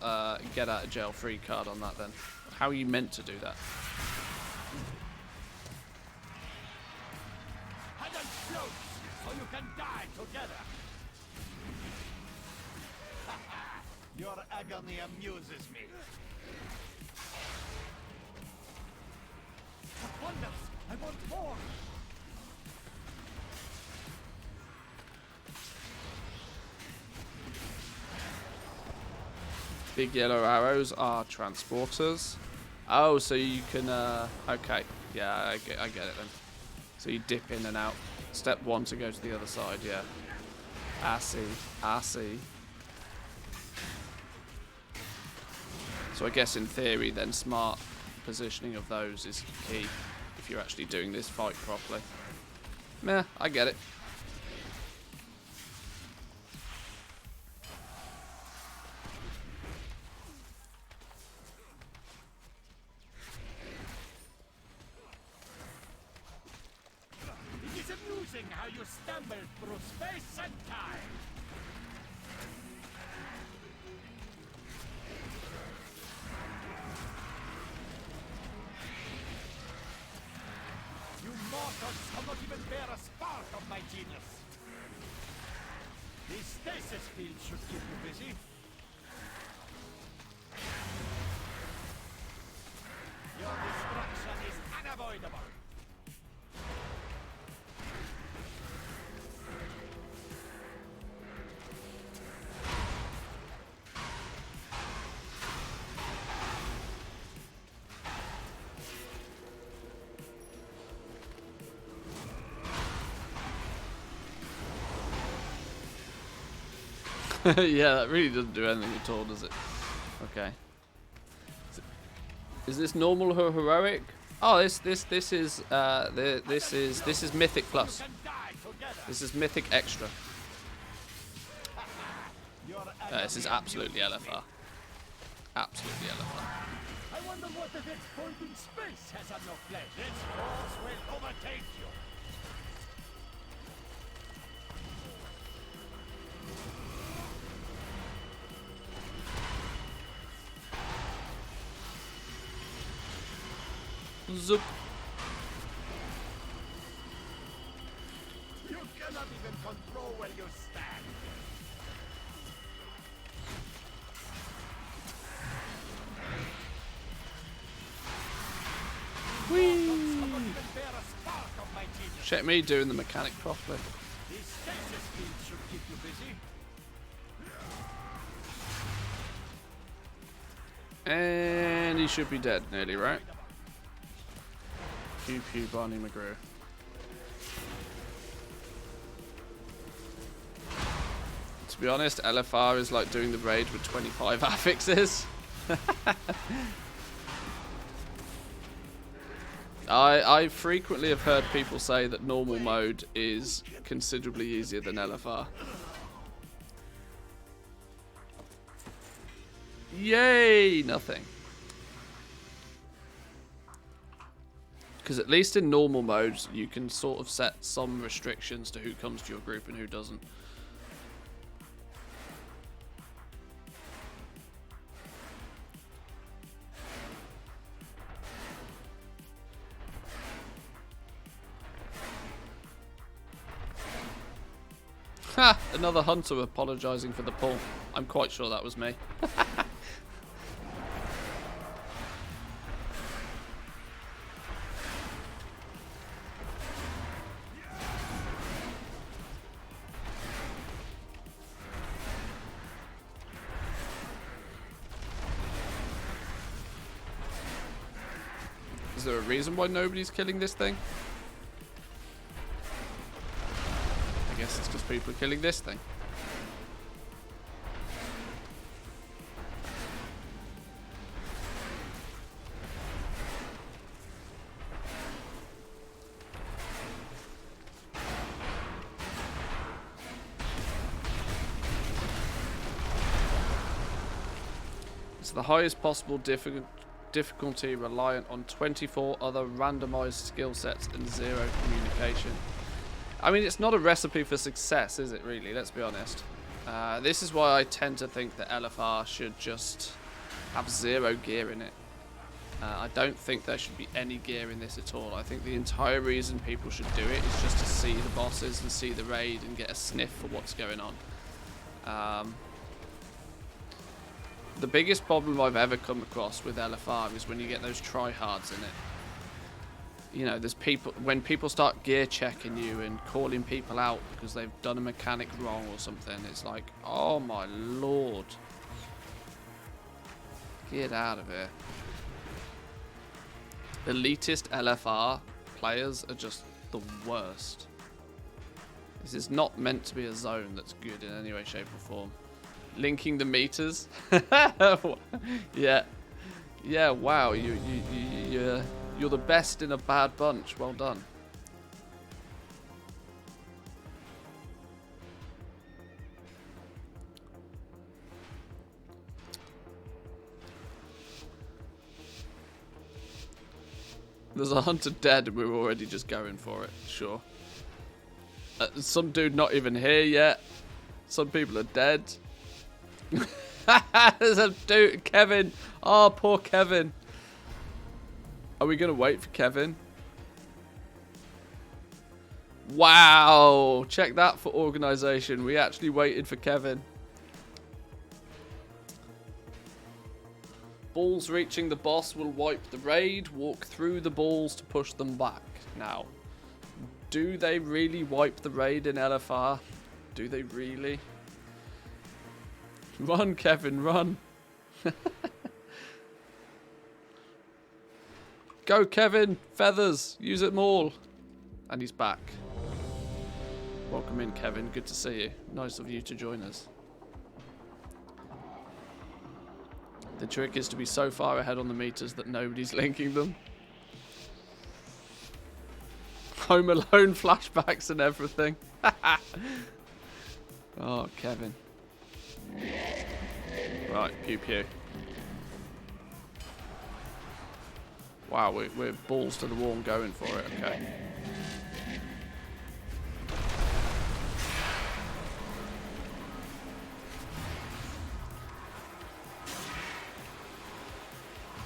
[SPEAKER 1] get out of jail free card on that then? How are you meant to do that?
[SPEAKER 4] Cannon floats, so you can die together. Your agony amuses me. Wonders, I want more.
[SPEAKER 1] Big yellow arrows are transporters. Oh, so you can, okay. Yeah, I get it then. So you dip in and out. Step 1 to go to the other side, yeah. I see. So I guess in theory then smart positioning of those is key if you're actually doing this fight properly. Meh, I get it.
[SPEAKER 4] It is amusing how you stumble through space and time. You mortals cannot even bear a spark of my genius. The stasis field should keep you busy. Your destruction is unavoidable.
[SPEAKER 1] Yeah, that really doesn't do anything at all, does it? Okay. Is this normal or heroic? Oh, this is mythic plus. This is mythic extra. This is absolutely LFR. Absolutely LFR.
[SPEAKER 4] I wonder what the next point in space has on your plate. This force will overtake you.
[SPEAKER 1] Zoop.
[SPEAKER 4] You cannot even control where you stand. Someone even bear a spark of my genius.
[SPEAKER 1] Check me doing the mechanic properly.
[SPEAKER 4] These stasis fields should keep you busy.
[SPEAKER 1] And he should be dead nearly, right? Pew pew Barney McGrew. To be honest, LFR is like doing the raid with 25 affixes. I frequently have heard people say that normal mode is considerably easier than LFR. Yay! Nothing. Because at least in normal modes, you can sort of set some restrictions to who comes to your group and who doesn't. Ha! Another hunter apologising for the pull. I'm quite sure that was me. Is there a reason why nobody's killing this thing? I guess it's because people are killing this thing. It's the highest possible difficulty reliant on 24 other randomized skill sets and 0 communication. I mean, it's not a recipe for success, is it really? Let's be honest. This is why I tend to think that LFR should just have 0 gear in it. I don't think there should be any gear in this at all. I think the entire reason people should do it is just to see the bosses and see the raid and get a sniff for what's going on. The biggest problem I've ever come across with LFR is when you get those tryhards in it. You know, there's people, when people start gear checking you and calling people out because they've done a mechanic wrong or something, it's like, oh my lord. Get out of here. Elitist LFR players are just the worst. This is not meant to be a zone that's good in any way, shape or form. Linking the meters. Yeah. Yeah, wow, you're the best in a bad bunch. Well done. There's a hunter dead and we're already just going for it. Sure. Some dude not even here yet. Some people are dead. There's a dude, Kevin. Oh, poor Kevin. Are we going to wait for Kevin? Wow. Check that for organisation. We actually waited for Kevin. Balls reaching the boss will wipe the raid. Walk through the balls to push them back. Now, do they really wipe the raid in LFR? Do they really? Run, Kevin, run. Go, Kevin. Feathers. Use them all. And he's back. Welcome in, Kevin. Good to see you. Nice of you to join us. The trick is to be so far ahead on the meters that nobody's linking them. Home Alone flashbacks and everything. Oh, Kevin. Right, pew pew. Wow, we're balls to the wall and going for it. Okay.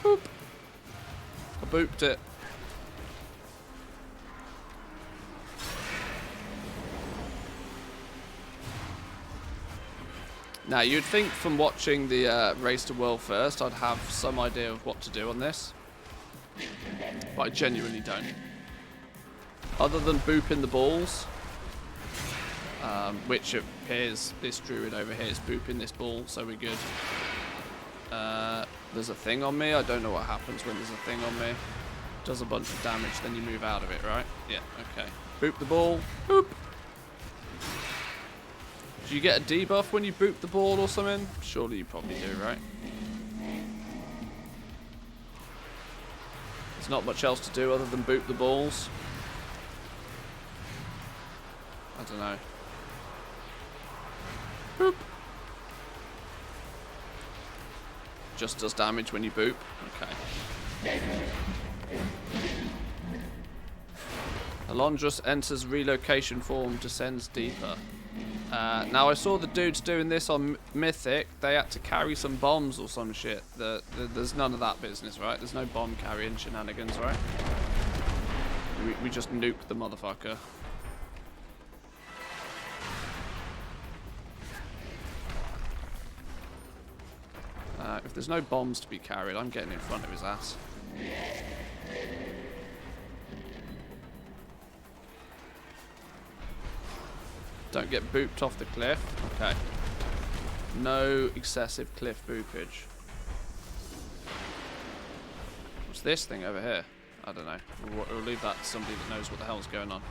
[SPEAKER 1] Boop. I booped it. Now, you'd think from watching the Race to World First, I'd have some idea of what to do on this. But I genuinely don't. Other than booping the balls, which appears this druid over here is booping this ball, so we're good. There's a thing on me. I don't know what happens when there's a thing on me. Does a bunch of damage, then you move out of it, right? Yeah, okay. Boop the ball. Boop. Do you get a debuff when you boop the ball or something? Surely you probably do, right? There's not much else to do other than boop the balls. I don't know. Boop. Just does damage when you boop. Okay. Alondrus enters relocation form, descends deeper. Now I saw the dudes doing this on Mythic. They had to carry some bombs or some shit. There's none of that business, right? There's no bomb carrying shenanigans, right? We just nuke the motherfucker. If there's no bombs to be carried, I'm getting in front of his ass. Don't get booped off the cliff. Okay. No excessive cliff boopage. What's this thing over here? I don't know. We'll leave that to somebody that knows what the hell's going on.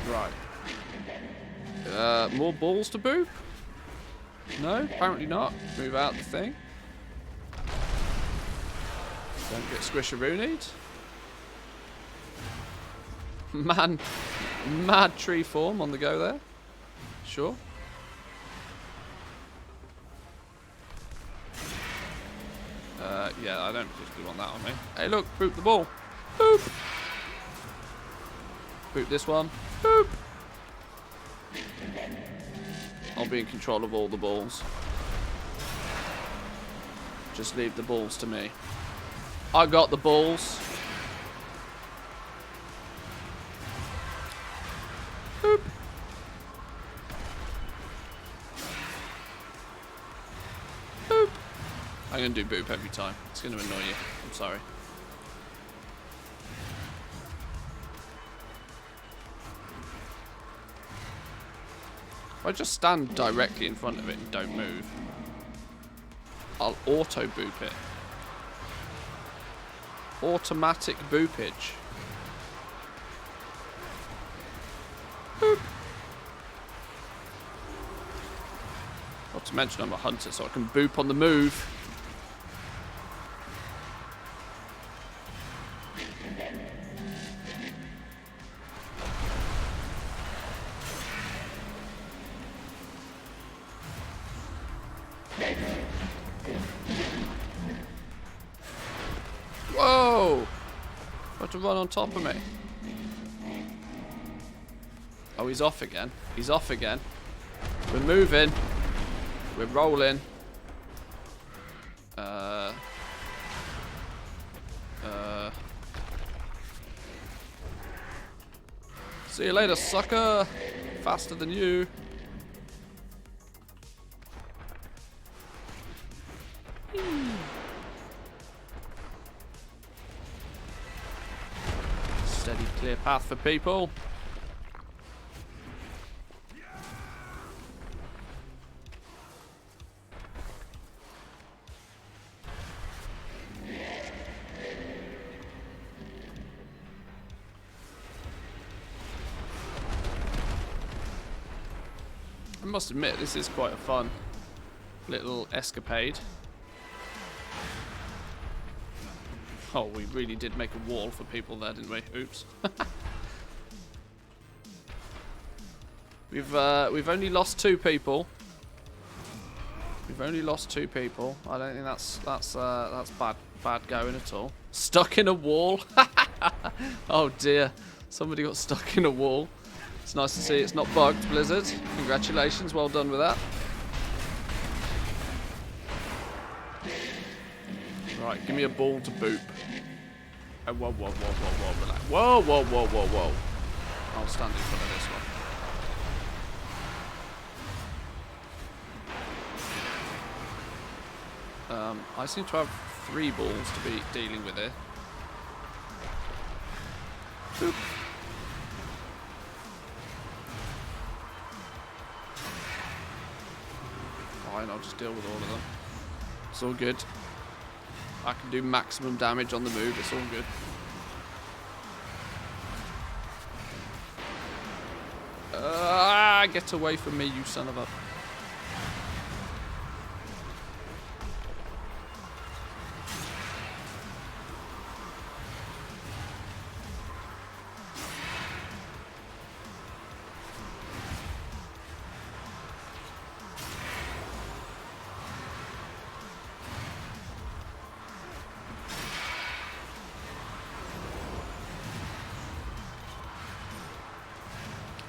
[SPEAKER 1] Right. More balls to boop? No, apparently not. Move out the thing. Don't get squisharoonied. Mad tree form on the go there. Sure. Yeah, I don't particularly want that on me. Hey, look, boop the ball. Boop. Boop this one. Boop. I'll be in control of all the balls. Just leave the balls to me. I got the balls. Boop. Boop. I'm going to do boop every time. It's going to annoy you. I'm sorry. If I just stand directly in front of it and don't move, I'll auto boop it. Automatic boopage. Boop. Not to mention I'm a hunter, so I can boop on the move. Whoa! Got to run on top of me. Oh, he's off again. He's off again. We're moving. We're rolling. See you later, sucker. Faster than you. Steady, clear path for people. I must admit, this is quite a fun little escapade. Oh, we really did make a wall for people there, didn't we? Oops. We've only lost 2 people. We've only lost 2 people. I don't think that's bad going at all. Stuck in a wall. Oh dear, somebody got stuck in a wall. It's nice to see it's not bugged, Blizzard. Congratulations, well done with that. Right, give me a ball to boop. Oh, whoa, whoa, whoa, whoa, whoa, relax. Whoa, whoa, whoa, whoa, whoa. I'll stand in front of this one. I seem to have 3 balls to be dealing with here. Boop. Fine, I'll just deal with all of them. It's all good. I can do maximum damage on the move, it's all good. Get away from me, you son of a...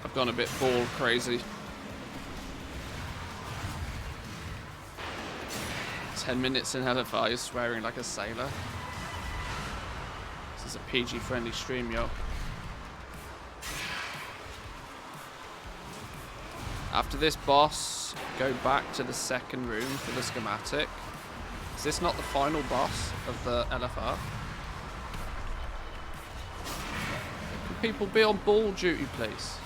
[SPEAKER 1] I've gone a bit ball crazy. 10 minutes in LFI, swearing like a sailor. This is a PG-friendly stream, yo. After this boss, go back to the second room for the schematic. Is this not the final boss of the LFR? Can people be on ball duty, please?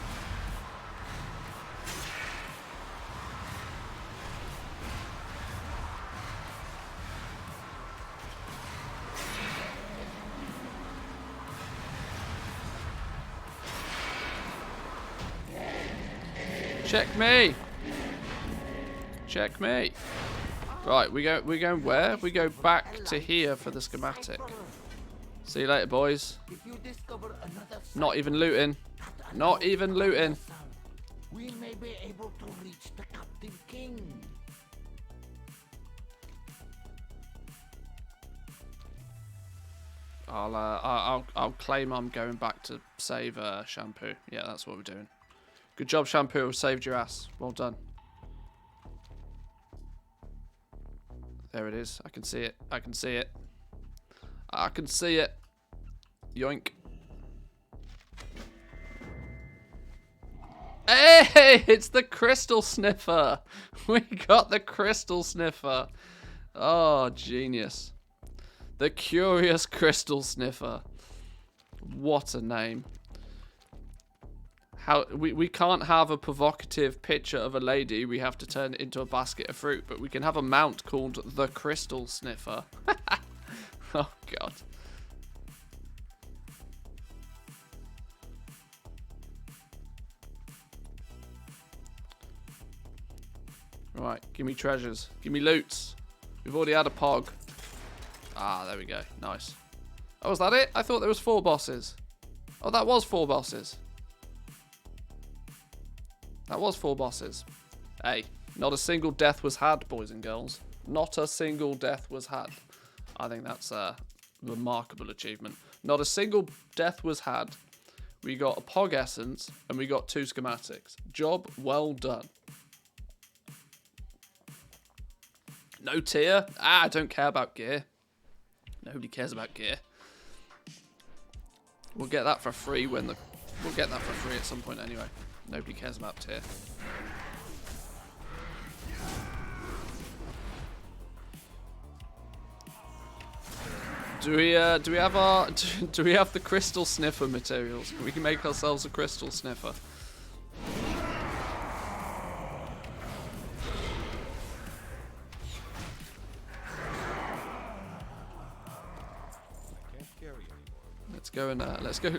[SPEAKER 1] Check me. Check me. Right, we're going where? We go back to here for the schematic. See you later, boys. Not even looting. Not even looting.
[SPEAKER 4] We may be able to reach the captive king.
[SPEAKER 1] I'll claim I'm going back to save Shampoo. Yeah, that's what we're doing. Good job, Shampoo. Saved your ass. Well done. There it is. I can see it. I can see it. I can see it. Yoink. Hey, it's the Crystal Sniffer. We got the Crystal Sniffer. Oh, genius. The Curious Crystal Sniffer. What a name. How we can't have a provocative picture of a lady. We have to turn it into a basket of fruit. But we can have a mount called the Crystal Sniffer. Oh, God. Right, give me treasures. Give me loots. We've already had a pog. Ah, there we go. Nice. Oh, was that it? I thought there was 4 bosses. Oh, that was 4 bosses. That was 4 bosses. Hey, not a single death was had, boys and girls. Not a single death was had. I think that's a remarkable achievement. Not a single death was had. We got a pog essence and we got 2 schematics. Job well done. No tier? Ah, I don't care about gear. Nobody cares about gear. We'll get that for free when the... We'll get that for free at some point anyway. Nobody cares about tier. Do we have the crystal sniffer materials? We can make ourselves a crystal sniffer. Let's go and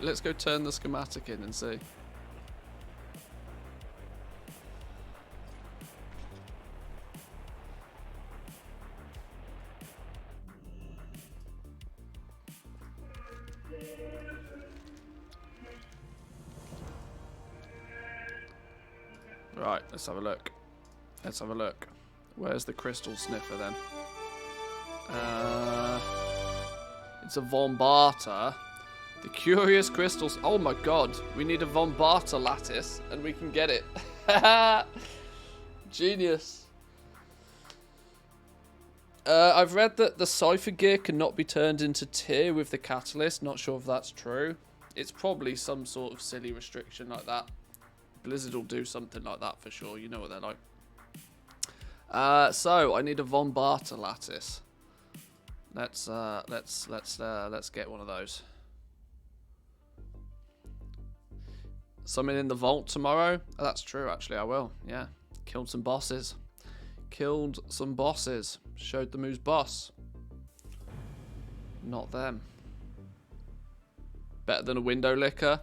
[SPEAKER 1] let's go turn the schematic in and see. Right, let's have a look. Let's have a look. Where's the crystal sniffer then? It's a Von Barter. The curious crystals. Oh my god. We need a Von Barter lattice and we can get it. Genius. I've read that the Cypher gear cannot be turned into tier with the catalyst. Not sure if that's true. It's probably some sort of silly restriction like that. Blizzard will do something like that for sure. You know what they're like. So I need a Von Barter lattice. Let's get one of those. Summon in the vault tomorrow. Oh, that's true, actually. I will. Yeah. Killed some bosses. Killed some bosses. Showed them who's boss. Not them. Better than a window licker.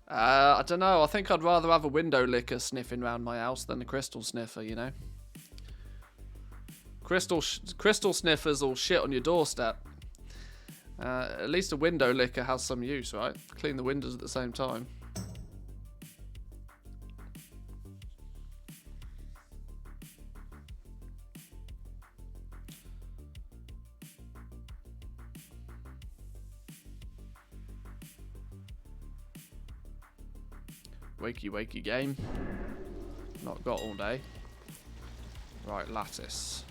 [SPEAKER 1] I don't know. I think I'd rather have a window licker sniffing around my house than a crystal sniffer, you know. Crystal sniffers all shit on your doorstep. At least a window licker has some use, right? Clean the windows at the same time. Wakey wakey game. Not got all day. Right, lattice.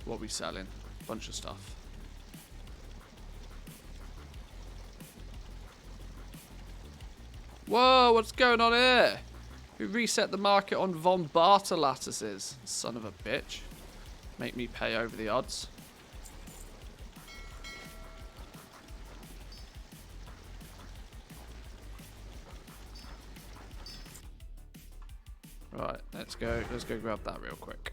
[SPEAKER 1] What are we selling? Bunch of stuff. Whoa, what's going on here? We reset the market on Von Barter lattices. Son of a bitch. Make me pay over the odds. Right, let's go grab that real quick.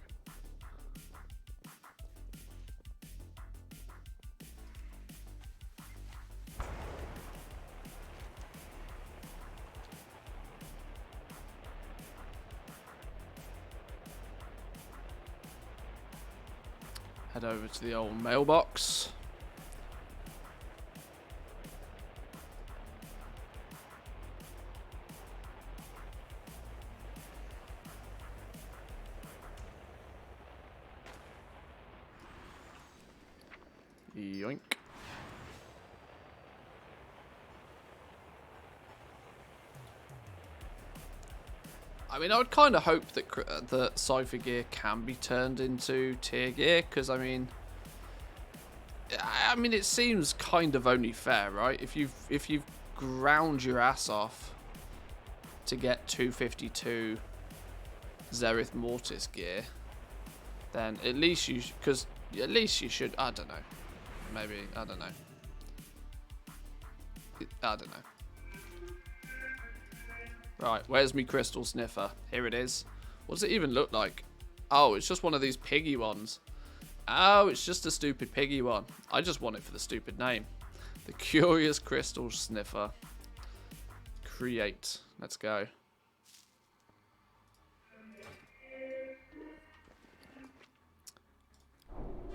[SPEAKER 1] Head over to the old mailbox. Yoink. I mean, I would kind of hope that the Cypher gear can be turned into tier gear, because I mean, it seems kind of only fair, right? If you've ground your ass off to get 252 Zereth Mortis gear, then at least you should. I don't know. Maybe I don't know. I don't know. Right, where's me crystal sniffer? Here it is. What does it even look like? Oh, it's just one of these piggy ones. Oh, it's just a stupid piggy one. I just want it for the stupid name. The Curious Crystal Sniffer. Create. Let's go.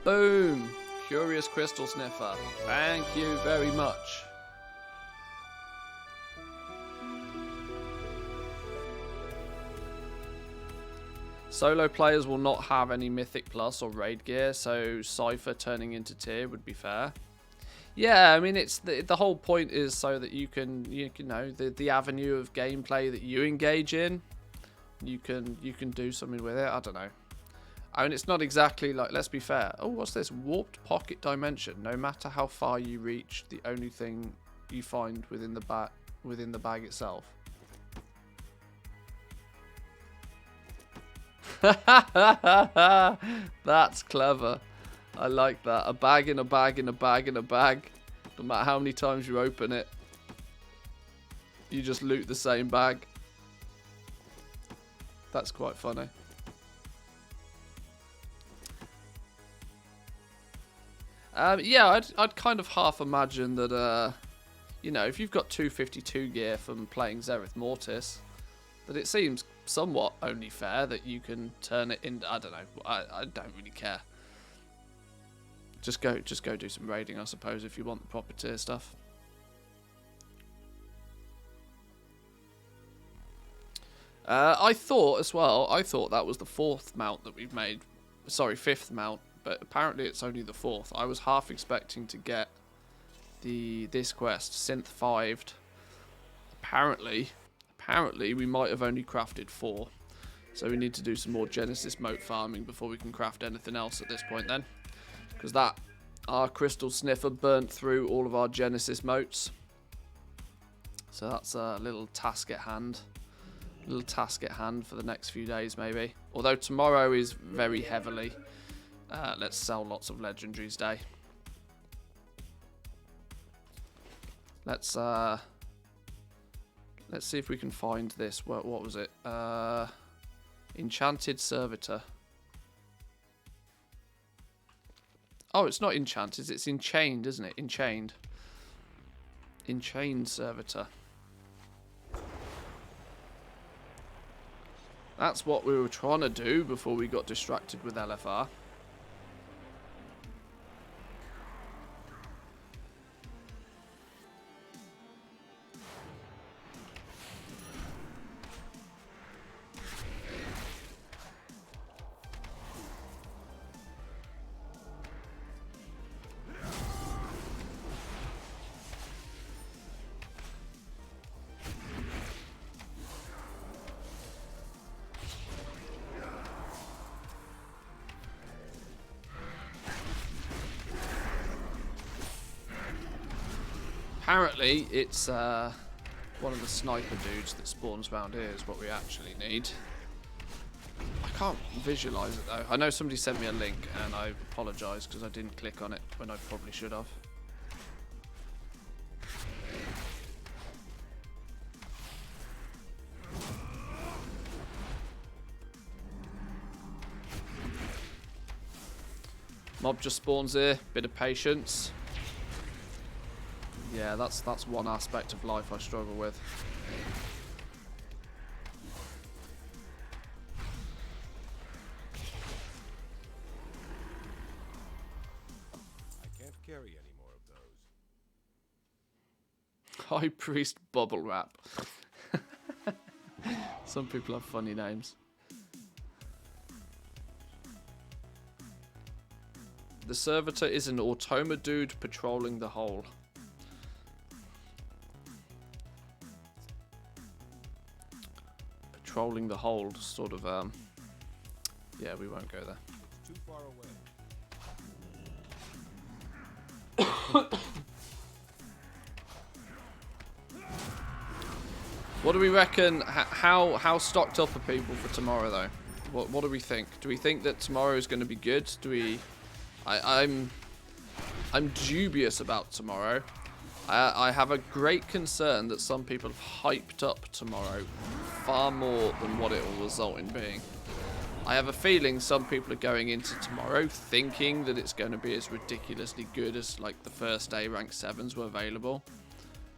[SPEAKER 1] Boom. Curious Crystal Sniffer. Thank you very much. Solo players will not have any Mythic Plus or Raid gear, so Cypher turning into tier would be fair. Yeah, I mean, it's the whole point is so that you know, the avenue of gameplay that you engage in, you can do something with it. I don't know. I mean, it's not exactly like, let's be fair. Oh, what's this? Warped pocket dimension. No matter how far you reach, the only thing you find within the bag itself. That's clever. I like that. A bag in a bag in a bag in a bag. No matter how many times you open it, you just loot the same bag. That's quite funny. Yeah, I'd kind of half imagine that, you know, if you've got 252 gear from playing Zereth Mortis, that it seems somewhat only fair that you can turn it into, I don't know, I don't really care. Just go do some raiding, I suppose, if you want the proper tier stuff. I thought as well, that was the fourth mount that we've made. Sorry, fifth mount, but apparently it's only the fourth. I was half expecting to get this quest, synth 5'd. Apparently we might have only crafted 4. So we need to do some more Genesis mote farming before we can craft anything else at this point then. Because our crystal sniffer burnt through all of our Genesis motes. So that's a little task at hand. For the next few days maybe. Although tomorrow is very heavily let's sell lots of legendaries day. Let's see if we can find this. What was it? Enchanted Servitor. Oh, it's not enchanted. It's enchained, isn't it? Enchained. Enchained Servitor. That's what we were trying to do before we got distracted with LFR. Apparently, it's one of the sniper dudes that spawns around here is what we actually need. I can't visualise it though. I know somebody sent me a link and I apologise because I didn't click on it when I probably should have. Mob just spawns here. Bit of patience. Yeah, that's one aspect of life I struggle with.
[SPEAKER 4] I can't carry any more of those.
[SPEAKER 1] High Priest Bubble Wrap. Some people have funny names. The Servitor is an Automa dude patrolling the hole. Patrolling the hold, sort of, yeah, we won't go there.
[SPEAKER 4] It's too far away.
[SPEAKER 1] What do we reckon? How stocked up are people for tomorrow, though? What do we think? Do we think that tomorrow is going to be good? Do we? I'm dubious about tomorrow. I have a great concern that some people have hyped up tomorrow far more than what it will result in being. I have a feeling some people are going into tomorrow thinking that it's going to be as ridiculously good as like the first day rank 7s were available,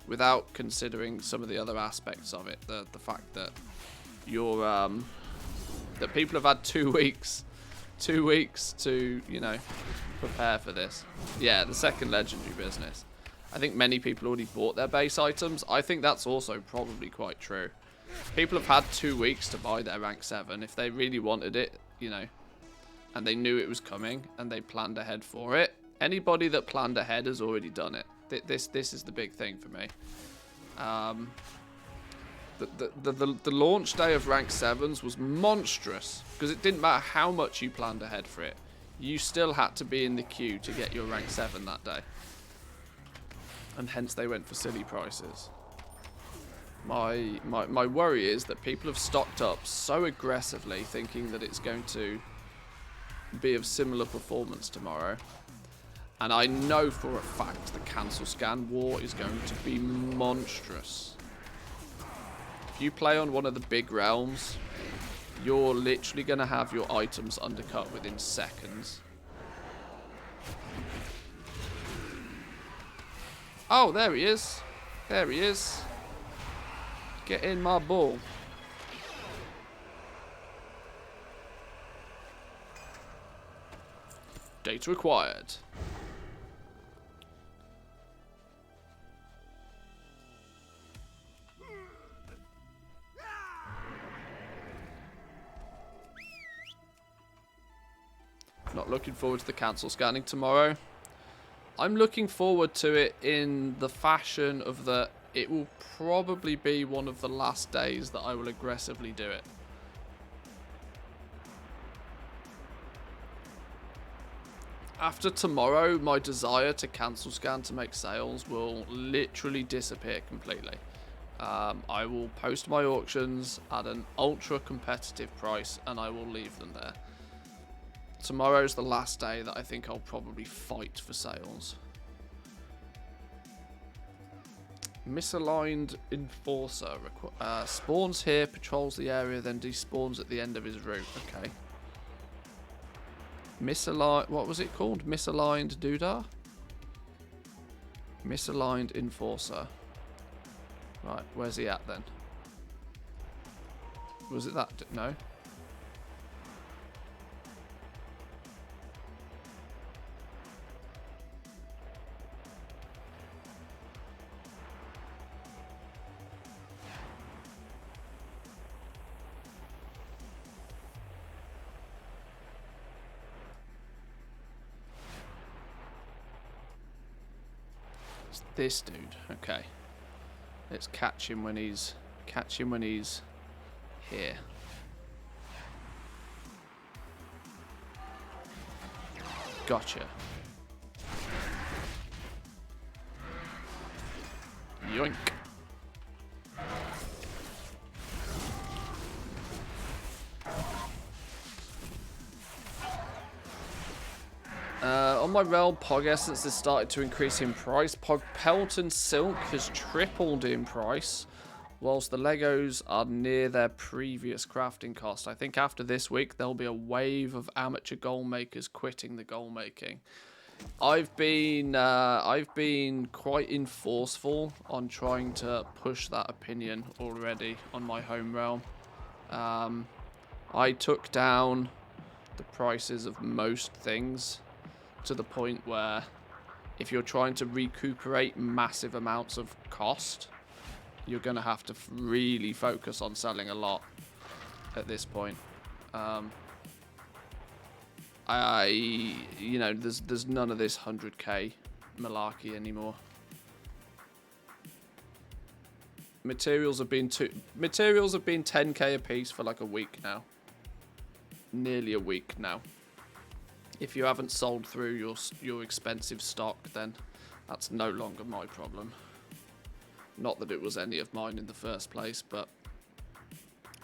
[SPEAKER 1] without considering some of the other aspects of it. The fact that you're that people have had 2 weeks to, you know, prepare for this. Yeah, the second legendary business. I think many people already bought their base items. I think that's also probably quite true. People have had 2 weeks to buy their rank 7 if they really wanted it, you know, and they knew it was coming and they planned ahead for it. Anybody that planned ahead has already done it. This is the big thing for me. The launch day of rank 7s was monstrous because it didn't matter how much you planned ahead for it. You still had to be in the queue to get your rank 7 that day. And hence they went for silly prices. My worry is that people have stocked up so aggressively thinking that it's going to be of similar performance tomorrow. And I know for a fact the cancel scan war is going to be monstrous. If you play on one of the big realms, you're literally going to have your items undercut within seconds. Oh, there he is. There he is. Get in my ball. Data required. Not looking forward to the cancel scanning tomorrow. I'm looking forward to it in the fashion of that it will probably be one of the last days that I will aggressively do it. After tomorrow, my desire to cancel scan to make sales will literally disappear completely. I will post my auctions at an ultra competitive price and I will leave them there. Tomorrow's the last day that I think I'll probably fight for sales. Misaligned Enforcer. Spawns here, patrols the area, then despawns at the end of his route. Okay. Misaligned, what was it called? Misaligned Doodah? Misaligned Enforcer. Right, where's he at then? Was it that? No. It's this dude. Okay. Let's catch him when he's here. Gotcha. Yoink. On my realm, Pog Essence has started to increase in price. Pog Pelt and Silk has tripled in price, whilst the Legos are near their previous crafting cost. I think after this week, there'll be a wave of amateur goal makers quitting the goal making. I've been quite enforceful on trying to push that opinion already on my home realm. I took down the prices of most things to the point where if you're trying to recuperate massive amounts of cost, you're going to have to really focus on selling a lot at this point. You know, there's none of this 100k malarkey anymore. Materials have been 10k a piece for like a week now. Nearly a week now. If you haven't sold through your expensive stock, then that's no longer my problem. Not that it was any of mine in the first place, but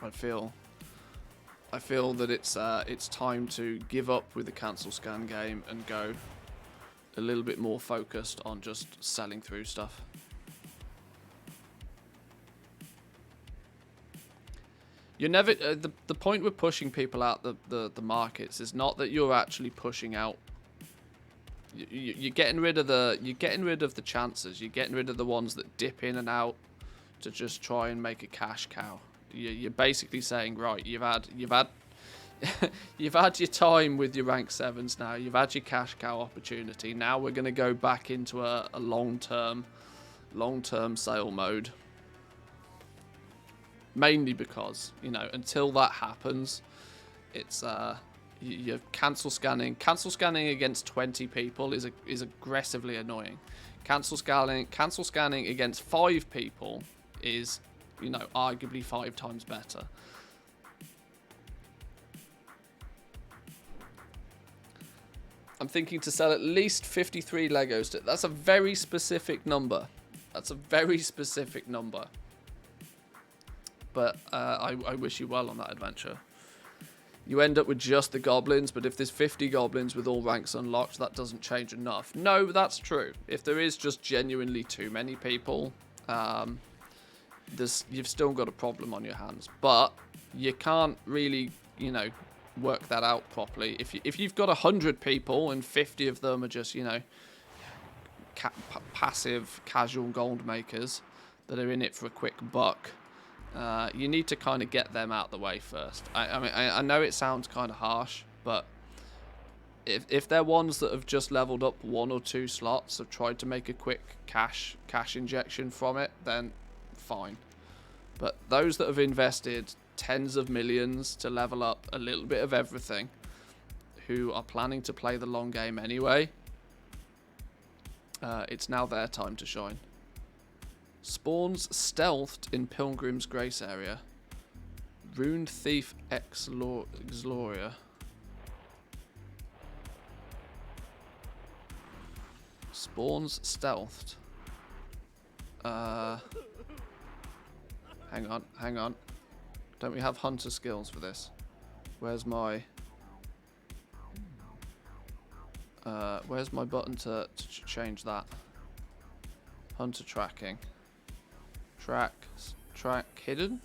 [SPEAKER 1] I feel that it's time to give up with the cancel scan game and go a little bit more focused on just selling through stuff. You're never the point with pushing people out the markets is not that you're actually pushing out. You're getting rid of the chances. You're getting rid of the ones that dip in and out to just try and make a cash cow. You're basically saying, right, you've had you've had your time with your rank 7s now. You've had your cash cow opportunity. Now we're going to go back into a long-term sale mode. Mainly because, you know, until that happens, it's you're cancel scanning. Cancel scanning against 20 people is aggressively annoying. Cancel scanning against 5 people is, you know, arguably 5 times better. I'm thinking to sell at least 53 Legos. That's a very specific number. That's a very specific number. But I wish you well on that adventure. You end up with just the goblins, but if there's 50 goblins with all ranks unlocked, that doesn't change enough. No, that's true. If there is just genuinely too many people, you've still got a problem on your hands. But you can't really, you know, work that out properly. If you've got 100 people and 50 of them are just, you know, passive, casual gold makers that are in it for a quick buck, you need to kind of get them out the way first. I mean, I know it sounds kind of harsh, but if they're ones that have just leveled up 1 or 2 slots, have tried to make a quick cash injection from it, then fine. But those that have invested tens of millions to level up a little bit of everything, who are planning to play the long game anyway, It's now their time to shine. Spawns stealthed in Pilgrim's Grace area. Runed Thief Exploria. Spawns stealthed. Hang on. Don't we have hunter skills for this? Where's my button to change that? Hunter tracking. Track hidden?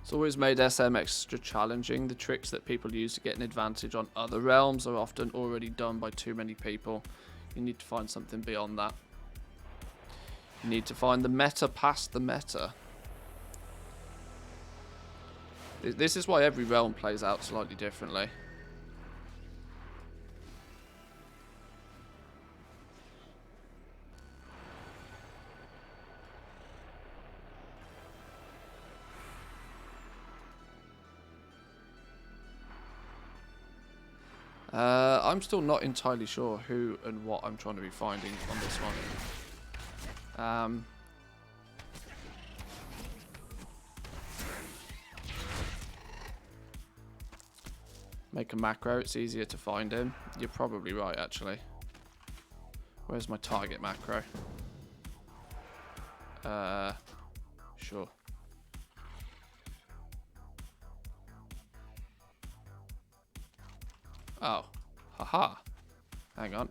[SPEAKER 1] It's always made SM extra challenging. The tricks that people use to get an advantage on other realms are often already done by too many people. You need to find something beyond that. You need to find the meta past the meta. This is why every realm plays out slightly differently. I'm still not entirely sure who and what I'm trying to be finding on this one. Make a macro, it's easier to find him. You're probably right, actually. Where's my target macro? Sure. Oh, haha. Hang on.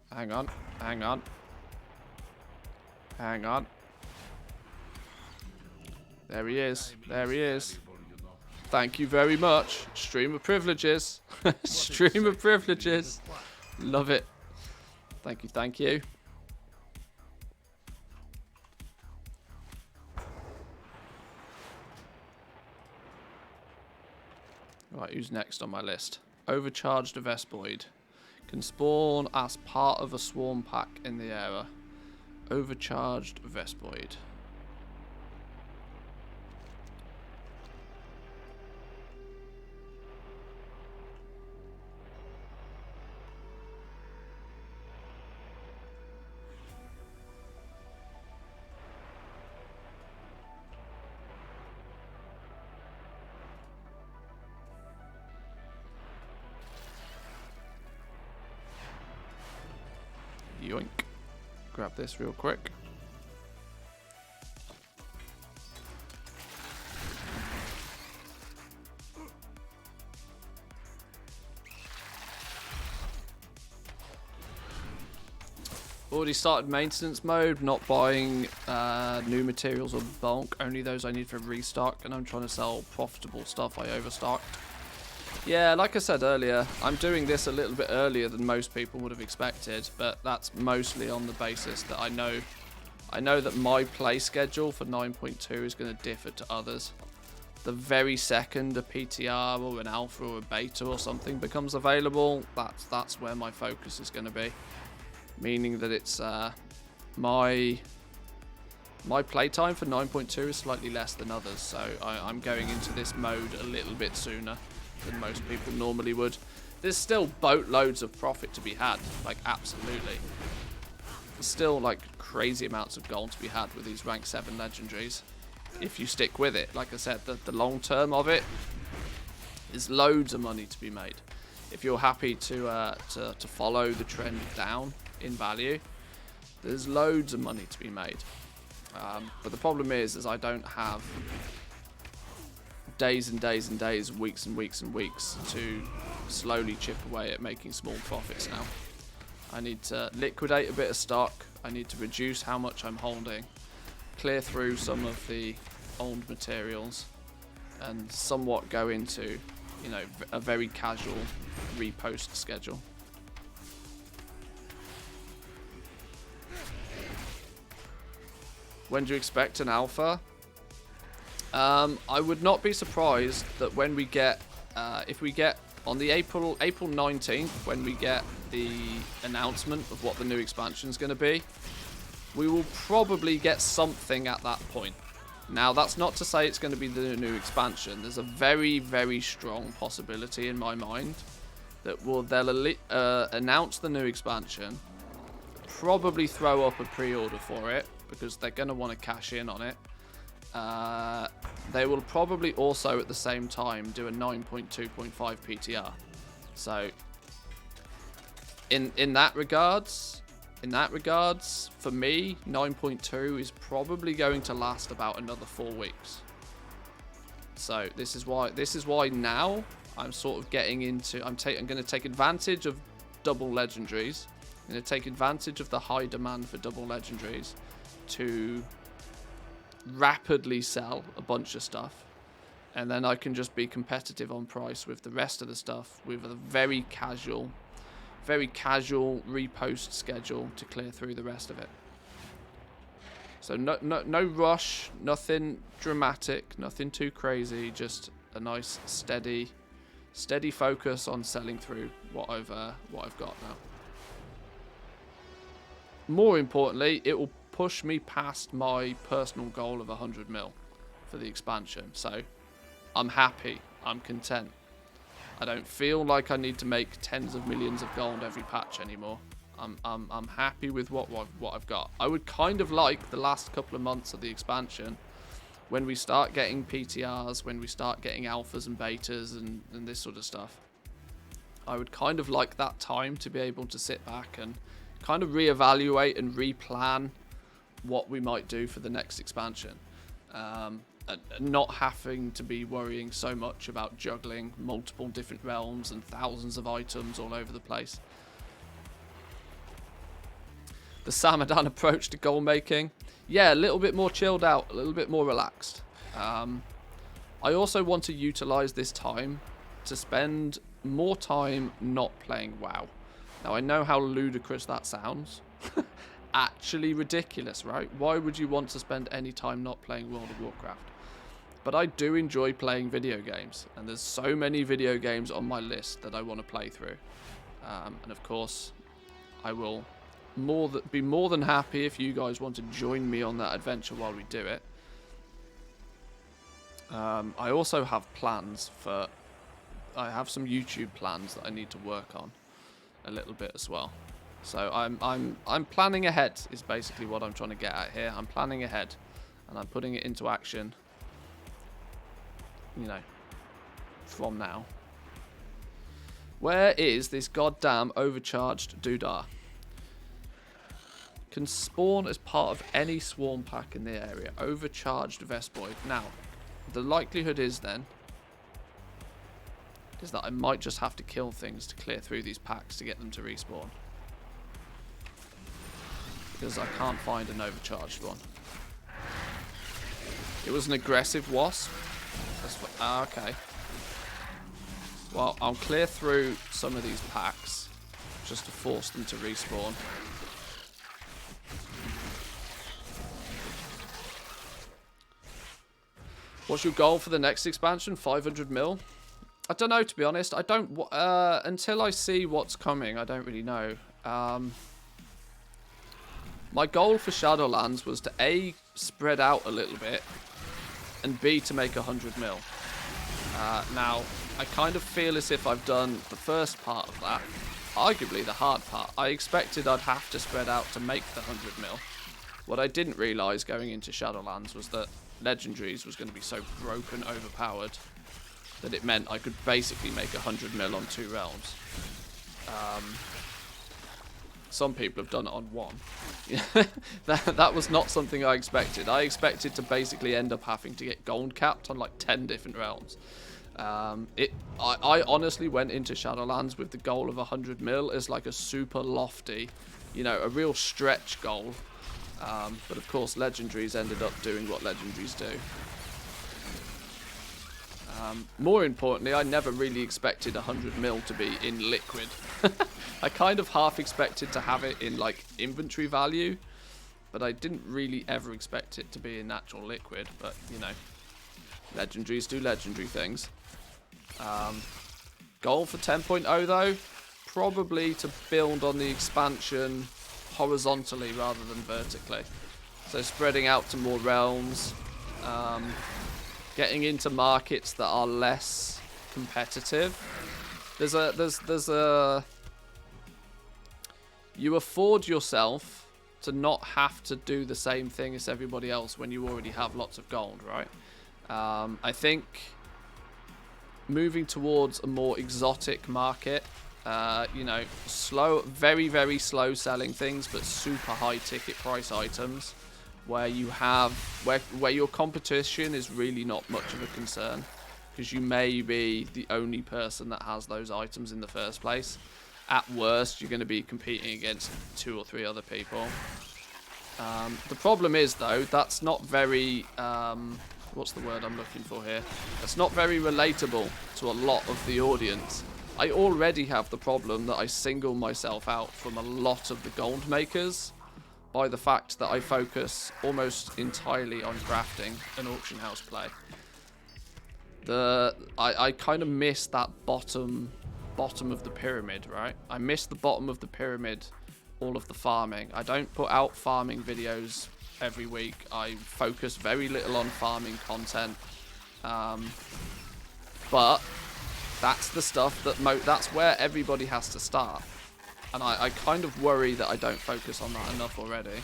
[SPEAKER 1] There he is. Thank you very much. Stream of privileges. Stream of privileges. Love it. Thank you. Right, who's next on my list? Overcharged Vespoid. Can spawn as part of a swarm pack in the era. Overcharged Vespoid. Yoink. Grab this real quick. Already started maintenance mode, not buying new materials or bulk, only those I need for restock, and I'm trying to sell profitable stuff I overstocked. Yeah, like I said earlier, I'm doing this a little bit earlier than most people would have expected, but that's mostly on the basis that I know that my play schedule for 9.2 is going to differ to others. The very second a PTR or an alpha or a beta or something becomes available, that's where my focus is going to be. Meaning that it's my playtime for 9.2 is slightly less than others, so I'm going into this mode a little bit sooner than most people normally would. There's still boatloads of profit to be had, like absolutely. There's still like crazy amounts of gold to be had with these rank 7 legendaries if you stick with it. Like I said, the long term of it is loads of money to be made. If you're happy to follow the trend down in value, there's loads of money to be made. But the problem is I don't have days and days and days, weeks and weeks and weeks to slowly chip away at making small profits now. I need to liquidate a bit of stock. I need to reduce how much I'm holding, clear through some of the old materials, and somewhat go into, you know, a very casual repost schedule. When do you expect an alpha? I would not be surprised that when we get, if we get on the April 19th, when we get the announcement of what the new expansion is going to be, we will probably get something at that point. Now, that's not to say it's going to be the new expansion. There's a very, very strong possibility in my mind that they'll announce the new expansion, probably throw up a pre-order for it, because they're going to want to cash in on it. They will probably also, at the same time, do a 9.2.5 PTR. So, in that regards, for me, 9.2 is probably going to last about another 4 weeks. So this is why now I'm sort of getting into. I'm going to take advantage of double legendaries. I'm going to take advantage of the high demand for double legendaries to rapidly sell a bunch of stuff, and then I can just be competitive on price with the rest of the stuff with a very casual repost schedule to clear through the rest of it. So no rush, nothing dramatic, nothing too crazy, just a nice steady focus on selling through what I've got now. More importantly, it will push me past my personal goal of 100 mil for the expansion. So I'm happy, I'm content. I don't feel like I need to make tens of millions of gold every patch anymore. I'm happy with what I've got. I would kind of like the last couple of months of the expansion, when we start getting PTRs, when we start getting alphas and betas and this sort of stuff. I would kind of like that time to be able to sit back and kind of reevaluate and replan what we might do for the next expansion. And not having to be worrying so much about juggling multiple different realms and thousands of items all over the place. The Samadan approach to goal making, yeah, a little bit more chilled out, a little bit more relaxed. I also want to utilize this time to spend more time not playing WoW. Now, I know how ludicrous that sounds. Actually ridiculous, right? Why would you want to spend any time not playing World of Warcraft? But I do enjoy playing video games, and there's so many video games on my list that I want to play through. And of course, I will be more than happy if you guys want to join me on that adventure while we do it. I also have plans for... I have some YouTube plans that I need to work on a little bit as well. So I'm planning ahead is basically what I'm trying to get at here. I'm planning ahead, and I'm putting it into action, you know, from now. Where is this goddamn overcharged doodah? Can spawn as part of any swarm pack in the area. Overcharged Vespoid. Now, the likelihood is then is that I might just have to kill things to clear through these packs to get them to respawn, because I can't find an overcharged one. It was an aggressive wasp. Okay. Well, I'll clear through some of these packs just to force them to respawn. What's your goal for the next expansion? 500 mil? I don't know, to be honest. I don't... until I see what's coming, I don't really know. My goal for Shadowlands was to A, spread out a little bit, and B, to make 100 mil. Now, I kind of feel as if I've done the first part of that, arguably the hard part. I expected I'd have to spread out to make the 100 mil. What I didn't realise going into Shadowlands was that Legendaries was going to be so broken overpowered that it meant I could basically make 100 mil on 2 realms. Some people have done it on 1. that was not something I expected. I expected to basically end up having to get gold capped on like 10 different realms. I honestly went into Shadowlands with the goal of 100 mil as like a super lofty, you know, a real stretch goal. But of course, Legendaries ended up doing what Legendaries do. More importantly, I never really expected 100 mil to be in liquid. I kind of half expected to have it in like inventory value, but I didn't really ever expect it to be in natural liquid. But you know, Legendaries do legendary things. Goal for 10.0 though, probably to build on the expansion horizontally rather than vertically. So spreading out to more realms, getting into markets that are less competitive. You afford yourself to not have to do the same thing as everybody else when you already have lots of gold, right? I think moving towards a more exotic market, you know, slow, very, very slow selling things, but super high ticket price items, where you have, where your competition is really not much of a concern, because you may be the only person that has those items in the first place. At worst, you're going to be competing against 2 or 3 other people. The problem is, though, that's not very, what's the word I'm looking for here? That's not very relatable to a lot of the audience. I already have the problem that I single myself out from a lot of the gold makers by the fact that I focus almost entirely on crafting and auction house play. I kind of miss that bottom of the pyramid, right? I miss the bottom of the pyramid, all of the farming. I don't put out farming videos every week. I focus very little on farming content, but that's the stuff that that's where everybody has to start, and I kind of worry that I don't focus on that enough already.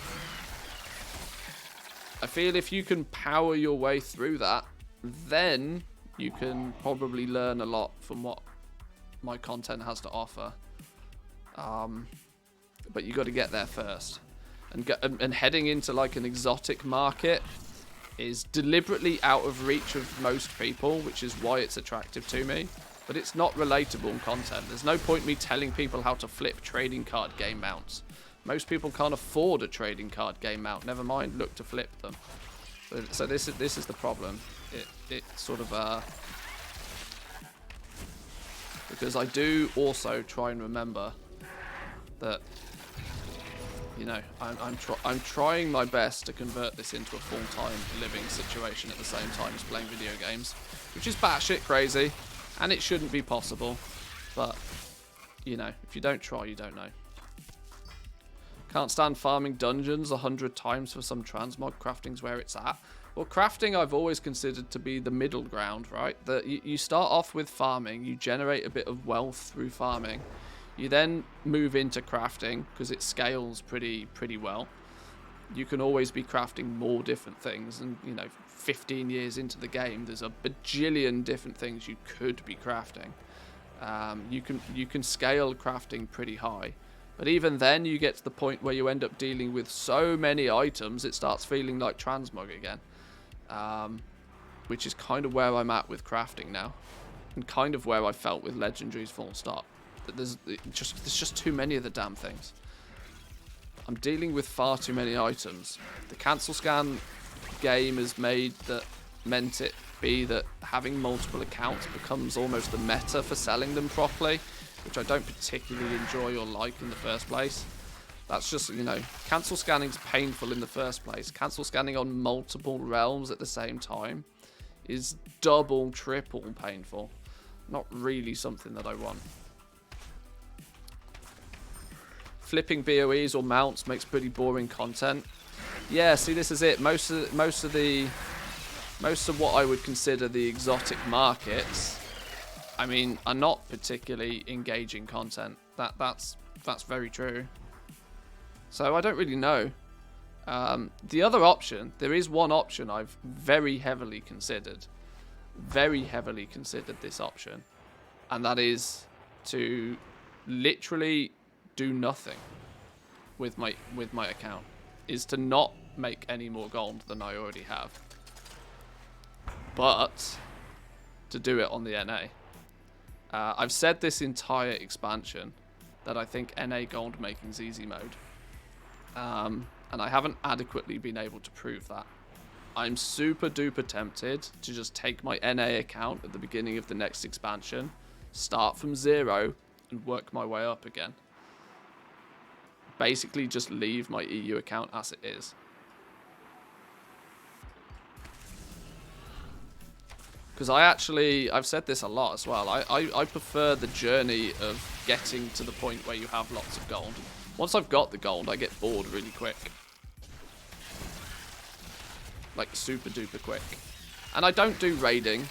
[SPEAKER 1] I feel if you can power your way through that, then you can probably learn a lot from what my content has to offer, but you got to get there first, and heading into like an exotic market is deliberately out of reach of most people, which is why it's attractive to me, but it's not relatable content. There's no point me telling people how to flip trading card game mounts. Most people can't afford a trading card game mount, never mind look to flip them. So this is the problem. It sort of because I do also try and remember that, you know, I'm trying my best to convert this into a full-time living situation at the same time as playing video games, which is batshit crazy, and it shouldn't be possible. But, you know, if you don't try, you don't know. Can't stand farming dungeons 100 times for some transmog. Crafting's where it's at. Well, crafting I've always considered to be the middle ground, right? That you start off with farming, you generate a bit of wealth through farming. You then move into crafting because it scales pretty well. You can always be crafting more different things, and you know, 15 years into the game, there's a bajillion different things you could be crafting. You can scale crafting pretty high, but even then, you get to the point where you end up dealing with so many items, it starts feeling like transmog again. Which is kind of where I'm at with crafting now, and kind of where I felt with legendaries full stop. That there's just too many of the damn things. I'm dealing with far too many items. The cancel scan game has meant it be that having multiple accounts becomes almost the meta for selling them properly, which I don't particularly enjoy or like in the first place. That's just, you know, cancel scanning's painful in the first place. Cancel scanning on multiple realms at the same time is double, triple painful. Not really something that I want. Flipping BOEs or mounts makes pretty boring content. Yeah, see, this is it. Most of what I would consider the exotic markets, I mean, are not particularly engaging content. That's very true. So I don't really know. The other option, there is one option I've very heavily considered this option, and that is to literally do nothing with my account, is to not make any more gold than I already have, but to do it on the NA. I've said this entire expansion that I think NA gold making's easy mode. And I haven't adequately been able to prove that. I'm super duper tempted to just take my NA account at the beginning of the next expansion, start from 0, and work my way up again. Basically just leave my EU account as it is. Because I've said this a lot as well, I prefer the journey of getting to the point where you have lots of gold Once I've got the gold, I get bored really quick. Like, super duper quick. And I don't do raiding.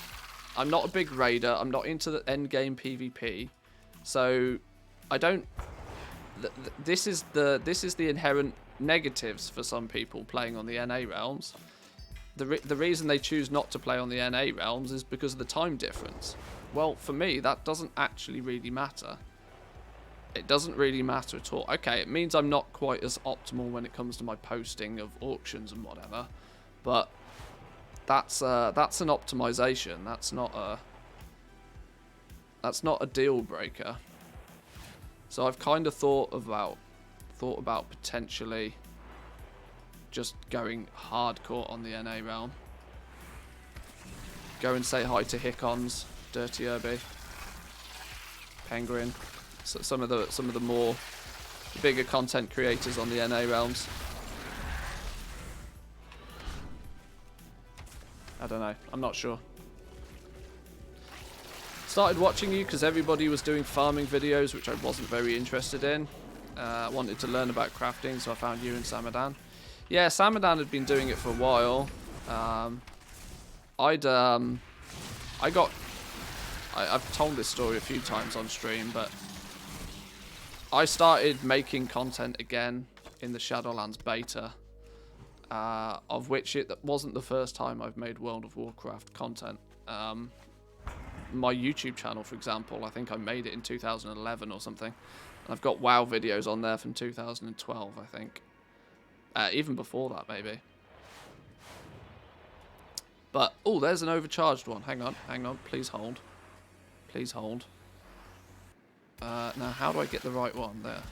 [SPEAKER 1] I'm not a big raider. I'm not into the end game PvP. So, I don't... This is the inherent negatives for some people playing on the NA realms. The reason they choose not to play on the NA realms is because of the time difference. Well, for me, that doesn't actually really matter. It doesn't really matter at all. Okay, it means I'm not quite as optimal when it comes to my posting of auctions and whatever, but that's an optimization. That's not a deal breaker. So I've kind of thought about potentially just going hardcore on the NA realm. Go and say hi to Hickons, Dirty Irby, Penguin, so some of the more bigger content creators on the NA realms. I don't know. I'm not sure. Started watching you because everybody was doing farming videos, which I wasn't very interested in. I wanted to learn about crafting, so I found you and Samadan. Yeah, Samadan had been doing it for a while. I've told this story a few times on stream, but I started making content again in the Shadowlands beta, of which it wasn't the first time I've made World of Warcraft content. My YouTube channel, for example, I think I made it in 2011 or something. And I've got WoW videos on there from 2012, I think. Even before that, maybe. But, oh, there's an overcharged one. Hang on, please hold. Please hold. Now, how do I get the right one? There.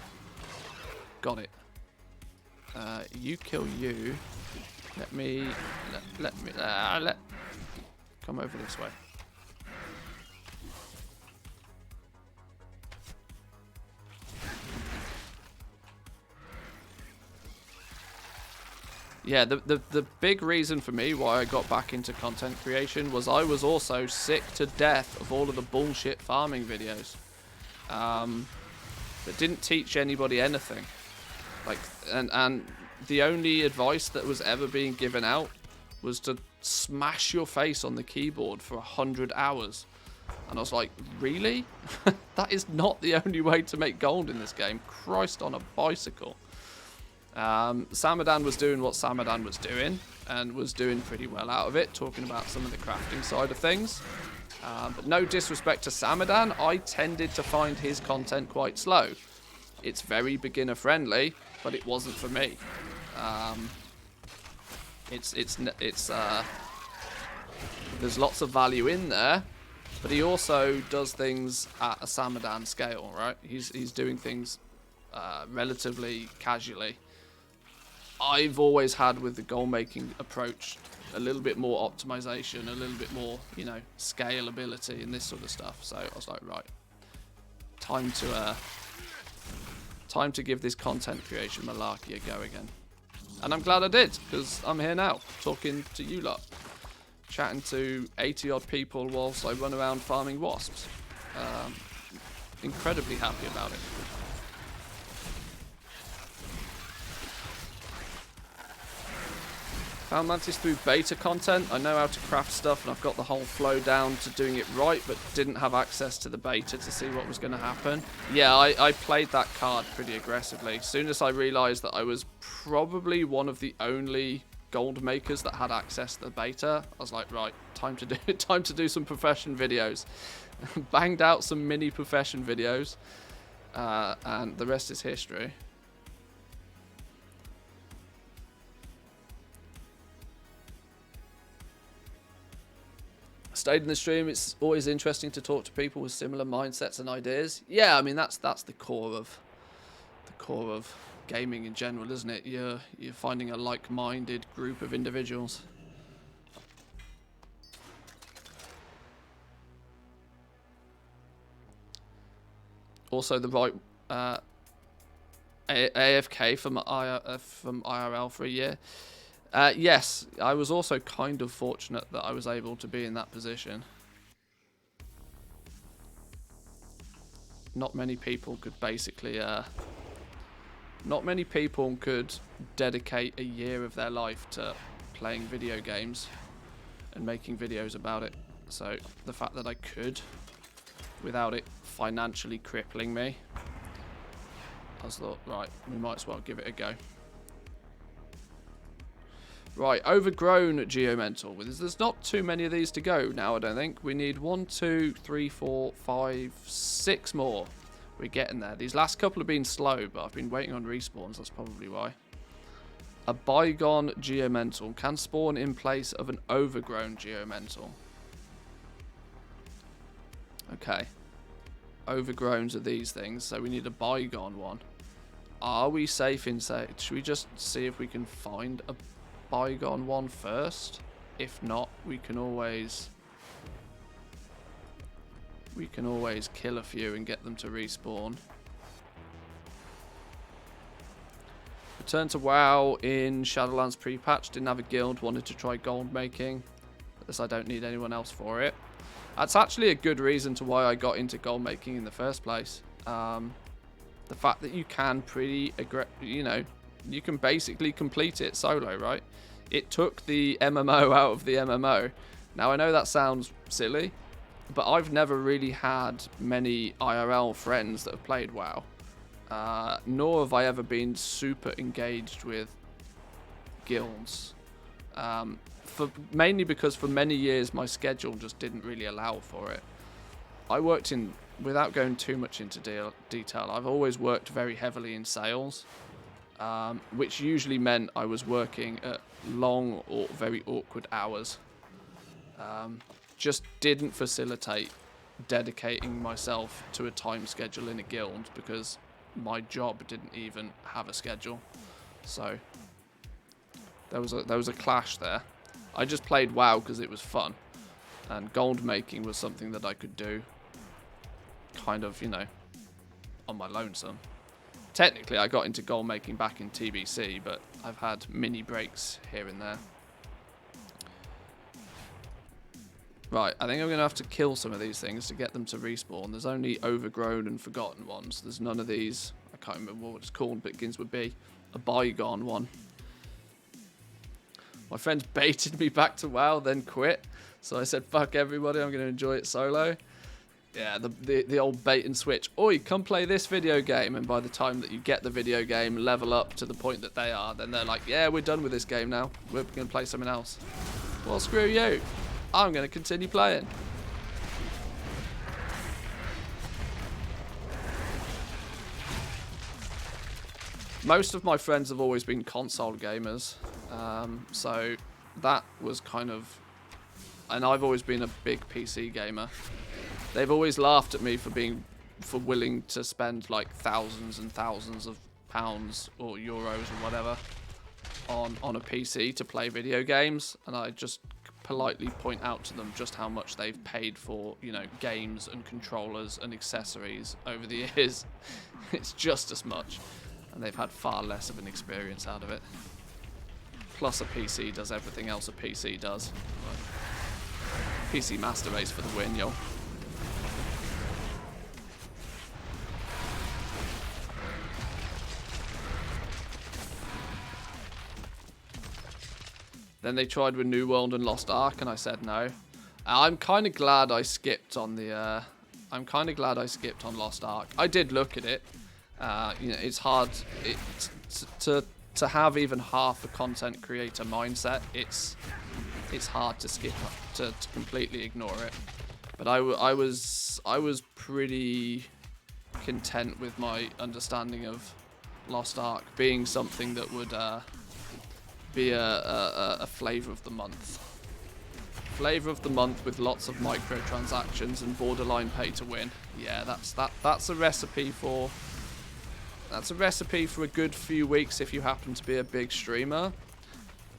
[SPEAKER 1] Got it. You kill you. Let me... Come over this way. Yeah, the big reason for me why I got back into content creation was I was also sick to death of all of the bullshit farming videos that didn't teach anybody anything. Like, and the only advice that was ever being given out was to smash your face on the keyboard for 100 hours. And I was like, really? That is not the only way to make gold in this game. Christ on a bicycle. Samadan was doing what Samadan was doing and was doing pretty well out of it, talking about some of the crafting side of things. But no disrespect to Samadan, I tended to find his content quite slow. It's very beginner friendly, but it wasn't for me. There's lots of value in there, but he also does things at a Samadan scale, right? He's doing things relatively casually. I've always had with the goal making approach a little bit more optimization, a little bit more, you know, scalability and this sort of stuff. So I was like, right, time to give this content creation malarkey a go again. And I'm glad I did, because I'm here now, talking to you lot, chatting to 80 odd people whilst I run around farming wasps. Incredibly happy about it. Found Mantis through beta content. I know how to craft stuff and I've got the whole flow down to doing it right, but didn't have access to the beta to see what was going to happen. Yeah, I played that card pretty aggressively. As soon as I realised that I was probably one of the only gold makers that had access to the beta, I was like, right, time to do some profession videos. Banged out some mini profession videos, and the rest is history. Stayed in the stream. It's always interesting to talk to people with similar mindsets and ideas. Yeah, I mean that's the core of gaming in general, isn't it? You're finding a like-minded group of individuals. Also, the right AFK from IRL for a year. Yes, I was also kind of fortunate that I was able to be in that position. Not many people could basically Not many people could dedicate a year of their life to playing video games and making videos about it. So the fact that I could, without it financially crippling me, I just thought, right, we might as well give it a go. Right, overgrown geomental. There's not too many of these to go now, I don't think. We need 1, 2, 3, 4, 5, 6 more. We're getting there. These last couple have been slow, but I've been waiting on respawns. That's probably why. A bygone geomental can spawn in place of an overgrown geomental. Okay. Overgrowns are these things, so we need a bygone one. Are we safe in say? Should we just see if we can find a bygone one first? If not, we can always kill a few and get them to respawn. Return to WoW in Shadowlands pre-patch. Didn't have a guild. Wanted to try gold making. But this I don't need anyone else for it. That's actually a good reason to why I got into gold making in the first place. The fact that you can you can basically complete it solo, right? It took the MMO out of the MMO. Now I know that sounds silly, but I've never really had many IRL friends that have played WoW. Nor have I ever been super engaged with guilds. Mainly because for many years my schedule just didn't really allow for it. I worked in, without going too much into detail, I've always worked very heavily in sales, which usually meant I was working at long or very awkward hours. Just didn't facilitate dedicating myself to a time schedule in a guild because my job didn't even have a schedule. So there was a clash there. I just played WoW because it was fun, and gold making was something that I could do kind of, on my lonesome. Technically I got into gold making back in TBC, but I've had mini breaks here and there. Right, I think I'm going to have to kill some of these things to get them to respawn. There's only overgrown and forgotten ones. There's none of these. I can't remember what it's called, but it begins with B. A bygone one. My friends baited me back to WoW, then quit. So I said, fuck everybody, I'm going to enjoy it solo. Yeah, the old bait and switch. Oi, come play this video game. And by the time that you get the video game, level up to the point that they are, then they're like, yeah, we're done with this game now. We're going to play something else. Well, screw you. I'm going to continue playing. Most of my friends have always been console gamers. So that was kind of... And I've always been a big PC gamer. They've always laughed at me for willing to spend like thousands and thousands of pounds or euros or whatever on a PC to play video games, and I just politely point out to them just how much they've paid for, games and controllers and accessories over the years. It's just as much, and they've had far less of an experience out of it. Plus a PC does everything else a PC does. PC Master Race for the win, yo. Then they tried with New World and Lost Ark, and I said no. I'm kind of glad I skipped on the. I'm kind of glad I skipped on Lost Ark. I did look at it. It's hard to have even half a content creator mindset. It's hard to skip to completely ignore it. But I was pretty content with my understanding of Lost Ark being something that would be a flavor of the month. Flavor of the month with lots of microtransactions and borderline pay to win. Yeah, that's a recipe for a good few weeks if you happen to be a big streamer.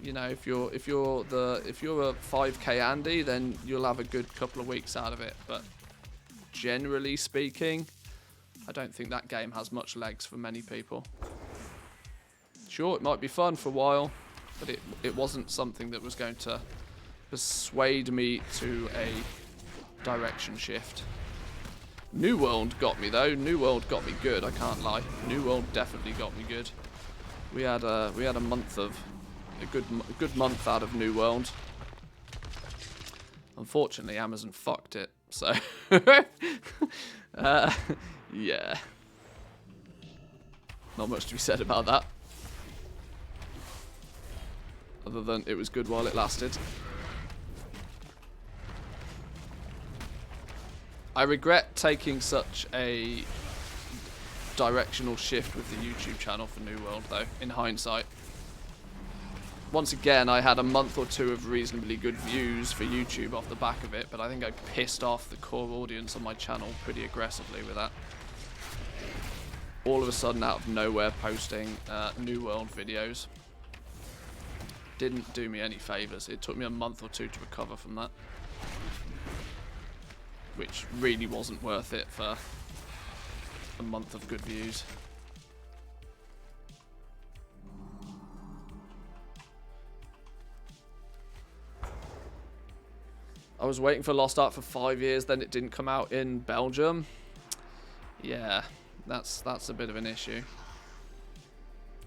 [SPEAKER 1] If you're a 5k Andy, then you'll have a good couple of weeks out of it. But generally speaking, I don't think that game has much legs for many people. Sure, it might be fun for a while, but it wasn't something that was going to persuade me to a direction shift. New World got me though. New World got me good. I can't lie. New World definitely got me good. We had a month of a good month out of New World. Unfortunately, Amazon fucked it. So yeah, not much to be said about that. Other than it was good while it lasted. I regret taking such a directional shift with the YouTube channel for New World, though, in hindsight. Once again, I had a month or two of reasonably good views for YouTube off the back of it, but I think I pissed off the core audience on my channel pretty aggressively with that. All of a sudden, out of nowhere, posting New World videos. Didn't do me any favours. It took me a month or two to recover from that. Which really wasn't worth it for a month of good views. I was waiting for Lost Ark for 5 years, then it didn't come out in Belgium. Yeah, that's a bit of an issue.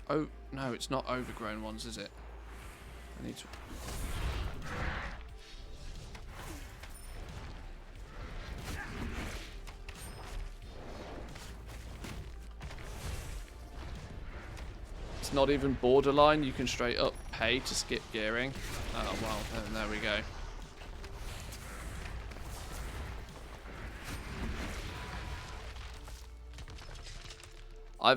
[SPEAKER 1] Oh, no, it's not Overgrown Ones, is it? I need to... It's not even borderline. You can straight up pay to skip gearing. Oh, well, and there we go. I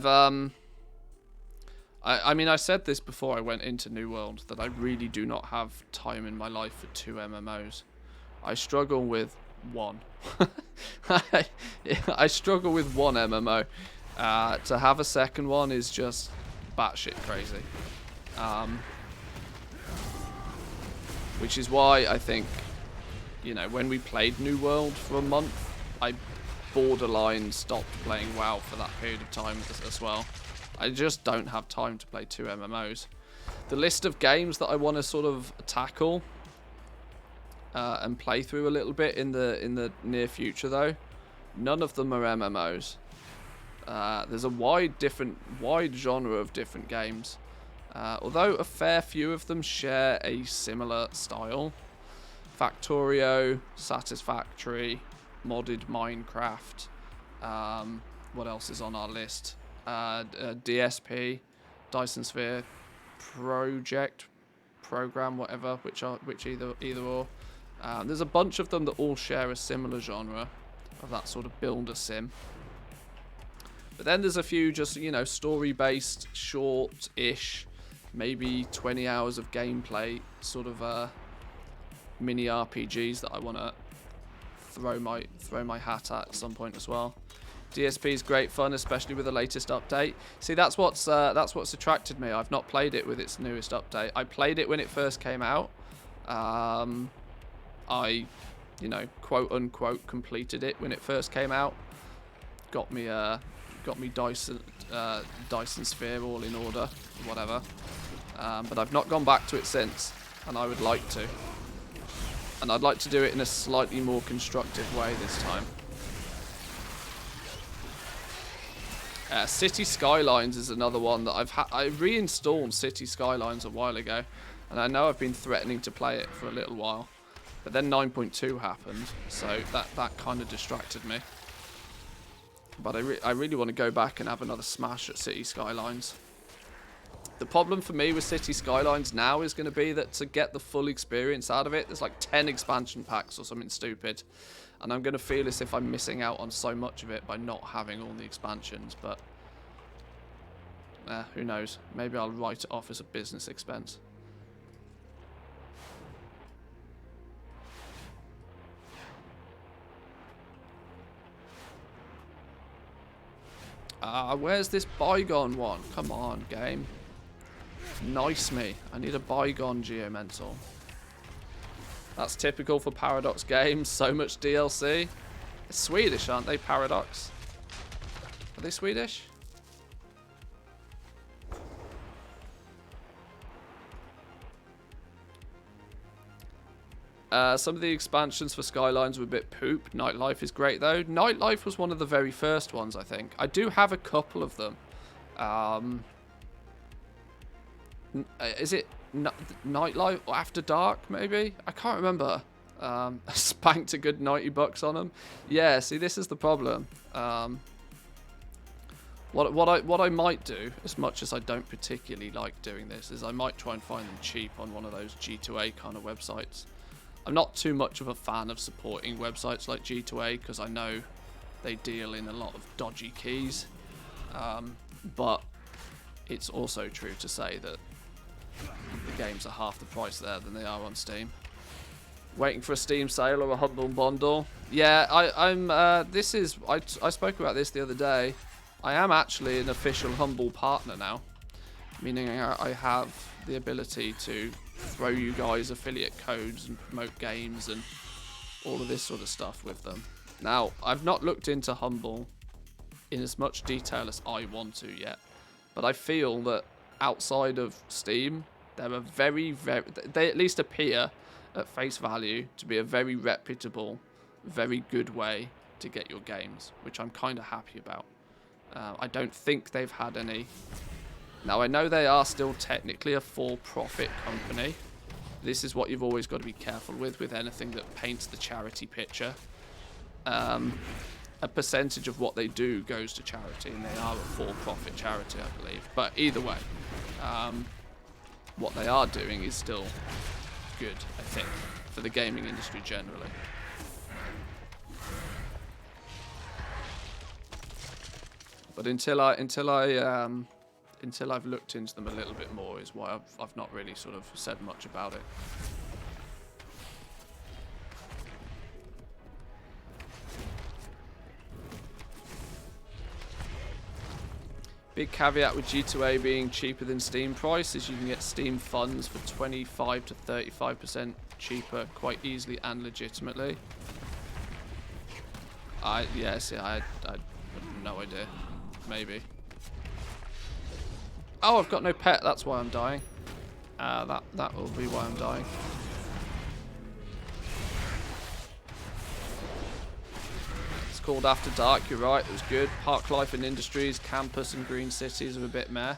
[SPEAKER 1] mean, I said this before I went into New World, that I really do not have time in my life for 2 MMOs. I struggle with one. I struggle with one MMO. To have a second one is just batshit crazy. Which is why I think, you know, when we played New World for a month, I borderline stopped playing WoW for that period of time as well. I just don't have time to play 2 MMOs. The list of games that I want to sort of tackle and play through a little bit in the near future, though, none of them are MMOs. There's a wide genre of different games, although a fair few of them share a similar style. Factorio, Satisfactory, modded Minecraft. What else is on our list? DSP, Dyson Sphere, Program, whatever, which either or. There's a bunch of them that all share a similar genre of that sort of builder sim. But then there's a few just, you know, story-based, short-ish, maybe 20 hours of gameplay, sort of mini RPGs that I want to throw my hat at some point as well. DSP is great fun, especially with the latest update. See, that's what's attracted me. I've not played it with its newest update. I played it when it first came out. I, you know, quote unquote, completed it when it first came out. Got me Dyson Sphere all in order, whatever. But I've not gone back to it since, and I would like to. And I'd like to do it in a slightly more constructive way this time. City Skylines is another one that I reinstalled City Skylines a while ago, and I know I've been threatening to play it for a little while, but then 9.2 happened, so that kind of distracted me. But I really want to go back and have another smash at City Skylines. The problem for me with City Skylines now is going to be that to get the full experience out of it, there's like 10 expansion packs or something stupid. And I'm going to feel as if I'm missing out on so much of it by not having all the expansions. But who knows? Maybe I'll write it off as a business expense. Where's this bygone one? Come on, game. Nice me. I need a bygone Geomental. That's typical for Paradox games. So much DLC. It's Swedish, aren't they, Paradox? Are they Swedish? Some of the expansions for Skylines were a bit poop. Nightlife is great, though. Nightlife was one of the very first ones, I think. I do have a couple of them. Is it Nightlife or After Dark, maybe? I can't remember. I spanked a good $90 on them. Yeah, see, this is the problem. What I might do, as much as I don't particularly like doing this, is I might try and find them cheap on one of those G2A kind of websites. I'm not too much of a fan of supporting websites like G2A because I know they deal in a lot of dodgy keys. But it's also true to say that the games are half the price there than they are on Steam. Waiting for a Steam sale or a Humble Bundle. Yeah, I spoke about this the other day. I am actually an official Humble partner now, meaning I have the ability to throw you guys affiliate codes and promote games and all of this sort of stuff with them. Now, I've not looked into Humble in as much detail as I want to yet, but I feel that outside of Steam, they're a they at least appear at face value to be a very reputable, very good way to get your games, which I'm kind of happy about. I don't think they've had any. Now, I know they are still technically a for-profit company. This is what you've always got to be careful with anything that paints the charity picture. A percentage of what they do goes to charity, and they are a for-profit charity, I believe. But either way, what they are doing is still good, I think, for the gaming industry generally. But until I've looked into them a little bit more is why I've not really sort of said much about it. Big caveat with G2A being cheaper than Steam price is you can get Steam funds for 25 to 35% cheaper quite easily and legitimately. I had no idea. Maybe. Oh, I've got no pet. That's why I'm dying. That will be why I'm dying. It's called After Dark. You're right. It was good. Park Life and Industries, Campus, and Green Cities are a bit meh.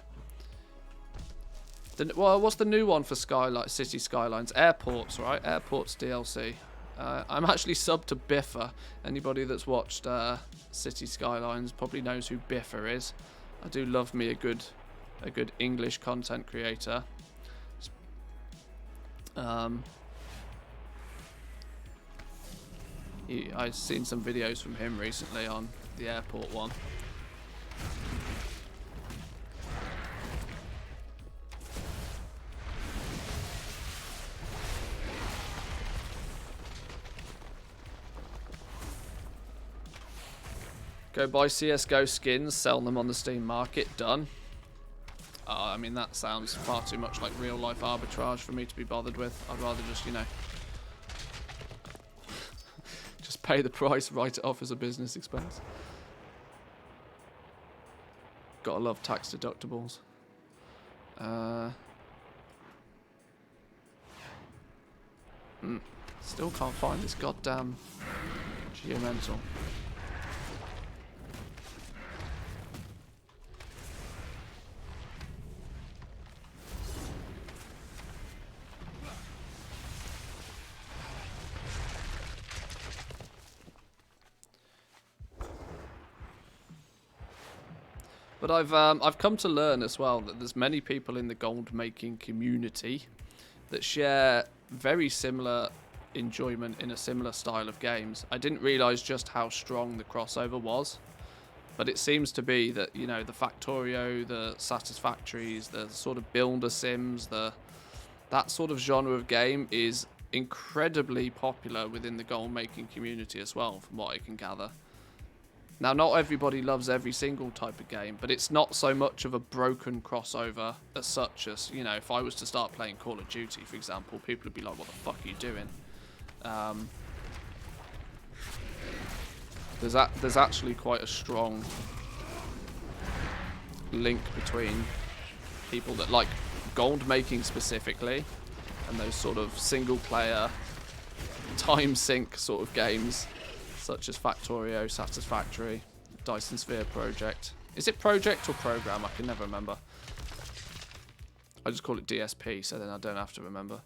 [SPEAKER 1] Well, what's the new one for City Skylines? Airports, right? Airports DLC. I'm actually subbed to Biffa. Anybody that's watched City Skylines probably knows who Biffa is. I do love me a good English content creator. I've seen some videos from him recently on the airport one. Go buy CSGO skins, sell them on the Steam market, done. I mean, that sounds far too much like real life arbitrage for me to be bothered with. I'd rather just, just pay the price, write it off as a business expense. Gotta love tax deductibles. Still can't find this goddamn geomental. But I've come to learn as well that there's many people in the gold making community that share very similar enjoyment in a similar style of games. I didn't realise just how strong the crossover was, but it seems to be that, the Factorio, the Satisfactories, the sort of builder sims, that sort of genre of game is incredibly popular within the gold making community as well, from what I can gather. Now, not everybody loves every single type of game, but it's not so much of a broken crossover as such as, if I was to start playing Call of Duty, for example, people would be like, what the fuck are you doing? There's actually quite a strong link between people that like gold making specifically and those sort of single player time sink sort of games, such as Factorio, Satisfactory, Dyson Sphere Project. Is it Project or Program? I can never remember. I just call it DSP, so then I don't have to remember.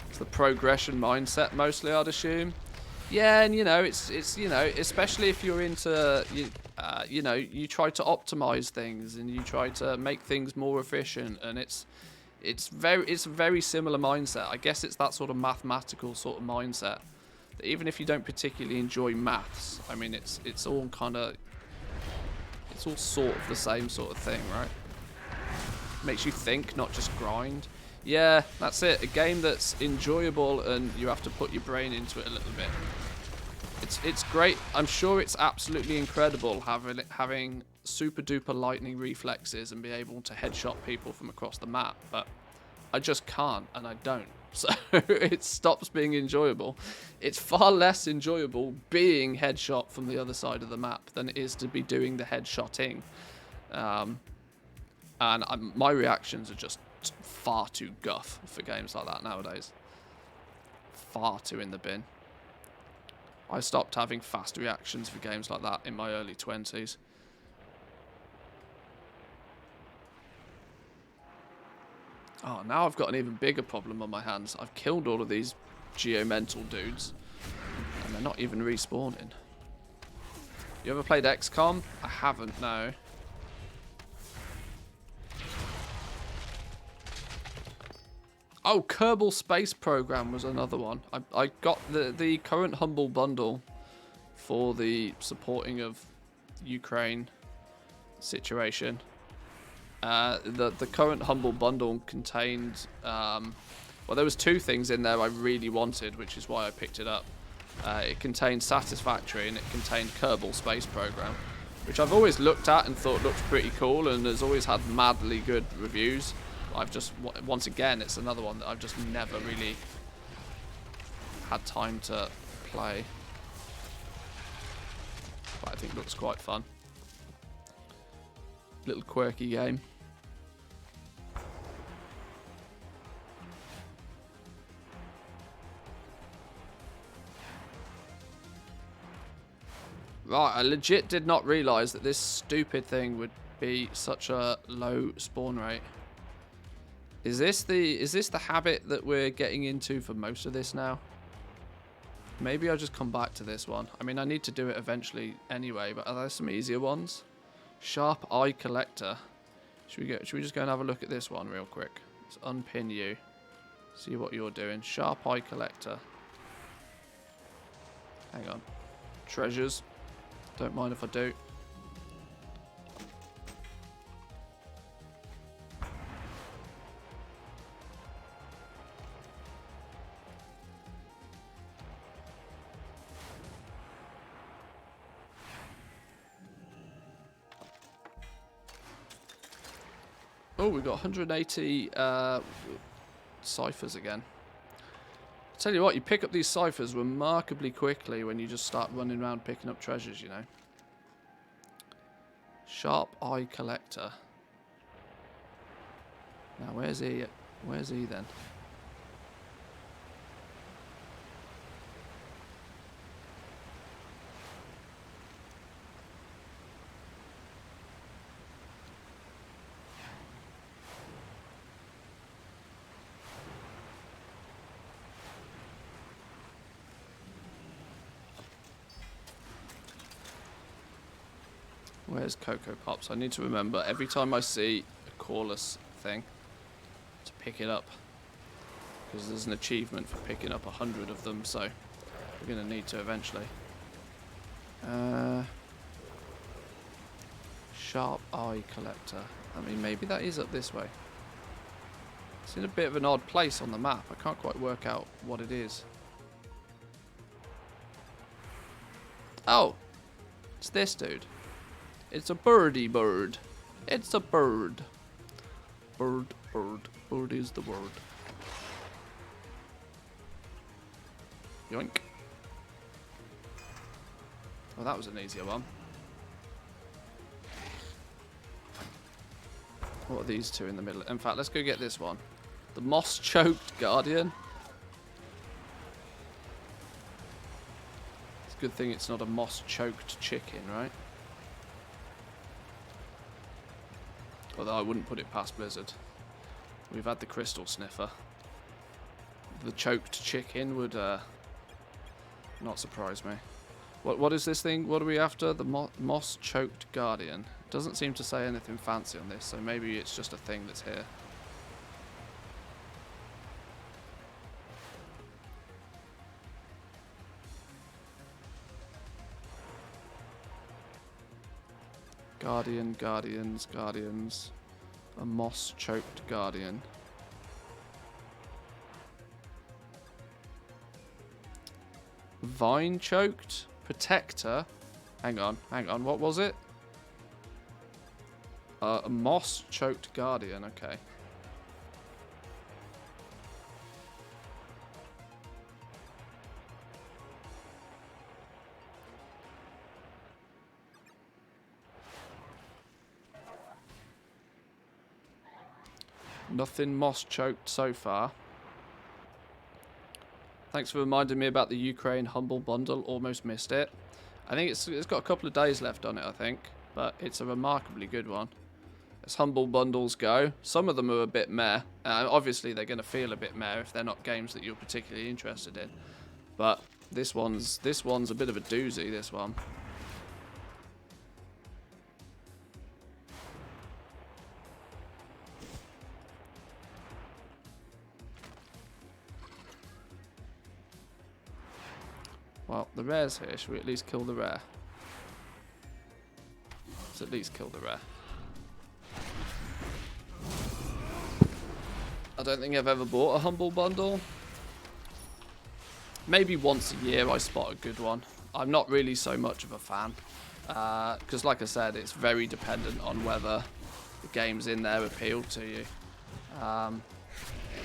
[SPEAKER 1] It's the progression mindset mostly, I'd assume. Yeah, and you know, it's you know, especially if you're into you know, you try to optimize things and you try to make things more efficient, and it's a very similar mindset. I guess it's that sort of mathematical sort of mindset that even if you don't particularly enjoy maths, I mean, it's all kind of, it's all sort of the same sort of thing, right? Makes you think, not just grind. Yeah, that's it. A game that's enjoyable and you have to put your brain into it a little bit. It's great. I'm sure it's absolutely incredible having super duper lightning reflexes and be able to headshot people from across the map, but I just can't, and I don't. So it stops being enjoyable. It's far less enjoyable being headshot from the other side of the map than it is to be doing the headshotting. My reactions are just far too guff for games like that nowadays. Far too in the bin. I stopped having fast reactions for games like that in my early 20s. Oh, now I've got an even bigger problem on my hands. I've killed all of these geomental dudes, and they're not even respawning. You ever played XCOM? I haven't, no. Oh, Kerbal Space Program was another one. I got the current Humble Bundle for the supporting of Ukraine situation. The current Humble Bundle contained, well, there was two things in there I really wanted, which is why I picked it up. It contained Satisfactory and it contained Kerbal Space Program, which I've always looked at and thought looked pretty cool and has always had madly good reviews. I've just, once again, it's another one that I've just never really had time to play. But I think it looks quite fun. Little quirky game. Right, I legit did not realise that this stupid thing would be such a low spawn rate. Is this the habit that we're getting into for most of this now? Maybe I'll just come back to this one. I mean, I need to do it eventually anyway, but are there some easier ones? Sharp Eye Collector. Should we just go and have a look at this one real quick? Let's unpin you. See what you're doing. Sharp Eye Collector. Hang on. Treasures. Don't mind if I do. Oh, we got 180 ciphers again. Tell you what, you pick up these ciphers remarkably quickly when you just start running around picking up treasures, you know. Sharp Eye Collector. Now, where's he? Where's he then? Where's Cocoa Pops? I need to remember every time I see a Corliss thing to pick it up, because there's an achievement for picking up 100 of them, so we're going to need to eventually. Sharp Eye Collector. I mean, maybe that is up this way. It's in a bit of an odd place on the map. I can't quite work out what it is. Oh, it's this dude. It's a birdie bird. It's a bird. Bird, bird. Bird is the word. Yoink. Oh, that was an easier one. What are these two in the middle? In fact, let's go get this one. The moss-choked guardian. It's a good thing it's not a moss-choked chicken, right? Although I wouldn't put it past Blizzard. We've had the crystal sniffer. The choked chicken would not surprise me. What is this thing? What are we after? The moss-choked guardian. Doesn't seem to say anything fancy on this, so maybe it's just a thing that's here. Guardian, guardians, guardians. A moss-choked guardian. Vine-choked? Protector? Hang on, what was it? A moss-choked guardian, okay. Nothing moss-choked so far. Thanks for reminding me about the Ukraine Humble Bundle. Almost missed it. I think it's got a couple of days left on it, I think. But it's a remarkably good one. As Humble Bundles go, some of them are a bit meh. Obviously, they're going to feel a bit meh if they're not games that you're particularly interested in. But this one's a bit of a doozy, this one. Well, the rare's here. Should we at least kill the rare? Let's at least kill the rare. I don't think I've ever bought a Humble Bundle. Maybe once a year I spot a good one. I'm not really so much of a fan. Because like I said, it's very dependent on whether the games in there appeal to you.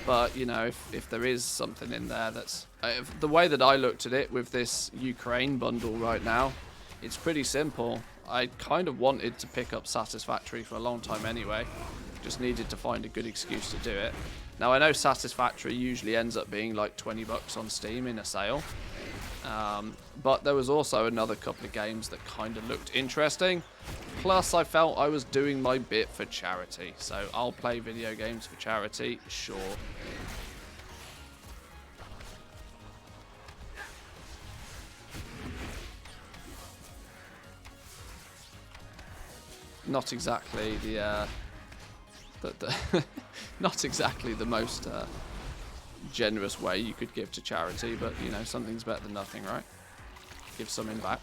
[SPEAKER 1] But, you know, if there is something in there that's... the way that I looked at it with this Ukraine bundle right now, it's pretty simple. I kind of wanted to pick up Satisfactory for a long time anyway. Just needed to find a good excuse to do it. Now, I know Satisfactory usually ends up being like 20 bucks on Steam in a sale. But there was also another couple of games that kind of looked interesting. Plus, I felt I was doing my bit for charity. So, I'll play video games for charity, sure. Not exactly the not exactly the most generous way you could give to charity, but you know, something's better than nothing, right? Give something back.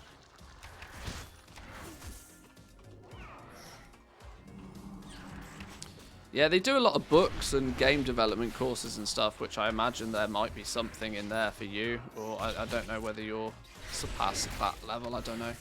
[SPEAKER 1] Yeah, they do a lot of books and game development courses and stuff, which I imagine there might be something in there for you, or I don't know whether you're surpassed that level, I don't know.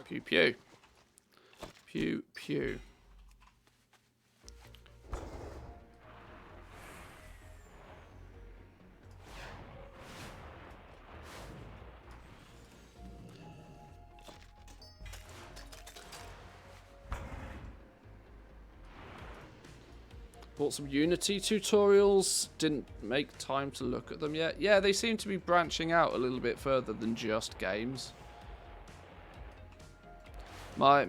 [SPEAKER 1] Pew pew. Pew pew. Bought some Unity tutorials, didn't make time to look at them yet. Yeah, they seem to be branching out a little bit further than just games. My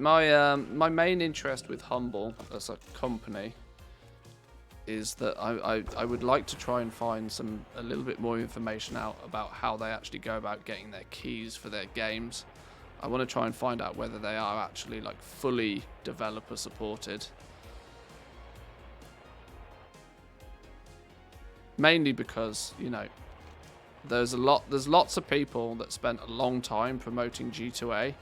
[SPEAKER 1] main interest with Humble as a company is that I would like to try and find a little bit more information out about how they actually go about getting their keys for their games. I want to try and find out whether they are actually like fully developer supported. Mainly because, you know, there's lots of people that spent a long time promoting G2A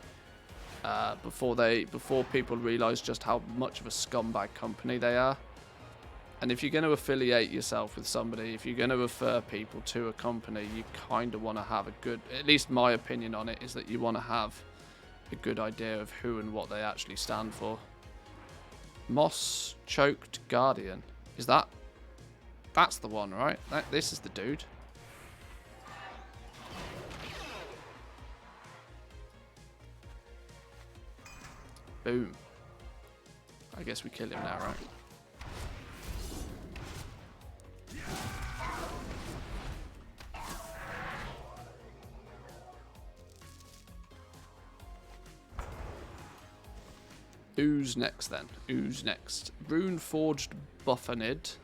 [SPEAKER 1] before people realise just how much of a scumbag company they are. And if you're going to affiliate yourself with somebody, if you're going to refer people to a company, you kind of want to have a good, at least my opinion on it is that you want to have a good idea of who and what they actually stand for. Moss choked guardian. Is that? That's the one, right? This is the dude. Boom. I guess we kill him now, right? Who's next then? Who's next? Rune Forged Buffanid.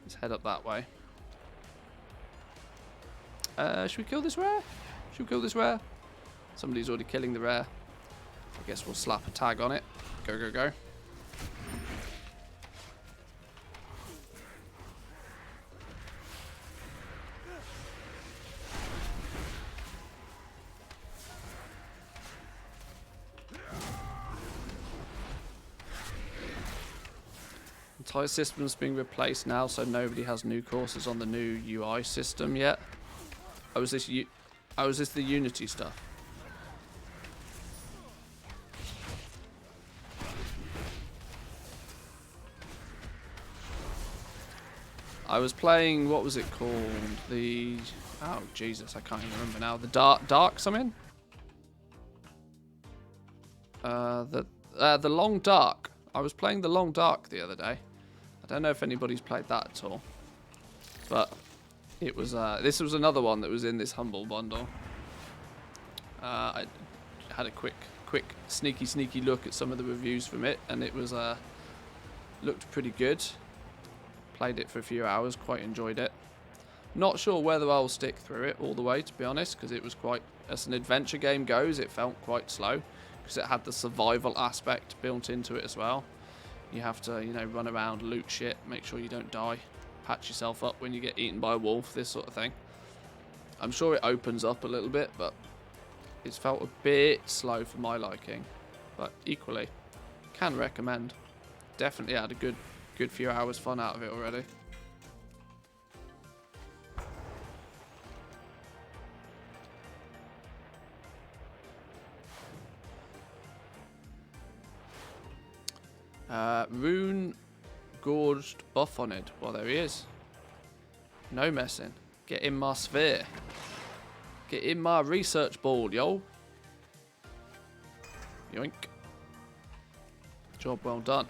[SPEAKER 1] Let's head up that way. Should we kill this rare? Should we kill this rare? Somebody's already killing the rare. I guess we'll slap a tag on it. Go, go, go. Entire system's being replaced now, so nobody has new courses on the new UI system yet. Oh, is this the Unity stuff? I was playing, what was it called? Oh Jesus, I can't even remember now. The Dark something? The Long Dark. I was playing the Long Dark the other day. I don't know if anybody's played that at all, but it was this was another one that was in this Humble bundle. I had a quick sneaky look at some of the reviews from it, and it was looked pretty good. Played it for a few hours, quite enjoyed it. Not sure whether I'll stick through it all the way, to be honest, because it was quite, as an adventure game goes, it felt quite slow, because it had the survival aspect built into it as well. You have to, you know, run around, loot shit, make sure you don't die, patch yourself up when you get eaten by a wolf, this sort of thing. I'm sure it opens up a little bit, but it's felt a bit slow for my liking. But equally, can recommend. Definitely had a good few hours fun out of it already. Rune Gorged Buffanid. Well, there he is. No messing. Get in my sphere. Get in my research ball, yo. Yoink. Job well done.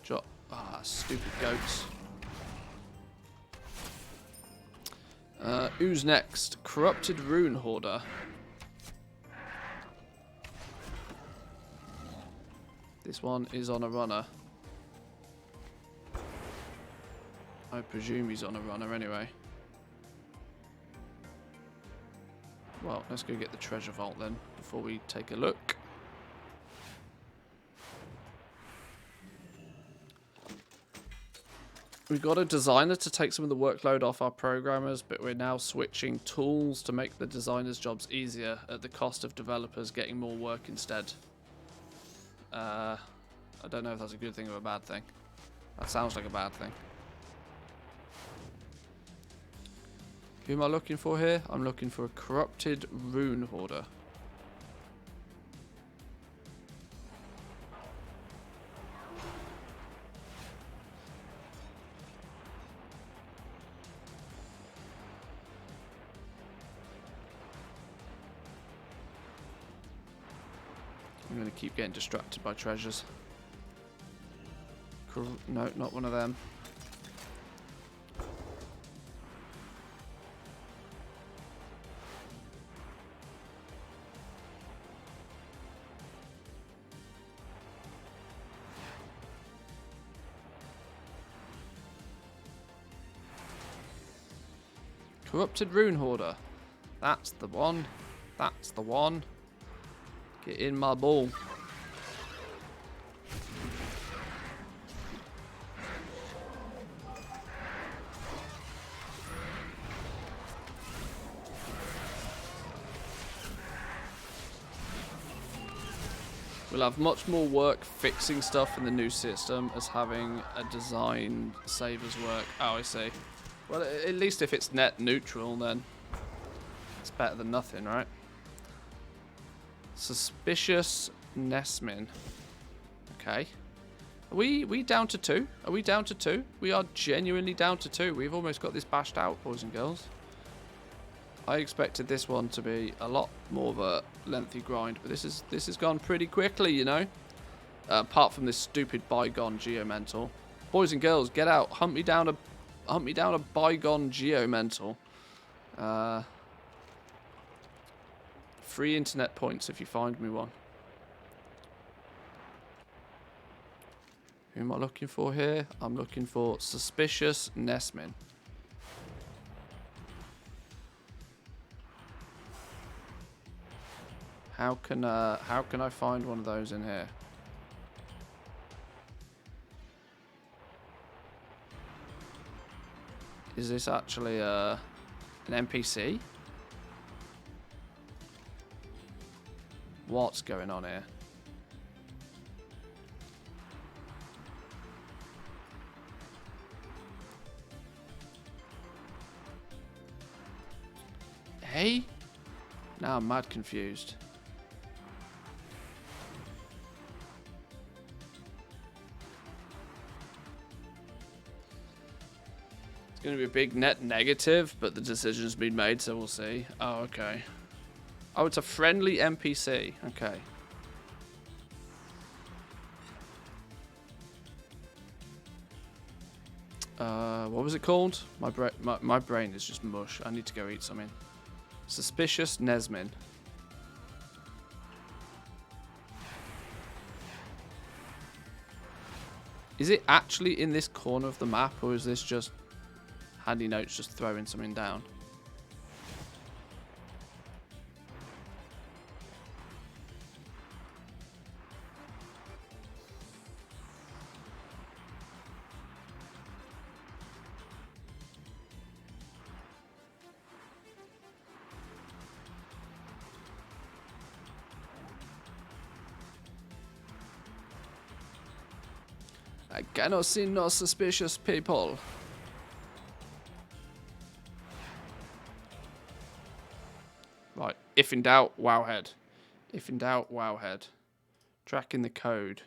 [SPEAKER 1] Job. Ah, stupid goats. Who's next? Corrupted Rune Hoarder. This one is on a runner. I presume he's on a runner anyway. Well, let's go get the treasure vault then, before we take a look. We got a designer to take some of the workload off our programmers, but we're now switching tools to make the designers' jobs easier at the cost of developers getting more work instead. I don't know if that's a good thing or a bad thing. That sounds like a bad thing. Who am I looking for here? I'm looking for a corrupted rune hoarder. I'm going to keep getting distracted by treasures. No, not one of them. Corrupted Rune Hoarder. That's the one. That's the one. Get in my ball. We'll have much more work fixing stuff in the new system as having a design savers work. Oh, I see. Well, at least if it's net neutral, then it's better than nothing, right? Suspicious Nesmin. Okay. Are we down to 2? Are we down to 2? We are genuinely down to 2. We've almost got this bashed out, boys and girls. I expected this one to be a lot more of a lengthy grind, but this has gone pretty quickly, you know. Apart from this stupid bygone geomental. Boys and girls, get out. Hunt me down a bygone geomental. Free internet points if you find me one. Who am I looking for here? I'm looking for Suspicious Nesmin. How can I find one of those in here? Is this actually an NPC? What's going on here? Hey? Now I'm mad confused. It's going to be a big net negative, but the decision's been made, so we'll see. Oh, okay. Oh, it's a friendly NPC. Okay. What was it called? My brain is just mush. I need to go eat something. Suspicious Nesmin. Is it actually in this corner of the map, or is this just handy notes just throwing something down? I cannot see no suspicious people. Right, if in doubt, wowhead. If in doubt, wowhead. Tracking the code.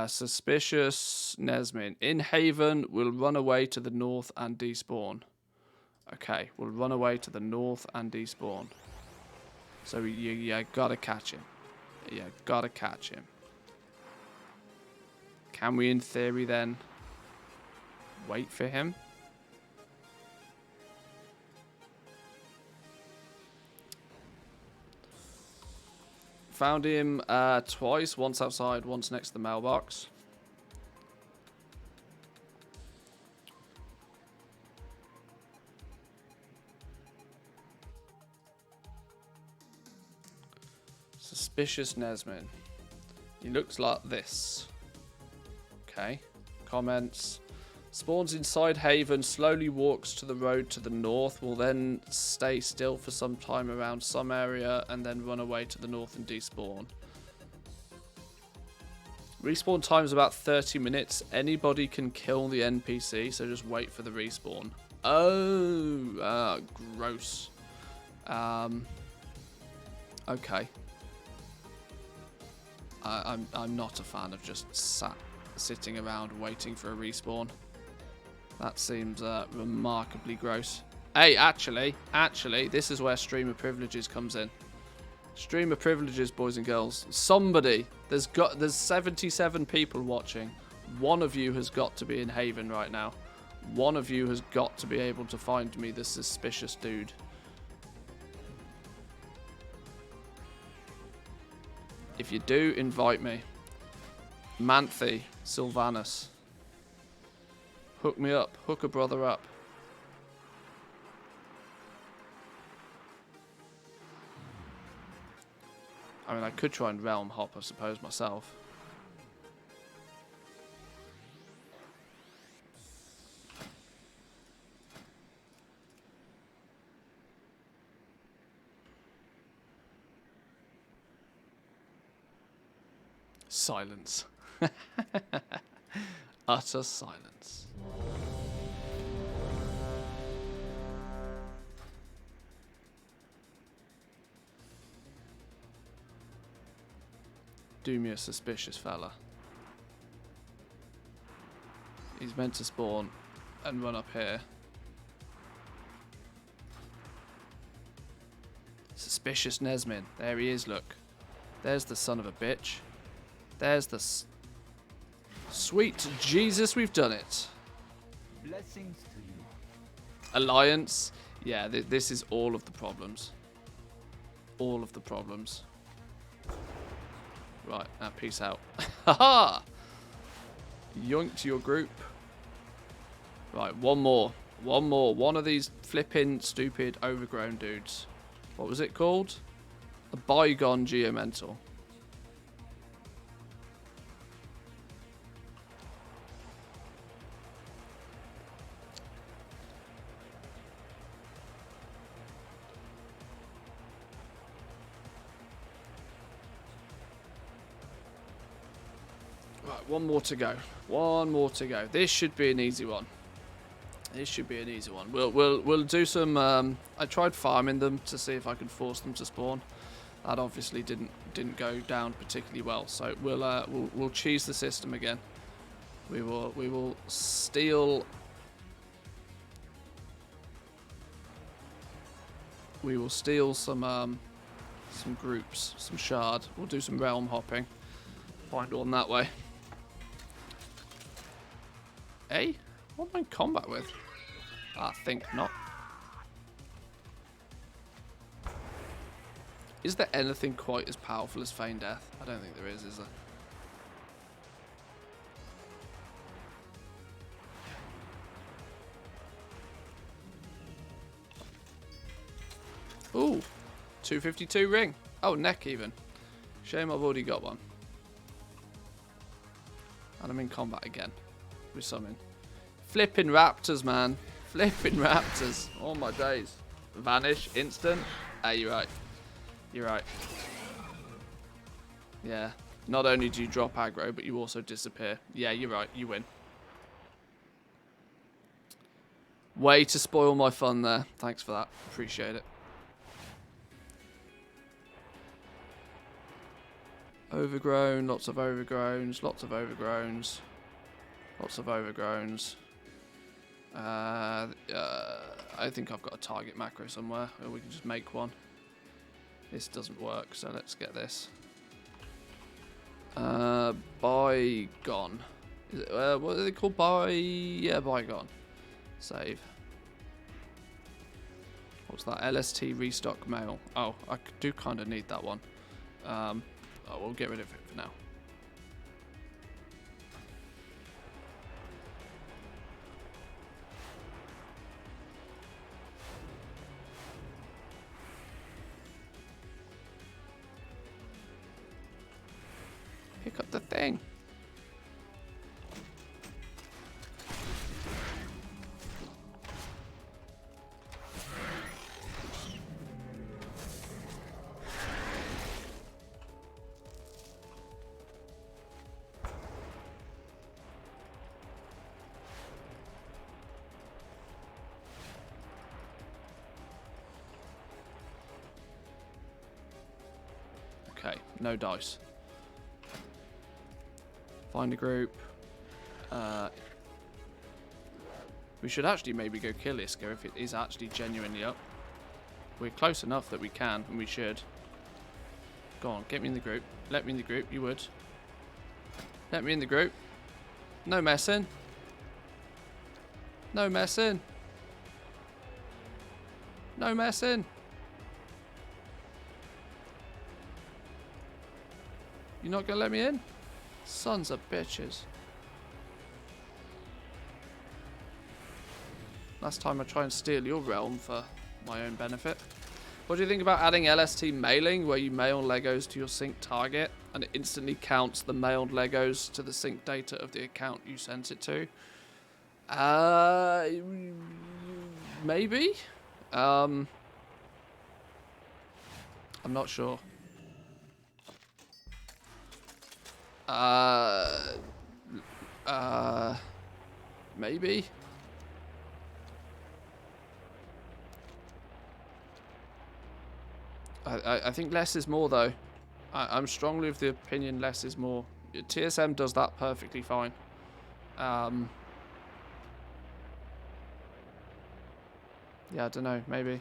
[SPEAKER 1] Suspicious Nesmin. In Haven, we'll run away to the north and despawn. Okay, we'll run away to the north and despawn. So you gotta catch him. You gotta catch him. Can we, in theory, then wait for him? Found him twice, once outside, once next to the mailbox. Suspicious Nesmin. He looks like this. Okay. Comments. Spawns inside Haven, slowly walks to the road to the north, will then stay still for some time around some area, and then run away to the north and despawn. Respawn time is about 30 minutes. Anybody can kill the NPC, so just wait for the respawn. Oh, gross. Okay. I'm not a fan of just sitting around waiting for a respawn. That seems remarkably gross. Hey, actually, this is where streamer privileges comes in. Streamer privileges, boys and girls. Somebody, there's 77 people watching. One of you has got to be in Haven right now. One of you has got to be able to find me the suspicious dude. If you do, invite me. Manthe, Sylvanus. Hook me up. Hook a brother up. I mean, I could try and realm hop, I suppose, myself. Silence. Utter silence. Do me a suspicious fella. He's meant to spawn and run up here. Suspicious Nesmin. There he is, look. There's the son of a bitch. There's the... Sweet Jesus, we've done it.
[SPEAKER 4] Blessings to you.
[SPEAKER 1] Alliance. Yeah, this is all of the problems. All of the problems. Right, now peace out. Haha! Yoinked your group. Right, one more. One more. One of these flipping, stupid, overgrown dudes. What was it called? A bygone geomental. Right, one more to go. One more to go. This should be an easy one. This should be an easy one. We'll do some. I tried farming them to see if I could force them to spawn. That obviously didn't go down particularly well. So we'll cheese the system again. We will steal. We will steal some groups, some shard. We'll do some realm hopping. Find one that way. Hey, what am I in combat with? I think not. Is there anything quite as powerful as Feign Death? I don't think there is there? Ooh, 252 ring. Oh, neck even. Shame I've already got one. And I'm in combat again with something. Flipping raptors, man. Flipping raptors. Oh my days. Vanish, instant. Ah, you're right. You're right. Yeah. Not only do you drop aggro, but you also disappear. Yeah, you're right. You win. Way to spoil my fun there. Thanks for that. Appreciate it. Overgrown. Lots of overgrowns. Lots of overgrowns. Lots of overgrowns. I think I've got a target macro somewhere, or we can just make one. This doesn't work, so let's get this. Bygone. Is it, what are they called? Yeah, bygone. Save. What's that? LST restock mail. Oh, I do kind of need that one. Oh, we'll get rid of it for now. Pick up the thing. Okay, no dice. Find a group. We should actually maybe go kill Iska if it is actually genuinely up. We're close enough that we can, and we should. Go on, get me in the group. Let me in the group, you would. Let me in the group. No messing. No messing. No messing. You're not gonna let me in? Sons of bitches. Last time I try and steal your realm for my own benefit. What do you think about adding LST mailing, where you mail Legos to your sync target and it instantly counts the mailed Legos to the sync data of the account you sent it to? Maybe? I'm not sure. Maybe. I think less is more, though. I'm strongly of the opinion less is more. TSM does that perfectly fine. Yeah, I don't know. Maybe.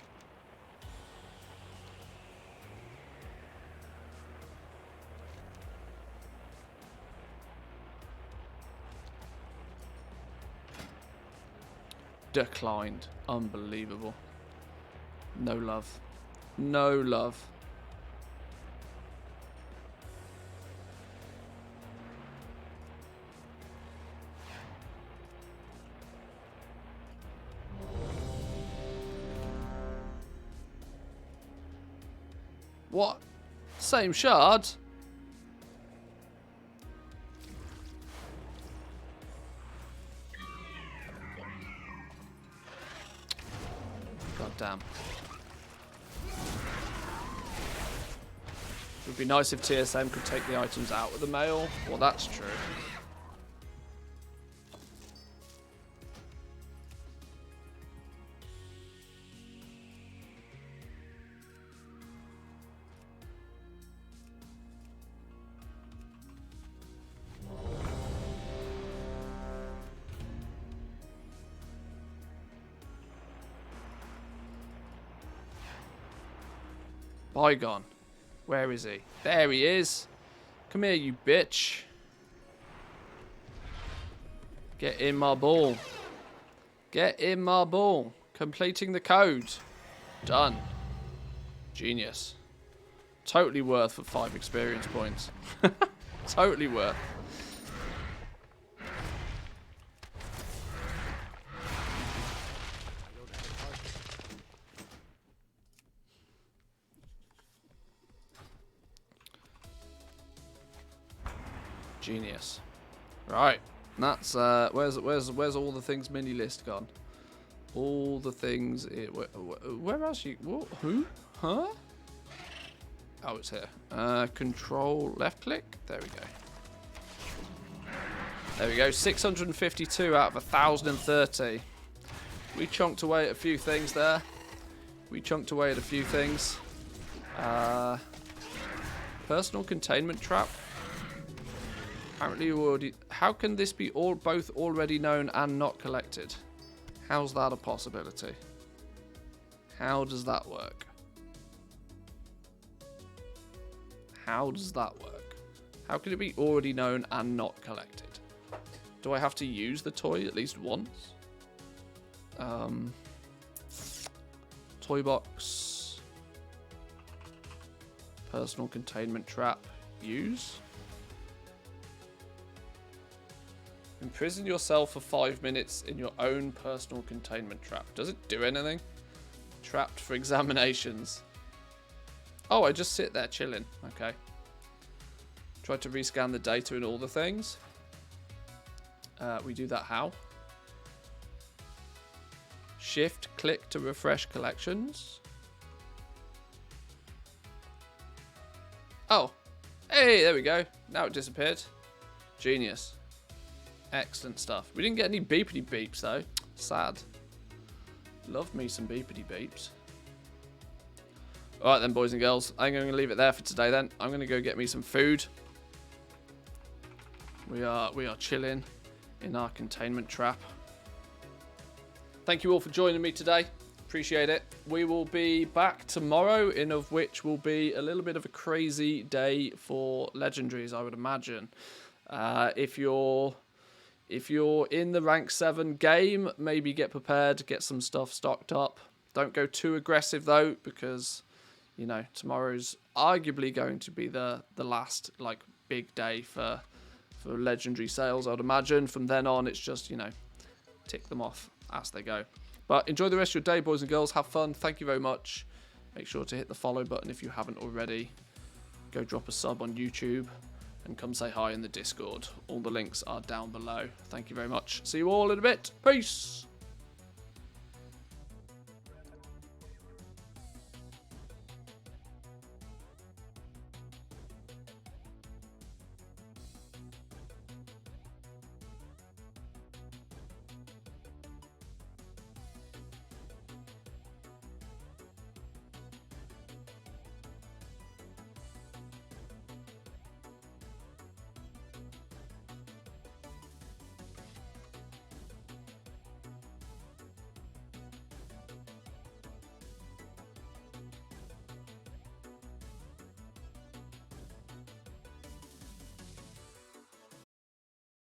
[SPEAKER 1] Declined. Unbelievable. No love. No love. What? Same shard? God damn. It would be nice if TSM could take the items out of the mail. Well, that's true. Bygone. Where is he? There he is. Come here, you bitch. Get in my ball. Get in my ball. Completing the code. Done. Genius. Totally worth for 5 experience points. Totally worth. Genius. Right. That's where's all the things mini list gone? All the things. Where else you? What? Who? Huh? Oh, it's here. Control left click. There we go. There we go. 652 out of 1,030. We chunked away at a few things there. Personal containment trap. Apparently you already... How can this be both already known and not collected? How's that a possibility? How does that work? How does that work? How can it be already known and not collected? Do I have to use the toy at least once? Toy box. Personal containment trap. Use. Imprison yourself for 5 minutes in your own personal containment trap. Does it do anything? Trapped for examinations. Oh, I just sit there chilling. Okay. Try to rescan the data and all the things. We do that how? Shift click to refresh collections. Oh. Hey, there we go. Now it disappeared. Genius. Excellent stuff. We didn't get any beepity beeps though. Sad. Love me some beepity beeps. Alright then, boys and girls. I'm going to leave it there for today then. I'm going to go get me some food. We are chilling in our containment trap. Thank you all for joining me today. Appreciate it. We will be back tomorrow, in of which will be a little bit of a crazy day for legendaries, I would imagine. If you're in the rank 7 game, maybe get prepared, get some stuff stocked up. Don't go too aggressive though, because you know tomorrow's arguably going to be the last like big day for legendary sales, I would imagine. From then on, it's just, you know, tick them off as they go. But enjoy the rest of your day, boys and girls. Have fun. Thank you very much. Make sure to hit the follow button if you haven't already. Go drop a sub on YouTube and come say hi in the Discord. All the links are down below. Thank you very much. See you all in a bit. Peace.